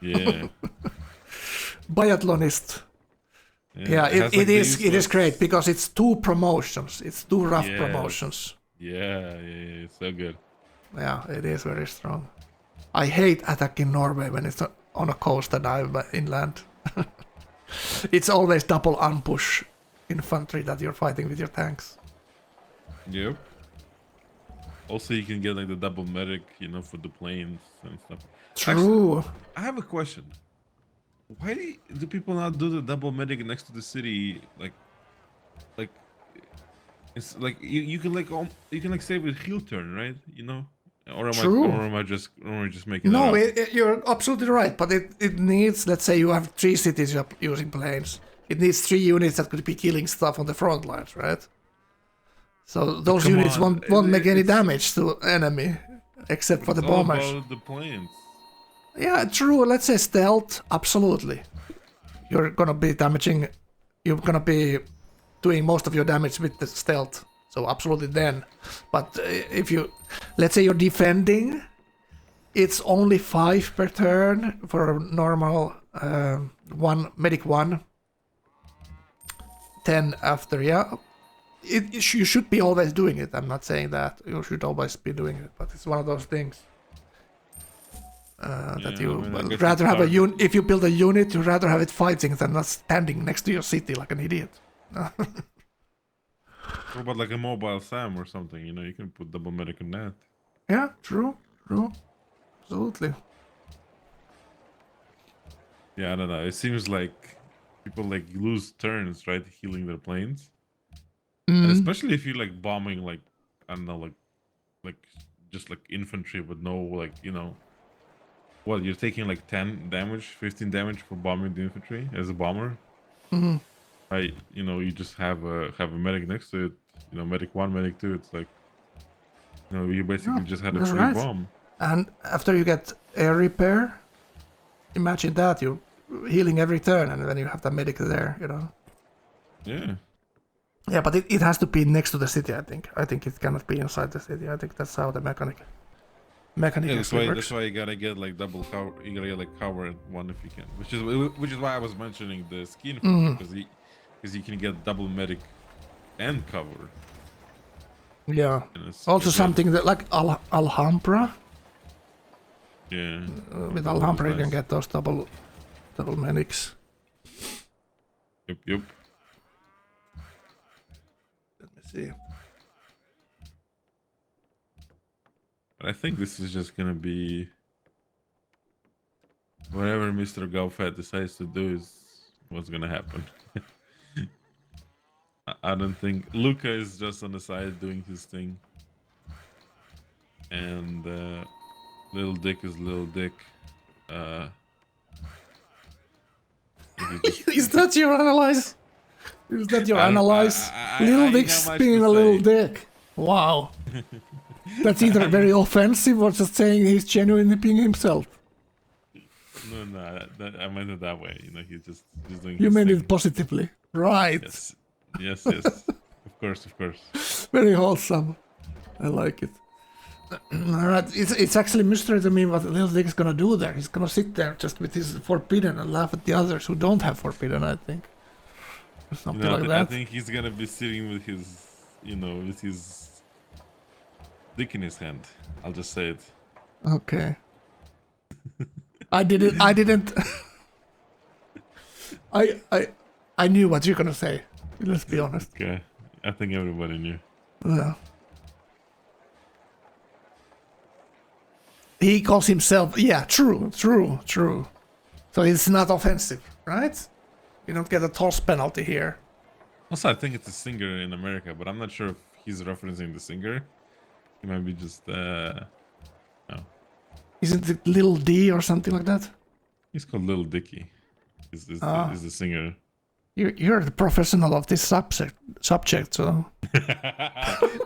Yeah. Biathlonist. Yeah, has, like, it the is useless- great because it's 2 promotions. It's 2 rough Yes. promotions. Yeah, it's so good. Yeah, it is very strong. I hate attacking Norway when it's on a coast and I'm inland. It's always double ambush infantry that you're fighting with your tanks. Yep. Also, you can get like the double medic, you know, for the planes and stuff. True. I have a question. Why do people not do the double medic next to the city? Like it's like you can like save a heal turn, right? You know, or am I just making that No, up? you're absolutely right, but it needs, let's say you have 3 cities you're using planes. It needs 3 units that could be killing stuff on the front lines, right? So those Come units on, won't make any it's- damage to enemy, except for the It's all bombers. about the planes. Yeah, true. Let's say stealth. Absolutely, you're gonna be damaging. You're gonna be doing most of your damage with the stealth. So absolutely then. But if you, let's say you're defending, it's only 5 per turn for a normal one medic 1. 10 after, yeah. You should be always doing it. I'm not saying that you should always be doing it, but it's one of those things that you I guess rather it's have a hard. unit. If you build a unit, you rather have it fighting than not standing next to your city like an idiot. What about like a mobile SAM or something? You can put double medic in that. Yeah, true, absolutely. Yeah, I don't know. It seems like people like lose turns, right, healing their planes. And especially if you're like bombing like, I don't know, like just like infantry with no well, you're taking like 10 damage, 15 damage for bombing the infantry as a bomber. Right, you just have a medic next to it, medic 1, medic 2. It's like, you basically just had a that's free right. bomb. And after you get air repair, imagine that you're healing every turn, and then you have the medic there, Yeah. Yeah, but it has to be next to the city, I think. I think it cannot be inside the city. I think that's how the mechanic Yeah, actually works. that's why you gotta get like double cover. You gotta get like cover one if you can, which is why I was mentioning the skin because you can get double medic and cover. Yeah. And it's Also it's something that like Alhambra. Yeah. With Alhambra you can get those double medics. Yep. Let me see. But I think this is just gonna be whatever Mr. Gauephat decides to do is what's gonna happen. I don't think Luca is just on the side doing his thing, and Little Dick is Little Dick. Is that your analyze? Is that your I don't- analyze? I- Little I Dick's know much being to a little say. dick. Wow. That's either very offensive or just saying he's genuinely being himself. No, I meant it that way. He's just doing. You his meant thing. it positively. Right. Yes. Of course. Very wholesome. I like it. Alright, it's actually mystery to me what Little Dick is gonna do there. He's gonna sit there just with his forbidden and laugh at the others who don't have forbidden, I think. Or something like I that. think he's gonna be sitting with his, with his dick in his hand. I'll just say it. Okay. I didn't I knew what you're gonna say. Let's be honest. Okay, I think everybody knew. Yeah. He calls himself, yeah, true. So it's not offensive, right? You don't get a toss penalty here. Also, I think it's a singer in America, but I'm not sure if he's referencing the singer. He might be just, no. Isn't it Little D or something like that? He's called Little Dicky. Is the singer. You're the professional of this subject, so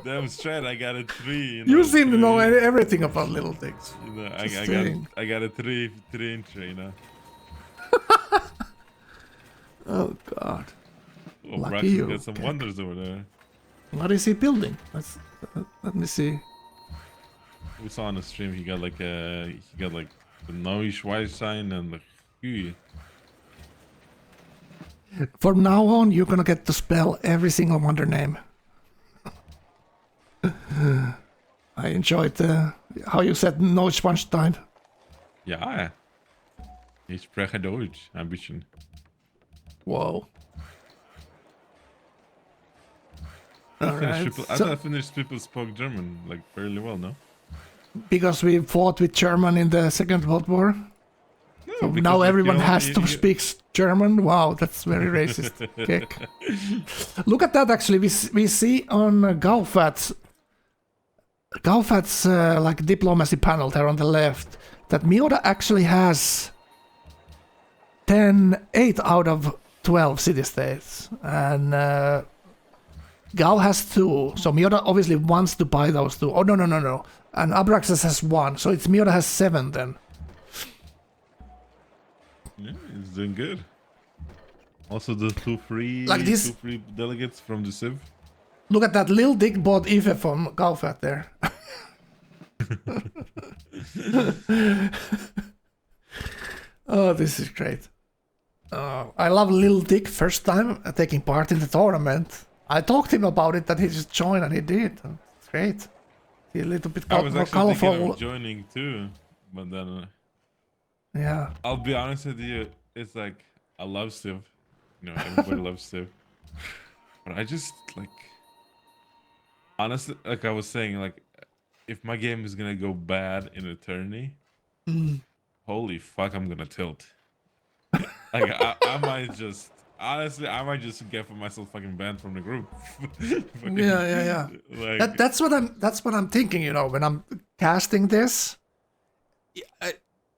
Damn straight, I got a 3. you seem to know everything about Little Dicks. I got a 3 inch, Oh God, Oh, Lucky Braxton you, got some Kek. wonders over there. what is he building? Let me see. We saw on the stream he got like the Noise Wise sign and the Hui. From now on, you're gonna get to spell every single wonder name. I enjoyed how you said Neuschwanstein. Ja. Ich spreche Deutsch, ein bisschen. Whoa. I Alright, thought Finnish people spoke German like fairly well, no? because we fought with German in the Second World War. So because now like, everyone you know, has to speak German. Wow, that's very racist. Kick. Look at that. Actually, we see on Gauephat's like diplomacy panel there on the left that Meota actually has 8 out of 12 city states, and Gau has 2, so Meota obviously wants to buy those 2. Oh, no. And Abraxas has 1, so it's Meota has 7 then. Yeah, he's doing good. Also, the two free delegates from the Civ. Look at that little dick bought Ife from Gauephat there. Oh, this is great. I love Lil Dick first time taking part in the tournament. I talked to him about it that he just joined and he did. It's great. He's a little bit I was more actually thinking colorful. of joining too, but then Yeah. I'll be honest with you. It's like I love Civ. You know, everybody loves Civ. But I just like, honestly, like I was saying, like if my game is gonna go bad in a tourney, holy fuck, I'm gonna tilt. Like I might just, honestly, I might just get for myself fucking banned from the group. Yeah. Like, That's what I'm thinking. You know, when I'm casting this,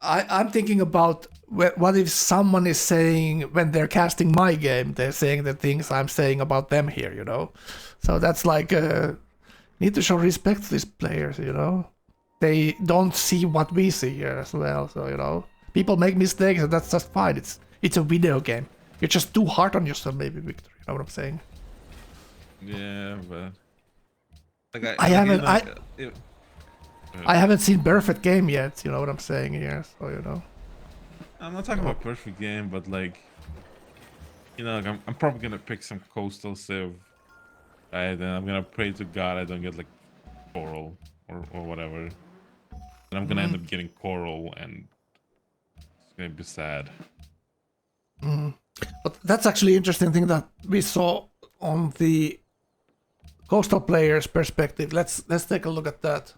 I'm thinking about what if someone is saying when they're casting my game, they're saying the things I'm saying about them here. You know, so that's like need to show respect to these players. You know, they don't see what we see here as well. So you know, people make mistakes, and that's just fine. It's a video game. You're just too hard on yourself, maybe, Viktor. You know what I'm saying? yeah, but like I haven't. it, I haven't seen perfect game yet. You know what I'm saying here? So you know. I'm not talking about perfect game, but like, you know, like I'm probably gonna pick some coastal Civ, right? And I'm gonna pray to God I don't get like coral or whatever. And I'm gonna end up getting coral, and it's gonna be sad. But that's actually interesting thing that we saw on the coastal players' perspective. Let's take a look at that.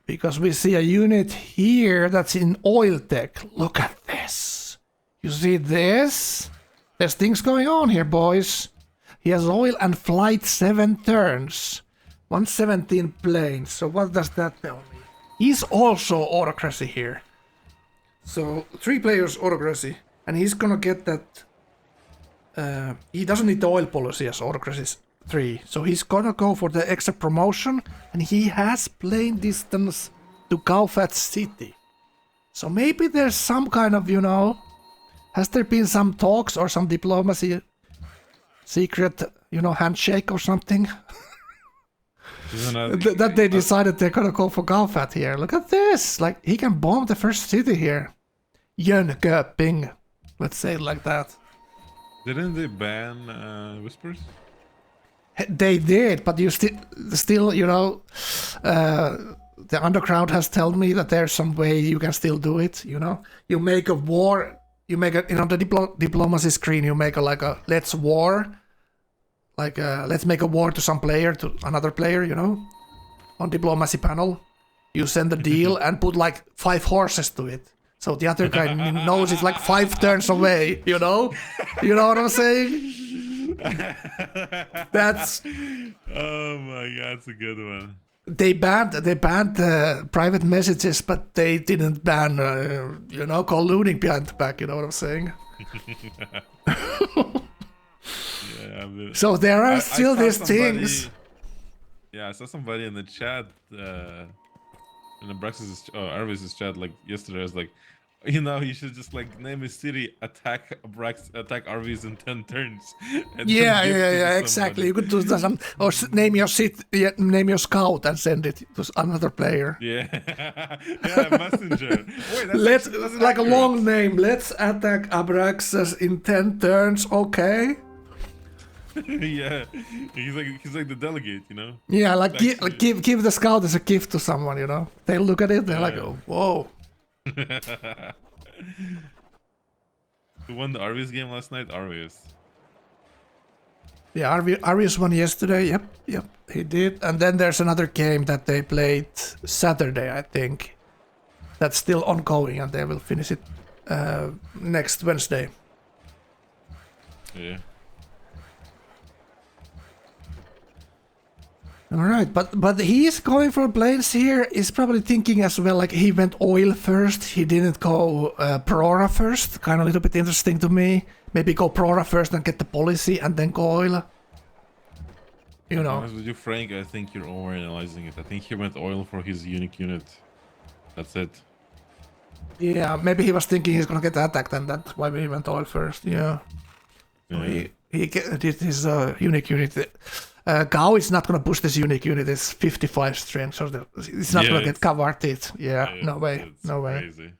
Because we see a unit here that's in oil tech. Look at this. You see this? There's things going on here, boys. He has oil and flight 7 turns. 117 planes. So what does that tell me? He's also autocracy here. So 3 players autocracy. And he's gonna get that... he doesn't need the oil policy as autocracy 3. So he's gonna go for the extra promotion. And he has plane distance to Gauephat city. So maybe there's some kind of, you know... Has there been some talks or some diplomacy... secret, you know, handshake or something? That they decided they're gonna go for Gauephat here. Look at this! Like, he can bomb the first city here. Jönköping. Let's say it like that. Didn't they ban whispers? They did, but you still, you know, the underground has told me that there's some way you can still do it. You know, you make a war. You make a, you know, the diplomacy screen. You make a let's war. Like let's make a war to some player, to another player. You know, on diplomacy panel, you send the deal and put like 5 horses to it. So the other guy knows it's like 5 turns away, you know? You know what I'm saying? That's... Oh my god, that's a good one. They banned private messages, but they didn't ban, you know, colluding behind the back, you know what I'm saying? Yeah, so there are still these somebody, things. Yeah, I saw somebody in the chat, in Abraxas' Arvis' chat, like yesterday. I was like, you know, you should just like name a city, attack RVs in 10 turns. And Yeah, exactly. You could do some, or name your name your scout and send it to another player. Yeah, yeah, messenger. Wait, Let's that's like accurate. a long name. Let's attack Abraxas in 10 turns. Okay. Yeah, he's like the delegate, you know. Yeah, like give the scout as a gift to someone, you know. They look at it, they're like, oh, whoa. Who won the Arvius game last night? Arvius. Yeah, Arius won yesterday. Yep, he did. And then there's another game that they played Saturday, I think. That's still ongoing, and they will finish it next Wednesday. Yeah. All right, but he's going for planes here. He's probably thinking as well, like he went oil first. He didn't go Prora first. Kind of a little bit interesting to me. Maybe go Prora first and get the policy and then go oil. you To be know. honest with you, Frank, I think you're overanalyzing it. I think he went oil for his unique unit. That's it. Yeah, maybe he was thinking he's gonna get attacked, and that's why we went oil first. Yeah. Yeah. He did his unique unit. Gao is not gonna push this unique unit. It's 55 strength, so it's not Yeah, gonna get it's- converted. Yeah, Yeah, no way, it's no way. Crazy.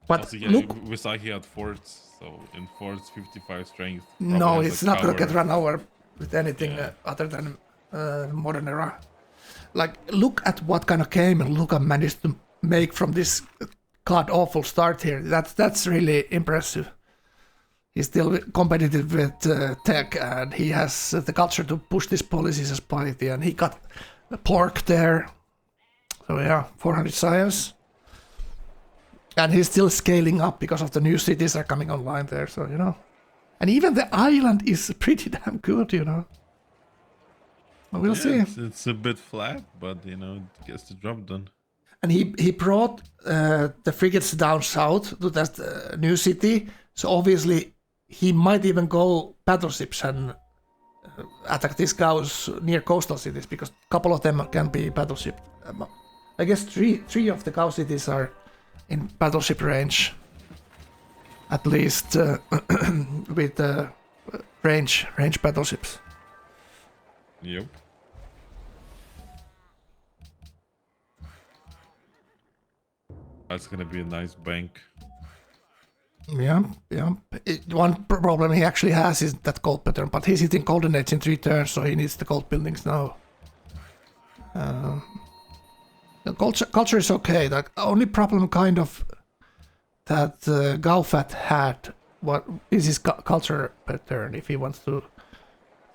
But Also, yeah, look, we saw he had forts, so in forts 55 strength. no, probably has it's a not gonna cover. get run over with anything Yeah. other than modern era. Like, look at what kind of game Luca managed to make from this god awful start here. That's really impressive. He's still competitive with tech, and he has the culture to push these policies as piety, and he got pork there. So yeah, 400 science. And he's still scaling up because of the new cities are coming online there, so you know. And even the island is pretty damn good, you know. Well, we'll see. It's a bit flat, but you know, it gets the job done. And he brought the frigates down south to that new city, so obviously he might even go battleships and attack these guys near coastal cities, because a couple of them can be battleship. I guess three of the cow cities are in battleship range, at least with range battleships. Yep. That's gonna be a nice bank. Yeah. One problem he actually has is that gold pattern, but he's hitting golden age in 3 turns, so he needs the gold buildings now. The culture is okay. The only problem kind of that Gauephat had what is his culture pattern if he wants to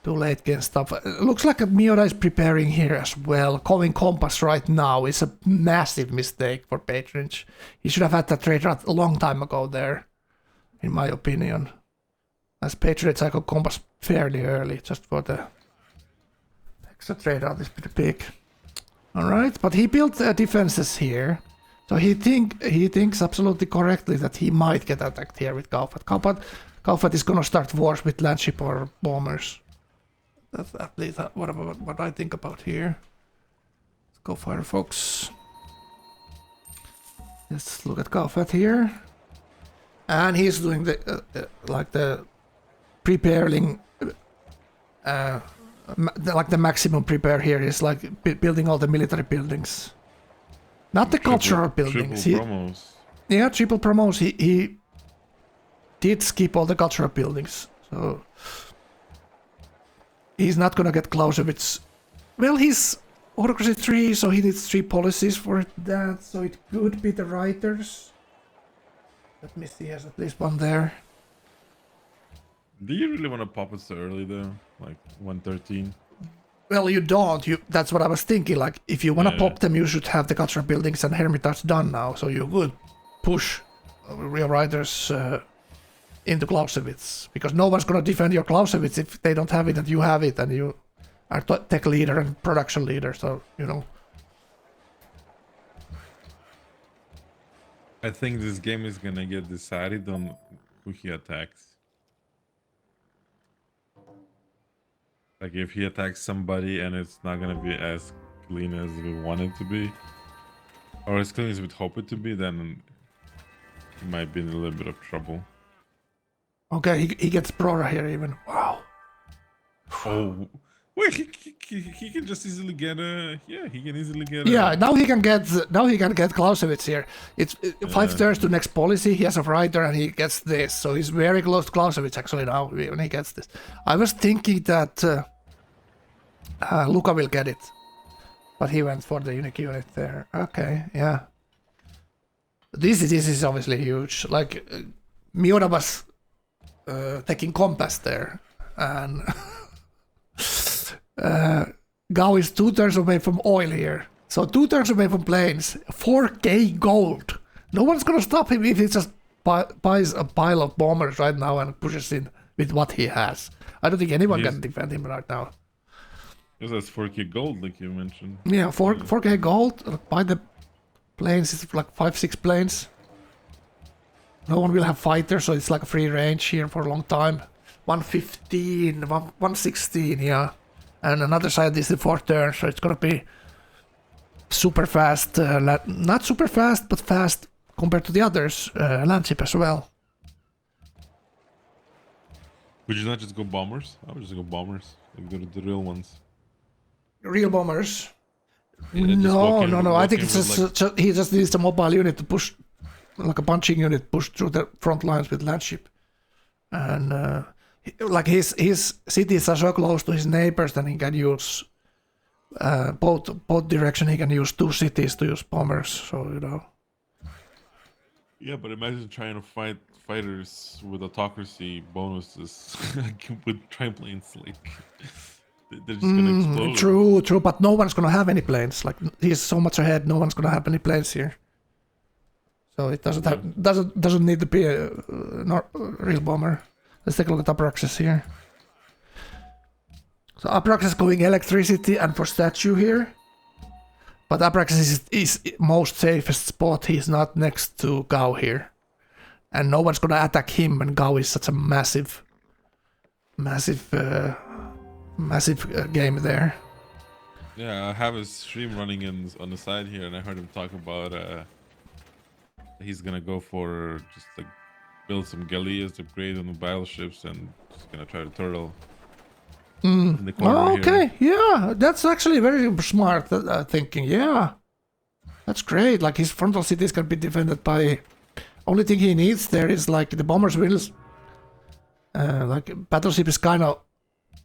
do late game stuff. It looks like Meota is preparing here as well. Calling Compass right now is a massive mistake for patronage. He should have had that trade route a long time ago there, in my opinion. As patronage, I got Compass fairly early, just for the extra trade route is pretty big. Alright, but he built defenses here. So he thinks absolutely correctly that he might get attacked here with Gauephat. Gauephat is gonna start wars with landship or bombers. That's at least what I think about here. Let's go Firefox. Let's look at Gauephat here. And he's doing the preparing, like the maximum prepare here is like building all the military buildings. Not the cultural buildings. Triple promos. Yeah, triple promos. He did skip all the cultural buildings, so he's not gonna get Clausewitz. Well, he's autocracy 3, so he needs 3 policies for that. So it could be the writers. Let me see. He has at least one there. Do you really want to pop it so early though? Like 113? Well, you don't. That's what I was thinking. Like, if you want to Yeah. pop them, you should have the cultural buildings and Hermitage done now. So you could push your riders into Clausewitz, because no one's gonna defend your Clausewitz if they don't have it and you have it, and you are tech leader and production leader. So you know. I think this game is gonna get decided on who he attacks. Like if he attacks somebody and it's not gonna be as clean as we want it to be, or as clean as we'd hope it to be, then he might be in a little bit of trouble. Okay, he gets Bara here even. Wow. Oh, wait, he can just easily get a he can easily get Yeah, now he can get Clausewitz here. It's 5 turns to next policy. He has a writer and he gets this, so he's very close to Clausewitz actually now when he gets this. I was thinking that Luca will get it, but he went for the unique unit there. Okay, yeah. This is obviously huge. Like Meota was taking Compass there, and Gao is 2 turns away from oil here. So 2 turns away from planes, 4k gold. No one's gonna stop him if he just buys a pile of bombers right now and pushes in with what he has. I don't think anyone can defend him right now. Because that's 4k gold, like you mentioned. Yeah, 4k gold. Buy the planes, it's like 5-6 planes. No one will have fighters, so it's like a free range here for a long time. 115, 116, yeah. And another side is the 4th turn, so it's gonna be super fast. Not super fast, but fast compared to the others. Landship as well. Would you not just go bombers? I would just go bombers. Like the real ones. Real bombers. Yeah, just walk in- No. I walk think in it's with, just, he just needs a mobile unit to push, like a punching unit, push through the front lines with landship. And like his cities are so close to his neighbors that he can use both direction. He can use 2 cities to use bombers. So you know. Yeah, but imagine trying to fight fighters with autocracy bonuses with triplanes. Like they're just gonna explode. True, but no one's gonna have any planes. Like he's so much ahead, no one's gonna have any planes here. So it doesn't need to be a real bomber. Let's take a look at Abraxas here. So Abraxas going electricity and for statue here. But Abraxas is most safest spot. He's not next to Gau here. And no one's gonna attack him when Gau is such a massive game there. Yeah, I have his stream running on the side here, and I heard him talk about he's gonna go for just like build some galleys, upgrade on the battleships, and just gonna try to turtle in the corner Oh, okay, here. yeah, that's actually very smart thinking. Yeah, that's great. Like his frontal cities can be defended by. Only thing he needs there is like the bombers wheels. Like battleship is kind of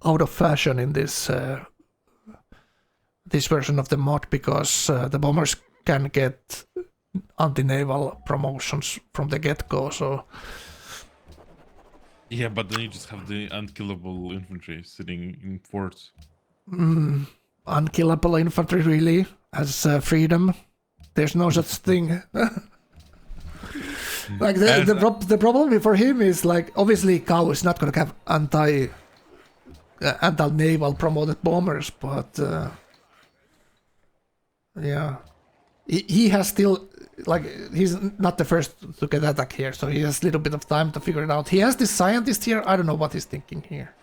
out of fashion in this this version of the mod because the bombers can get anti-naval promotions from the get-go. So Yeah, but then you just have the unkillable infantry sitting in forts. unkillable infantry really as freedom. There's no such thing. Like the problem for him is like obviously Gau is not gonna have anti-naval promoted bombers, but yeah, he has still like he's not the first to get attacked here, so he has a little bit of time to figure it out. He has this scientist here. I don't know what he's thinking here.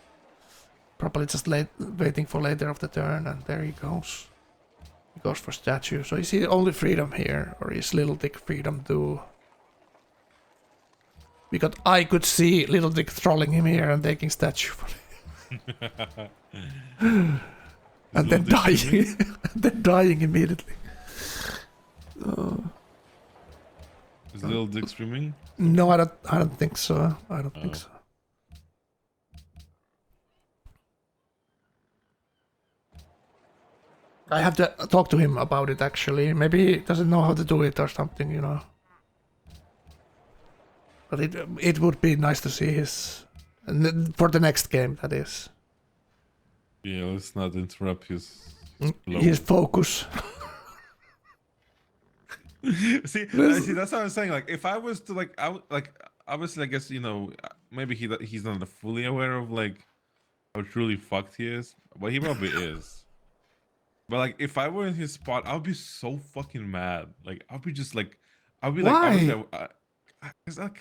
Probably just waiting for later of the turn, and there he goes. He goes for statue. So is he only freedom here, or is Little Dick freedom too? Because I could see Little Dick trolling him here and taking statue for him. And then dying. And then dying immediately. Is Little Dick streaming? No, I don't think so. I don't think so. I have to talk to him about it actually. Maybe he doesn't know how to do it or something, you know. But it would be nice to see his for the next game, that is. Yeah, let's not interrupt his focus. see, that's what I was saying. Like, if I was to obviously, I guess maybe he's not fully aware of like how truly fucked he is, but he probably is. But like, if I were in his spot, I'd be so fucking mad. Like, I'd be like, Why? It's like,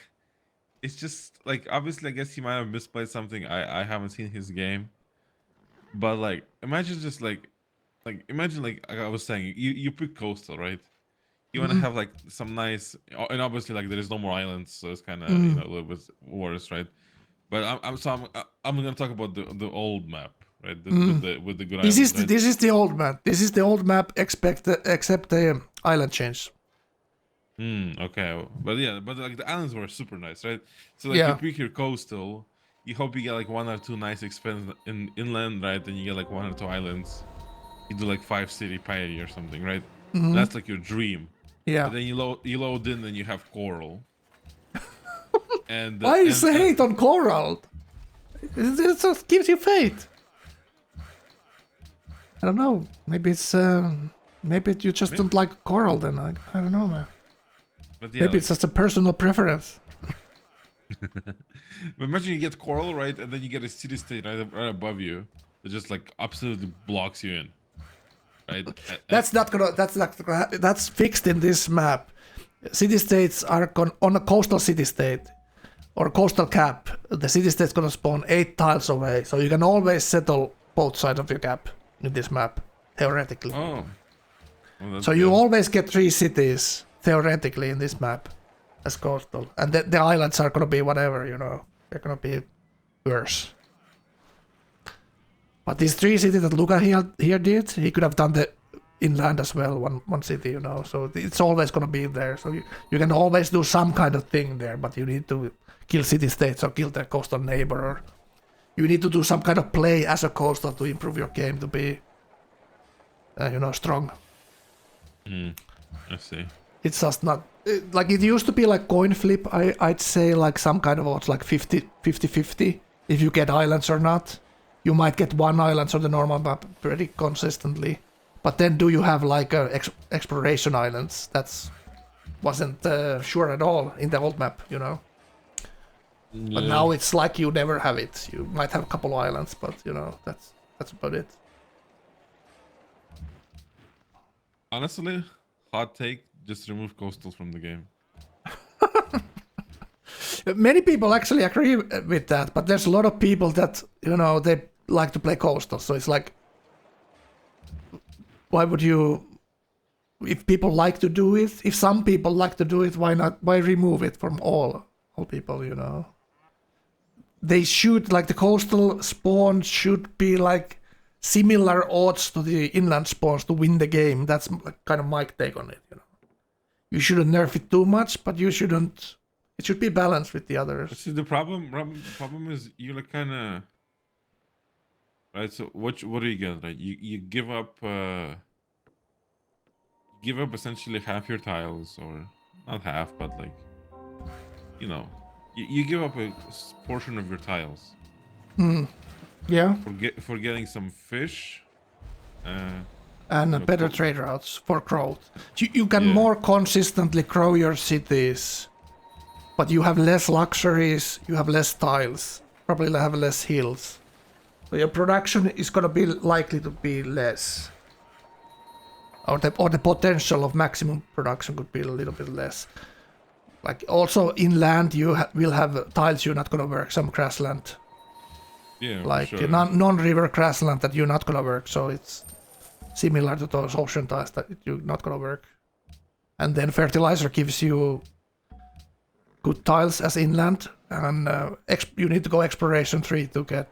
it's just like obviously, I guess he might have misplayed something. I haven't seen his game, but like, imagine just like imagine like I was saying, you pick coastal, right? You want to have like some nice, and obviously like there is no more islands, so it's kind of a little bit worse, right? But I'm gonna talk about the old map, right? With the good This islands. is this is the old map. This is the old map except the island change. Okay, but like the islands were super nice, right? So like you pick your coastal, you hope you get like 1 or 2 nice expense in inland, right? Then you get like 1 or 2 islands. You do like 5 city piety or something, right? That's like your dream. Yeah. But then you load in, and you have coral. And why is the hate on coral? It just gives you fate. I don't know. Maybe it's maybe you just don't like coral then. I don't know, man. But yeah, Maybe it's just a personal preference. But imagine you get coral, right, and then you get a city state right above you that just like absolutely blocks you in, right? That's not gonna that's fixed in this map. City states are on a coastal city state or coastal cap, the city-state's gonna spawn 8 tiles away, so you can always settle both sides of your cap in this map, theoretically. Oh. Well, that's So you good. always get 3 cities, theoretically, in this map as coastal. And the islands are gonna be whatever, you know. They're gonna be worse. But these 3 cities that Luca here did, he could have done the inland as well, one city, you know. So it's always gonna be there. So you can always do some kind of thing there, but you need to kill city-states or kill the coastal neighbor. Or you need to do some kind of play as a coastal to improve your game to be, strong. I see. It's just not like it used to be like coin flip. I'd say like some kind of odds like 50-50 if you get islands or not. You might get 1 island on the normal map pretty consistently, but then do you have like exploration islands? That's wasn't sure at all in the old map, you know. But now it's like you never have it. You might have a couple islands, but you know that's about it. Honestly, hot take: just remove coastals from the game. Many people actually agree with that, but there's a lot of people that, you know, they like to play coastal. So it's like, why would you, if people like to do it, if some people like to do it, why not, why remove it from all people, you know? They should, like the coastal spawn should be like similar odds to the inland spawns to win the game. That's kind of my take on it, you know. You shouldn't nerf it too much, but you shouldn't, it should be balanced with the others. See, the problem is you like kind of right. So what do you get? Right, you give up essentially half your tiles, or not half, but like, you know, you give up a portion of your tiles. Yeah. For getting some fish. And better trade routes for growth. You can Yeah. more consistently grow your cities, but you have less luxuries, you have less tiles, probably have less hills. So your production is gonna be likely to be less. Or the potential of maximum production could be a little bit less. Like also inland you will have tiles you're not gonna work, some grassland. Yeah, Like sure. non-river grassland that you're not gonna work, so it's similar to those ocean tiles that you're not gonna work. And then fertilizer gives you good tiles as inland, and you need to go exploration 3 to get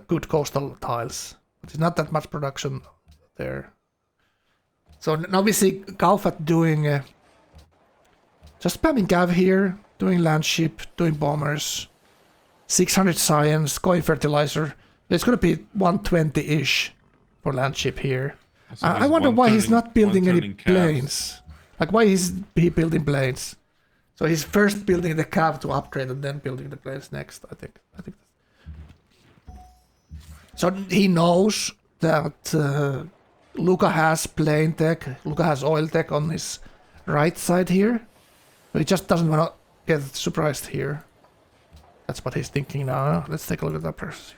good coastal tiles. But it's not that much production there. So now we see Gauephat doing just spamming Gav here, doing land ship, doing bombers, 600 science, going fertilizer. It's gonna be 120-ish for land ship here. So I there's wonder one why he's turning- not building one any turning calves. planes. Like why is he building planes? So he's first building the cav to upgrade and then building the planes next. I think. So he knows that Luca has plane tech, Luca has oil tech on his right side here. So he just doesn't want to get surprised here. That's what he's thinking now. Let's take a look at that person.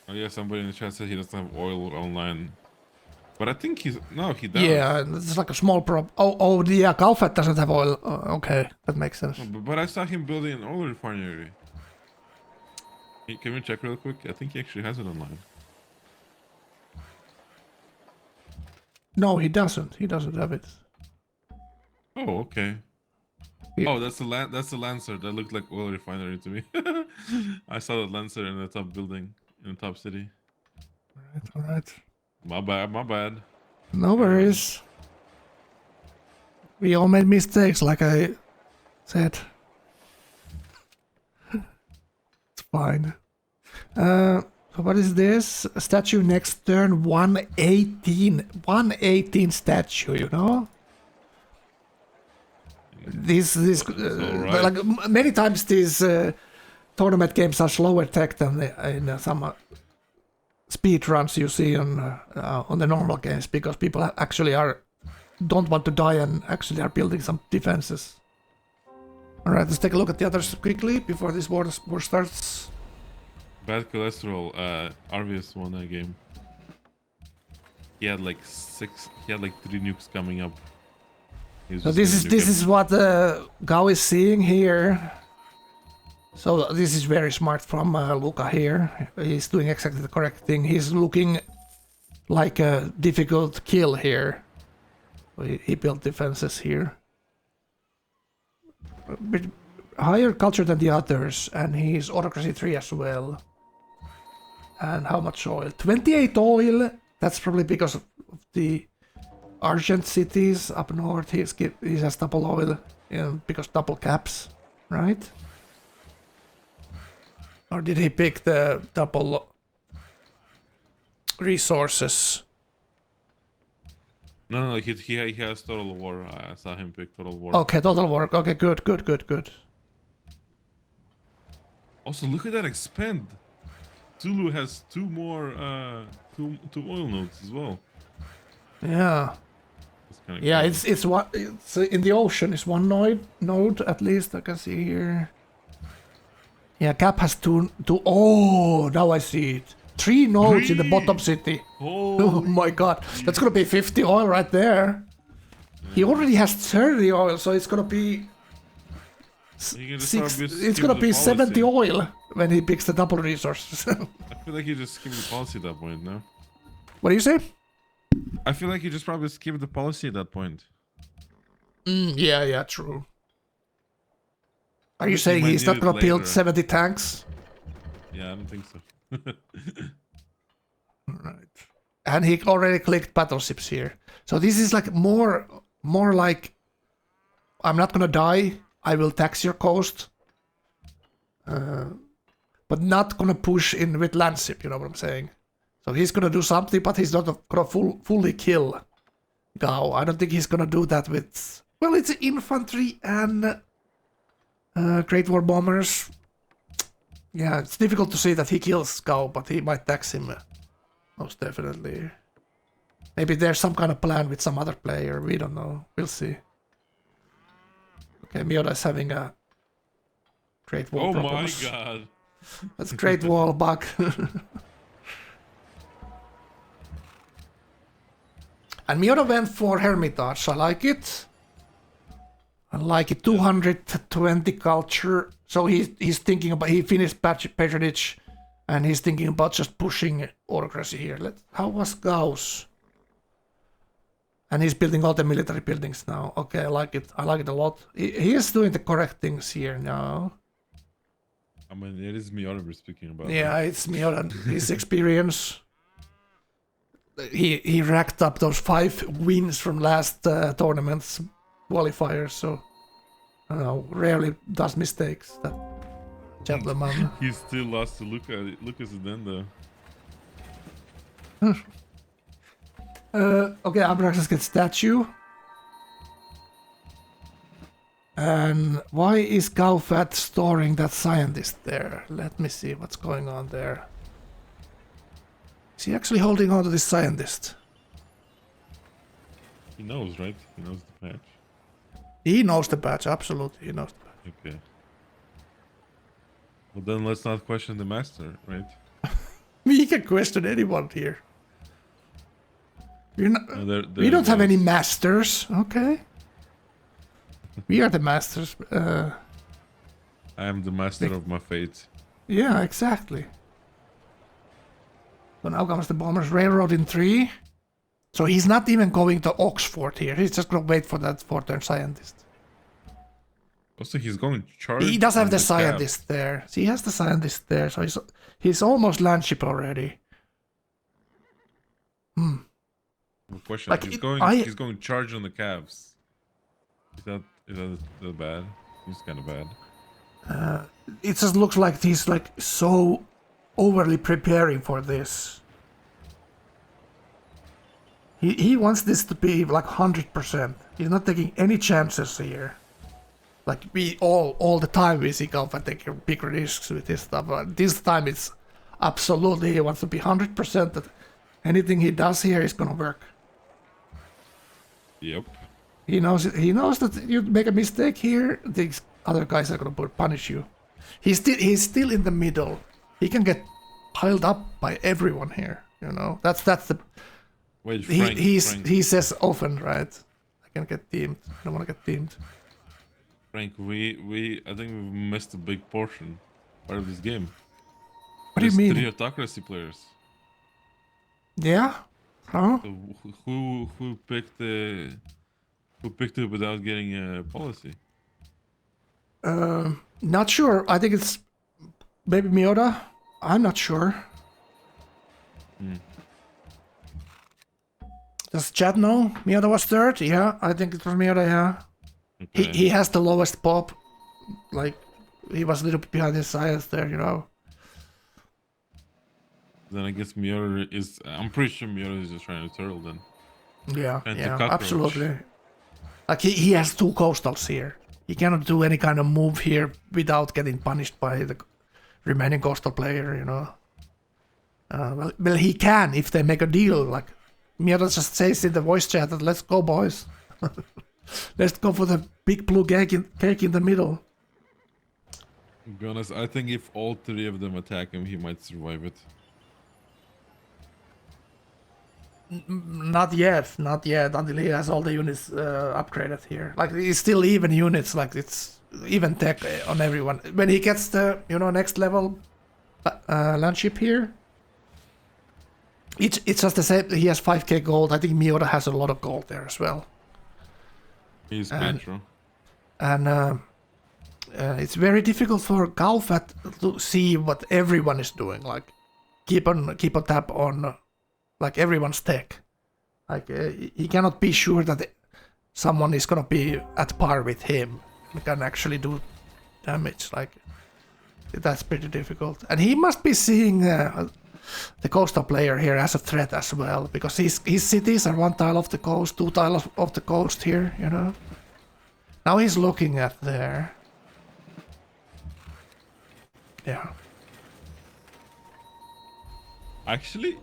Oh yeah, somebody in the chat said he doesn't have oil online. But I think he does. Yeah, it's like a small prop. Yeah, Gauephat doesn't have oil. Okay, that makes sense. No, but I saw him building an oil refinery. Can we check real quick? I think he actually has it online. No, he doesn't. He doesn't have it. Oh, okay. Yeah. Oh, that's the Lancer. That looked like oil refinery to me. I saw the Lancer in the top building in the top city. All right. My bad. No worries. We all made mistakes, like I said. It's fine. So what is this? A statue next turn, 118. 118 statue, you know? This alright. like many times these tournament games are slower tech than in some speed runs you see on the normal games, because people actually don't want to die and actually are building some defenses. All right, let's take a look at the others quickly before this war starts. Bad cholesterol. Arvius won that game. He had like 3 nukes coming up. He's So just gonna this nuke is what Gao is seeing here. So this is very smart from Luca here. He's doing exactly the correct thing. He's looking like a difficult kill here. He built defenses here. A bit higher culture than the others, and he's autocracy 3 as well. And how much oil? 28 oil. That's probably because of the Argent cities up north. He has double oil, because double caps, right? Or did he pick the double resources? No, he has Total War. I saw him pick Total War. Okay, total work. Okay, good. Also, look at that expand. Zulu has 2 more two oil nodes as well. Yeah. That's kind of Yeah, it's in the ocean. It's one node at least I can see here. Yeah, Cap has two. Oh, now I see it. 3 nodes in the bottom city. Oh my god, that's gonna be 50 oil right there. He already has 30 oil, so it's gonna be it's gonna be 70 oil when he picks the double resources. I feel like you just skipped the policy at that point, no? What do you say? I feel like you just probably skipped the policy at that point. Yeah, true. Are you You saying might he's need not it gonna build later. 70 tanks? Yeah, I don't think so. Right. And he already clicked battleships here. So this is like more like, I'm not gonna die, I will tax your coast. But not gonna push in with landship, you know what I'm saying? So he's gonna do something, but he's not gonna fully kill Gao. I don't think he's gonna do that with... Well, it's infantry and Great War bombers. Yeah, it's difficult to see that he kills Gao, but he might tax him. Most definitely. Maybe there's some kind of plan with some other player. We don't know. We'll see. Okay, Meota is having a Great Wall Oh problems. my god. That's Great Wall bug. And Meota went for Hermitage. I like it. I like it. 220 culture. So he's thinking about... He finished patronage. And he's thinking about just pushing autocracy here. How was Gauss? And he's building all the military buildings now. Okay, I like it. I like it a lot. He is doing the correct things here now. I mean, it is Meota we're speaking about. Yeah, it's Meota. His experience. He racked up those 5 wins from last tournament's qualifiers. So, I don't know, rarely does mistakes. That gentleman. He still lost to Luca. Luca's then though. Okay, Abraxas gets statue. And why is Gauephat storing that scientist there? Let me see what's going on there. Is he actually holding on to this scientist? He knows, right? He knows the patch. He knows the patch, absolutely. He knows the patch. Okay. Well, then let's not question the master, right? We can question anyone here. We're not, No, we don't have was- any masters, okay? We are the masters. I am the master of my fate. Yeah, exactly. So now comes the Bombers Railroad in 3. So he's not even going to Oxford here. He's just gonna wait for that 4-turn scientist. Also, he's going to charge. He does have on the cab. scientist there. So he has the scientist there. So he's almost landship already. Good question. Like, he's it- going. I- He's going to charge on the cabs. Is that bad? He's kind of bad. It just looks like he's like so overly preparing for this. He wants this to be like 100%. He's not taking any chances here. Like we all the time we see Gauephat taking big risks with this stuff. But this time it's absolutely he wants to be 100% that anything he does here is gonna work. Yep. He knows that you make a mistake here, these other guys are gonna punish you. He's still in the middle. He can get piled up by everyone here. You know that's the Wait, Frank. he Frank. says often, right? Like can get teamed. I don't want to get teamed. Frank, I think we've missed a big part of this game. What do you There's mean? 3 autocracy players. Yeah? Huh? So who picked it without getting a policy? Not sure. I think it's maybe Meota. I'm not sure. Does chat know? Meota was third? Yeah, I think it was Meota, yeah. Okay. He has the lowest pop. Like, he was a little bit behind his science there, you know. Then I guess Meota is. I'm pretty sure Meota is just trying to turtle then. Yeah, And the yeah, cockroach. absolutely. Like, he has 2 coastals here. He cannot do any kind of move here without getting punished by the remaining coastal player, you know. Well, he can if they make a deal. Like, Meota just says in the voice chat that let's go, boys. Let's go for the big blue cake in the middle. To be honest, I think if all 3 of them attack him, he might survive it. Not yet, until he has all the units upgraded here. Like, it's still even units, like it's even tech on everyone. When he gets the, you know, next level landship here, it's just the same. He has 5k gold. I think Meota has a lot of gold there as well. He's And- Petro. And it's very difficult for Gauephat to see what everyone is doing. Like, keep a tab on like everyone's tech. Like, he cannot be sure that someone is gonna be at par with him and can actually do damage. Like, that's pretty difficult. And he must be seeing the coastal player here as a threat as well, because his cities are 1 tile off the coast, 2 tiles off the coast here, you know. Now he's looking at there. Yeah. Actually,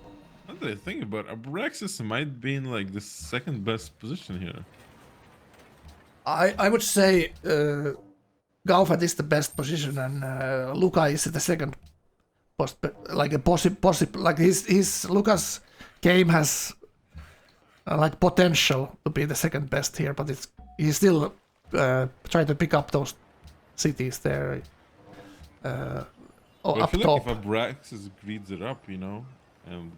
now that I think about it, Abraxas might be in like the 2nd best position here. I would say Gauephat is the best position, and Luca is the second. Like a possible, like his Luca's game has like potential to be the second best here, but he's still trying to pick up those cities there. But I Up feel top. like if Abraxas greeds it up, you know, and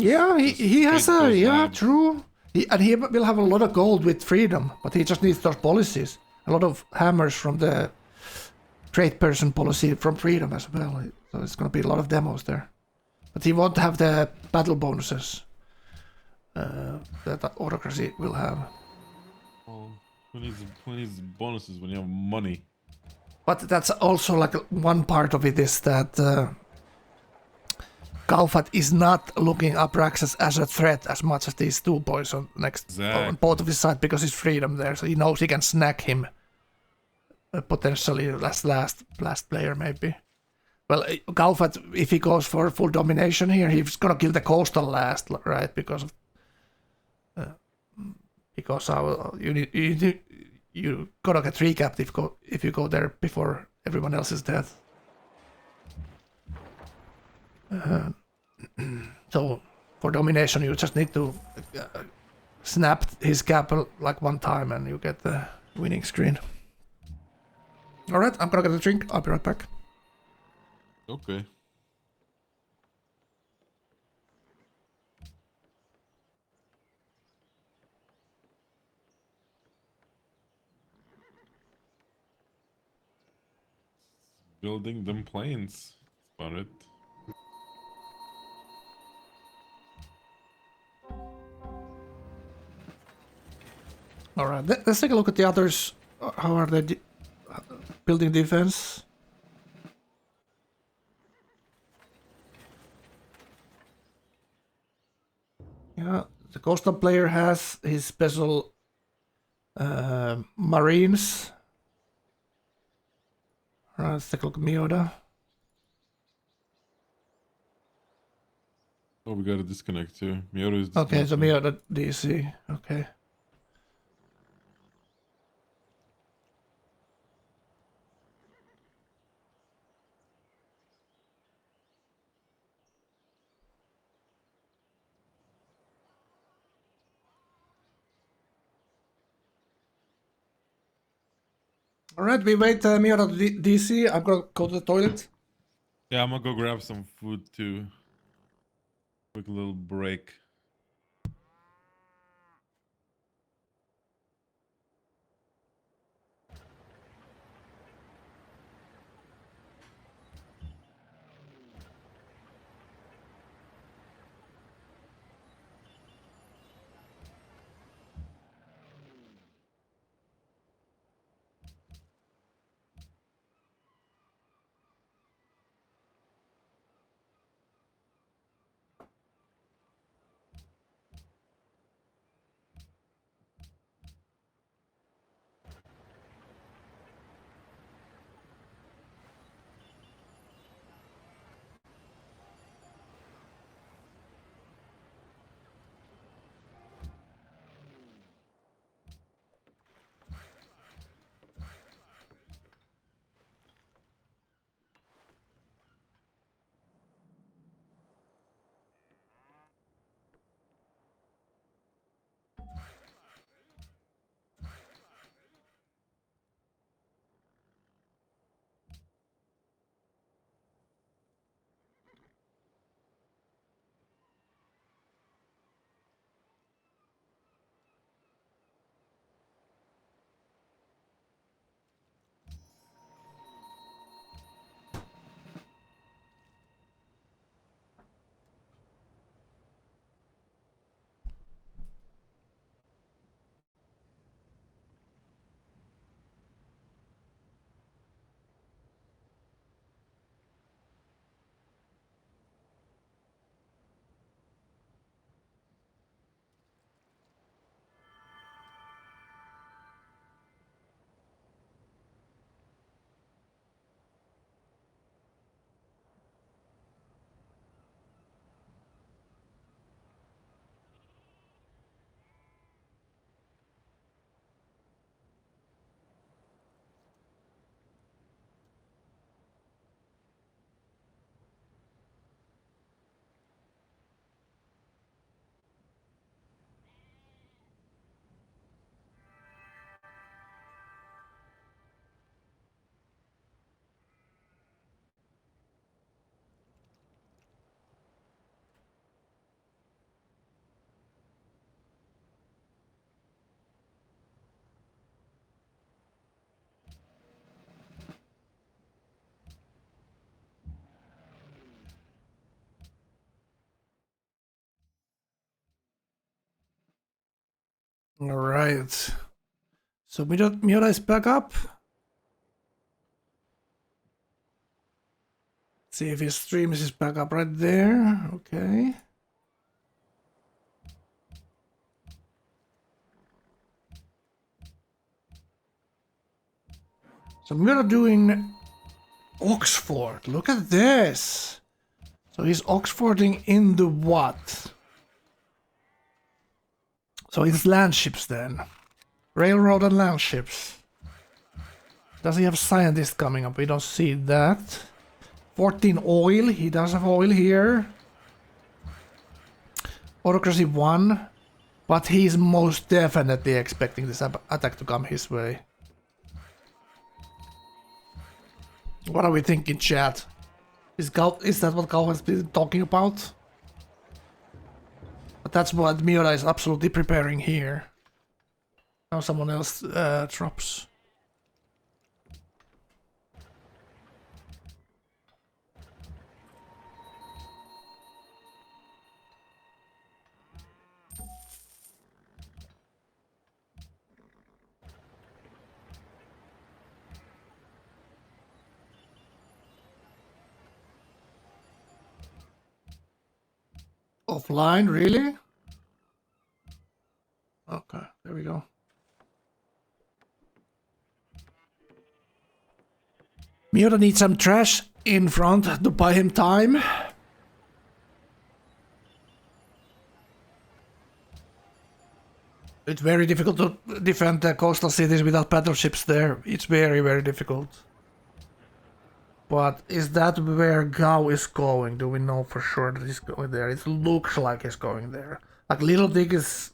Yeah, he has straight goes yeah, labs. true. He will have a lot of gold with freedom, but he just needs those policies. A lot of hammers from the trade person policy from freedom as well. So it's gonna be a lot of demos there. But he won't have the battle bonuses that autocracy will have. Well, who needs bonuses when you have money? But that's also like one part of it is that Gauephat is not looking Abraxas as a threat as much as these 2 boys on Exactly. both of his side, because it's freedom there, so he knows he can snack him potentially as last player maybe. Well, Gauephat, if he goes for full domination here, he's gonna kill the coastal last, right? Because you gotta get recapped if you go there before everyone else is dead. So for domination, you just need to snap his cap like 1 time, and you get the winning screen. All right, I'm gonna get a drink. I'll be right back. Okay. Building them planes. That's about it. All right, let's take a look at the others. How are they building defense? Yeah, the coastal player has his special marines. All right, let's take a look at Meota. Oh, we gotta disconnect too. Meota is Okay, so disconnected. Meota DC. Okay. Alright, we wait Meota to DC. I'm gonna go to the toilet. Yeah, I'm gonna go grab some food too. Quick little break. Alright. So Meota is back up. See if his stream is back up right there. Okay. So Meota doing Oxford. Look at this. So he's Oxfording in the what? So it's land ships then. Railroad and land ships. Does he have scientists coming up? We don't see that. 14 oil. He does have oil here. Autocracy 1. But he's most definitely expecting this attack to come his way. What are we thinking, chat? Is that what Gauephat's been talking about? But that's what Meota is absolutely preparing here. Now someone else drops. Offline, really? Okay, there we go. Meota needs some trash in front to buy him time. It's very difficult to defend the coastal cities without battleships there. It's very, very difficult. But is that where Gau is going? Do we know for sure that he's going there? It looks like he's going there. Like Little Dick has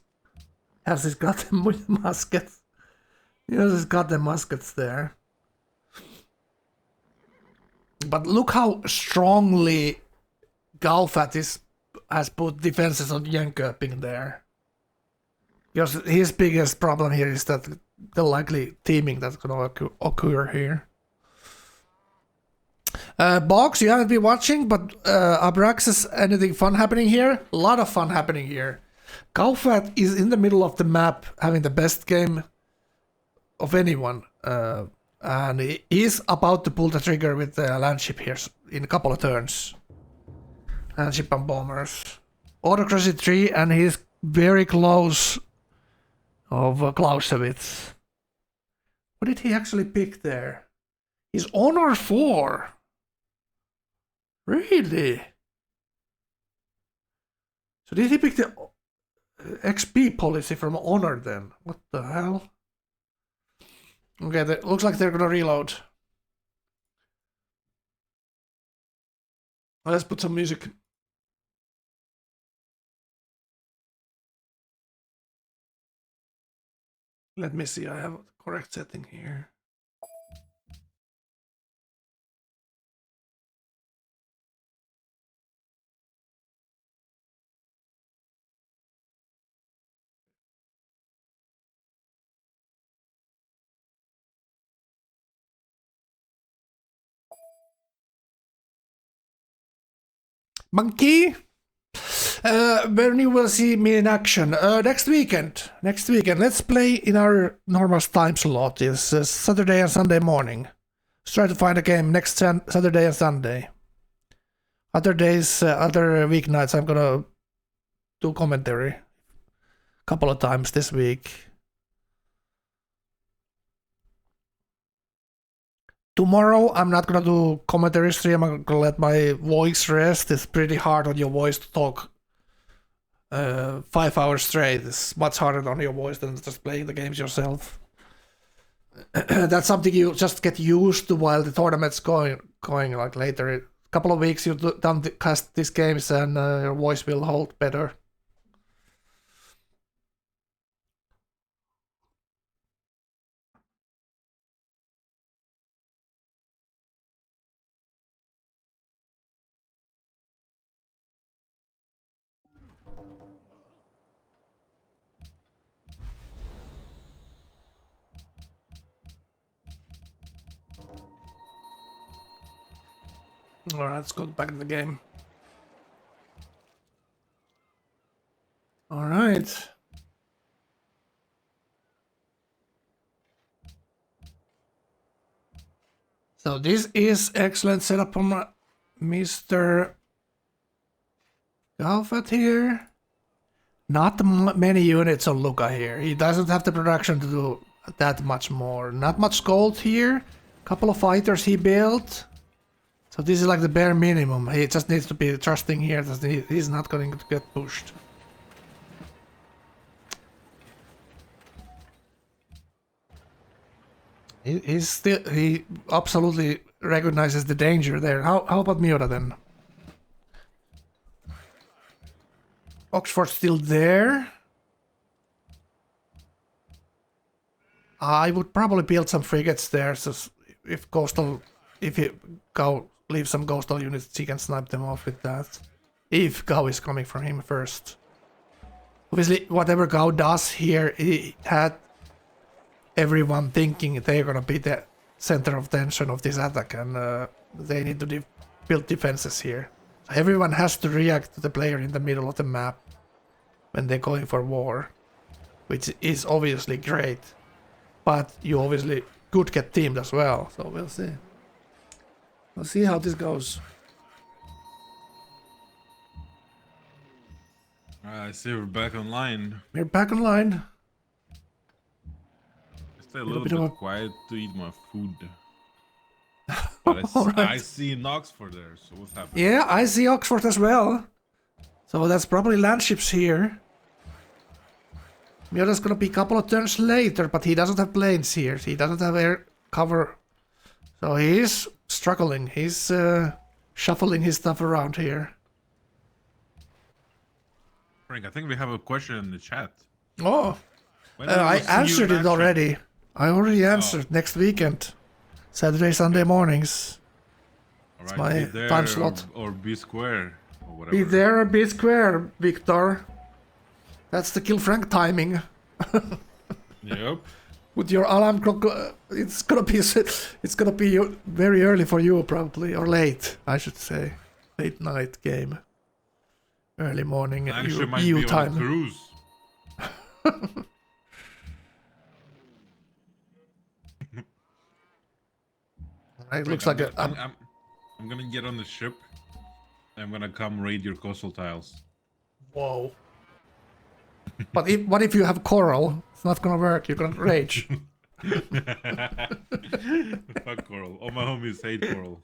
his goddamn muskets. He has his goddamn muskets there. but look how strongly Gauephat has put defenses on Jönköping there. Because his biggest problem here is that the likely teaming that's going to occur here. Box, you haven't been watching, but Abraxas, anything fun happening here? A lot of fun happening here. Gauephat is in the middle of the map, having the best game of anyone. And he is about to pull the trigger with the landship here in a couple of turns. Landship and bombers. Autocracy 3, and he's very close of Clausewitz. What did he actually pick there? He's Honor 4. Really? So did he pick the XP policy from Honor then? What the hell? Okay, looks like they're gonna reload. Let's put some music. Let me see, I have the correct setting here. Monkey, when you will see me in action next weekend. Let's play in our normal time slot. Is Saturday and Sunday morning. Let's try to find a game next Saturday and Sunday. Other days, other weeknights, I'm gonna do commentary a couple of times this week. Tomorrow I'm not gonna do commentary stream. I'm gonna let my voice rest. It's pretty hard on your voice to talk 5 hours straight. It's much harder on your voice than just playing the games yourself. That's something you just get used to while the tournament's going like later. A couple of weeks you've done cast these games and your voice will hold better. Alright, let's go back in the game. Alright. So this is excellent setup from Mr. Gauephat here. Not many units on Luca here. He doesn't have the production to do that much more. Not much gold here. Couple of fighters he built. So this is like the bare minimum. He just needs to be trusting here that he's not going to get pushed. He absolutely recognizes the danger there. How about Meota then? Oxford's still there. I would probably build some frigates there, so if you leave some coastal units, he can snipe them off with that. If Gau is coming for him first. Obviously, whatever Gau does here, he had everyone thinking they're gonna be the center of tension of this attack, and they need to build defenses here. So everyone has to react to the player in the middle of the map when they're going for war, which is obviously great. But you obviously could get teamed as well, so we'll see. We'll see how this goes. I see we're back online. We're back online. Stay a little bit quiet to eat my food. But I see Oxford there, so what's happening? Yeah, I see Oxford as well. So that's probably landships here. Meota's gonna be a couple of turns later, but he doesn't have planes here. He doesn't have air cover. So he's struggling. He's shuffling his stuff around here. Frank, I think we have a question in the chat. Oh, I answered it already. I already answered. Next weekend. Saturday, Sunday mornings. Alright, my be there time slot. or be square or whatever. Be there or be square, Viktor. That's the Kill Frank timing. Yep. With your alarm clock, it's gonna be very early for you probably, or late, I should say, late night game, early morning Actually, might EU be on a time. cruise. It looks like I'm gonna get on the ship. I'm gonna come raid your coastal tiles. whoa. But what if you have coral? It's not gonna work. You're gonna rage. Fuck coral. All my homies hate coral.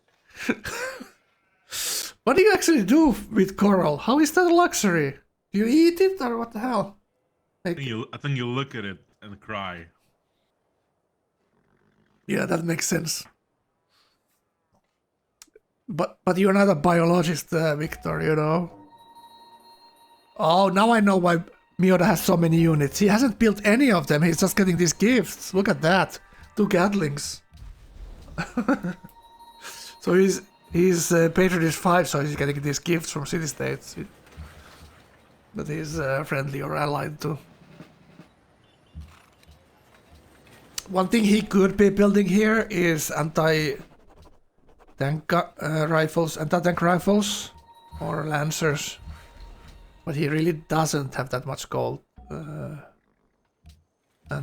What do you actually do with coral? How is that a luxury? Do you eat it or what the hell? I think you look at it and cry. Yeah, that makes sense. But you're not a biologist, Viktor, you know? Oh, now I know why Meota has so many units. He hasn't built any of them. He's just getting these gifts. Look at that. 2 Gatlings. So he's patronage 5, so he's getting these gifts from city-states. But he's friendly or allied to. One thing he could be building here is anti-tank rifles, or lancers. But he really doesn't have that much gold. And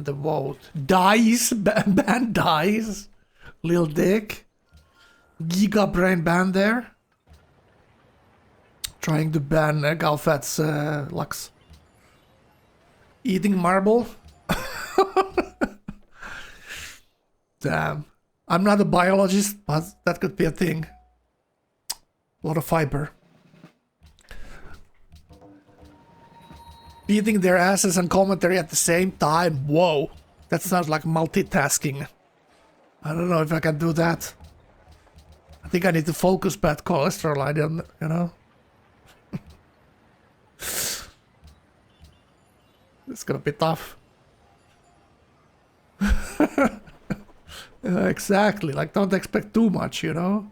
the vote. Dice! Ban dice! Lil Dick. Giga Brain ban there. Trying to ban Gauephat's Lux. Eating marble. Damn. I'm not a biologist, but that could be a thing. A lot of fiber. Beating their asses and commentary at the same time. Whoa. That sounds like multitasking. I don't know if I can do that. I think I need to focus bad cholesterol. I don't, you know. It's gonna be tough. Exactly. Like, don't expect too much, you know.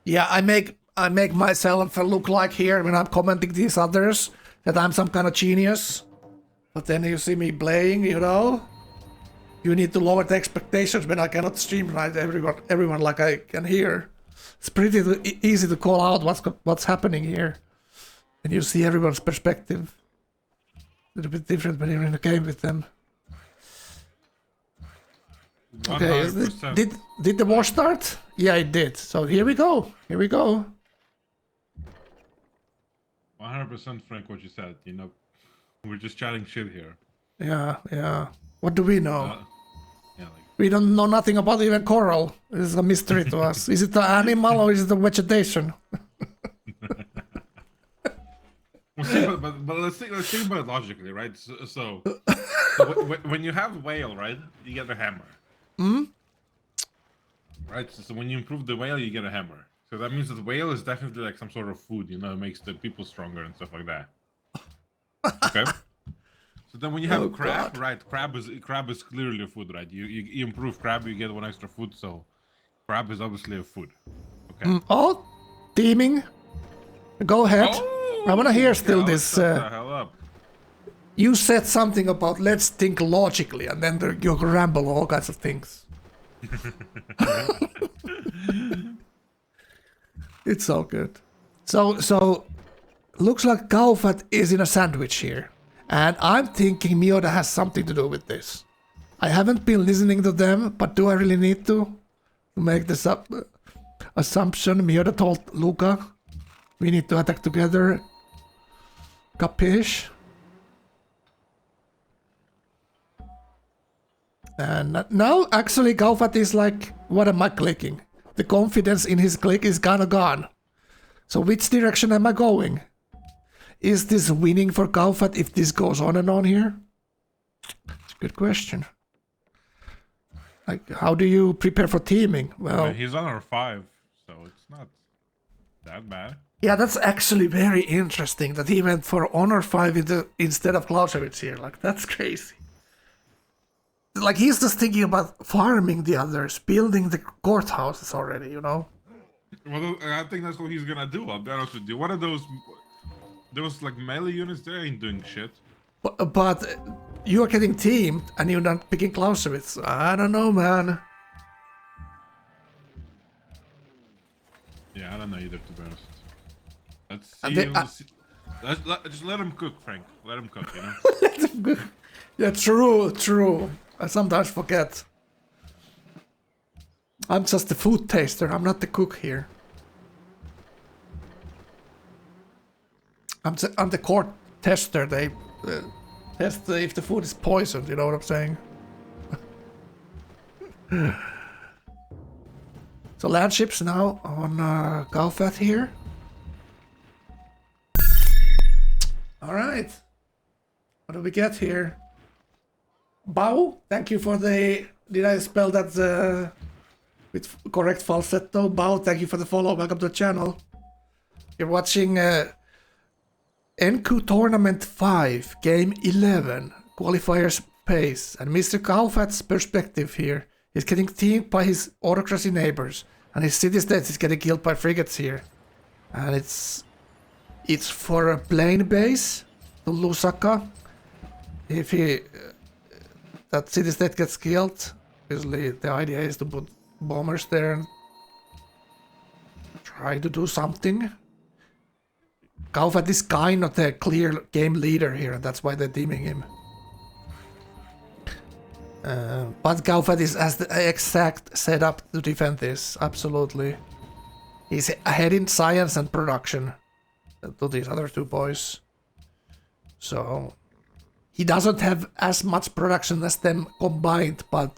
Yeah, I make myself look like here when I'm commenting these others that I'm some kind of genius. But then you see me playing, you know. You need to lower the expectations when I cannot streamline everyone like I can hear. It's pretty easy to call out what's happening here, and you see everyone's perspective. A little bit different when you're in a game with them. Okay, 100%. did the war start? Yeah, it did. So here we go. Here we go. 100% Frank, what you said. You know, we're just chatting shit here. Yeah. What do we know? Yeah, like. We don't know nothing about even coral. This is a mystery to us. Is it an animal or is it a vegetation? Well, see, but let's think about it logically, right? So when you have whale, right, you get a hammer. Hmm? Right? So when you improve the whale, you get a hammer. So that means that the whale is definitely like some sort of food, you know, it makes the people stronger and stuff like that. Okay? So then when you have crab, God. right, crab is clearly a food, right? You improve crab, you get 1 extra food, so crab is obviously a food. Okay. Oh, teaming. Go ahead. Oh, I wanna hear still yeah, this. shut the hell up. You said something about let's think logically, and then you ramble all kinds of things. It's so good. So looks like Gauephat is in a sandwich here, and I'm thinking Meota has something to do with this. I haven't been listening to them, but do I really need to make this assumption? Meota told Luca we need to attack together. Capiche? And now, actually, Gauephat is like, what am I clicking? The confidence in his click is kinda gone. So which direction am I going? Is this winning for Gauephat if this goes on and on here? It's a good question. Like, how do you prepare for teaming? Well, He's on our 5, so it's not that bad. yeah, that's actually very interesting that he went for Honor 5 instead of Clausewitz here. Like, that's crazy. like he's just thinking about farming the others, building the courthouses already, you know. Well, I think that's what he's gonna do. I'll be honest with you. One of those like melee units there ain't doing shit. But you are getting teamed and you're not picking Clausewitz. I don't know, man. Yeah, I don't know either, to be honest. Let's And see they- him. Just let him cook, Frank. Let him cook, you know? Yeah, true. I sometimes forget. I'm just the food taster, I'm not the cook here. I'm the court tester, they test if the food is poisoned, you know what I'm saying? So land ships now on Gauephat here. Alright. What do we get here? Bao, thank you for the... Did I spell that with correct falsetto? Bao, thank you for the follow. Welcome to the channel. You're watching NQ Tournament 5, Game 11, Qualifier's pace, and Mr. Gauephat's perspective here. He's getting teamed by his autocracy neighbors, and his city-states is getting killed by frigates here. And it's for a plane base to Lusaka. If that city-state gets killed, obviously the idea is to put bombers there and try to do something. Gauephat is kind of the clear game leader here, and that's why they're teaming him. But Gauephat has the exact setup to defend this, absolutely. He's ahead in science and production to these other two boys. So he doesn't have as much production as them combined, but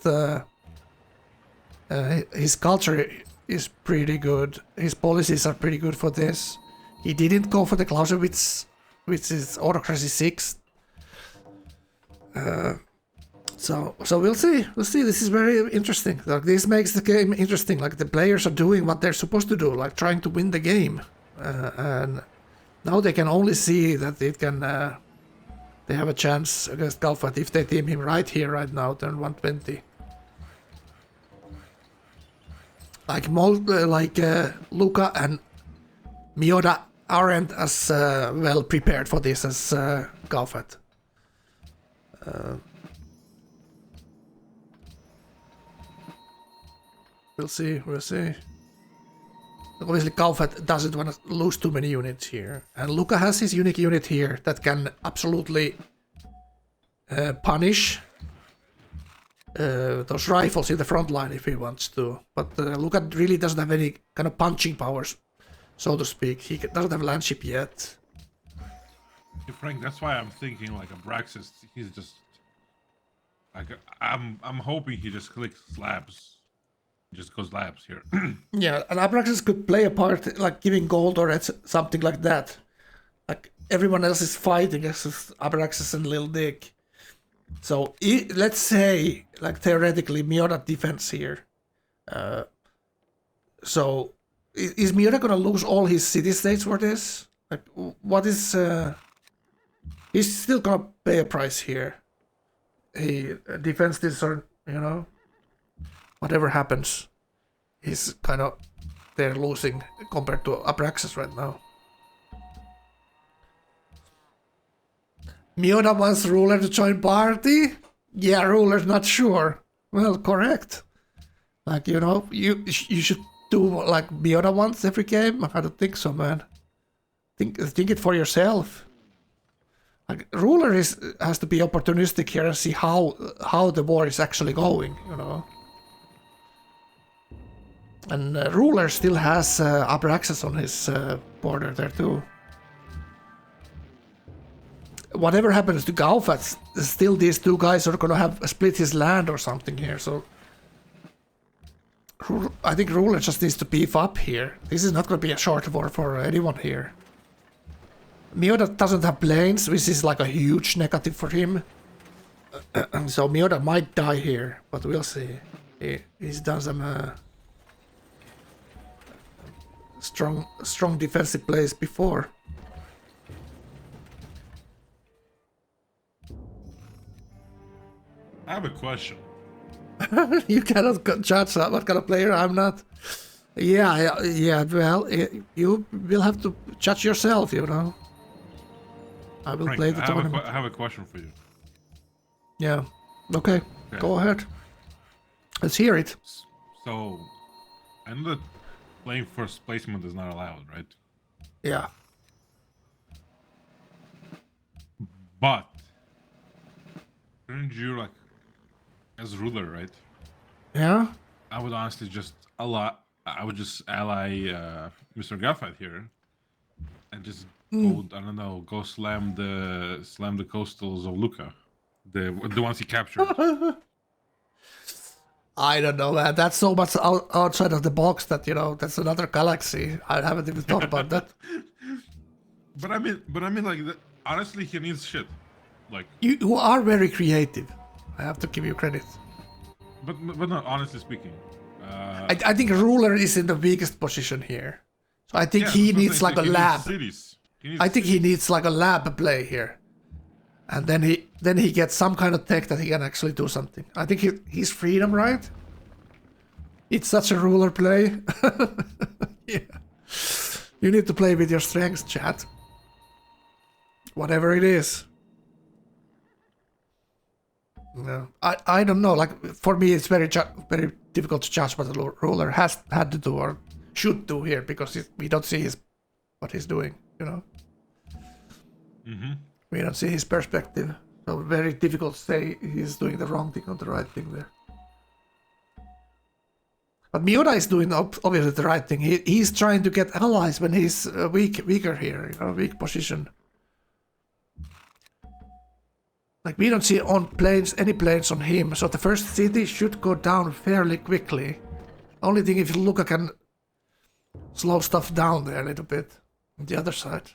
his culture is pretty good. His policies are pretty good for this. He didn't go for the Clausewitz, which is autocracy 6. So we'll see. This is very interesting. Like, this makes the game interesting. Like, the players are doing what they're supposed to do, like trying to win the game. And now they can only see that it can. They have a chance against Gauephat if they team him right here, right now, turn 120. Like Luca and Meota aren't as well prepared for this as Gauephat. We'll see. Obviously, Gauephat doesn't want to lose too many units here. And Luca has his unique unit here that can absolutely punish those rifles in the front line if he wants to. But Luca really doesn't have any kind of punching powers, so to speak. He doesn't have land ship yet. Hey, Frank, that's why I'm thinking like Abraxas. He's just like I'm hoping he just clicks slabs. Just goes labs here. Yeah, and Abraxas could play a part like giving gold or something like that. Like everyone else is fighting against Abraxas and Lil Dick. So let's say, like theoretically, Meota defense here. So is Meota gonna lose all his city-states for this? Like, what is? He's still gonna pay a price here. He defends this, or whatever happens, he's kind of they're losing compared to Abraxas right now. Meota wants Ruler to join party? Yeah, Ruler's not sure. Well, correct. Like, you should do like Meota wants every game? I don't think so, man. Think it for yourself. Like, Ruler has to be opportunistic here and see how the war is actually going, And Ruler still has Abraxas on his border there too. Whatever happens to Gauephat, still these two guys are gonna have split his land or something here, so I think Ruler just needs to beef up here. This is not gonna be a short war for anyone here. Meota doesn't have planes, which is like a huge negative for him. So Meota might die here, but we'll see. He's done some strong defensive plays before. I have a question. You cannot judge what kind of player I'm not. Yeah. Well, you will have to judge yourself. You know. I will Frank, play the tournament. I have a question for you. Yeah. Okay. Go ahead. Let's hear it. So, I know that playing first placement is not allowed, right? Yeah. But shouldn't you, like, as ruler, right? Yeah. I would honestly just ally Mr. Gauephat here, and just go. I don't know. Go slam the coastals of Luca, the ones he captured. I don't know, man. That's so much outside of the box that, you know, that's another galaxy. I haven't even thought about that. But I mean, like, honestly, he needs shit. Like, You are very creative. I have to give you credit. but no, honestly speaking, I think ruler is in the weakest position here. So I think yeah, he that's what I'm needs saying. like a He needs lab. cities. I think he needs like a lab play here. And then he gets some kind of tech that he can actually do something. I think he's freedom, right? It's such a ruler play. Yeah. You need to play with your strengths, chat. Whatever it is. No, I don't know. Like, for me, it's very difficult to judge what the ruler had to do or should do here, because we don't see what he's doing, you know? Mm-hmm. We don't see his perspective. So very difficult to say he's doing the wrong thing or the right thing there. But Meota is doing obviously the right thing. He's trying to get allies when he's weaker here, you know, weak position. Like, we don't see any planes on him, so the first city should go down fairly quickly. Only thing, if Luca can slow stuff down there a little bit on the other side.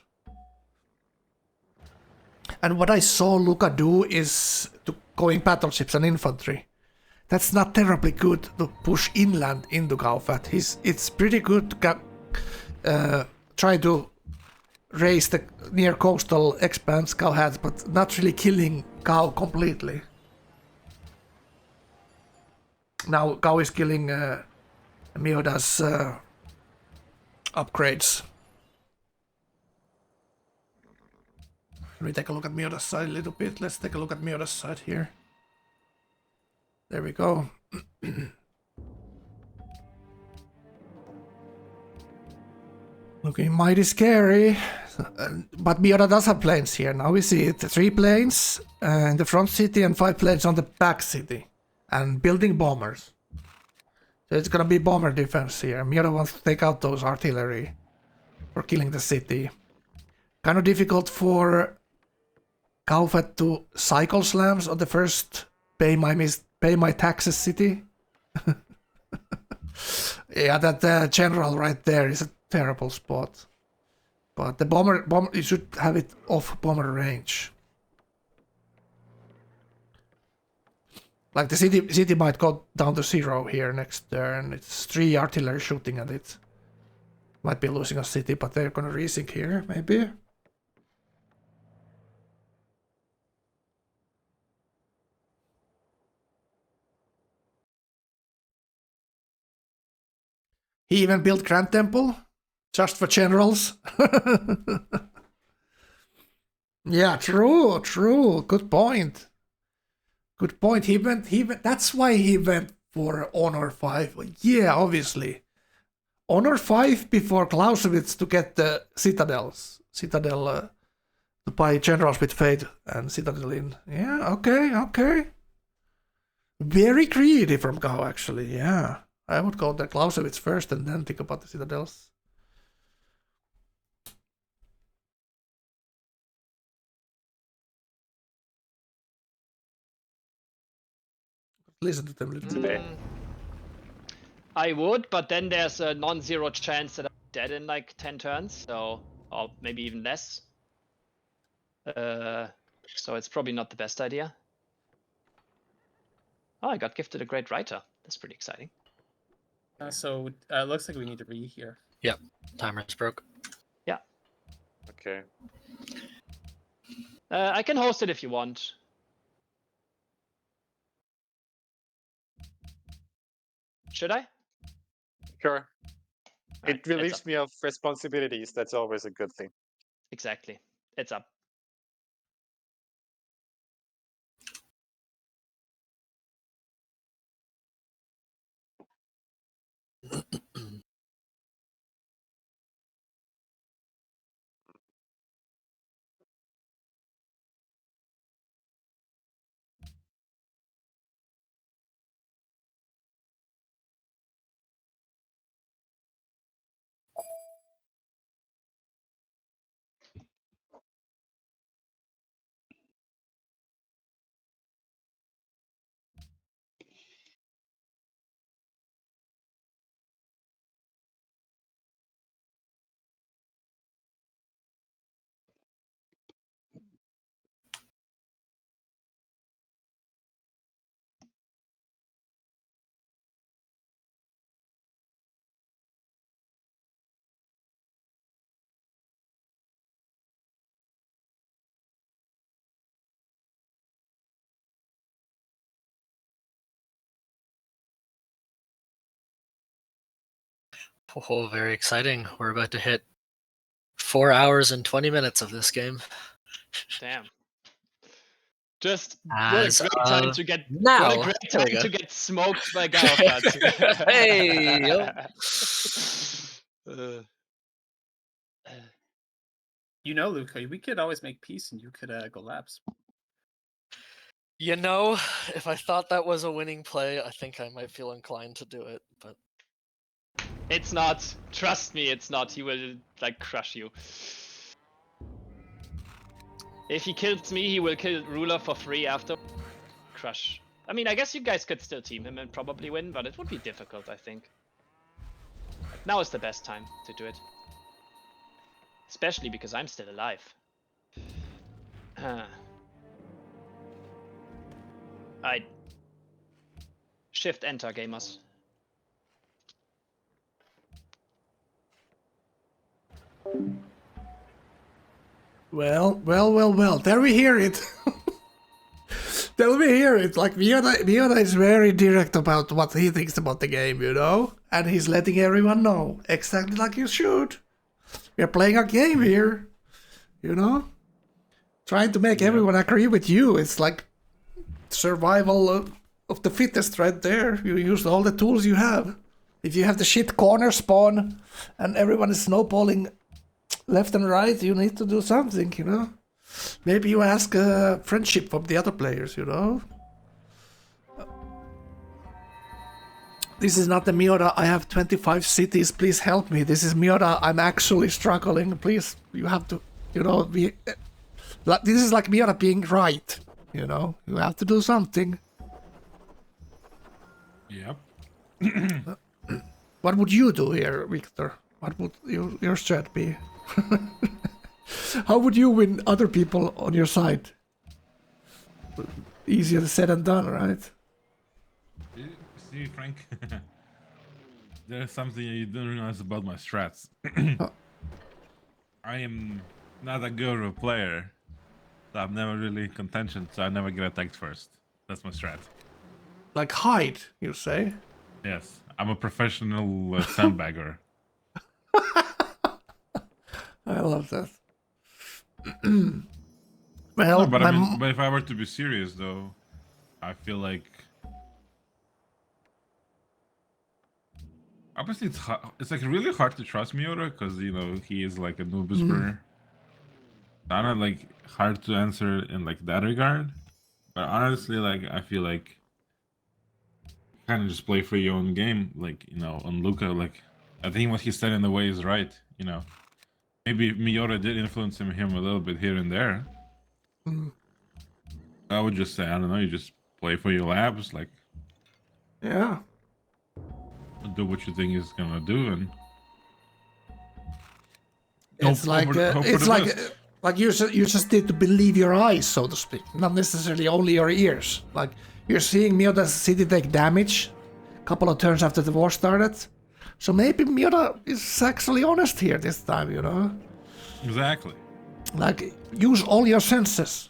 And what I saw Luca do is to going battleships and infantry. That's not terribly good to push inland into Gauephat. It's pretty good to try to raise the near coastal expanse Gauephat, but not really killing Gau completely. Now Gau is killing Meoda's upgrades. Let me take a look at Meoda's side a little bit. Let's take a look at Meoda's side here. There we go. Looking mighty scary. But Meota does have planes here. Now we see it. 3 planes in the front city and 5 planes on the back city. And building bombers. So it's gonna be bomber defense here. Meota wants to take out those artillery for killing the city. Kind of difficult for Gauephat to cycle slams on the first pay my taxes city. Yeah, that general right there is a terrible spot. But the bomber, you should have it off bomber range. Like, the city might go down to 0 here next turn. It's 3 artillery shooting at it. Might be losing a city, but they're gonna resync here, maybe. He even built Grand Temple just for generals. Yeah, true. Good point. He went. That's why he went for Honor 5. Yeah, obviously. Honor 5 before Clausewitz to get the Citadel to buy generals with Fate and Citadel in. Yeah, okay. Very greedy from Gau, actually, yeah. I would go the Clausewitz first and then think about the Citadels. Listen to them a little bit. I would, but then there's a non-zero chance that I'm dead in like 10 turns, so, or maybe even less. So it's probably not the best idea. Oh, I got gifted a great writer. That's pretty exciting. So it looks like we need to read here. Yep, timer's broke. Yeah. Okay. I can host it if you want. Should I? Sure. Alright, It relieves me of responsibilities. That's always a good thing. Exactly. It's up. Oh, very exciting. We're about to hit 4 hours and 20 minutes of this game. Damn. Just As what a great time of to get now. what a great There we time go. to get smoked by Gauephat. Hey, yo. You know, Luca, we could always make peace and you could go labs. You know, if I thought that was a winning play, I think I might feel inclined to do it, but It's not. Trust me, it's not. He will like crush you. If he kills me, he will kill Ruler for free after. Crush. I mean, I guess you guys could still team him and probably win, but it would be difficult, I think. Now is the best time to do it. Especially because I'm still alive. I shift enter gamers. Well. There we hear it. There we hear it. Like Meota is very direct about what he thinks about the game, you know? And he's letting everyone know. Exactly like you should. We're playing a game here. You know? Trying to make everyone agree with you. It's like survival of the fittest right there. You use all the tools you have. If you have the shit corner spawn and everyone is snowballing left and right, you need to do something, you know? Maybe you ask friendship from the other players, you know? This is not the Meota, I have 25 cities, please help me. This is Meota, I'm actually struggling, please, you have to, you know, be... This is like Meota being right, you know? You have to do something. Yep. What would you do here, Viktor? What would your strat be? How would you win other people on your side? Easier said than done, right? See, Frank, there's something you don't realize about my strats. I am not a good of a player, so I'm never really in contention, so I never get attacked first. That's my strat. Like hide, you say? Yes, I'm a professional sandbagger. I love that. No, but I mean, but if I were to be serious though, I feel like obviously it's like really hard to trust Meota because you know he is like a noob whisperer. Kind of like hard to answer in like that regard. But honestly, like I feel like kind of just play for your own game, like you know, on Luca. Like I think what he said in the way is right. You know, maybe Meota did influence him a little bit here and there. I would just say I don't know. You just play for your labs, like Yeah. do what you think is gonna do, and It's like you just need to believe your eyes, so to speak, not necessarily only your ears. Like you're seeing Meota's city take damage a couple of turns after the war started, so maybe Meota is actually honest here this time, you know? Exactly. Like use all your senses.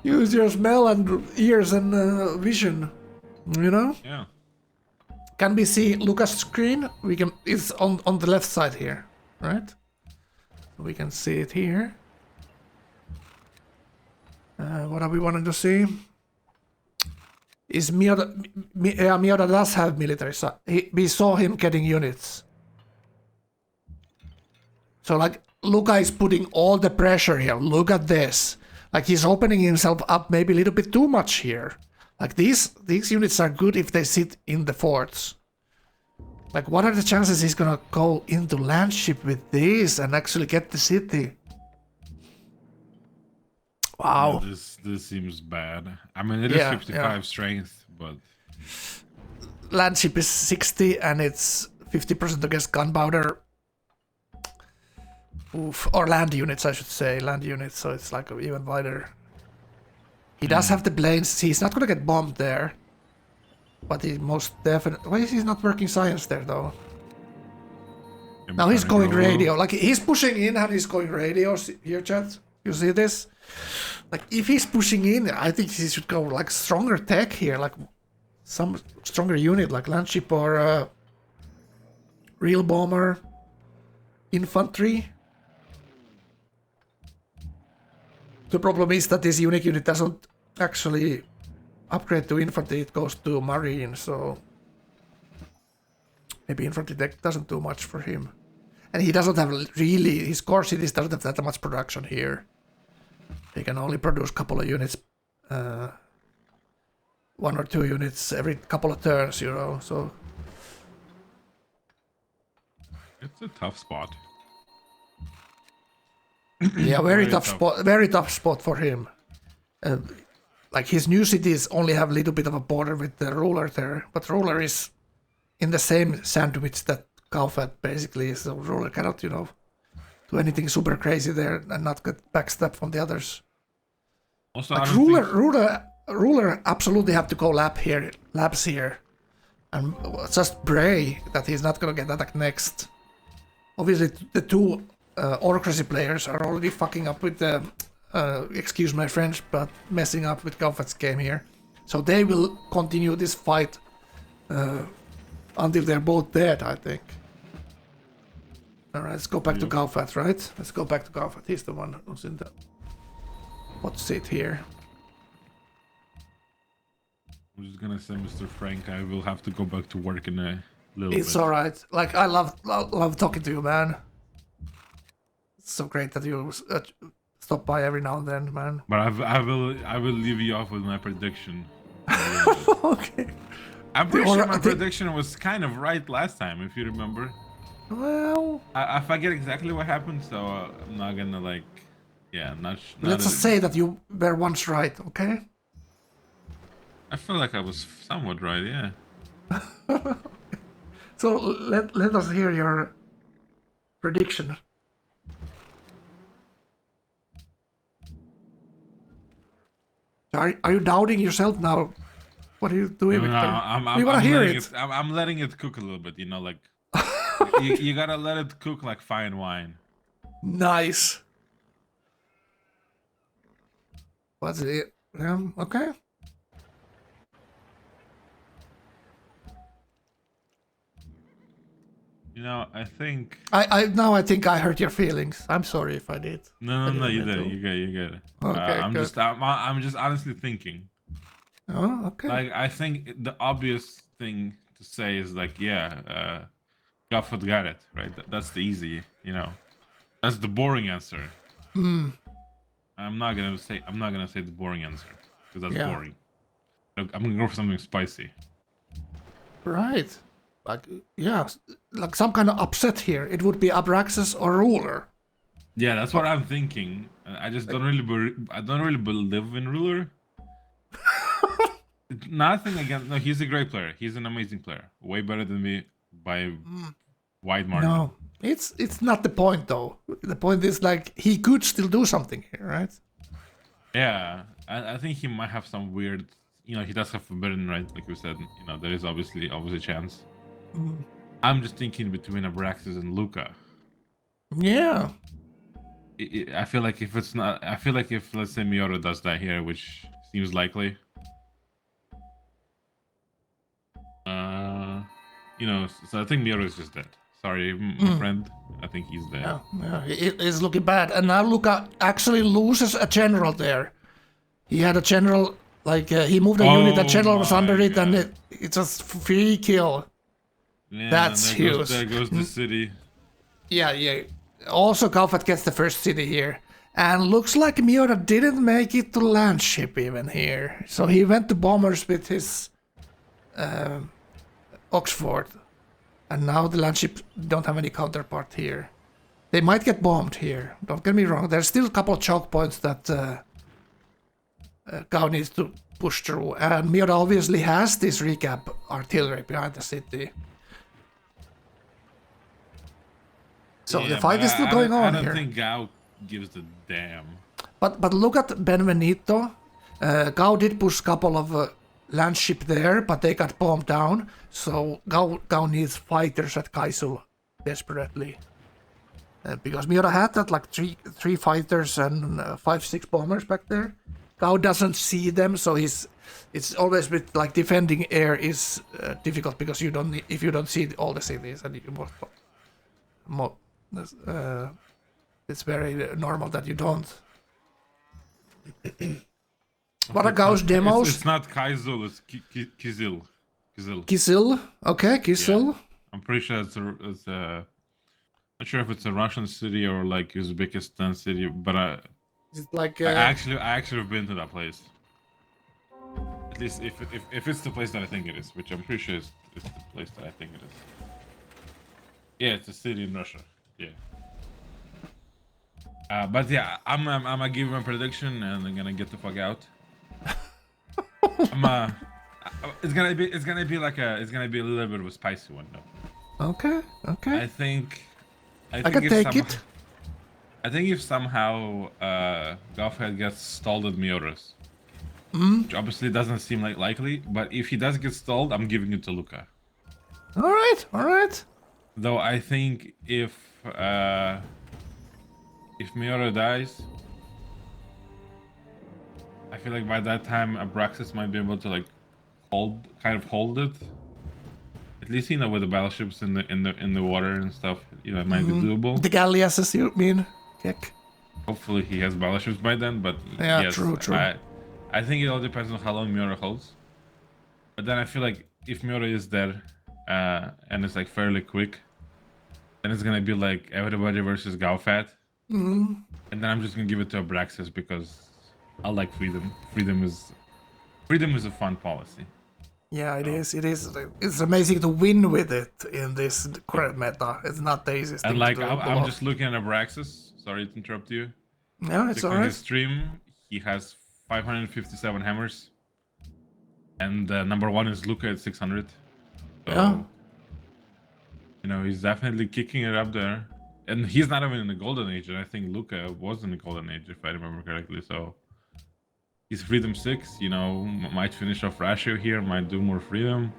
Use your smell and ears and vision. You know? Yeah. Can we see Luca's screen? We can. It's on the left side here, right? We can see it here. What are we wanting to see? Is Meota? Yeah, Meota does have military. So we saw him getting units. So like Luca is putting all the pressure here. Look at this. Like he's opening himself up maybe a little bit too much here. Like these units are good if they sit in the forts. Like what are the chances he's gonna go into landship with this and actually get the city? Wow. Yeah, this seems bad. I mean, it is Yeah, 55 strength, but Landship is 60 and it's 50% against gunpowder. Oof. Or land units, I should say. Land units, so it's like even wider. He does have the planes. He's not gonna get bombed there. But he most definitely... Why is he not working science there, though? Now he's going radio. Like, he's pushing in and he's going radio. Here, chat. You see this? Like, if he's pushing in, I think he should go, like, stronger tech here. Like, some stronger unit, like landship or real bomber. Infantry. The problem is that this unique unit doesn't actually upgrade to infantry, it goes to marine, so maybe infantry tech doesn't do much for him. And he doesn't have really, his core cities doesn't have that much production here. They can only produce a couple of units, 1 or 2 units every couple of turns, you know, so... it's a tough spot. Yeah, very tough spot for him. Like his new cities only have a little bit of a border with the ruler there, but ruler is in the same sandwich that Gauephat basically is, so ruler cannot, you know, do anything super crazy there and not get backstab from the others. Also, Like I don't ruler absolutely have to go labs here, and just pray that he's not gonna get attacked next. Obviously, the 2 Orcracy players are already fucking up with the, excuse my French, but messing up with Gauephat's game here. So they will continue this fight until they're both dead, I think. Alright, let's go back to Gauephat, right? Let's go back to Gauephat. He's the one who's in the hot seat here. I'm just gonna say, Mr. Frank, I will have to go back to work in a little bit. It's alright. Like, I love talking to you, man. It's so great that you stop by every now and then, man. But I will leave you off with my prediction. Okay. I'm pretty sure my prediction was kind of right last time, if you remember. Well, I forget exactly what happened, so I'm not gonna like, yeah, not let's just say that you were once right, okay? I feel like I was somewhat right, yeah. So let us hear your prediction. Are you doubting yourself now? What are you doing, No, Viktor? We want to hear it. I'm letting it cook a little bit, you know, like you gotta let it cook like fine wine. Nice. What's it? Okay. You know, I think. I think I hurt your feelings. I'm sorry if I did. No, you did it. You get it. Okay, I'm good. I'm just honestly thinking. Oh, okay. Like, I think the obvious thing to say is like, yeah, Gauephat got it, right? That's the easy, you know, that's the boring answer. I'm not gonna say the boring answer because that's boring. I'm gonna go for something spicy. Right. Like, yeah, like some kind of upset here. It would be Abraxas or ruler. Yeah, that's what I'm thinking. I just don't really believe in ruler. Nothing against. No, he's a great player. He's an amazing player. Way better than me by wide margin. No, it's not the point though. The point is like he could still do something here, right? Yeah, I think he might have some weird. You know, he does have forbidden, right? Like we said. You know, there is obviously a chance. I'm just thinking between Abraxas and Luca. Yeah. I feel like if it's not, I feel like if let's say Meota does that here, which seems likely. you know, so I think Meota is just dead. Sorry, my friend. I think he's dead. Yeah, it is looking bad. And now Luca actually loses a general there. He had a general, like, he moved a unit, the general was under it, and it's just free kill. Yeah, That's huge. There goes the city. Yeah. Also, Gauephat gets the first city here. And looks like Meota didn't make it to land ship even here. So he went to bombers with his Oxford. And now the land ship don't have any counterpart here. They might get bombed here. Don't get me wrong. There's still a couple of choke points that Gau needs to push through. And Meota obviously has this recap artillery behind the city. So Yeah, the fight is still going on I don't here. think Gau gives a damn. But look at Benvenuto. Gau did push a couple of land ship there, but they got bombed down. So Gau needs fighters at Kaisul desperately. Because Meota had that like three fighters and 5-6 bombers back there. Gau doesn't see them, so it's always with like defending air is difficult because if you don't see all the cities and it's very normal that you don't. What are Gau's demos? It's not Kaisul, it's Kizil. Kisil? Okay, Kisil. Yeah. I'm pretty sure it's not sure if it's a Russian city or like Uzbekistan city, but It's like I actually have been to that place. At least if it's the place that I think it is, which I'm pretty sure is the place that I think it is. Yeah, it's a city in Russia. Yeah. But yeah, I'm gonna give him a prediction and I'm gonna get the fuck out. It's gonna be a little bit of a spicy one though. Okay. I think I can take it. I think if somehow Gauephat gets stalled at Meota's, which obviously doesn't seem like likely, but if he does get stalled, I'm giving it to Luca. All right. Though I think if Meota dies, I feel like by that time Abraxas might be able to like hold it. At least with the battleships in the water and stuff, it might be doable. The galleasses, you mean? Kick. Hopefully he has battleships by then, but Yeah, yes, true. I think it all depends on how long Meota holds. But then I feel like if Meota is dead, and it's like fairly quick, then it's gonna be like everybody versus Gauephat. And then I'm just gonna give it to Abraxas because I like freedom. Freedom is a fun policy. Yeah, it is. It's amazing to win with it in this current meta. It's not the easiest And thing like to do. I'm just looking at Abraxas. Sorry to interrupt you. Yeah, it's On alright. his stream, he has 557 hammers, and number one is Luca at 600. So, Yeah. He's definitely kicking it up there, and he's not even in the golden age. And I think Luca was in the golden age, if I remember correctly. So he's freedom 6. Might finish off ratio here, might do more freedom.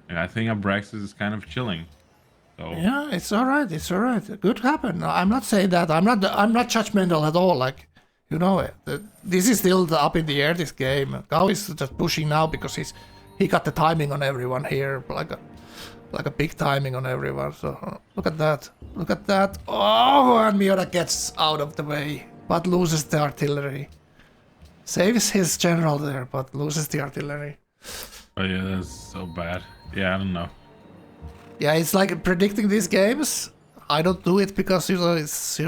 And I think Abraxas is kind of chilling. So Yeah, it's alright. Good happen. I'm not saying that. I'm not judgmental at all. Like, this is still up in the air. This game. Gau is just pushing now because he got the timing on everyone here, like a big timing on everyone. So look at that. Oh, and Meota gets out of the way, but loses the artillery. Saves his general there, but loses the artillery. Oh yeah, that's so bad. Yeah, I don't know. Yeah, it's like predicting these games. I don't do it because it's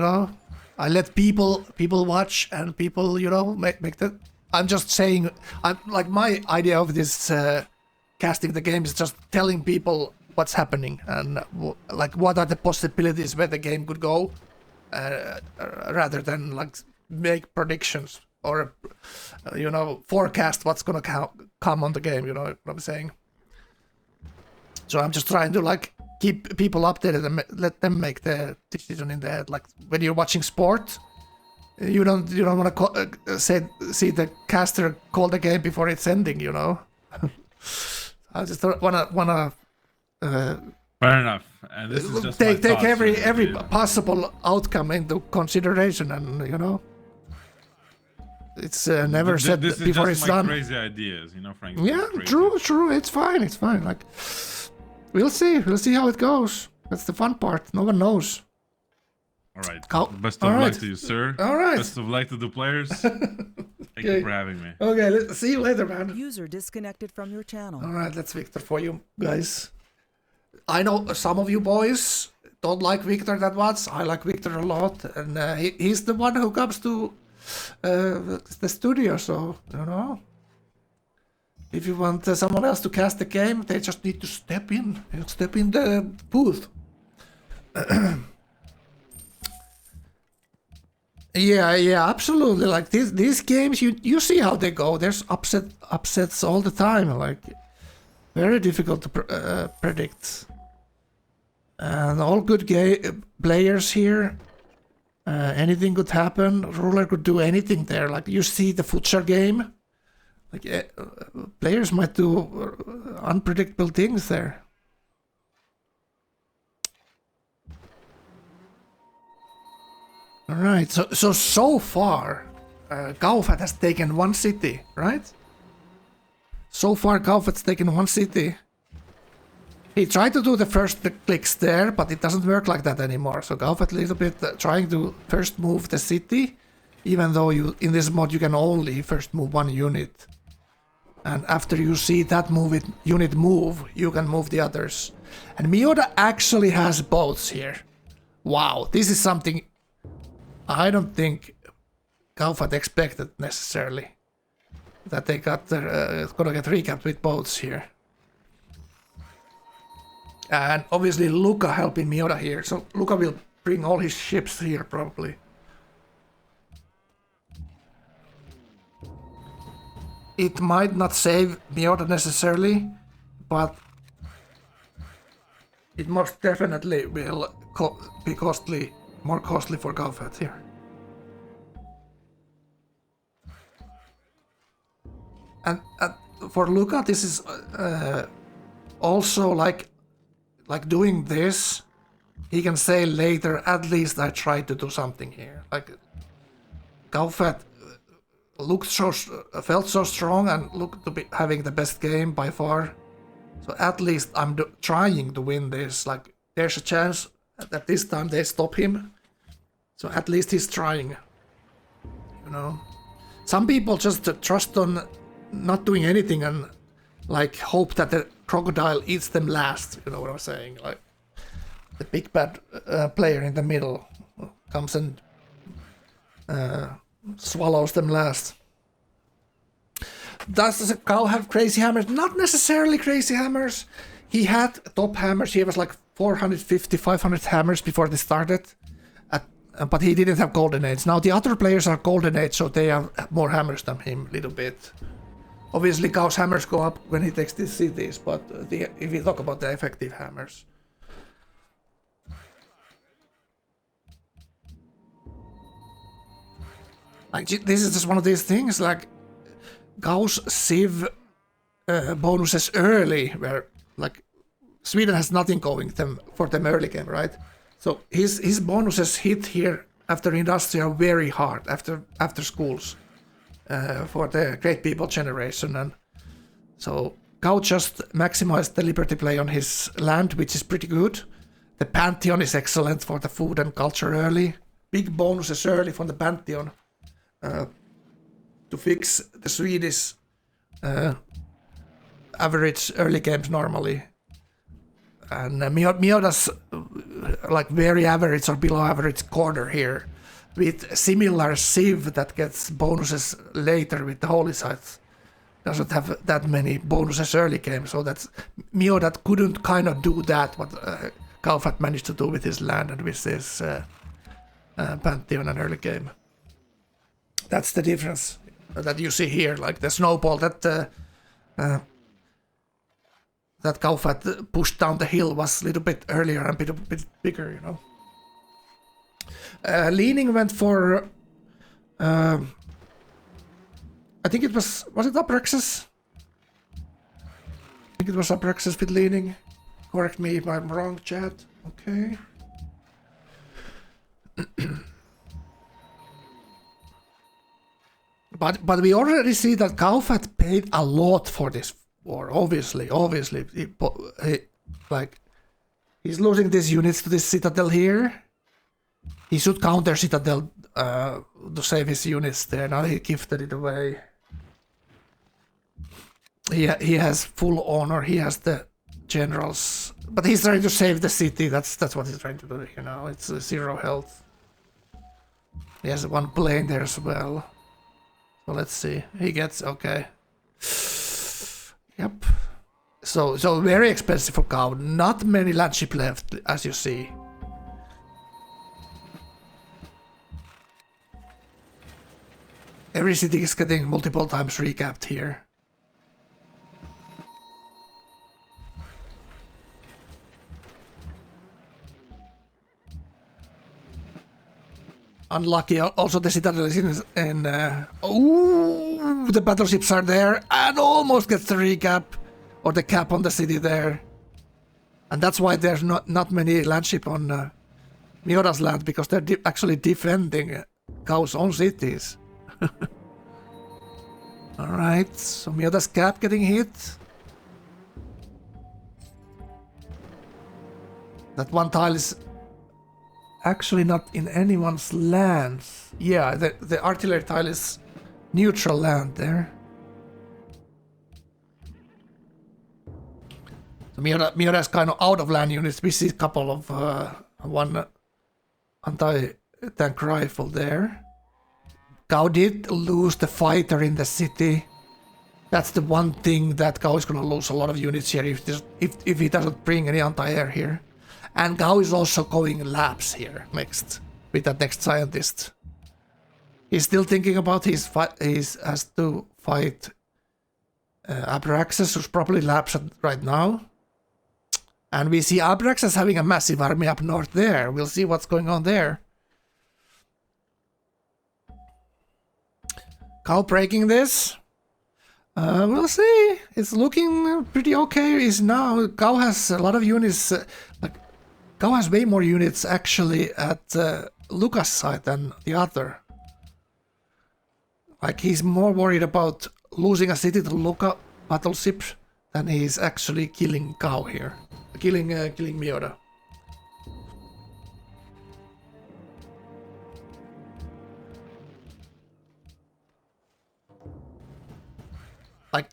I let people watch and people make that. I'm just saying, I'm like my idea of this casting the game is just telling people what's happening and like what are the possibilities where the game could go, rather than like make predictions or forecast what's gonna come on the game. You know what I'm saying? So I'm just trying to like keep people updated and let them make the decision in their head. Like when you're watching sport, you don't want to see the caster call the game before it's ending. I just wanna. Fair enough. And this is just take my thoughts, every yeah. possible outcome into consideration, and it's never said This is before just it's my done. crazy ideas, Frank. Yeah, Crazy. true. It's fine. Like We'll see. We'll see how it goes. That's the fun part. No one knows. All right. Cow- Best of all luck right. to you, sir. All right. Best of luck to the players. Thank Okay. you for having me. Okay, let's see you later, man. User disconnected from your channel. All right, that's Viktor for you guys. I know some of you boys don't like Viktor that much. I like Viktor a lot, and he's the one who comes to the studio. So you know, if you want someone else to cast the game, they just need to step in the booth. Yeah, absolutely. Like these games, you see how they go. There's upsets all the time. Like very difficult to predict. And all good players here. Anything could happen. Ruler could do anything there. Like you see the futsal game. Like players might do unpredictable things there. All right. So far, Gauephat has taken one city, right? So far, Gauphat's taken one city. He tried to do the first clicks there, but it doesn't work like that anymore. So Gauephat a little bit trying to first move the city, even though in this mod you can only first move one unit. And after you see that unit move, you can move the others. And Meota actually has boats here. Wow, this is something I don't think Gauephat expected necessarily. That they gonna get recapped with boats here. And obviously Luca helping Meota here, so Luca will bring all his ships here probably. It might not save Meota necessarily, but it most definitely will be costly, more costly for Gauephat here. And for Luca, this is also like doing this. He can say later, at least I tried to do something here. Like Gauephat felt so strong and looked to be having the best game by far. So at least I'm trying to win this. Like there's a chance that this time they stop him. So at least he's trying. You know, some people just trust on not doing anything and like hope that the crocodile eats them last. You know what I'm saying? Like the big bad player in the middle comes and swallows them last. Does the cow have crazy hammers? Not necessarily crazy hammers. He had top hammers. He was like 450, 500 hammers before they started. But he didn't have golden age. Now the other players are golden age, so they have more hammers than him a little bit. Obviously Cow's hammers go up when he takes these cities, but if we talk about the effective hammers. Like this is just one of these things, like Gau's Civ bonuses early, where like Sweden has nothing going for them early game, right? So his bonuses hit here after industrial very hard, after schools, for the great people generation, and so Gau just maximized the liberty play on his land, which is pretty good. The Pantheon is excellent for the food and culture early. Big bonuses early from the Pantheon to fix the Swedish average early games normally. And Meota's like very average or below average corner here, with similar Civ that gets bonuses later with the Holy Sites. Doesn't have that many bonuses early game, so that's Meota couldn't kind of do that what Gauephat managed to do with his land and with his Pantheon and early game. That's the difference that you see here, like the snowball that Gauephat pushed down the hill was a little bit earlier and a bit bigger, you know. Leaning went for, I think it was it Abraxas? I think it was Abraxas with leaning. Correct me if I'm wrong, chat. Okay. But we already see that Gauephat paid a lot for this war. Obviously, Like, he's losing these units to this citadel here. He should counter citadel to save his units there. Now he gifted it away. He has full honor. He has the generals, but he's trying to save the city. That's what he's trying to do. You know, it's 0 health. He has one plane there as well. So let's see. He gets okay. Yep. So very expensive for Gau. Not many landship left, as you see. Every city is getting multiple times recapped here. Unlucky. Also, the citadel is in oh, the battleships are there and almost gets the recap or the cap on the city there. And that's why there's not many landship on Meota's land, because they're actually defending Gau's own cities. All right, so Meota's cap getting hit. That one tile is actually not in anyone's lands. Yeah, the artillery tile is neutral land there. So Meota is kind of out of land units. We see a couple of one anti-tank rifle there. Gau did lose the fighter in the city. That's the one thing that Gau is gonna lose a lot of units here if he doesn't bring any anti-air here. And Gau is also going labs here next with that next scientist. He's still thinking about his has to fight Abraxas, who's probably labs right now. And we see Abraxas having a massive army up north there. We'll see what's going on there. Gau breaking this. We'll see. It's looking pretty okay. Is now Gau has a lot of units. Gau has way more units actually at Luca's side than the other. Like, he's more worried about losing a city to Luca battleship than he's actually killing Gau here. Killing Meota.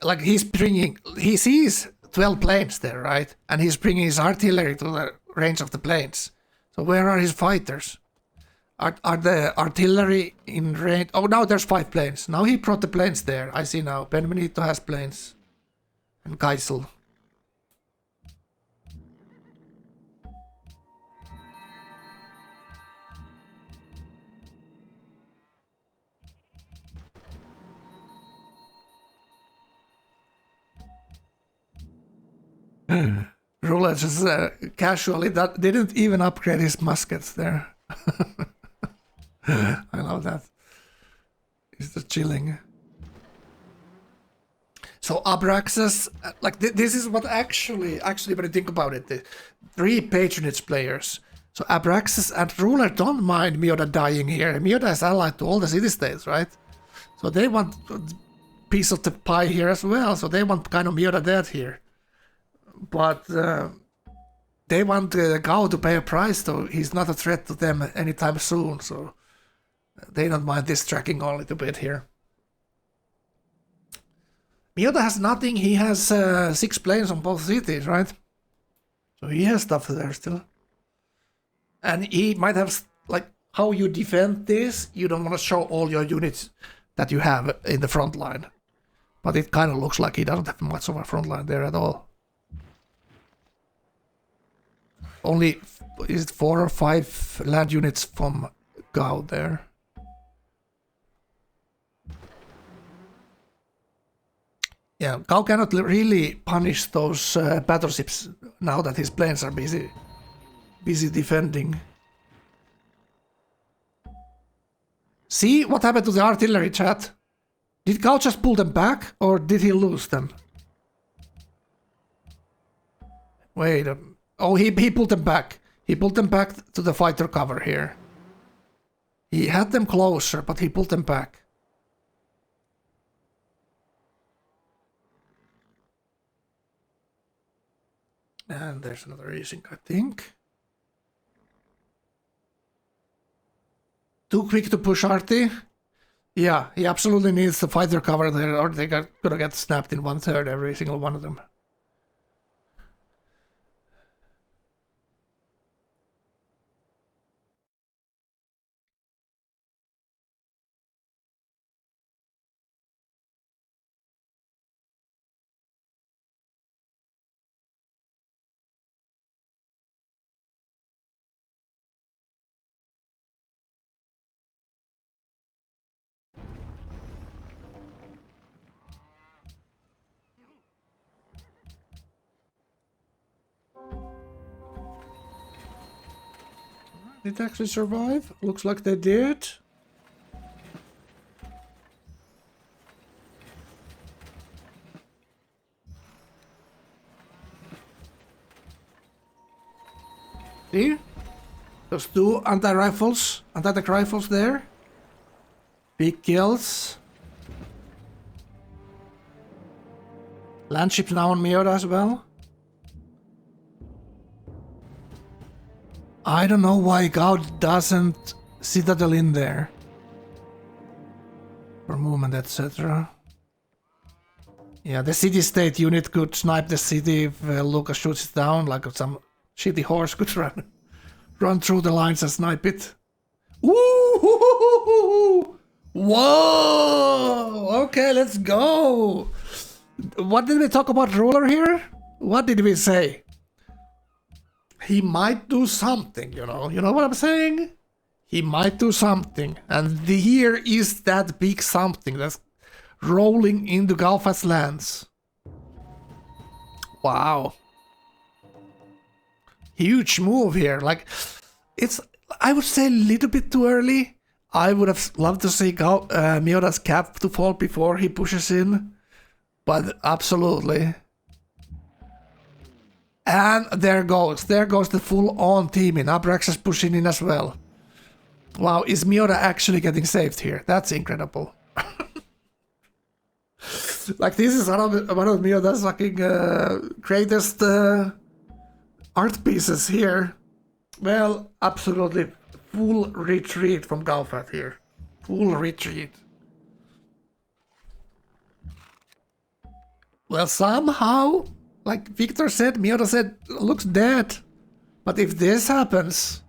Like he sees 12 planes there, right? And he's bringing his artillery to the range of the planes. So where are his fighters? Are the artillery in range? Oh, now there's 5 planes. Now he brought the planes there. I see now. Benvenuto has planes. And Geisel. Ruler just casually that didn't even upgrade his muskets there. I love that. He's just chilling. So Abraxas, like this is what actually when you think about it, the 3 patronage players. So Abraxas and Ruler don't mind Meota dying here. Meota is allied to all the city-states, right? So they want a piece of the pie here as well. So they want kind of Meota dead here. But they want Gau to pay a price, though he's not a threat to them anytime soon, so they don't mind this tracking a little bit here. Meota has nothing, he has 6 planes on both cities, right? So he has stuff there still. And he might have, like, how you defend this, you don't want to show all your units that you have in the front line. But it kind of looks like he doesn't have much of a front line there at all. Only, is it 4 or 5 land units from Gau there? Yeah, Gau cannot really punish those battleships now that his planes are busy defending. See what happened to the artillery, chat? Did Gau just pull them back, or did he lose them? Wait a minute. Oh, he pulled them back. He pulled them back to the fighter cover here. He had them closer, but he pulled them back. And there's another async, I think. Too quick to push Artie. Yeah, he absolutely needs to fight their cover there, or they're gonna get snapped in 1/3, every single one of them. Did they actually survive? Looks like they did. See? Those two anti-attack rifles there. Big kills. Landships now on Meota as well. I don't know why Gau doesn't Citadel in there. For movement, etc. Yeah, the city-state unit could snipe the city if Luca shoots it down, like some shitty horse could run through the lines and snipe it. Ooh! Whoa! Okay, let's go! What did we talk about Ruler here? What did we say? He might do something, you know? You know what I'm saying? He might do something. And here is that big something that's rolling into Gauephat's lands. Wow. Huge move here. Like, it's, I would say, a little bit too early. I would have loved to see Meota's cap to fall before he pushes in. But absolutely. And there goes the full-on teaming. Abraxas pushing in as well. Wow, is Meota actually getting saved here? That's incredible. Like, this is one of Meota's fucking greatest art pieces here. Well, absolutely full retreat from Gauephat here. Full retreat. Well, somehow, like Viktor said, Meota said, looks dead. But if this happens,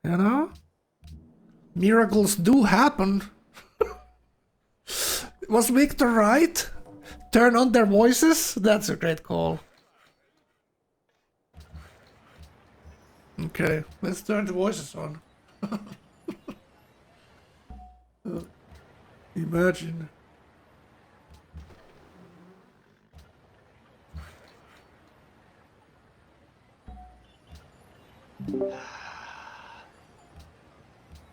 you know, miracles do happen. Was Viktor right? Turn on their voices? That's a great call. Okay, let's turn the voices on. Imagine.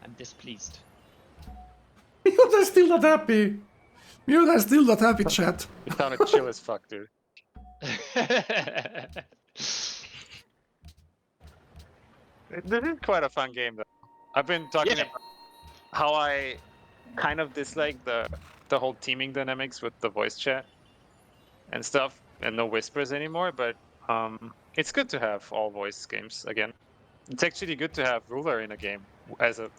I'm displeased. Meota's still not happy. Meota's still not happy, chat. You sounded chill as fuck, dude. This is quite a fun game, though. I've been talking about how I kind of dislike the whole teaming dynamics with the voice chat and stuff, and no whispers anymore. But it's good to have all voice games again. It's actually good to have Ruler in a game as a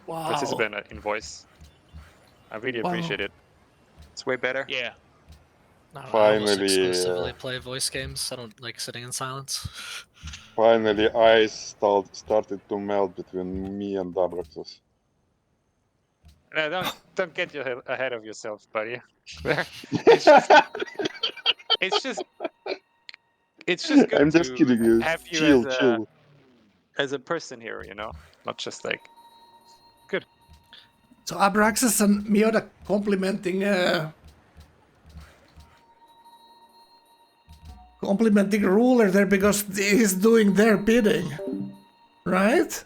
participant in voice. I really appreciate it. It's way better. Yeah. I almost Finally, exclusively play voice games. I don't like sitting in silence. Finally, ice started to melt between me and Abraxas. No, don't get ahead of yourself, buddy. It's just good I'm just to kidding you. have you Chill. as a person here, you know, not just like good. So Abraxas and Meota complimenting Ruler there because he's doing their bidding, right?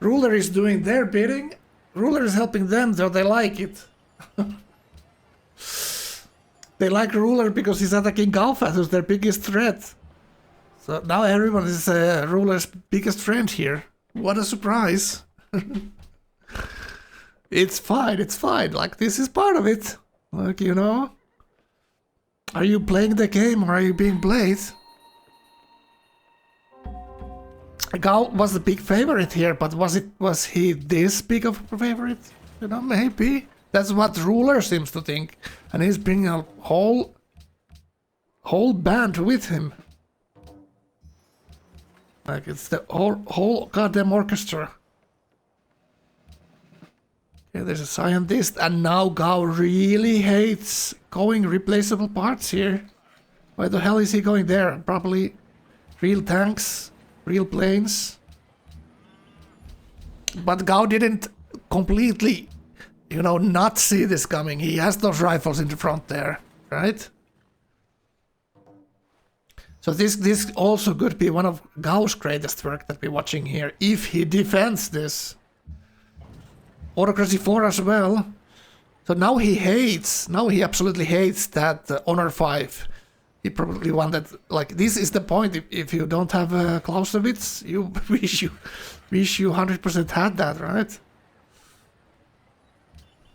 Ruler is doing their bidding. Ruler is helping them, so they like it. They like Ruler because he's attacking Gauephat, who's their biggest threat. So now everyone is Ruler's biggest friend here. What a surprise. It's fine. Like, this is part of it. Like, you know. Are you playing the game or are you being played? Gao was the big favorite here, but was he this big of a favorite? You know, maybe. That's what Ruler seems to think. And he's bringing a whole band with him. Like it's the whole goddamn orchestra. Yeah, there's a scientist, and now Gao really hates going replaceable parts here. Why the hell is he going there? Probably real tanks, real planes. But Gao didn't completely, you know, not see this coming. He has those rifles in the front there, right? So this also could be one of Gao's greatest work that we're watching here, if he defends this. Autocracy 4 as well. So now he absolutely hates that Honor 5. He probably wanted, like, this is the point, if you don't have Clausewitz, you wish you 100% had that, right?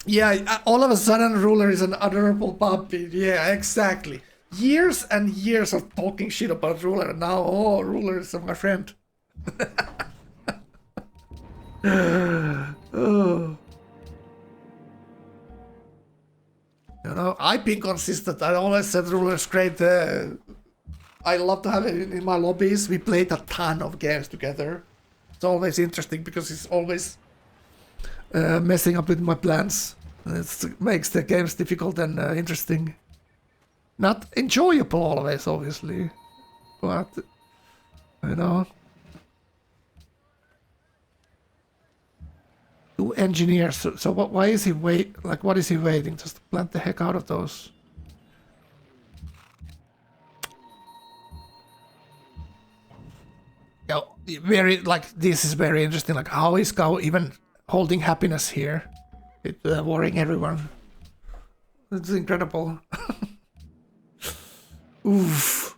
Yeah, all of a sudden Ruler is an adorable puppy. Yeah, exactly. Years and years of talking shit about Ruler, and now, oh, Ruler is my friend. Oh. You know, I've been consistent. I always said Ruler's great. I love to have it in my lobbies. We played a ton of games together. It's always interesting because he's always messing up with my plans. It makes the games difficult and interesting. Not enjoyable always, obviously, but you know. 2 engineers. So why is he what is he waiting? Just to plant the heck out of those. Yeah, this is very interesting. Like, how is Gao even holding happiness here? It's worrying everyone. It's incredible. Oof.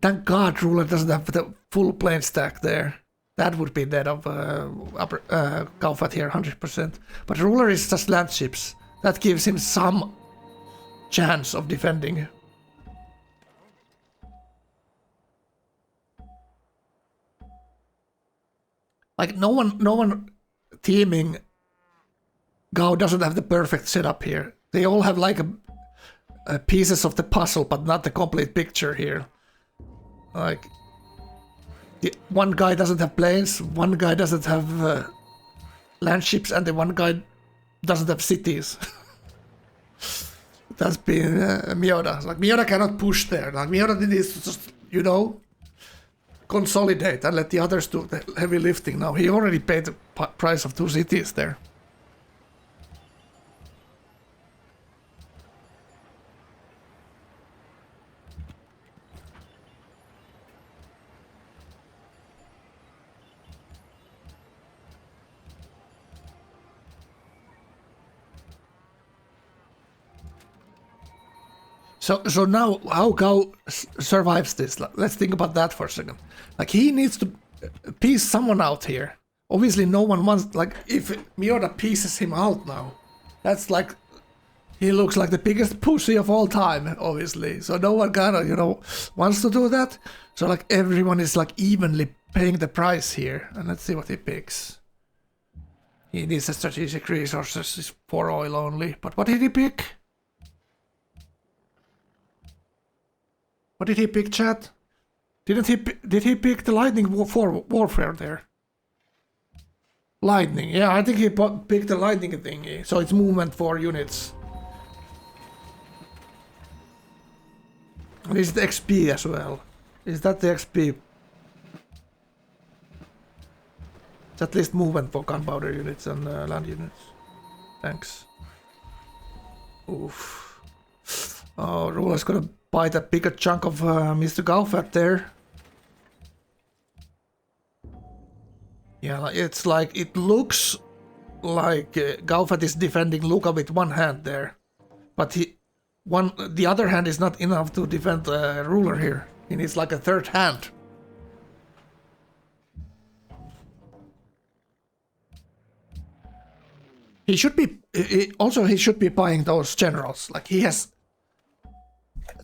Thank God Ruler doesn't have the full plane stack there. That would be dead of Gauephat here, 100%. But Ruler is just land ships. That gives him some chance of defending. Like, no one teaming Gao doesn't have the perfect setup here. They all have like pieces of the puzzle, but not the complete picture here. Like, one guy doesn't have planes, one guy doesn't have land ships, and the one guy doesn't have cities. That's been Meota. Like, Meota cannot push there. Like, Meota needs to just, you know, consolidate and let the others do the heavy lifting now. He already paid the price of 2 cities there. So now, how Gao survives this? Let's think about that for a second. Like, he needs to piece someone out here. Obviously, no one wants, like, if Meota pieces him out now, that's like, he looks like the biggest pussy of all time, obviously. So no one kind of, you know, wants to do that. So, like, everyone is, like, evenly paying the price here. And let's see what he picks. He needs the strategic resources for oil only. But what did he pick? What did he pick, chat? Did he pick the lightning warfare there? Lightning, yeah, I think he picked the lightning thingy. So it's movement for units. And is the XP as well? Is that the XP? It's at least movement for gunpowder units and land units. Thanks. Oof. Oh, Ruler's gonna bite a bigger chunk of Mr. Gauephat there. Yeah, it's like, it looks like Gauephat is defending Luca with one hand there. But the other hand is not enough to defend the Ruler here. He needs like a third hand. He should be, he should be buying those generals. Like, he has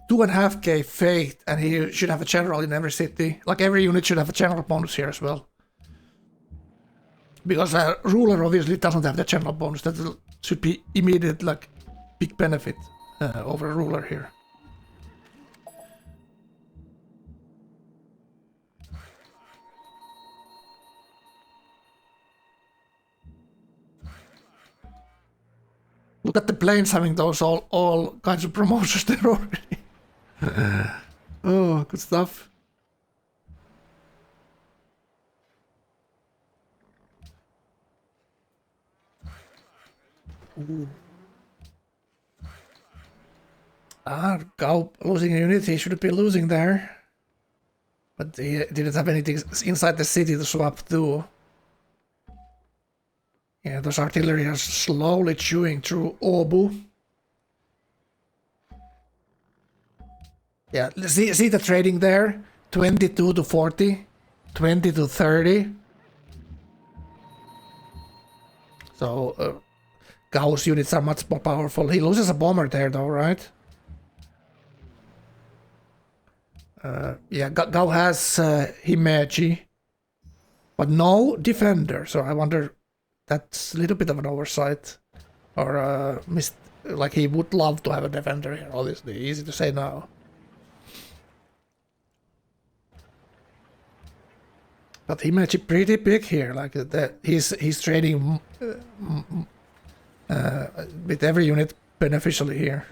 2.5k faith, and he should have a general in every city. Like every unit should have a general bonus here as well. Because ruler obviously doesn't have the general bonus. That should be immediate, like, big benefit over a ruler here. Look at the planes having those all kinds of promotions there already. Oh, good stuff. Ooh. Gaup losing a unit, he shouldn't be losing there. But he didn't have anything inside the city to swap to. Yeah, those artillery are slowly chewing through Obu. Yeah, see the trading there? 22 to 40, 20 to 30. So, Gau's units are much more powerful. He loses a bomber there though, right? Yeah, Gau has Himeji, but no defender, so I wonder, that's a little bit of an oversight. Or like he would love to have a defender here, obviously, easy to say now. But Himeji pretty big here, like that. He's trading with every unit beneficially here.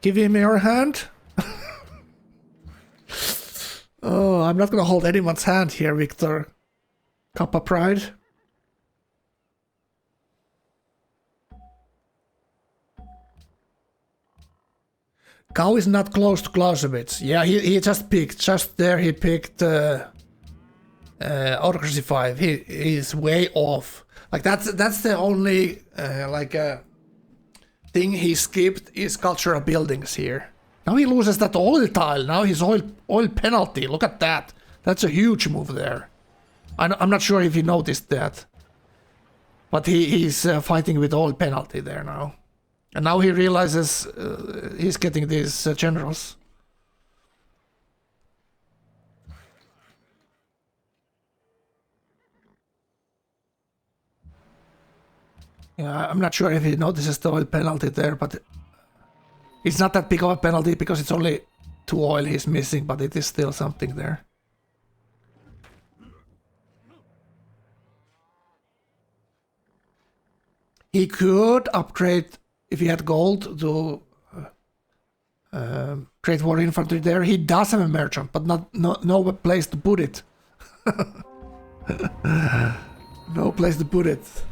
Give him your hand. Oh, I'm not gonna hold anyone's hand here, Viktor. Kappa Pride. Gau is not close to Clausewitz. Yeah, he just picked. Just there he picked Autocracy 5. He's way off. Like that's the only thing he skipped is cultural buildings here. Now he loses that oil tile. Now his oil penalty. Look at that. That's a huge move there. I'm not sure if you noticed that. But he's fighting with oil penalty there now. And now he realizes he's getting these generals. Yeah, I'm not sure if he notices the oil penalty there, but it's not that big of a penalty because it's only 2 oil he's missing, but it is still something there. He could upgrade, if he had gold, to Great War Infantry there. He does have a merchant, but no place to put it. No place to put it.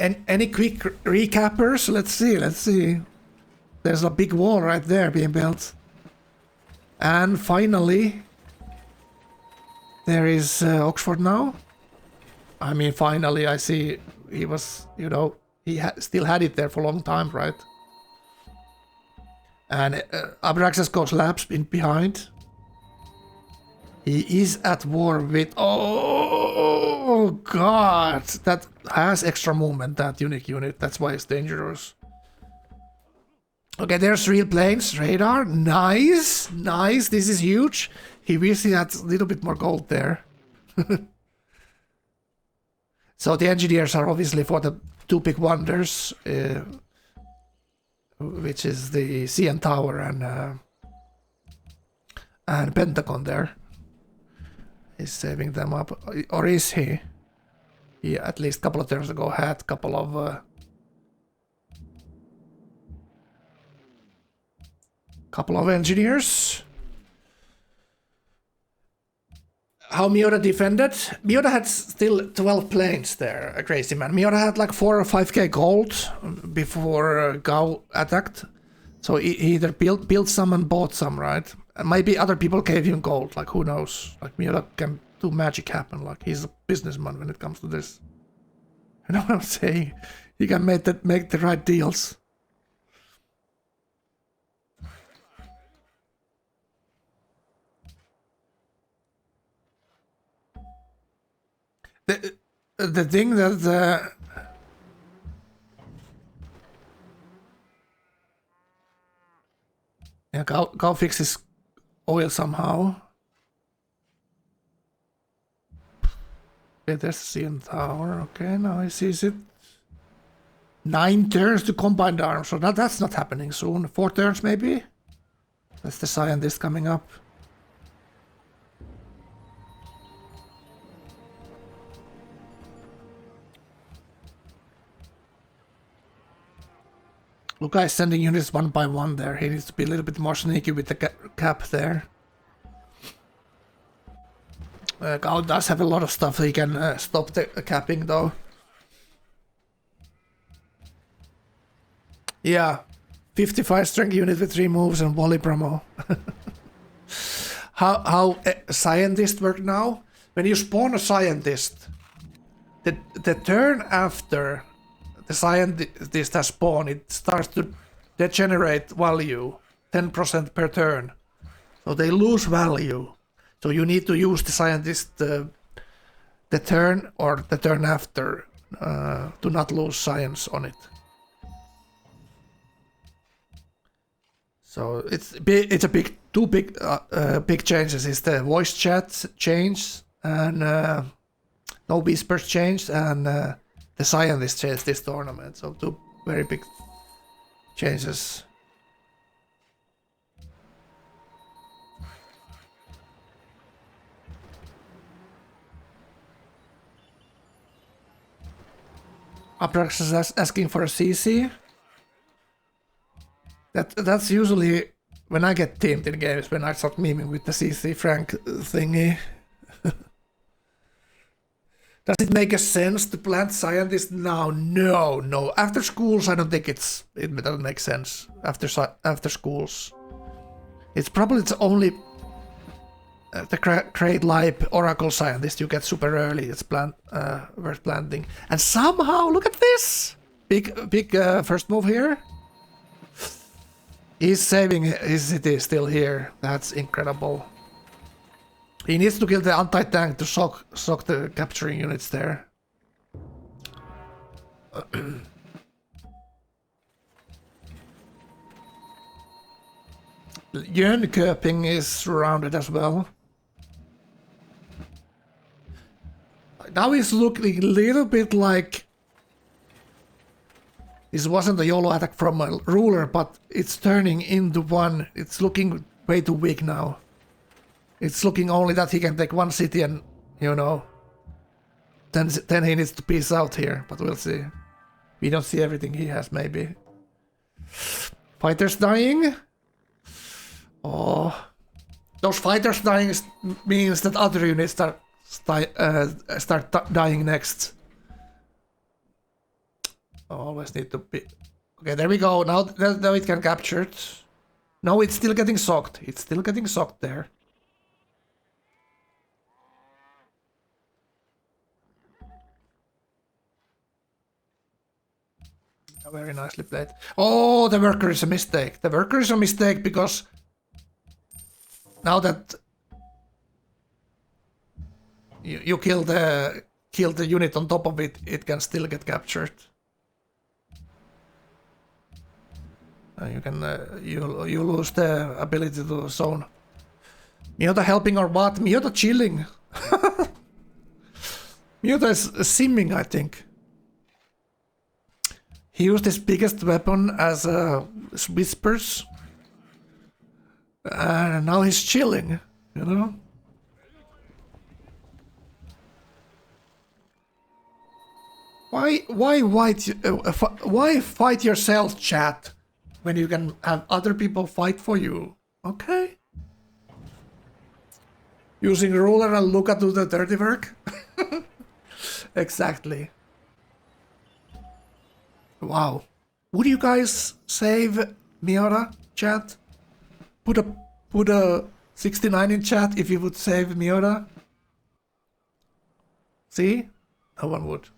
And any quick recappers? Let's see. There's a big wall right there being built. And finally, there is Oxford now. I mean, finally, I see he was, you know, he still had it there for a long time, right? And Abraxas goes laps in behind. He is at war with... Oh, God! That has extra movement, that unique unit. That's why it's dangerous. Okay, there's real planes. Radar. Nice! Nice! This is huge. He wishes he had a little bit more gold there. So the engineers are obviously for the 2 big wonders. Which is the CN Tower and Pentagon there. He's saving them up, or is he? He at least a couple of turns ago had a couple of engineers. How Meota defended? Meota had still 12 planes there, a crazy man. Meota had like 4 or 5k gold before Gau attacked. So he either built some and bought some, right? And maybe other people gave him gold, like who knows? Like Meota can do magic happen, like he's a businessman when it comes to this. You know what I'm saying? He can make the right deals. The thing that Yeah, Gau fixes oil somehow. Okay, there's the CN tower. Okay, now he sees it. 9 turns to combined arms, so that's not happening soon. 4 turns maybe? That's the scientist coming up. Luca is sending units one by one there. He needs to be a little bit more sneaky with the cap there. Gau does have a lot of stuff he can stop the capping though. Yeah, 55 strength unit with 3 moves and volley promo. How scientists work now? When you spawn a scientist, the turn after the scientist has spawned, it starts to degenerate value 10% per turn. So they lose value. So you need to use the scientist the turn or the turn after to not lose science on it. So it's a two big changes. Is the voice chat change and no whispers changed and the scientist changed this tournament. So 2 very big changes. Abraxas is asking for a CC. That's usually when I get teamed in games, when I start memeing with the CC Frank thingy. Does it make a sense to plant scientists now? No. After schools, I don't think it doesn't make sense. After schools, it's probably only the Great Life Oracle Scientist you get super early. It's worth planting. And somehow, look at this! Big first move here. He's saving his city still here. That's incredible. He needs to kill the anti-tank to sock the capturing units there. Jönköping is surrounded as well. Now he's looking a little bit like... This wasn't a YOLO attack from a ruler, but it's turning into one. It's looking way too weak now. It's looking only that he can take one city and, you know... Then he needs to peace out here, but we'll see. We don't see everything he has, maybe. Fighters dying? Oh... Those fighters dying means that other units start dying next. Always need to be... Okay, there we go. Now it can capture it. No, it's still getting socked. It's still getting socked there. Very nicely played. Oh, the worker is a mistake. The worker is a mistake because... Now that... You kill the unit on top of it, it can still get captured. You can you lose the ability to zone. Meota helping or what? Meota chilling. Meota is simming, I think. He used his biggest weapon as whispers, and now he's chilling. You know. Why fight yourself, chat? When you can have other people fight for you, okay? Using ruler and Luca to the dirty work? Exactly. Wow. Would you guys save Meota, chat? Put a 69 in chat if you would save Meota. See? No one would.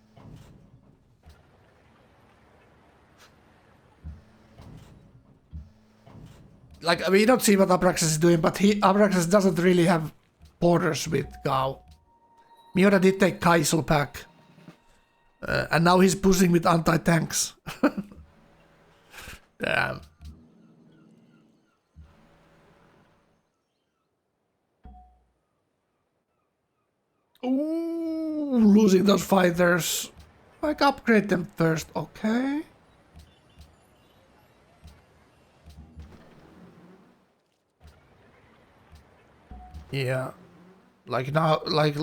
Like, we don't see what Abraxas is doing, but Abraxas doesn't really have borders with Gau. Meota did take Kaisel back. And now he's pushing with anti-tanks. Damn. losing those fighters. Like, upgrade them first, okay? Yeah. Like now, like,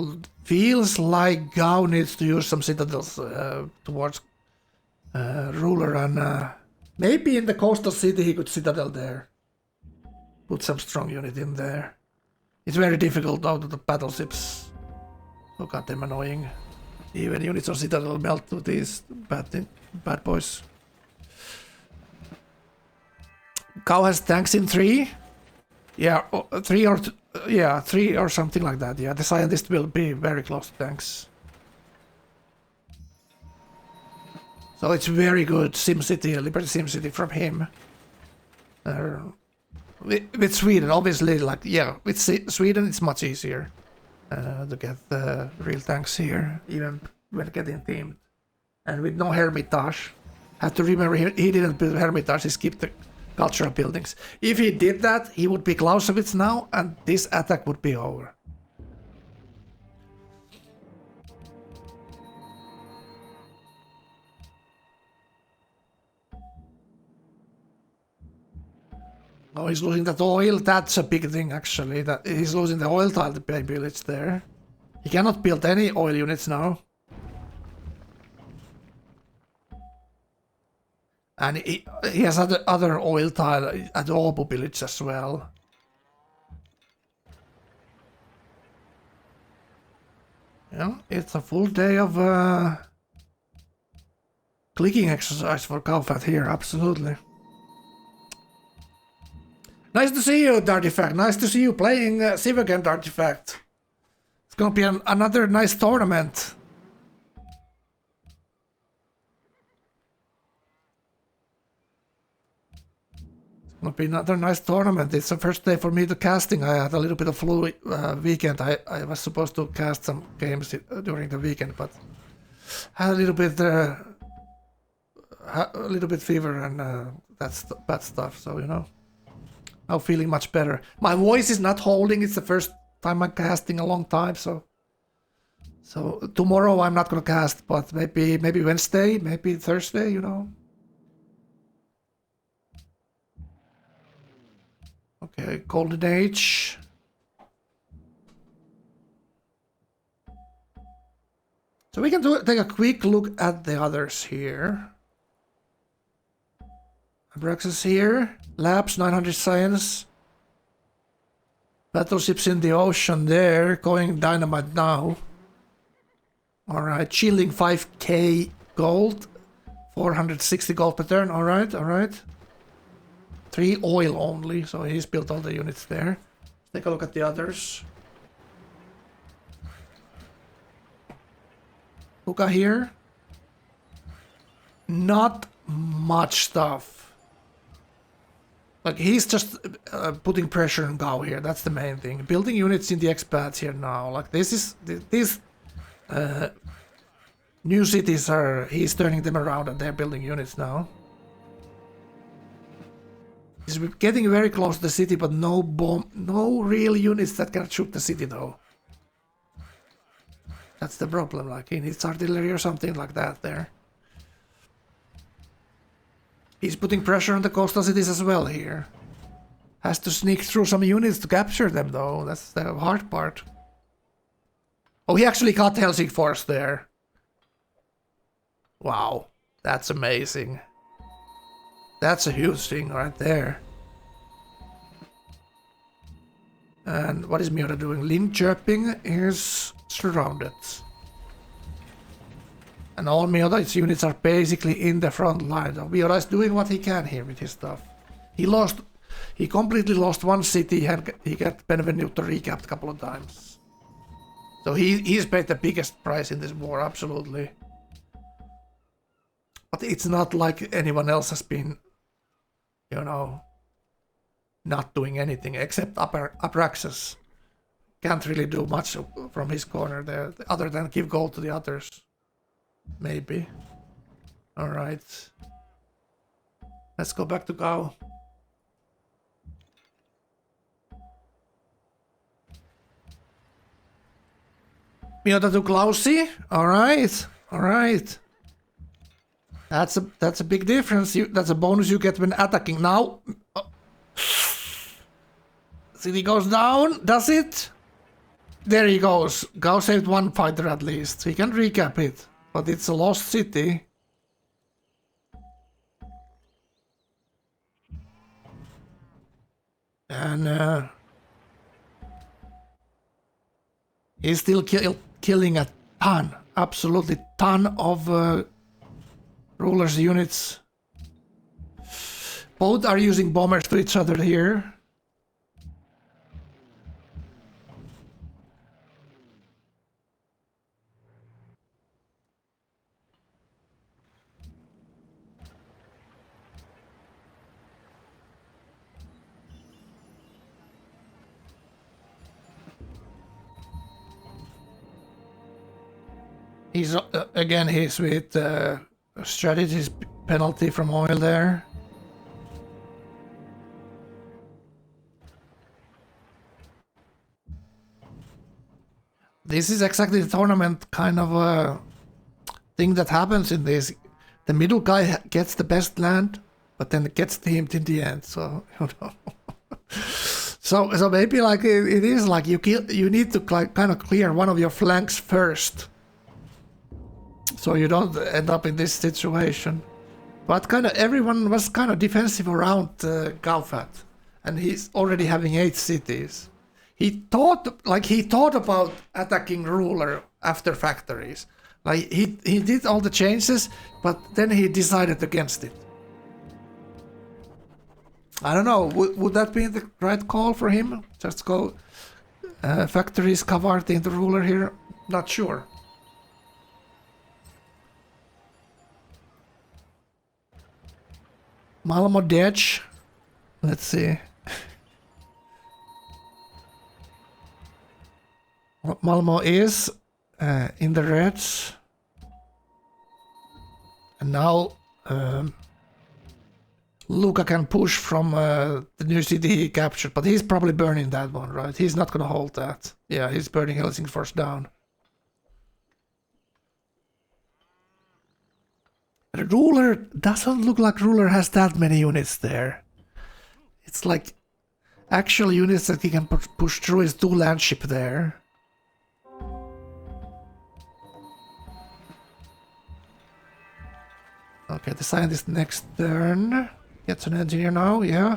feels like Gao needs to use some citadels towards ruler and maybe in the coastal city he could citadel there. Put some strong unit in there. It's very difficult out of the battleships. So goddamn annoying. Even units on citadel melt to these bad boys. Gao has tanks in 3. Yeah, 3 or yeah, 3 or something like that. Yeah, the scientist will be very close to tanks. So it's very good SimCity, Liberty SimCity from him. With Sweden, obviously, like, yeah, with Sweden it's much easier to get the real tanks here, even when getting themed. And with no Hermitage, have to remember he didn't build Hermitage, he skipped the cultural buildings. If he did that, he would be Clausewitz now, and this attack would be over. Oh, he's losing that oil. That's a big thing, actually. That he's losing the oil tile village there. He cannot build any oil units now. And he has other oil tile at Åbo village as well. Yeah, it's a full day of clicking exercise for Gauephat here, absolutely. Nice to see you, Dartifact. Nice to see you playing Civ again, Dartifact. It's gonna be another nice tournament. It's gonna be another nice tournament. It's the first day for me to casting. I had a little bit of flu weekend. I was supposed to cast some games during the weekend, but had a little bit fever and that's bad stuff. So you know. Now feeling much better. My voice is not holding. It's the first time I'm casting a long time, so tomorrow I'm not gonna cast, but maybe Wednesday, maybe Thursday, you know. Okay, Golden Age. So we can take a quick look at the others here. Abraxas here. Labs, 900 science. Battleships in the ocean there. Going dynamite now. Alright, chilling 5k gold. 460 gold per turn. Alright, alright. 3 oil only, so he's built all the units there. Let's take a look at the others. Luca here. Not much stuff. Like, he's just putting pressure on Gao here. That's the main thing. Building units in the expats here now. Like, these new cities are... He's turning them around and they're building units now. He's getting very close to the city, but no real units that can shoot the city, though. That's the problem. Like, he needs artillery or something like that there. He's putting pressure on the coastal cities as well here. Has to sneak through some units to capture them, though. That's the hard part. Oh, he actually got Helsingfors there. Wow, that's amazing. That's a huge thing right there. And what is Meota doing? Linköping is surrounded. And all Meota's units are basically in the front line. So Meota is doing what he can here with his stuff. He completely lost one city and he got Benvenuto recapped a couple of times. So he's paid the biggest price in this war, absolutely. But it's not like anyone else has been, you know, not doing anything except Abraxas. Can't really do much from his corner there, other than give gold to the others. Maybe. Alright. Let's go back to Gao. Meota to Klausi. Alright. Alright. That's a big difference. That's a bonus you get when attacking. Now city goes down, does it? There he goes. Gau saved one fighter at least. He can recap it. But it's a lost city. And he's still killing a ton. Absolutely ton of rulers units. Both are using bombers to each other here. He's again, he's with strategies penalty from oil there. This is exactly the tournament kind of thing that happens in this. The middle guy gets the best land, but then gets teamed in the end. So you know. so maybe like it is like you need to kind of clear one of your flanks first, so you don't end up in this situation. But kind of everyone was kind of defensive around Gauephat, and he's already having 8 cities. He thought about attacking ruler after factories. Like he did all the changes, but then he decided against it. I don't know. Would that be the right call for him? Just go factories covered in the ruler here? Not sure. Malmo Dech. Let's see. Malmo is in the reds. And now Luca can push from the new city he captured, but he's probably burning that one, right? He's not gonna hold that. Yeah, he's burning Helsingfors down. The ruler doesn't look like ruler has that many units there. It's like actual units that he can push through his 2 landship there. Okay, the scientist next turn gets an engineer now, yeah.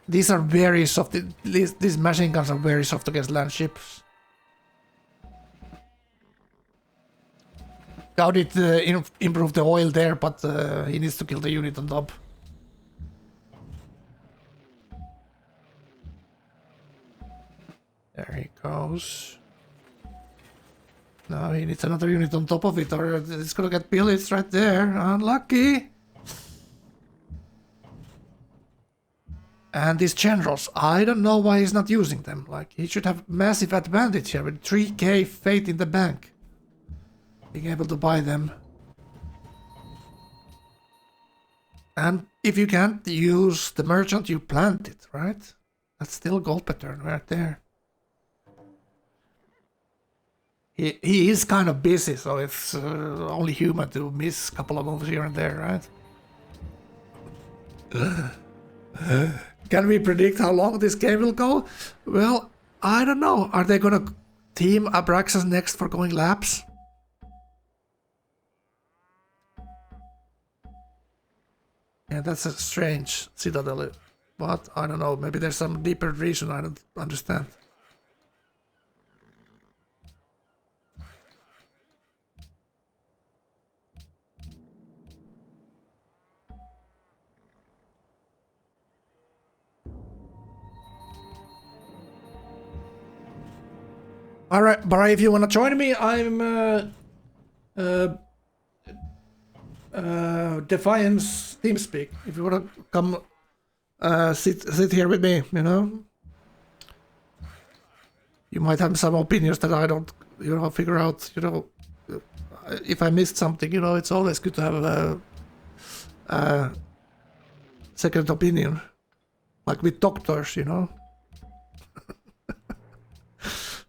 These are very soft. These machine guns are very soft against landships. Gau did improve the oil there, but he needs to kill the unit on top. There he goes. Now he needs another unit on top of it, or it's gonna get pillaged right there. Unlucky. And these generals, I don't know why he's not using them. Like, he should have massive advantage here with 3k fate in the bank. Being able to buy them. And if you can't use the merchant, you plant it, right? That's still gold pattern right there. He is kind of busy, so it's only human to miss a couple of moves here and there, right? Can we predict how long this game will go? Well, I don't know. Are they gonna team Abraxas next for going laps? Yeah, that's a strange citadel, but I don't know. Maybe there's some deeper reason I don't understand. Alright, Bara, if you wanna join me, I'm Defiance TeamSpeak. If you wanna come sit here with me, you know? You might have some opinions that I don't, you know, figure out, you know, if I missed something, you know, it's always good to have a second opinion. Like with doctors, you know?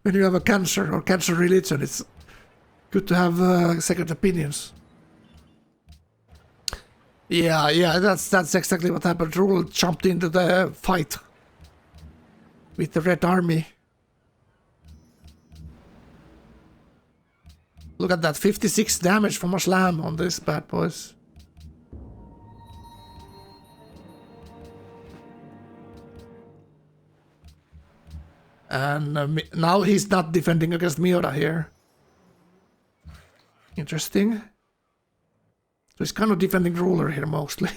when you have a cancer or cancer religion, it's good to have second opinions. Yeah, that's exactly what happened. Rule jumped into the fight with the Red Army. Look at that, 56 damage from a slam on this bad boys. And now he's not defending against Meota here. Interesting. So he's kind of defending ruler here mostly.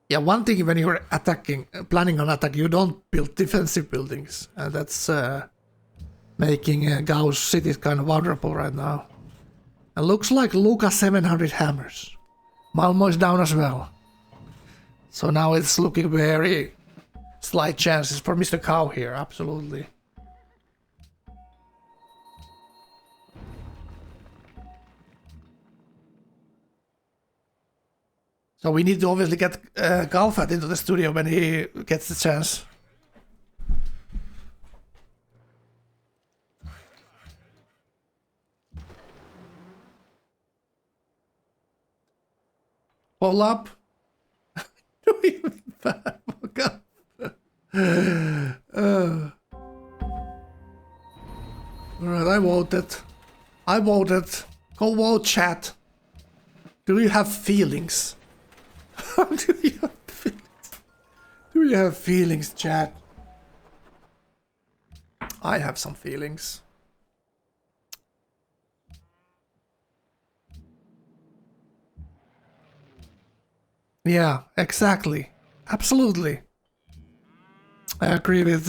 Yeah, one thing when you're attacking, planning on attack, you don't build defensive buildings. And that's making Gau's city kind of vulnerable right now. And looks like Luca 700 hammers. Malmo is down as well. So now it's looking very slight chances for Mr. Cow here, absolutely. So we need to obviously get Gauephat into the studio when he gets the chance. Pull up. Alright, I voted. Go vote, chat. Do you have feelings? Do you have feelings, chat? I have some feelings. Yeah, exactly. Absolutely. I agree with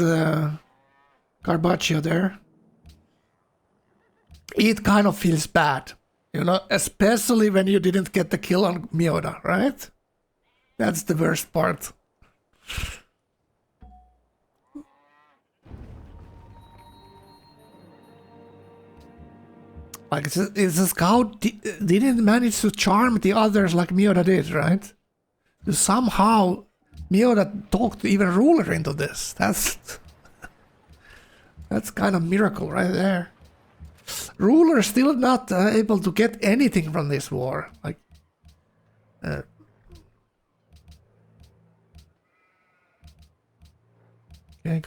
Carpaccio there. It kind of feels bad, you know, especially when you didn't get the kill on Meota, right? That's the worst part. Like, it's a scout didn't manage to charm the others like Meota did, right? Somehow, Meota talked even Ruler into this. That's kind of miracle right there. Ruler still not able to get anything from this war. Like, okay,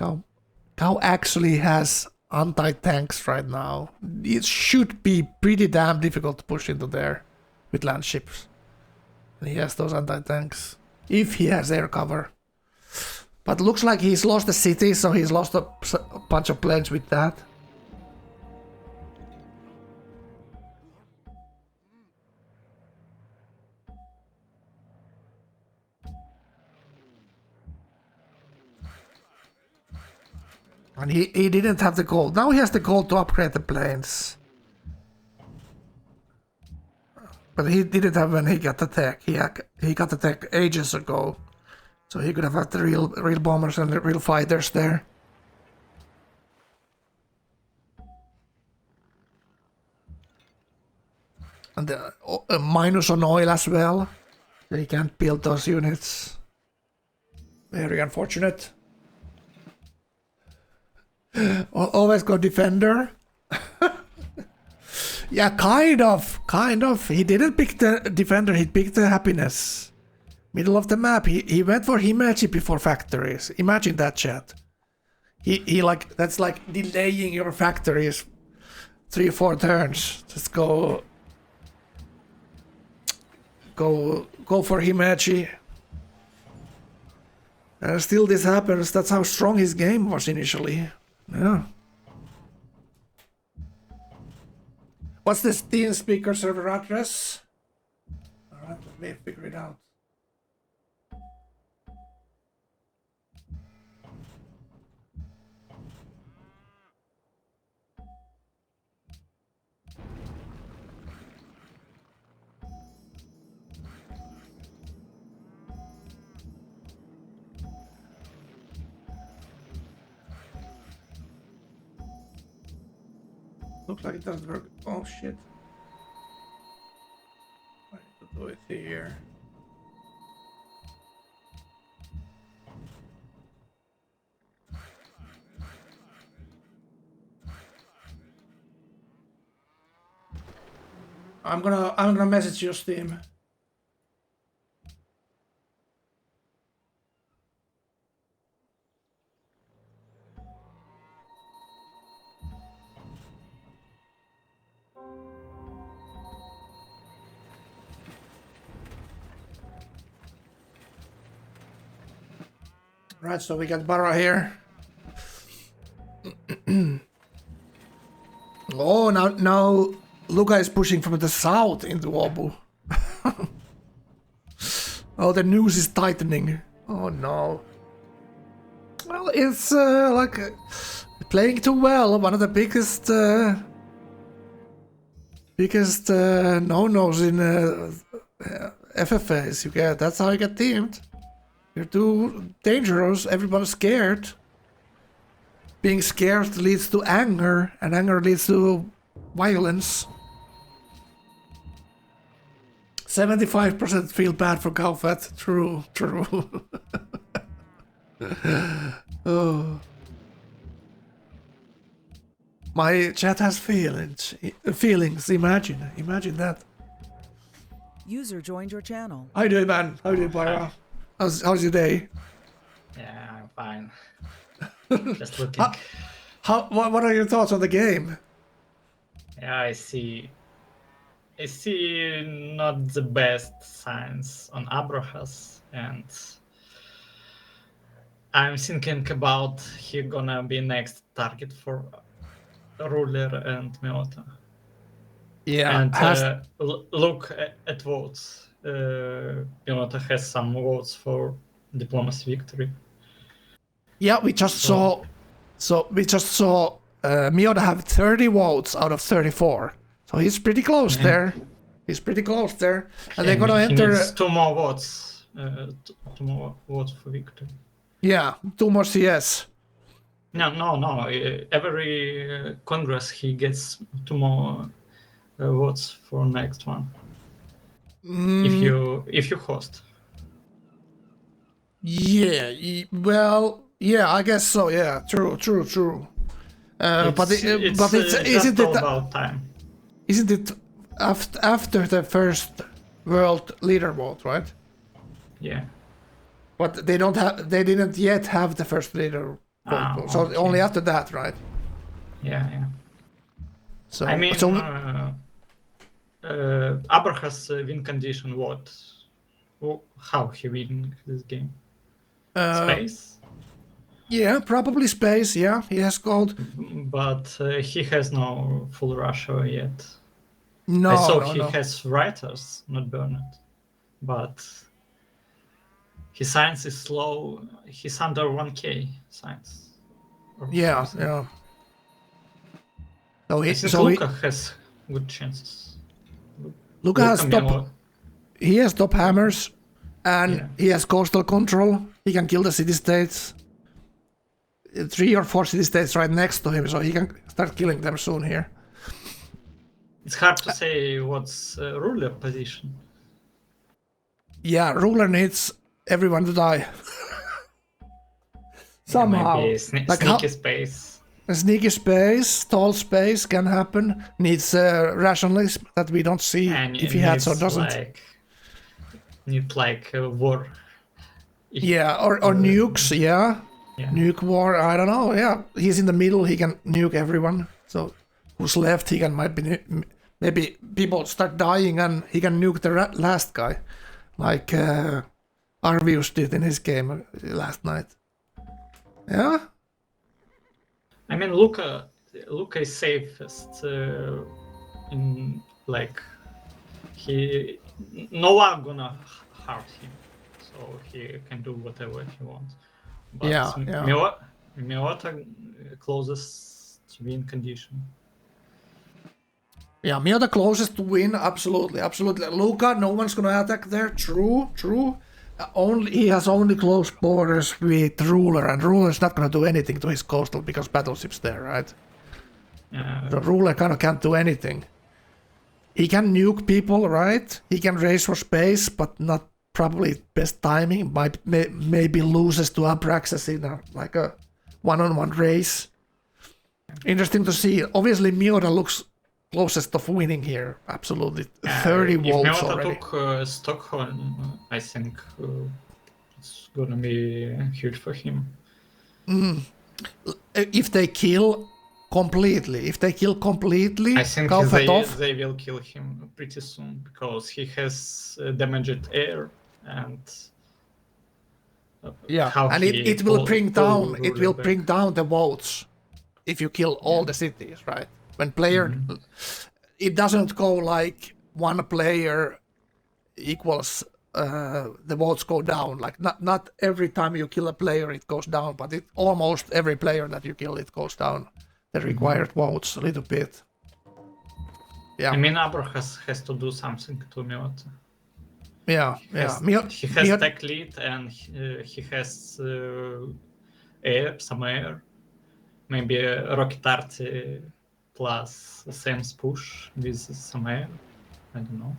Gau actually has anti-tanks right now. It should be pretty damn difficult to push into there with land ships. And he has those anti-tanks. If he has air cover. But looks like he's lost the city, so he's lost a bunch of planes with that. And he didn't have the gold. Now he has the gold to upgrade the planes. But he didn't have when he got the tech. He got the tech ages ago. So he could have had the real bombers and the real fighters there. And a minus on oil as well. So he can't build those units. Very unfortunate. Always go defender. Yeah, kind of. He didn't pick the defender, he picked the happiness. Middle of the map, he went for Himeji before factories. Imagine that, chat. He like, that's like delaying your factories 3-4 turns. Just go for Himeji. And still this happens, that's how strong his game was initially. Yeah. What's this Steam speaker server address? Alright, let me figure it out. Looks like it doesn't work. Oh shit. I need to do it here. I'm gonna message your Steam. Right, so we got Bara here. Oh, now Luca is pushing from the south into Obu. Oh, the news is tightening. Oh no. Well, it's playing too well. One of the biggest no-nos in FFAs. You get that's how you get teamed. You're too dangerous. Everybody's scared. Being scared leads to anger, and anger leads to violence. 75% feel bad for Gauephat. True. Oh. My chat has feelings. Imagine that. User joined your channel. How you doing, man? How you doing, Bara? How's your day? Yeah, I'm fine. Just looking. What are your thoughts on the game? Yeah, I see not the best signs on Abraxas, and I'm thinking about he gonna be next target for Ruler and Meota. Yeah, and look at votes. Meota has some votes for Diplomacy Victory. Yeah, we just saw Meota have 30 votes out of 34. So he's pretty close there. He's pretty close there. And they're gonna enter. Needs 2 more votes. 2 more votes for victory. Yeah, 2 more CS. No. Every Congress he gets 2 more votes for next one. If you host. Yeah, yeah, I guess so. Yeah, true. But isn't it about time? Isn't it after the first world leader vote, right? Yeah. But they didn't yet have the first leader vote, so okay. only after that, right? Yeah. So I mean, Abraxas win condition what? How he win this game? Space? Yeah, probably space. Yeah, he has gold. But he has no full Russia yet. No, I saw no, he no. has writers, not Burnett. But his science is slow. He's under 1k science. Yeah. So I think Luca has good chances. Luca has top. He has top hammers, and he has coastal control. He can kill the city-states. 3 or 4 city-states right next to him, so he can start killing them soon here. It's hard to say what's ruler position. Yeah, ruler needs everyone to die. Somehow. Maybe sneaky space. A sneaky space, tall space can happen. Needs rationalism that we don't see And if he has or doesn't. Need like a war. Yeah, or nukes, yeah. Nuke war, I don't know, yeah. He's in the middle, he can nuke everyone. So who's left, he can maybe people start dying and he can nuke the last guy. Like Arvius did in his game last night. Yeah? I mean, Luca is safest in like no one gonna hurt him, so he can do whatever he wants. But Meota closest to win condition. Yeah, Meota closest to win, absolutely. Luca, no one's gonna attack there. True. He has only close borders with Ruler, and Ruler's not gonna do anything to his coastal because battleship's there, right? The Ruler kind of can't do anything. He can nuke people, right? He can race for space, but not probably best timing. Maybe loses to Abraxas in a one-on-one race. Interesting to see. Obviously, Meota looks closest of winning here. Absolutely, 30 If volts Meota already. took Stockholm, I think it's gonna be huge for him. If they kill completely, I think Gauephat off. they will kill him pretty soon because he has damaged air and Yeah, how and he it will pull- bring pull down Ruler back. bring down the votes if you kill all the cities, right? When player, it doesn't go like one player equals the votes go down. Like not every time you kill a player it goes down, but it almost every player that you kill it goes down the required votes a little bit. Yeah. I mean, Abraxas has to do something to Meota. Yeah, He has tech lead and he has some air. Maybe a Rocket Arty plus Sam's push with some air. I don't know.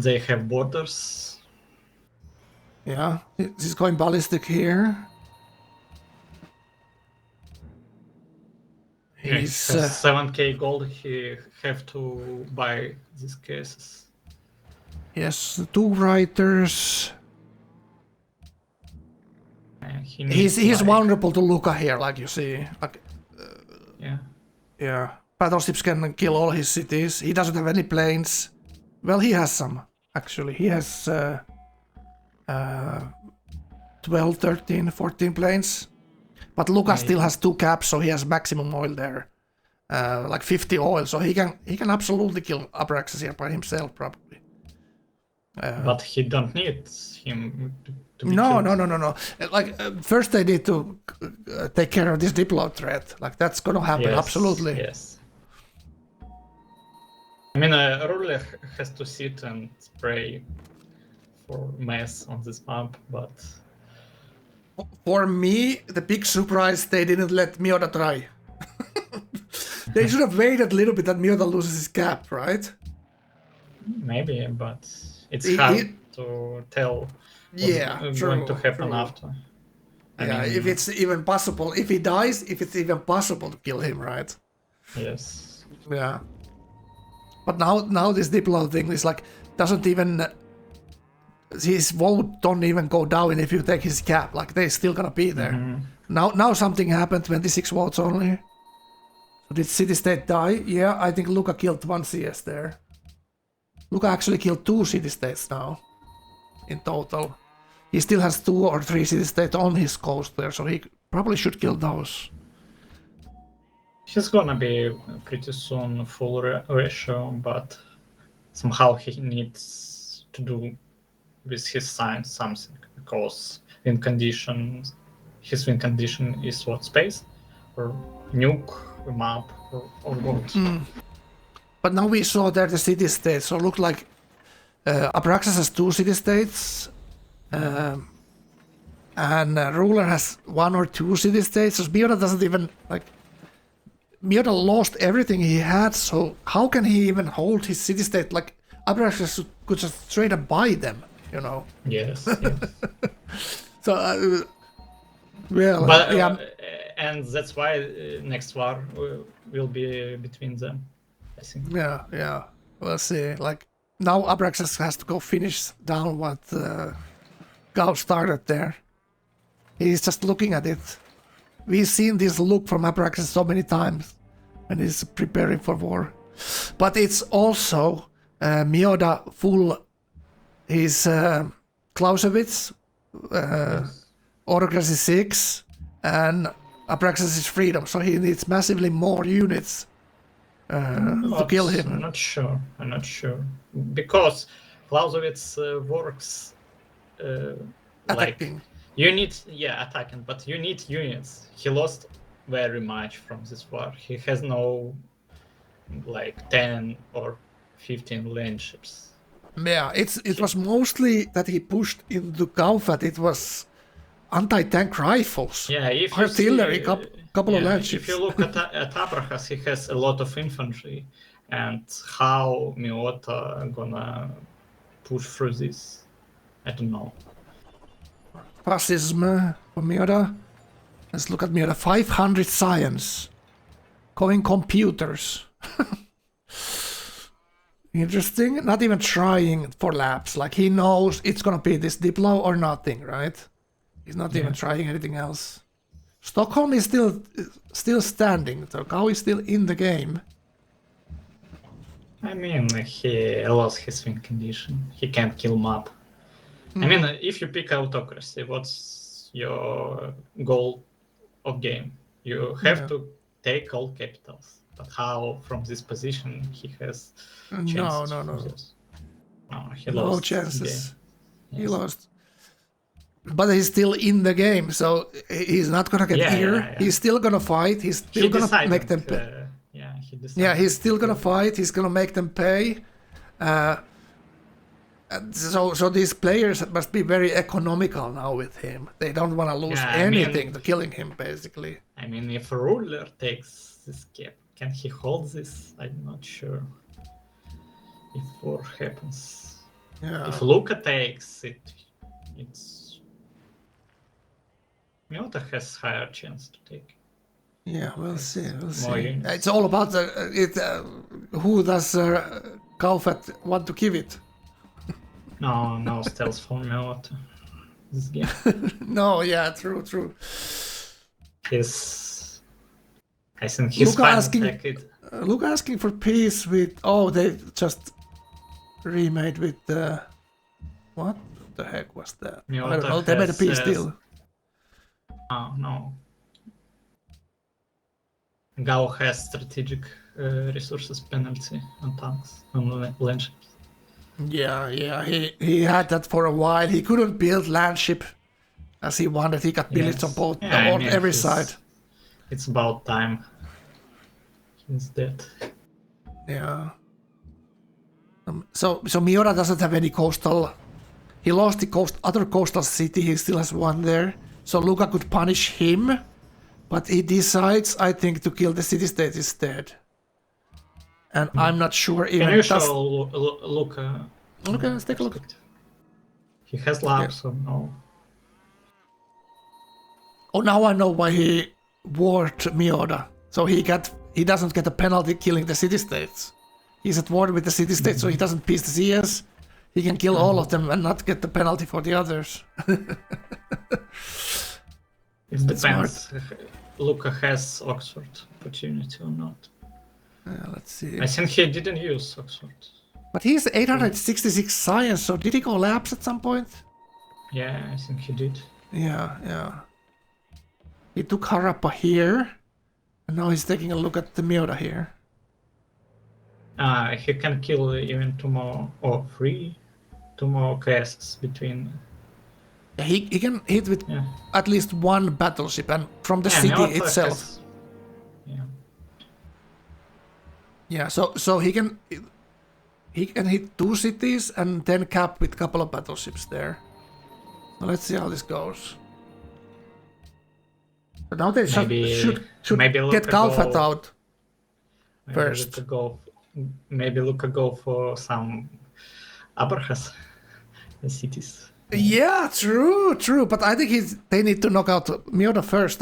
They have borders. Yeah, he's going ballistic here. Yeah, He's he has 7k gold. He have to buy these cases. yes, 2 writers. He's vulnerable to Luca here, like you see. Like, yeah. Battleships can kill all his cities. He doesn't have any planes. Well, he has some, actually. He has 12, 13, 14 planes. But Luca still has 2 caps, so he has maximum oil there. Like 50 oil, so he can absolutely kill Abraxas here by himself, probably. But he don't need him to be No. killed. Like, first they need to take care of this Diplo threat. Like, that's gonna happen, Yes, absolutely. Yes. I mean, a ruler has to sit and pray for mess on this map, but... For me, the big surprise, they didn't let Meota try. They should have waited a little bit that Meota loses his cap, right? Maybe, but it's hard to tell what's going to happen after. I mean, if it's even possible, if he dies, if it's even possible to kill him, right? Yes. Yeah. But now this Diplo thing is like, doesn't even... his vote don't even go down if you take his cap, like they're still gonna be there. Now something happened, 26 votes only. So did City State die? Yeah, I think Luca killed 1 CS there. Luca actually killed 2 City States now, in total. He still has 2 or 3 City States on his coast there, so he probably should kill those. He's gonna be pretty soon full ratio, but somehow he needs to do with his science something, because his win condition is what, space or nuke map or what. But now we saw there the city states, so it looked like Abraxas has 2 city states, and Ruler has 1 or 2 city states. So Meota doesn't even like. Meota lost everything he had, so how can he even hold his city state? Like Abraxas could just straight up buy them. You know. Yes. So, but yeah, and that's why next war will be between them, I think. Yeah. We'll see. Like now, Abraxas has to go finish down what Gau started there. He's just looking at it. We've seen this look from Abraxas so many times when he's preparing for war. But it's also Meota full. He's Clausewitz, Autocracy 6, and Abraxas is Freedom, so he needs massively more units to kill him. I'm not sure. Because Clausewitz works attacking. Like, you need, attacking, but you need units. He lost very much from this war. He has no, like, 10 or 15 land ships. Yeah, it was mostly that he pushed into Gauephat. It was anti-tank rifles. Yeah, if artillery, couple of land If ships. you look at Abraxas, he has a lot of infantry, and how Meota gonna push through this, I don't know. Fascism for Meota. Let's look at Meota. 500 science. Going computers. Interesting. Not even trying for laps. Like he knows it's gonna be this Diplo or nothing, right? He's not even trying anything else. Stockholm is still standing. So Gau is still in the game. I mean, he lost his win condition. He can't kill map. I mean, if you pick autocracy, what's your goal of game? You have to take all capitals. But how, from this position, he has chances? No. He No lost chances. Game. He Yes. lost. But he's still in the game, so he's not gonna get here. He's still gonna fight. He's still gonna make them pay. He decided. Yeah, he's still gonna fight. He's gonna make them pay. So these players must be very economical now with him. They don't want to lose anything to killing him, basically. I mean, if Ruler takes this cap, can he hold this? I'm not sure. If war happens. Yeah. If Luca takes it, it's Meota has higher chance to take. Yeah, we'll see. We'll see. units. It's all about who does Gauephat want to give it. No stealth for Meota. This game. No, yeah, true. I think he's Luca asking for peace with. Oh, they just remade with the. What the heck was that? I don't know. They made a peace deal. Oh no. Gao has strategic resources penalty on tanks on landships. Yeah. He had that for a while. He couldn't build landship as he wanted. He got pillaged on both on every side. It's about time. He's dead. Yeah. So Meota doesn't have any coastal. He lost the other coastal city. He still has one there. So Luca could punish him, but he decides, I think, to kill the city-state instead. And I'm not sure even. Can you show Luca? Okay, let's take a look. He has labs, so no. Oh, now I know why he warred Meota. So he doesn't get a penalty killing the city-states. He's at war with the city-states, so he doesn't piece the CS. He can kill all of them and not get the penalty for the others. It depends. Luca has Oxford opportunity or not. Let's see. I think he didn't use Oxford. But he's 866 science, so did he go labs at some point? Yeah, I think he did. Yeah. He took Harappa here, and now he's taking a look at the Meota here. He can kill even two more casts between. He can hit with at least one battleship, and from the city Meota itself. Yeah, so he can hit two cities and then cap with a couple of battleships there. So let's see how this goes. But now they should get Gauephat out first. Maybe Luca go for some Abraxas cities. Yeah, true. But I think they need to knock out Meota first.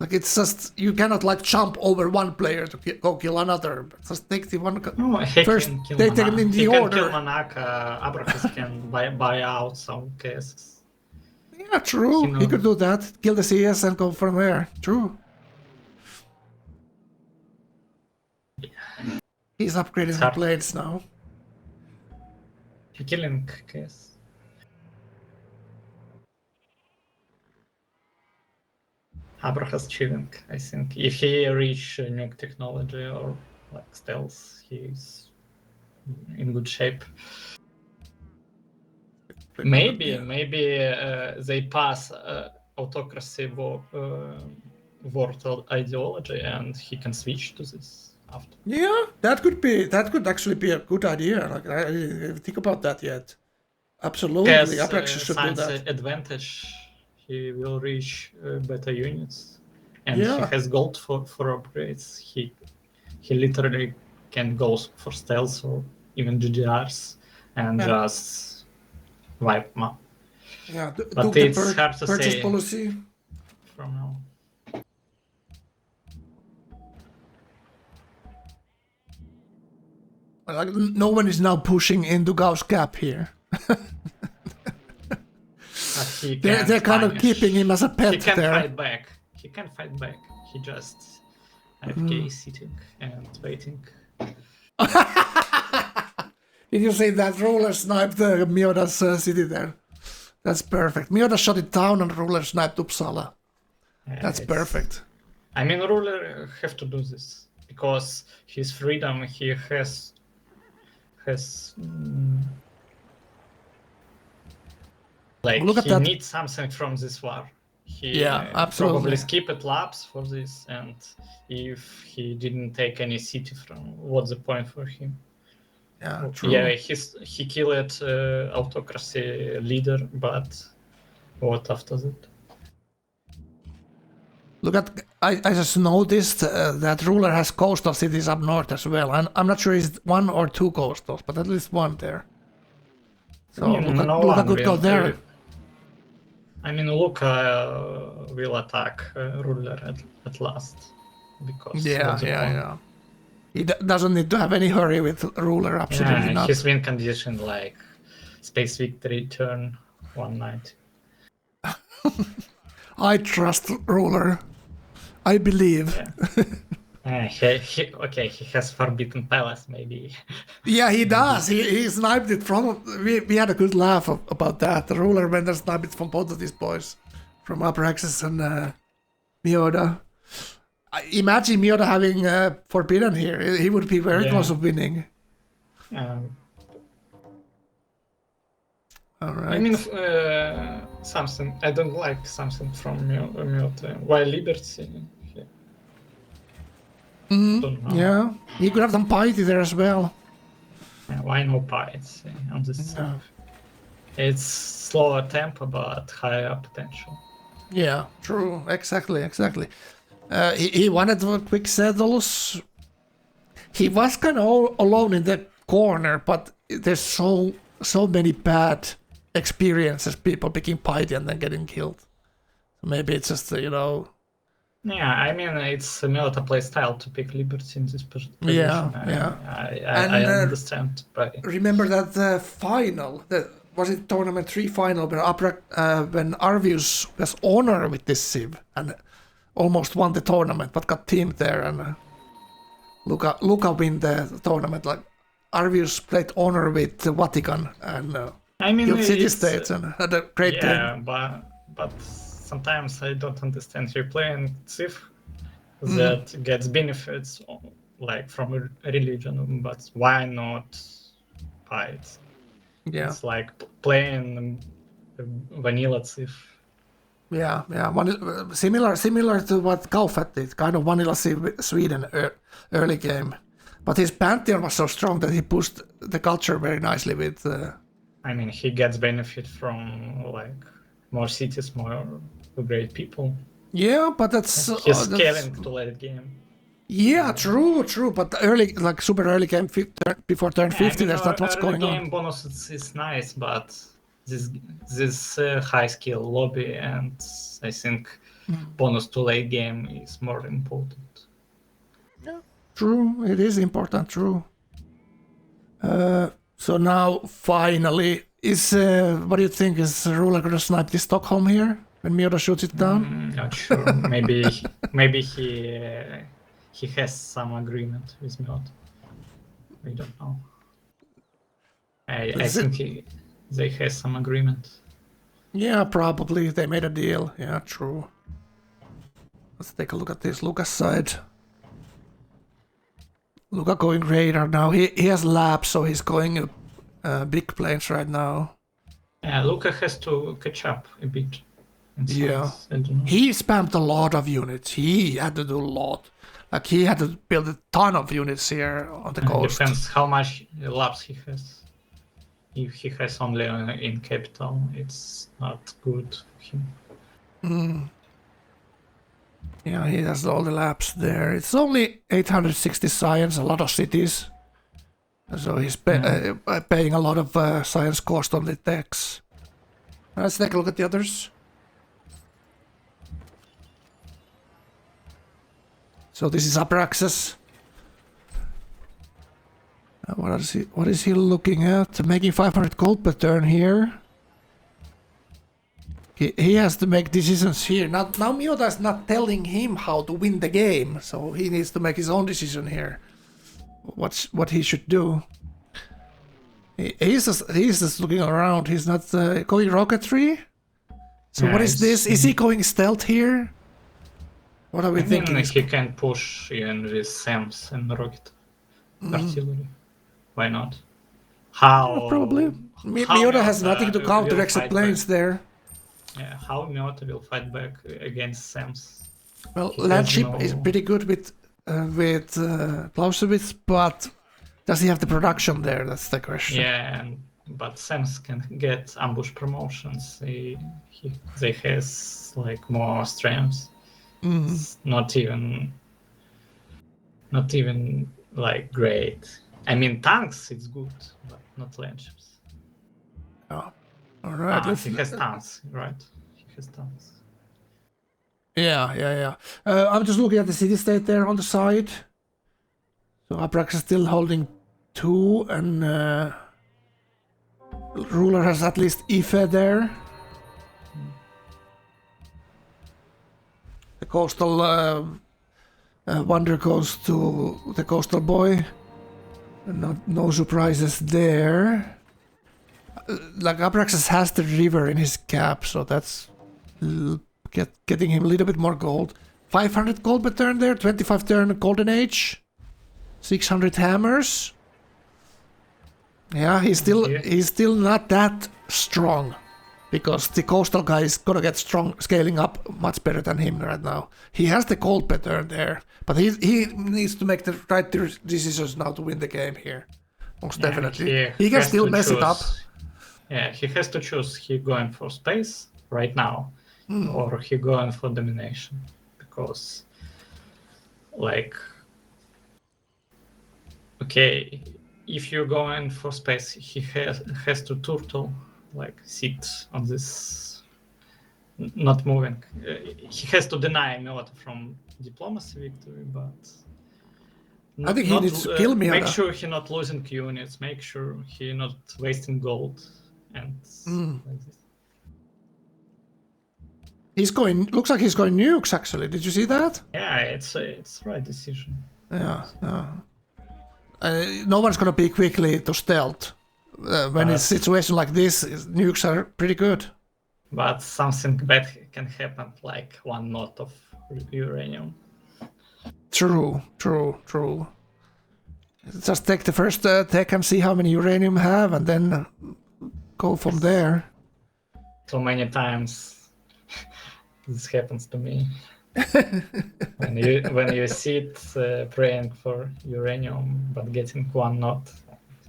It's just you cannot jump over one player to go kill another. Just take the one first. They take them in the order. He can kill Manaka. Abraxas can buy out some cases. Yeah, true. He could do that. Kill the CS and go from there. True. He's upgrading the planes now. He killing case. Abraxas chilling, I think. If he reach nuke technology or stealth, he's in good shape. Maybe they pass autocracy word ideology and he can switch to this after. Yeah, that could actually be a good idea. I didn't think about that yet. Absolutely, Abraxas should do that. Advantage. He will reach better units, and he has gold for upgrades. He literally can go for stealth or even GDRs and just wipe map. Yeah, but it's hard to purchase say policy from now. Like no one is now pushing into Gauss Gap here. They're kind of keeping him as a pet He can't there. fight back. He can't fight back. He just AFK sitting and waiting. Did you see that Ruler sniped Meota's city there? That's perfect. Meota shot it down and Ruler sniped Uppsala. That's perfect. I mean, Ruler have to do this because his freedom he has like Look at he that. needs something from this war. He absolutely. probably skipped laps for this, and if he didn't take any city from, what's the point for him? Yeah, true. Yeah, he killed autocracy leader, but what after that? Look at, I just noticed that Ruler has coastal cities up north as well. And I'm not sure it's 1 or 2 coastals, but at least 1 there. So Luca could go there. I mean, Luca will attack Ruler at last. Because Yeah. He doesn't need to have any hurry with Ruler, absolutely not. His win condition like space victory turn 190. I trust Ruler. I believe. He has Forbidden Palace, maybe. Yeah, he does. He sniped it from... We had a good laugh about that. The Ruler went and sniped it from both of these boys. From Abraxas and Meota. Imagine Meota having Forbidden here. He would be very close to winning. Alright. I mean, something. I don't like something from Meota. Why Liberty? Yeah, he could have some piety there as well. Why no piety on this stuff? It's slower tempo but higher potential. Yeah, true. Exactly. He wanted quick settles. He was kind of alone in the corner, but there's so many bad experiences, people picking piety and then getting killed. So maybe it's just, Yeah, I mean, it's a Meota play style to pick Liberty in this position. Yeah. I understand. But remember that final, was it Tournament 3 final, where when Arvius was honor with this Civ and almost won the tournament, but got teamed there, and Luca win the tournament. Like Arvius played honor with the Vatican and I mean, killed city-states and had a great game. Yeah, but sometimes I don't understand. You're playing Civ that gets benefits like from a religion, but why not fight? Yeah, it's like playing vanilla Civ. Yeah. Similar to what Gauephat did, kind of vanilla Civ Sweden early game. But his Pantheon was so strong that he pushed the culture very nicely with... I mean, he gets benefit from like more cities, more great people. Yeah, but that's... He's scaling to late game. Yeah, true. But early, like super early game, before turn 50, that's not what's going on. Game bonus is nice, but this high skill lobby and I think bonus to late game is more important. Yeah, true. It is important. True. So now finally, what do you think? Is Ruler gonna snipe the Stockholm here when Meota shoots it down? Not sure. maybe he has some agreement with Meota. We don't know. I think they have some agreement. Yeah, probably. They made a deal. Yeah, true. Let's take a look at this Luca's side. Luca going radar now. He has laps, so he's going big planes right now. Yeah, Luca has to catch up a bit. Yeah. He spammed a lot of units. He had to do a lot. Like, he had to build a ton of units here on the coast. Depends how much laps he has. If he has only in capital, it's not good for him. Yeah, he has all the laps there. It's only 860 science, a lot of cities. So he's paying a lot of science cost on the techs. Let's take a look at the others. So this is Abraxas. What is he looking at? Making 500 gold per turn here. He has to make decisions here. Now Meota is not telling him how to win the game, so he needs to make his own decision here. What he should do. He's just looking around. He's not going rocketry. So what is this? Is he going stealth here? What are we thinking? He can push even with Sam's and Rocket artillery. Why not? How? Probably. Meota has nothing to counter except planes there. Yeah, how Meota will fight back against Sam's? Well, Landship is pretty good with Clausewitz, but does he have the production there? That's the question. Yeah, but Sam's can get ambush promotions. They has like more strengths. It's not even like great. I mean, tanks it's good, but not landships. Oh, all right. He has tanks, right? He has tanks. Yeah. I'm just looking at the city state there on the side. So Abraxas is still holding 2, and Ruler has at least Ife there. The coastal wonder goes to the coastal boy. No surprises there. Like Abraxas has the river in his cap, so that's getting him a little bit more gold. 500 gold per turn there, 25 turn golden age, 600 hammers. Yeah, he's still not that strong, because the coastal guy is gonna get strong, scaling up much better than him right now. He has the gold per turn there, but he needs to make the right decisions now to win the game here. Most definitely. He can still mess it up. Yeah, he has to choose. He going for space right now, or he going for domination, because, like, okay, if you're going for space, he has to turtle, like, sit on this, not moving. He has to deny Meota from diplomacy victory, but I think he needs to kill Meota. Make sure he not losing units. Make sure he not wasting gold, and like this. He's going. Looks like he's going nukes. Actually, did you see that? Yeah, it's right decision. Yeah. No one's gonna be quickly to stealth. When it's a situation like this, nukes are pretty good. But something bad can happen, like 1 knot of uranium. True. Just take the first tech and see how many uranium you have, and then go from there. So many times this happens to me. when you sit praying for uranium but getting 1 knot,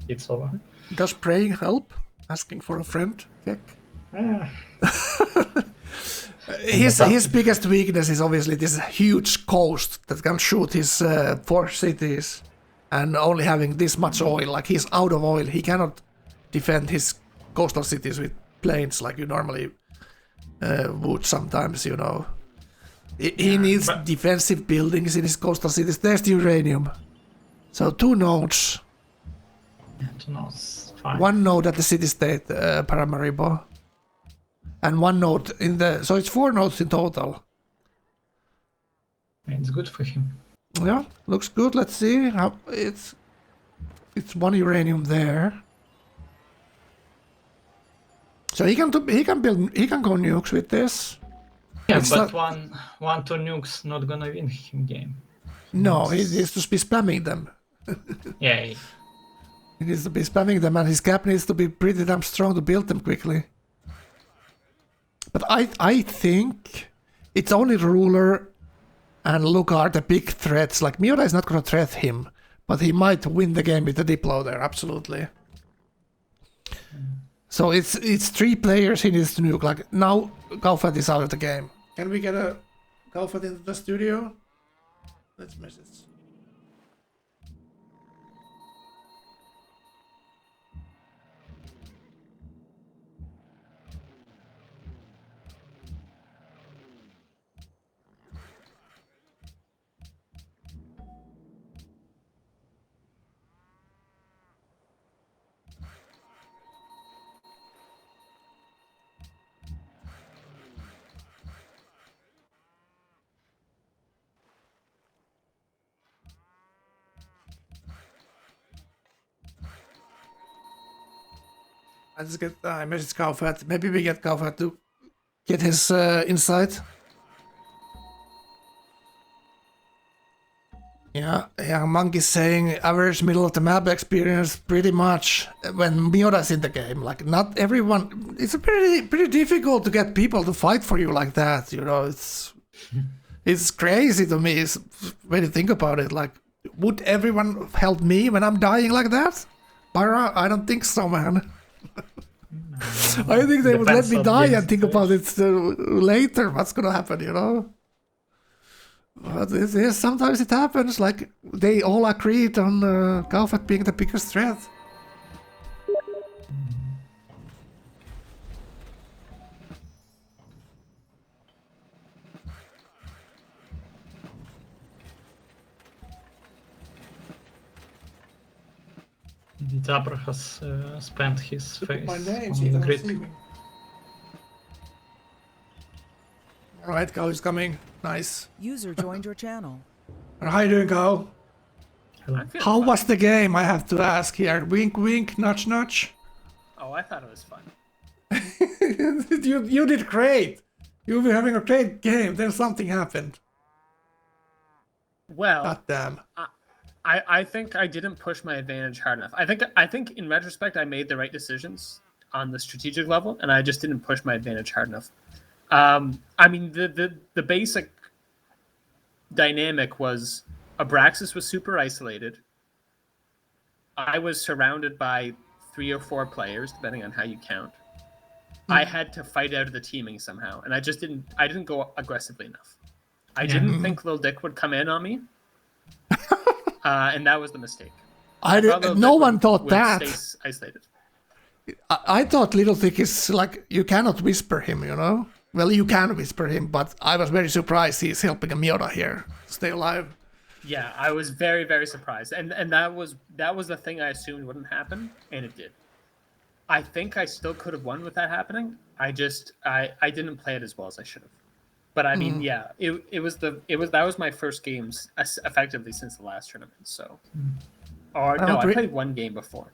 it's over. Does praying help? Asking for a friend? Check. His biggest weakness is obviously this huge coast that can shoot his 4 cities, and only having this much oil. Like, he's out of oil. He cannot defend his coastal cities with planes like you normally would sometimes, you know. He needs defensive buildings in his coastal cities. There's the uranium. So 2 nodes. Yeah, 2 nodes. Fine. 1 node at the city-state Paramaribo. And 1 node in the... So it's 4 nodes in total. It's good for him. Yeah, looks good. Let's see how it's 1 uranium there. So he can go nukes with this. Yeah, but one 2 nukes not gonna win him game. No, he needs to be spamming them. Yeah. He needs to be spamming them, and his cap needs to be pretty damn strong to build them quickly. But I think it's only Ruler and Luca are the big threats. Like, Meota is not gonna threat him, but he might win the game with the Diplo there, absolutely. So it's 3 players he needs to nuke. Like, now Gauephat is out of the game. Can we get a Gauephat into the studio? Let's message. Let's get I message Gauephat. Maybe we get Gauephat to get his insight. Yeah, Monkey's saying average middle of the map experience pretty much when Meota's in the game. Like not everyone, it's pretty difficult to get people to fight for you like that. You know, it's crazy to me when you think about it. Like, would everyone help me when I'm dying like that? Bara, I don't think so, man. I think they would let me die and think about it later. What's gonna happen, you know? But sometimes it happens, like they all agreed on Gauephat being the biggest threat. Dabra has spent his face My name, on the grid. Alright, Gao is coming. Nice. User joined your channel. How you doing, Gao? How was the game, I have to ask here? Wink, wink, nudge, nudge. Oh, I thought it was fun. you did great. You were having a great game, then something happened. Well, God damn. I think I didn't push my advantage hard enough. I think in retrospect I made the right decisions on the strategic level, and I just didn't push my advantage hard enough. I mean, the basic dynamic was Abraxas was super isolated. I was surrounded by 3 or 4 players, depending on how you count. I had to fight out of the teaming somehow, and I didn't go aggressively enough. I didn't think Lil Dick would come in on me, and that was the mistake. No one thought that. Stay isolated. I thought Little Thick is like, you cannot whisper him, you know? Well, you can whisper him, but I was very surprised he's helping a Meota here stay alive. Yeah, I was very, very surprised, and that was the thing I assumed wouldn't happen, and it did. I think I still could have won with that happening. I didn't play it as well as I should have. But I mean, yeah, that was my first games effectively since the last tournament. So, or no, I played one game before.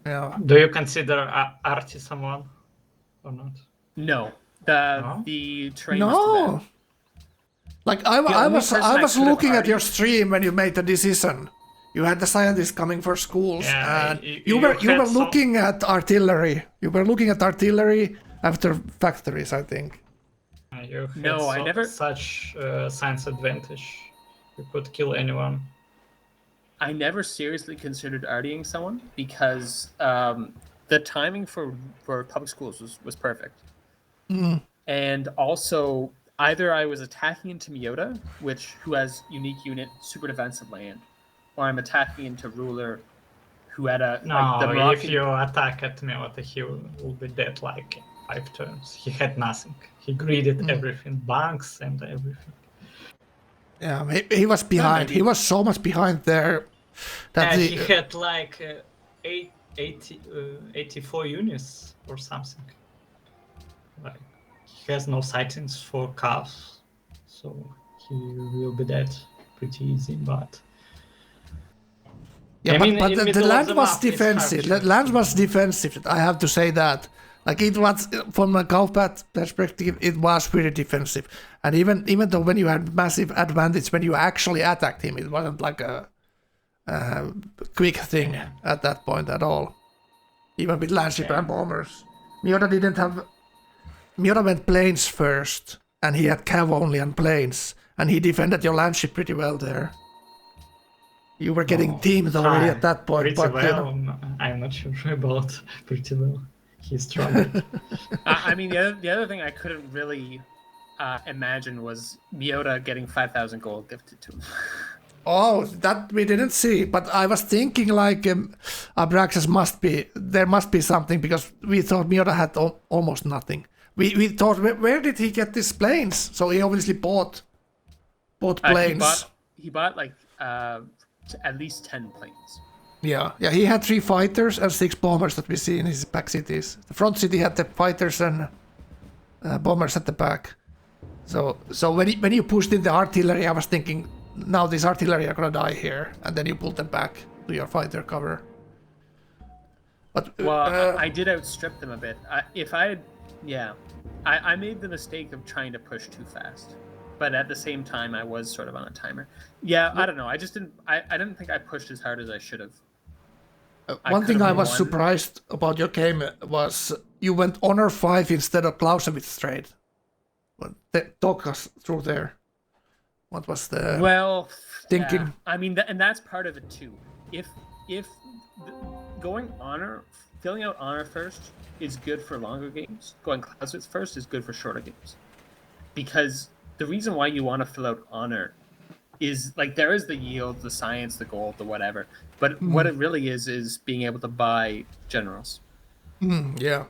Yeah. Do you consider Artie someone or not? No, the train. No. Like I was looking at your stream when you made the decision. You had the scientists coming for schools, and you were looking at artillery. You were looking at artillery after factories, I think. I never such science advantage. You could kill anyone. I never seriously considered artying someone because the timing for public schools was perfect. And also, either I was attacking into Meota, who has unique unit, super defensive land, or I'm attacking into Ruler, who had a... No, if you attack at Meota, he will be dead like 5 turns. He had nothing. He greeded everything, banks and everything. Yeah, he was behind. He was so much behind there. That he had like 84 units or something. Like, he has no sightings for calves, so he will be dead pretty easy, but... Yeah, but the land was defensive. The land was defensive, I have to say that. Like, it was, from a Gauephat perspective, it was pretty defensive. And even though when you had massive advantage, when you actually attacked him, it wasn't like a quick thing at that point at all. Even with landship and bombers. Meota went planes first, and he had cav only on planes, and he defended your landship pretty well there. You were getting teamed already at that point. Pretty well. I'm not sure about pretty well. He's strong. I mean, the other thing I couldn't really imagine was Meota getting 5,000 gold gifted to him. Oh, that we didn't see, but I was thinking like Abraxas there must be something, because we thought Meota had almost nothing. We thought, where did he get these planes? So he obviously bought planes. He bought like at least 10 planes. Yeah, he had 3 fighters and 6 bombers that we see in his back cities. The front city had the fighters and bombers at the back. So when you pushed in the artillery, I was thinking, now this artillery are gonna die here, and then you pull them back to your fighter cover. But Well, I did outstrip them a bit. I made the mistake of trying to push too fast, but at the same time, I was sort of on a timer. Yeah, I don't know. I just didn't. I didn't think I pushed as hard as I should have. One thing I was surprised about your game was you went Honor 5 instead of Clausewitz trade. Talk us through there. What was the thinking? Yeah. I mean, and that's part of it too. If going Honor, filling out Honor first is good for longer games, going Clausewitz first is good for shorter games. Because the reason why you want to fill out Honor is like there is the yield, the science, the gold, the whatever. But what it really is being able to buy generals. Yeah.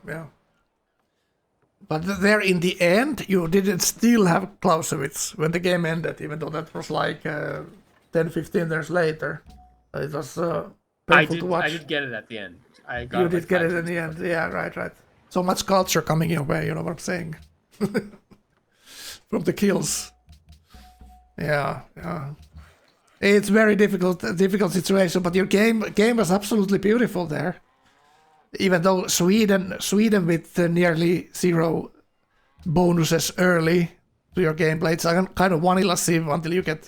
But there in the end, you didn't still have Clausewitz when the game ended, even though that was like 10-15 years later. It was painful to watch. I did get it at the end. You did get it in the end. Yeah, right. So much culture coming your way, you know what I'm saying? From the kills. Yeah. It's very difficult situation, but your game was absolutely beautiful there. Even though Sweden with nearly 0 bonuses early to your gameplay, it's kind of vanilla Civ until you get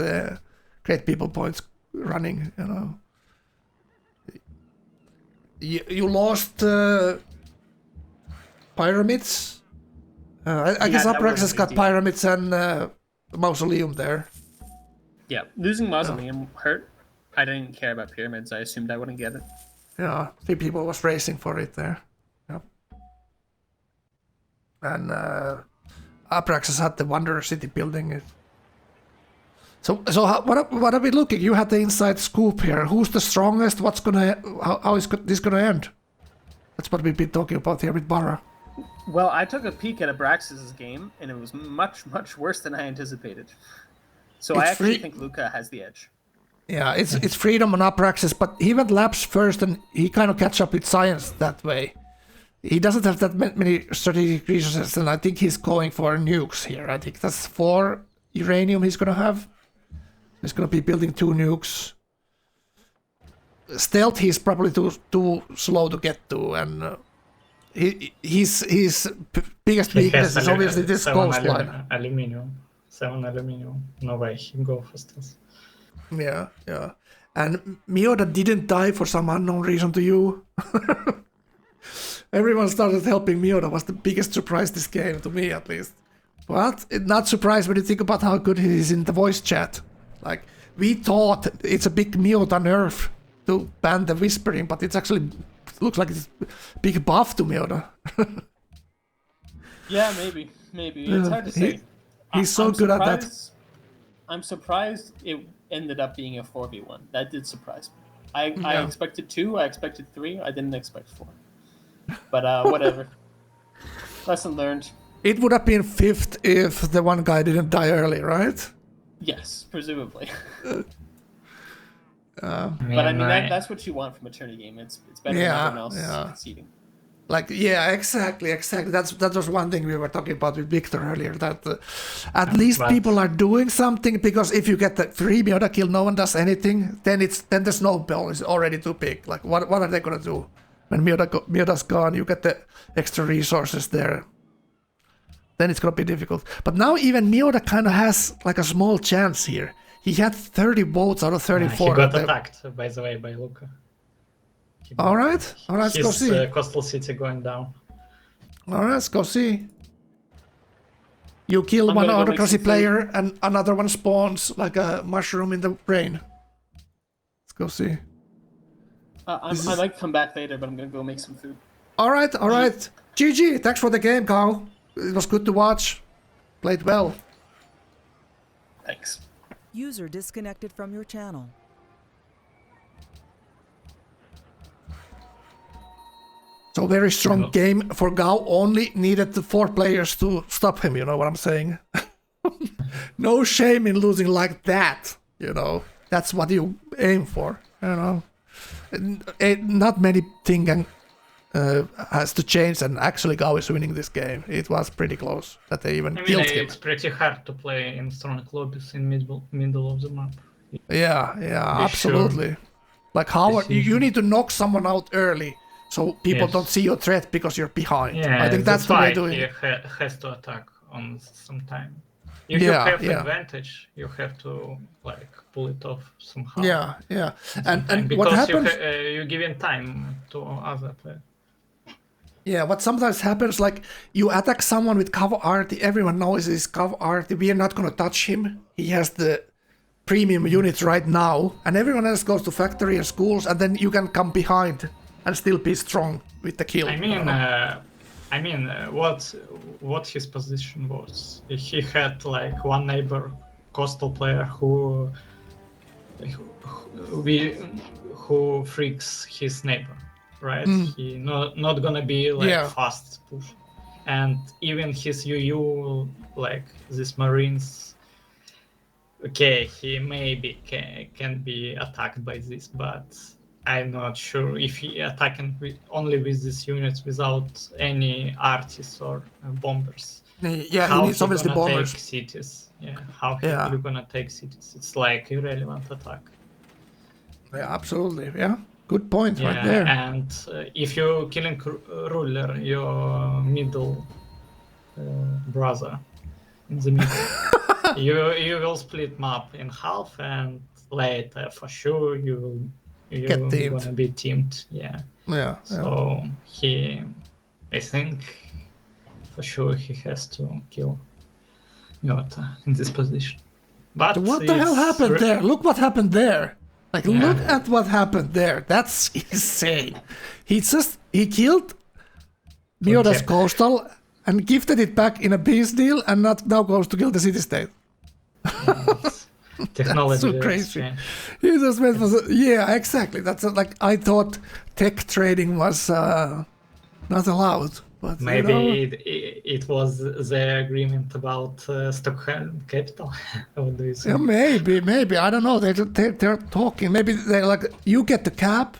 great people points running, you know. You lost pyramids. I guess Abraxas got pyramids and mausoleum there. Yeah, losing mausoleum hurt. I didn't care about pyramids. I assumed I wouldn't get it. Yeah, 3 people was racing for it there. Yep. And Abraxas had the Wonder City building. So what are we looking? You had the inside scoop here. Who's the strongest? How is this gonna end? That's what we've been talking about here with Bara. Well, I took a peek at Abraxas' game, and it was much, much worse than I anticipated. So I actually think Luca has the edge. Yeah, it's freedom on Abraxas, but he went labs first, and he kind of catch up with science that way. He doesn't have that many strategic resources, and I think he's going for nukes here. I think that's 4 uranium he's gonna have. He's gonna be building 2 nukes. Stealth, he's probably too slow to get to, and his biggest weakness is obviously this coastline. 7 aluminium. No way he can go for stealth. Yeah. And Meota didn't die for some unknown reason to you. Everyone started helping Meota. Was the biggest surprise this game, to me at least. But not surprised when you think about how good he is in the voice chat. Like, we thought it's a big Meota nerf to ban the whispering, but it looks like it's a big buff to Meota. Yeah, maybe. It's hard to say. He's so good at that. I'm surprised it ended up being a 4v1. That did surprise me. I expected 2, I expected 3, I didn't expect 4. But whatever. Lesson learned. It would have been 5th if the one guy didn't die early, right? Yes, presumably. But I mean, that's what you want from a tourney game. It's better than everyone else conceding. Like, yeah, exactly. That was one thing we were talking about with Viktor earlier, that at least people are doing something, because if you get the free Meota kill, no one does anything, then the snowball is already too big. Like, what are they gonna do? When Meota's gone, you get the extra resources there. Then it's gonna be difficult. But now even Meota kind of has like a small chance here. He had 30 votes out of 34. He got attacked, by the way, by Luca. All right, let's go see. Coastal City going down. All right, let's go see. You kill one autocracy player and another one spawns like a mushroom in the brain. Let's go see. I might come back later, but I'm gonna go make some food. All right. GG, thanks for the game, Gau. It was good to watch. Played well. Thanks. User disconnected from your channel. So very strong game for Gau. Only needed the 4 players to stop him, you know what I'm saying? No shame in losing like that, you know. That's what you aim for, you know. Not many things has to change, and actually Gau is winning this game. It was pretty close that they even killed him. It's pretty hard to play in strong lobbies in middle of the map. Yeah, absolutely. Like, how you need to knock someone out early, so people Yes. don't see your threat because you're behind. Yeah, I think that's the way doing he it. has to attack on some time. If Yeah, you have yeah. advantage, you have to like pull it off somehow. Yeah, yeah. And what because happens? you giving time to other players. Yeah, what sometimes happens, like you attack someone with cover arty, everyone knows it's cover arty, we are not gonna touch him. He has the premium units right now, and everyone else goes to factory and schools, and then you can come behind and still be strong with the kill. What his position was. He had like one neighbor, coastal player who freaks his neighbor, right? He not gonna be like fast push, and even his UU like these Marines. Okay, he maybe can be attacked by this, but I'm not sure if he attacking only with these units without any artists or bombers. Yeah, he needs obviously bombers. Take cities. Yeah, how you gonna take cities? It's like irrelevant attack. Yeah, absolutely. Yeah, good point right there. And if you're killing ruler, your middle brother in the middle, you will split map in half, and later for sure you're gonna be teamed. Yeah. Yeah. So I think for sure he has to kill Meota in this position. But what the hell happened there? Look what happened there. Like, look at what happened there. That's insane. He killed Meota's coastal and gifted it back in a peace deal, and now goes to kill the city-state. Technology. That's so crazy. He just went for exactly. That's like I thought tech trading was not allowed. But maybe it was the agreement about Stockholm capital. Yeah, maybe I don't know. They're talking. Maybe they're like, you get the cap,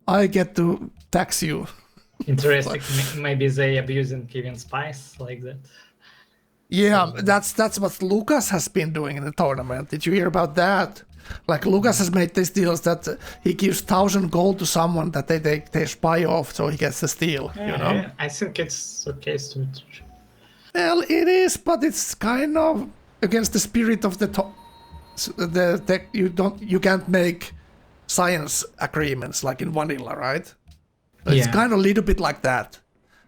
I get to tax you. Interesting. Maybe they abusing giving spice like that. Yeah, that's what Lucas has been doing in the tournament. Did you hear about that? Like, Lucas has made these deals that he gives 1,000 gold to someone that they spy off, so he gets the steal. Yeah, I think it's okay to. Well, it is, but it's kind of against the spirit of the tech. You can't make science agreements like in vanilla, right? It's kind of a little bit like that.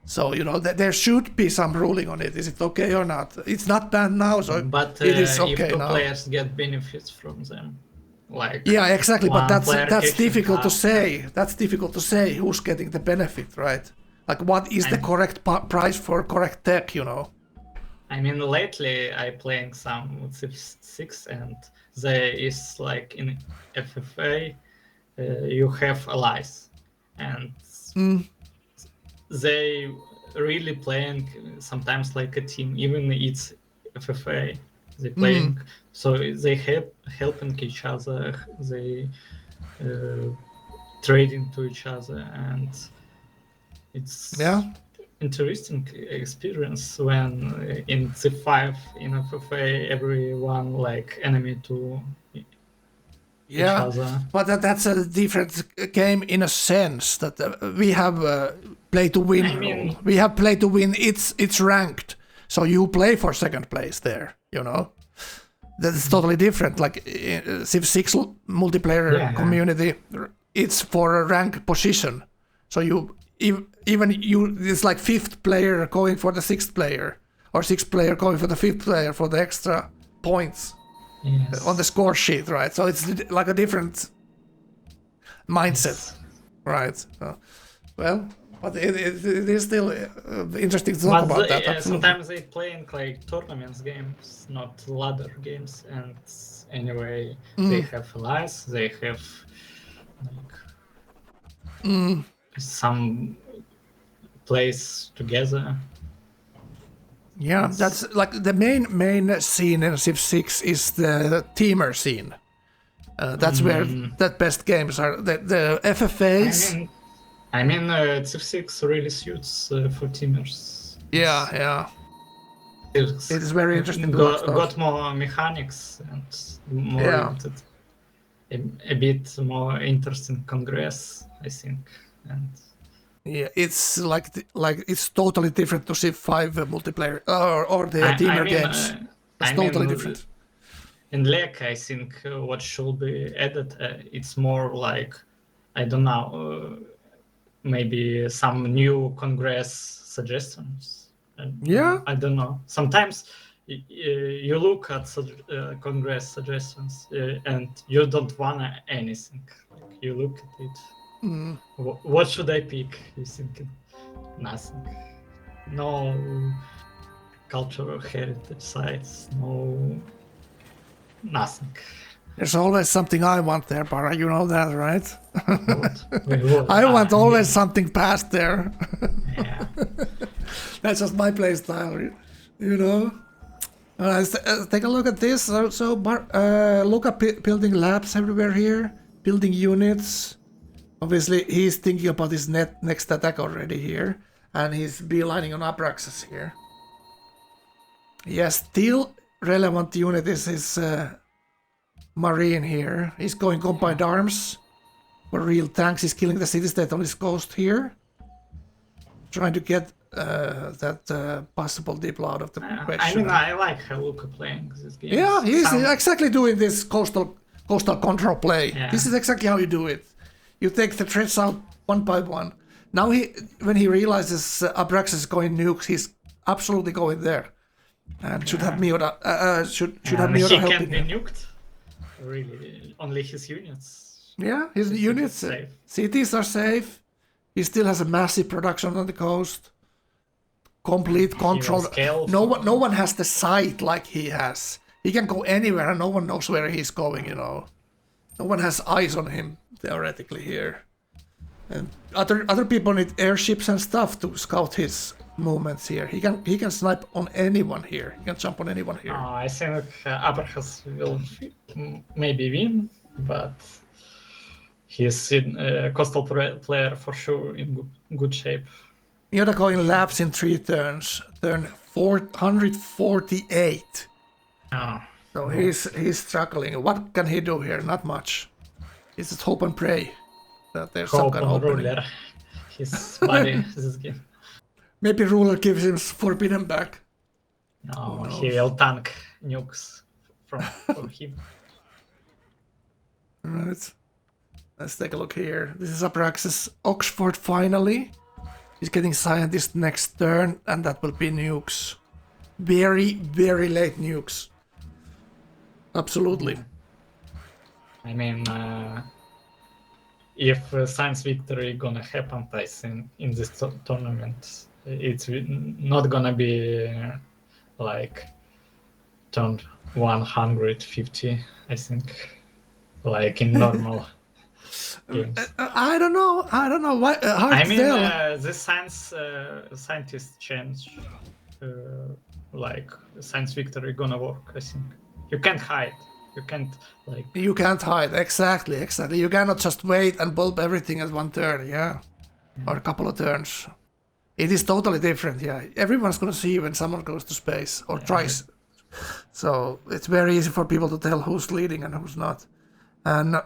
So, there should be some ruling on it. Is it okay or not? It's not banned now, so but it is okay if now. Players get benefits from them. Like exactly, but that's difficult to path. say. That's difficult to say who's getting the benefit, right? Like, what is the correct price for correct tech, I mean, lately I playing some Civ 6, and there is like in FFA, you have allies, and they really playing sometimes like a team, even it's FFA. They playing, so they helping each other. They trading to each other, and it's interesting experience when in Civ 5 in FFA everyone like enemy to each other. But that's a different game in a sense that we have play to win rule. We have play to win. It's ranked, so you play for second place there. That's totally different. Like Civ 6 multiplayer community, it's for a rank position. So it's like fifth player going for the sixth player, or sixth player going for the fifth player for the extra points on the score sheet, right? So it's like a different mindset, right? But it is still interesting to talk about that. Absolutely. Sometimes they playing like tournaments games, not ladder games, and anyway they have allies, they have like some place together. Yeah, that's like the main scene in Civ 6 is the teamer scene. That's where the best games are. The FFAs. I mean, Civ 6 really suits for teamers. Yeah. It is very interesting. Got more mechanics and more a bit more interesting congress, I think. And Yeah, it's like it's totally different to Civ 5 multiplayer or the teamer games. It's totally different. In LEC, I think what should be added, it's more like, I don't know, maybe some new Congress suggestions. Yeah. I don't know. Sometimes you look at Congress suggestions and you don't want anything. Like, you look at it. What should I pick? You thinking nothing. No cultural heritage sites. No nothing. There's always something I want there, Bara. You know that, right? What? I want always something past there. Yeah. That's just my play style, you know. Take a look at this. So Luca building labs everywhere here, building units. Obviously, he's thinking about his next attack already here, and he's beelining on Abraxas here. Yes, still relevant unit is his Marine here. He's going combined arms for real tanks. He's killing the city-state on his coast here. Trying to get that possible diplo out of the question. I mean, I like how Luca playing this game. Yeah, he's exactly doing this coastal control play. Yeah. This is exactly how you do it. You take the threats out one by one. Now when he realizes Abraxas is going nukes, he's absolutely going there. And should have Meota should have Meota helping him. He can't be nuked. Really, only his units. Yeah, his units. Cities are safe. He still has a massive production on the coast. Complete control. No one has the sight like he has. He can go anywhere and no one knows where he's going, you know. No one has eyes on him, theoretically, here. And other people need airships and stuff to scout his movements here. He can snipe on anyone here. He can jump on anyone here. I think Abraxas will maybe win, but he's a coastal player for sure in good shape. Meota going labs in 3 turns. Turn 448. Oh. So he's struggling. What can he do here? Not much. It's just hope and pray that there's some kind of opening. Ruler. His body this game. Maybe Ruler gives him Forbidden back. No, he will tank nukes for him. Alright. Let's take a look here. This is Abraxas Oxford finally. He's getting scientist next turn, and that will be nukes. Very, very late nukes. Absolutely. I mean, if science victory gonna happen, I think in this tournament, it's not gonna be like turn 150. I think, like in normal games. I don't know. Why? Hard to tell. The scientists change. Like science victory gonna work. I think you can't hide. You can't hide. Exactly. You cannot just wait and bulb everything at one turn. Yeah, or a couple of turns. It is totally different. Yeah, everyone's gonna see when someone goes to space or tries. So it's very easy for people to tell who's leading and who's not. And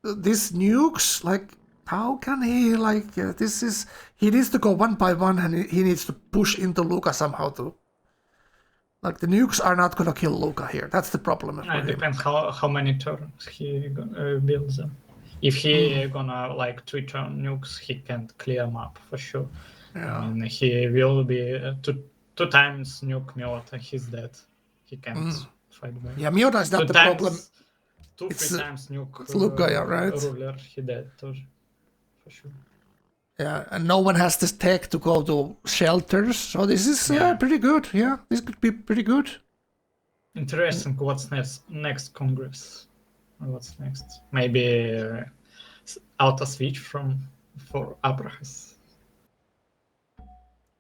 this nukes, like, how can he, like, he needs to go one by one and he needs to push into Luca somehow to, like, the nukes are not gonna kill Luca here. That's the problem. It depends how many turns he builds them. If he gonna, like, 3-turn nukes, he can't clear map for sure. Yeah. And he will be two times nuke Meota, he's dead. He can't fight back. Yeah, Meota is not the problem. 2-3 times nuke. It's Luca, yeah, right? Ruler, he dead too, for sure. Yeah, and no one has this tech to go to shelters, so this is pretty good. Yeah, this could be pretty good. Interesting. What's next Congress? What's next? Maybe auto switch for Abraxas.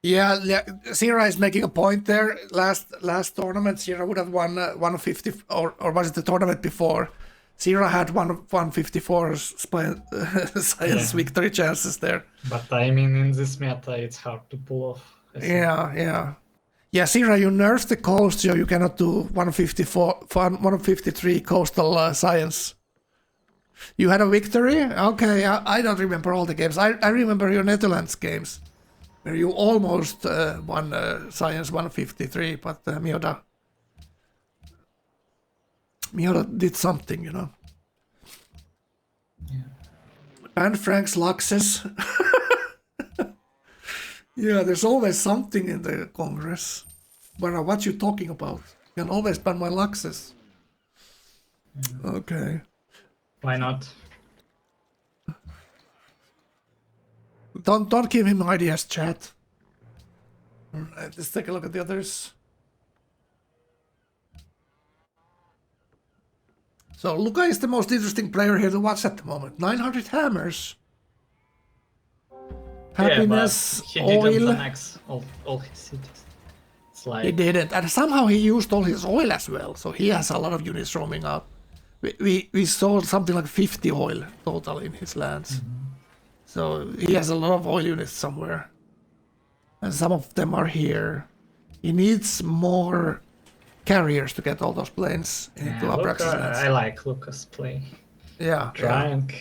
Yeah, Zira is making a point there. Last tournament, Zira would have won 150, or was it the tournament before? Zira had 154 science victory chances there. But I mean, in this meta, it's hard to pull off. Yeah, Zira, you nerfed the coast, so you cannot do 153 coastal science. You had a victory? Okay, I don't remember all the games. I remember your Netherlands games, where you almost won Science 153, but Meota did something, you know. Yeah. And Frank's Luxes. Yeah, there's always something in the Congress. Bara, what you talking about? You can always ban my Luxes. Yeah. Okay. Why not? Don't give him ideas, chat. Alright, let's take a look at the others. So Luca is the most interesting player here to watch at the moment. 900 hammers. Happiness, yeah, but he didn't oil. annex all his cities. It's like He didn't, and somehow he used all his oil as well. So he has a lot of units roaming out. We saw something like 50 oil total in his lands. So he has a lot of oil units somewhere. And some of them are here. He needs more carriers to get all those planes into Abraxas lands. I like Luca's play. Yeah. Trying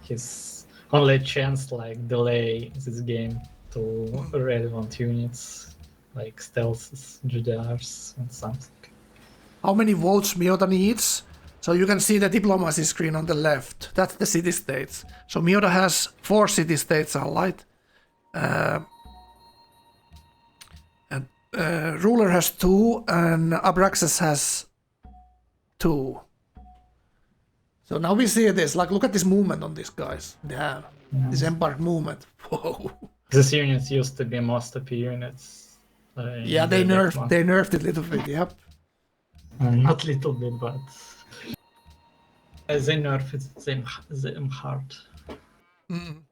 his only chance like delay this game to relevant units like stealths, GDRs and something. How many votes Meota needs? So you can see the diplomacy screen on the left. That's the city-states. So Meota has 4 city-states allied. And Ruler has 2 and Abraxas has 2. So now we see this. Like, look at this movement on these guys. Damn. Yeah. This embark movement. Whoa. This unit used to be most OP units. Yeah, they nerfed it a little bit, yep. Not little bit, but they nerfed them hard. Mm.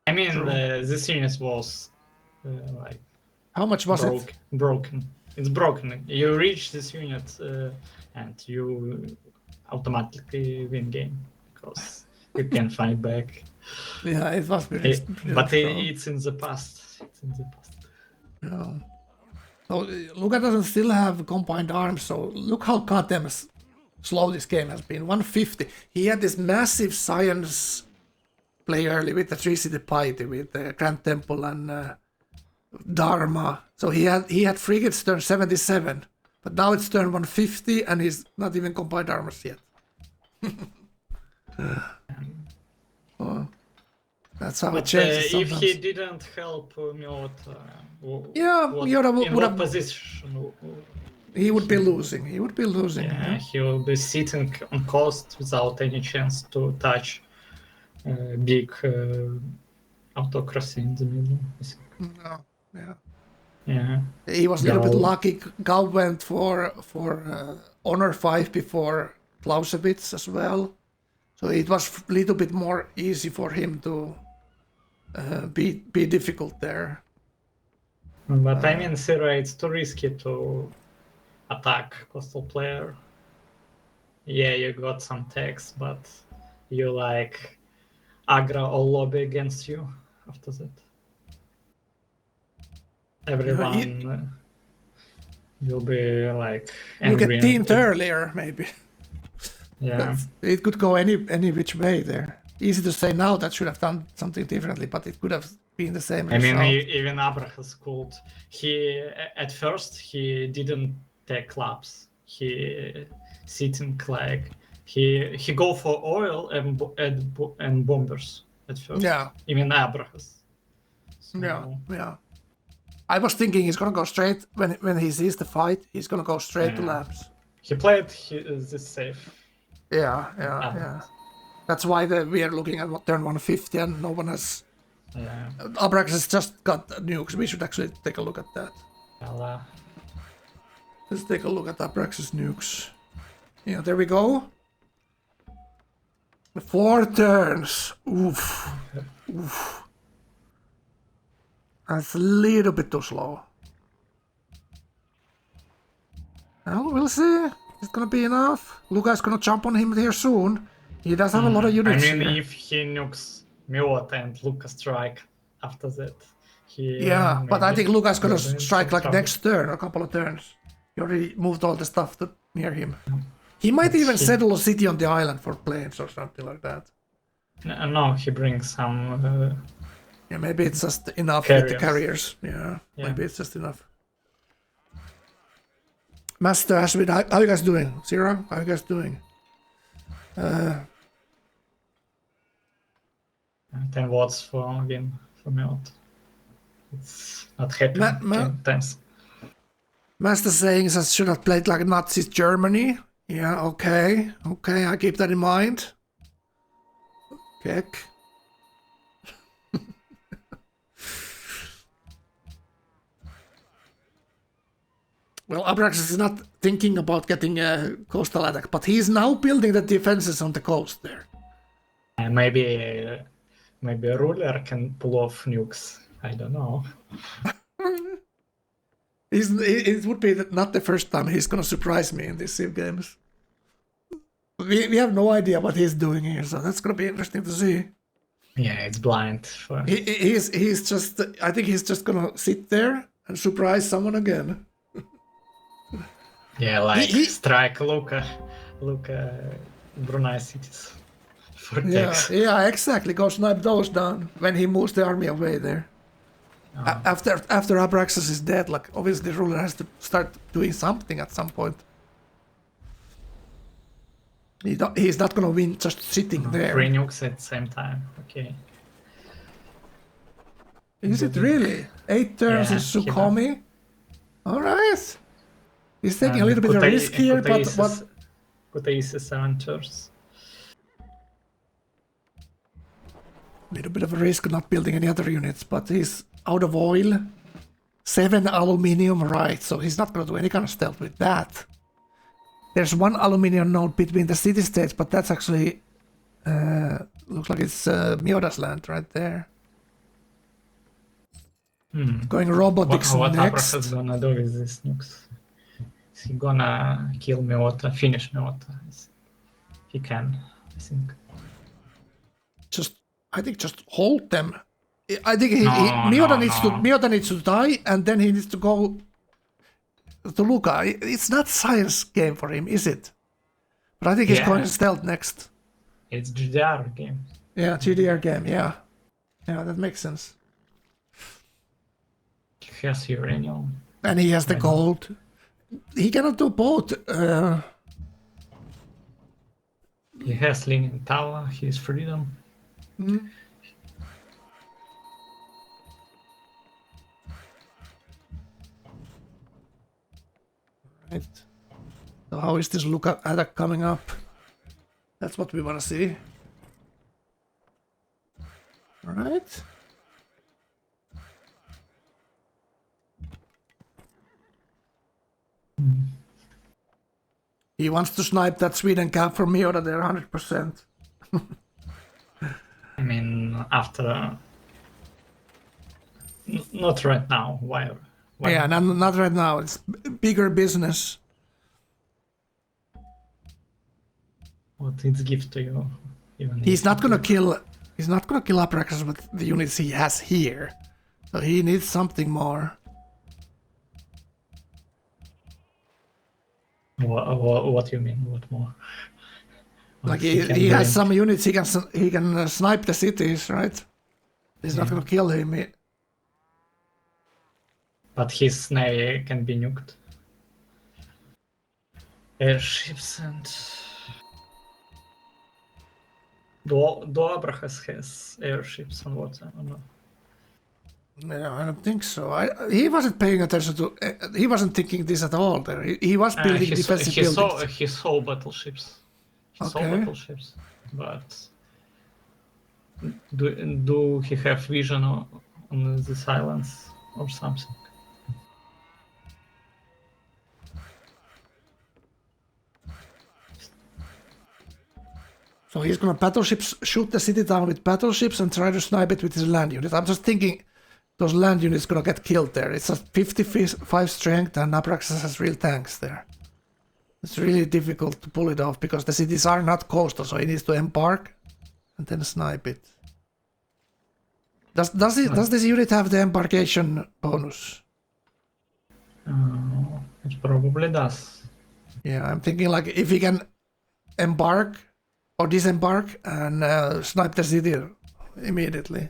I mean, this unit was like how much was it? Broken. It's broken. You reach this unit and you automatically win game because you can find back. Yeah, it was pretty. But it's in the past. It's in the past. Yeah. So Luca doesn't still have combined arms, so look how goddamn slow this game has been. 150. He had this massive science play early with the 3-city piety, with the Grand Temple and Dharma. So he had frigates turn 77, but now it's turn 150 and he's not even combined armors yet. Oh, that's how it changes sometimes. If he didn't help Meota, Meota would have position. He would be losing. He would be losing. Yeah, he will be sitting on coast without any chance to touch big autocracy in the middle. I think. No, yeah. Yeah. He was a little bit lucky. Gau went for Honor 5 before Clausewitz as well. So it was a little bit more easy for him to be difficult there. But I mean, Syria, it's too risky to attack coastal player. Yeah, you got some techs, but you like aggro all lobby against you after that. Everyone will be like angry. You get teamed earlier, maybe. Yeah. It could go any which way there. Easy to say now that should have done something differently, but it could have been the same result. I mean, even Abraxas could. At first he didn't take labs. He sitting like he go for oil and bombers at first. Yeah. Even Abraxas. So, yeah. I was thinking he's gonna go straight when he sees the fight. He's gonna go straight to labs. He played this safe. Yeah. That's why we are looking at turn 150 and no one has. Yeah. Abraxas just got nukes. We should actually take a look at that. Let's take a look at Abraxas nukes. Yeah, there we go. 4 turns. Oof. That's a little bit too slow. Well, we'll see. It's gonna be enough. Luca's gonna jump on him here soon. He does have a lot of units. I mean, here. if he nukes Meota and Luca strike after that, but I think Luca's gonna strike like next turn, a couple of turns. He already moved all the stuff to near him. He might But even he- settle a city on the island for planes or something like that. No, he brings some. Yeah, maybe it's just enough with the Carriers. carriers. Yeah, Yeah. maybe it's just enough. Master Ashwin, how you guys doing? Zero, how you guys doing? 10 watts for win for Meota. It's not happening. Times. Master saying that should have played like Nazi Germany. Yeah, okay. Okay, I keep that in mind. Keck. Well, Abraxas is not thinking about getting a coastal attack, but he's now building the defenses on the coast there. Maybe a ruler can pull off nukes. I don't know. It would be not the first time he's gonna surprise me in these Civ games. We have no idea what he's doing here, so that's gonna be interesting to see. Yeah, it's blind. He's just. I think he's just gonna sit there and surprise someone again. Yeah, like strike Luca Brunei cities for tax. Yeah, exactly. Go snipe those down when he moves the army away there. After Abraxas is dead, like obviously the ruler has to start doing something at some point. He's not gonna win just sitting there. 3 nukes at the same time. Okay. Is it really? 8 turns is Sukhumi? Alright. He's taking a little bit of risk here, but what? Kutaisi 7 turns. Little bit of a risk not building any other units, but he's out of oil. 7 aluminium, right, so he's not gonna do any kind of stealth with that. There's 1 aluminium node between the city-states, but that's actually looks like it's Meota's land right there. Going robotics what next. Abraxas gonna do with these nukes? Is he gonna kill Meota, finish Meota? He can, I think. I think just hold them. I think Meota needs to die, and then he needs to go to Luca. It's not science game for him, is it? But I think he's going to stealth next. It's GDR game. Yeah, GDR game. Yeah, that makes sense. He has uranium. And he has the gold. He cannot do both. He has Leaning Tower. He has freedom. Right. So how is this Luca attack coming up? That's what we want to see. Alright. He wants to snipe that Sweden camp from Meota there 100%. I mean, after... Not right now. Why? Yeah, not right now. It's bigger business. What it gives to you? He's not gonna kill Abraxas with the units he has here. So he needs something more. What do you mean? What more? Like he has some units he can snipe the cities, right? He's not gonna kill him. But his navy can be nuked. Airships and... Do Abraxas has airships on water or no? No, I don't think so. He wasn't paying attention to... he wasn't thinking this at all there. He was building defensive buildings. He saw battleships. But... Do he have vision on these islands or something? So he's gonna battleships, shoot the city down with battleships and try to snipe it with his land units. I'm just thinking those land units gonna get killed there. It's just 55 strength and Abraxas has real tanks there. It's really difficult to pull it off because the cities are not coastal, so he needs to embark and then snipe it. Does this unit have the embarkation bonus? It probably does. Yeah, I'm thinking like if he can embark or disembark and snipe the city immediately.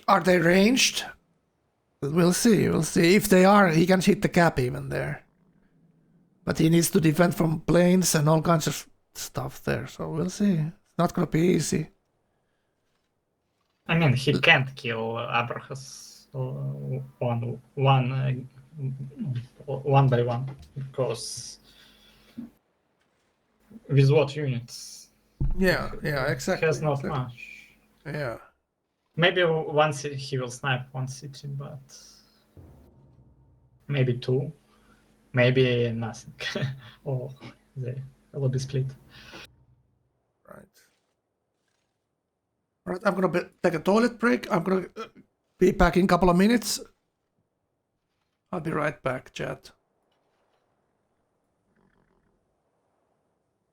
Are they ranged? We'll see. We'll see. If they are, he can hit the cap even there. But he needs to defend from planes and all kinds of stuff there. So we'll see. It's not gonna be easy. I mean, he can't kill Abraxas one by one because with what units? Yeah, exactly. He has not exactly. much. Yeah. Maybe once he will snipe one city, but maybe two, maybe nothing. Or they will be split. Right. All right, I'm gonna take a toilet break. I'm gonna be back in a couple of minutes. I'll be right back, chat.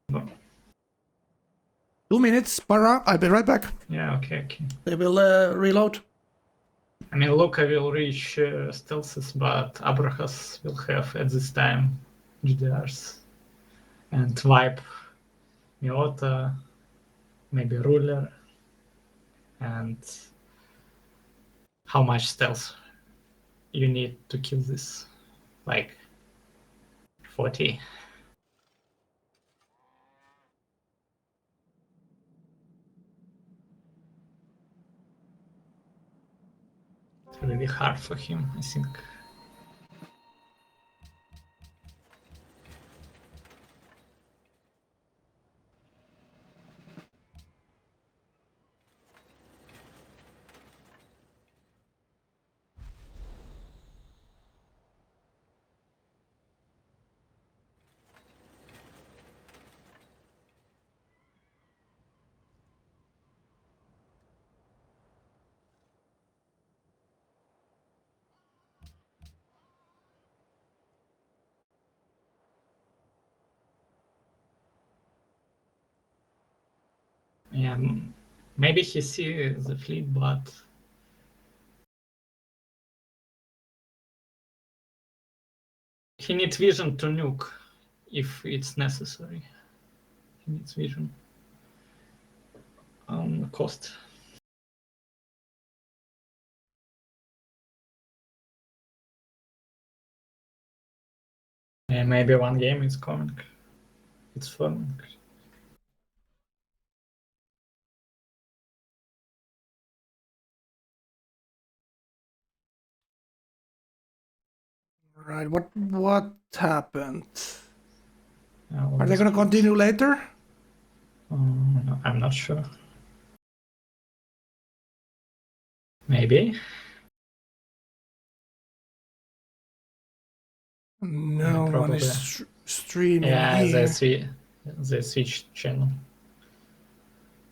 No. 2 minutes, Bara. I'll be right back. Yeah, okay. They will reload. I mean, Luca will reach stealths, but Abraxas will have at this time GDRs and wipe Meota, maybe Ruler, and how much stealth you need to kill this? Like 40. It's really hard for him, I think. Yeah, maybe he sees the fleet, but he needs vision to nuke if it's necessary. He needs vision on cost. And maybe one game is coming. It's forming. Right, what happened? Well, Are they gonna continue later? no, I'm not sure. Maybe. No Yeah, one is streaming yeah, here. they switched channel.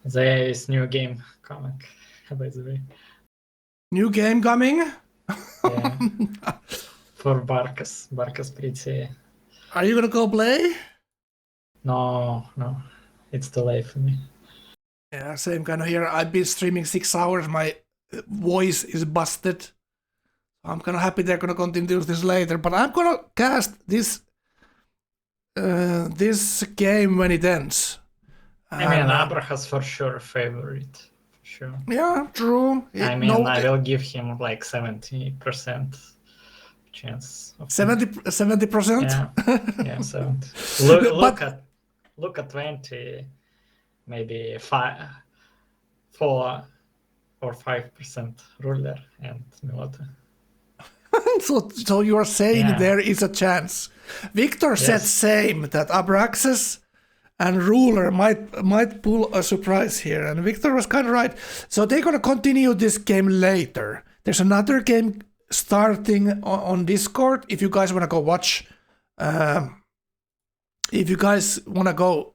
There is new game coming, by the way. New game coming? Yeah. For Barkas. Barkas pretty. Are you gonna go play? No. It's too late for me. Yeah, same kind of here. I've been streaming 6 hours. My voice is busted. I'm kind of happy they're gonna continue this later. But I'm gonna cast this this game when it ends. I mean, Abraxas for sure favorite. For sure. Yeah, true. I mean, I will give him like 70% chance. 70%? Yeah, 70. Look at 20, maybe 4 or 5% Ruler and Meota. So you are saying there is a chance. Viktor said same, that Abraxas and Ruler might pull a surprise here, and Viktor was kind of right. So they're gonna continue this game later. There's another game starting on Discord. If you guys wanna go watch, if you guys wanna go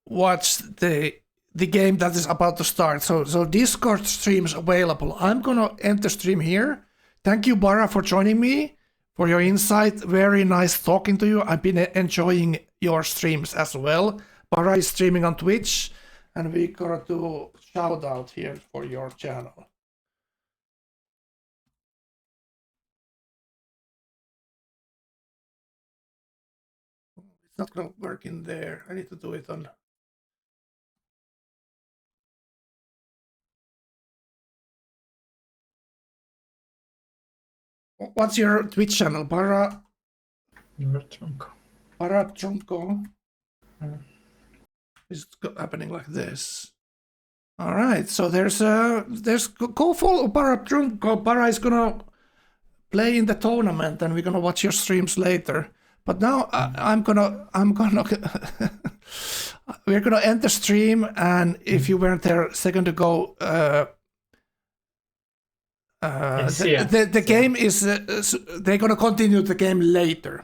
watch the game that is about to start. So Discord streams available. I'm gonna end the stream here. Thank you, Bara, for joining me, for your insight. Very nice talking to you. I've been enjoying your streams as well. Bara is streaming on Twitch, and we got to shout out here for your channel. not gonna work in there. I need to do it on. What's your Twitch channel, Bara? Bara Trunko. Is it happening like this? All right, so there's go follow Bara Trunko. Bara is gonna play in the tournament, and we're gonna watch your streams later. But now I'm gonna we're gonna end the stream, and if you weren't there a second ago, the game is they're gonna continue the game later.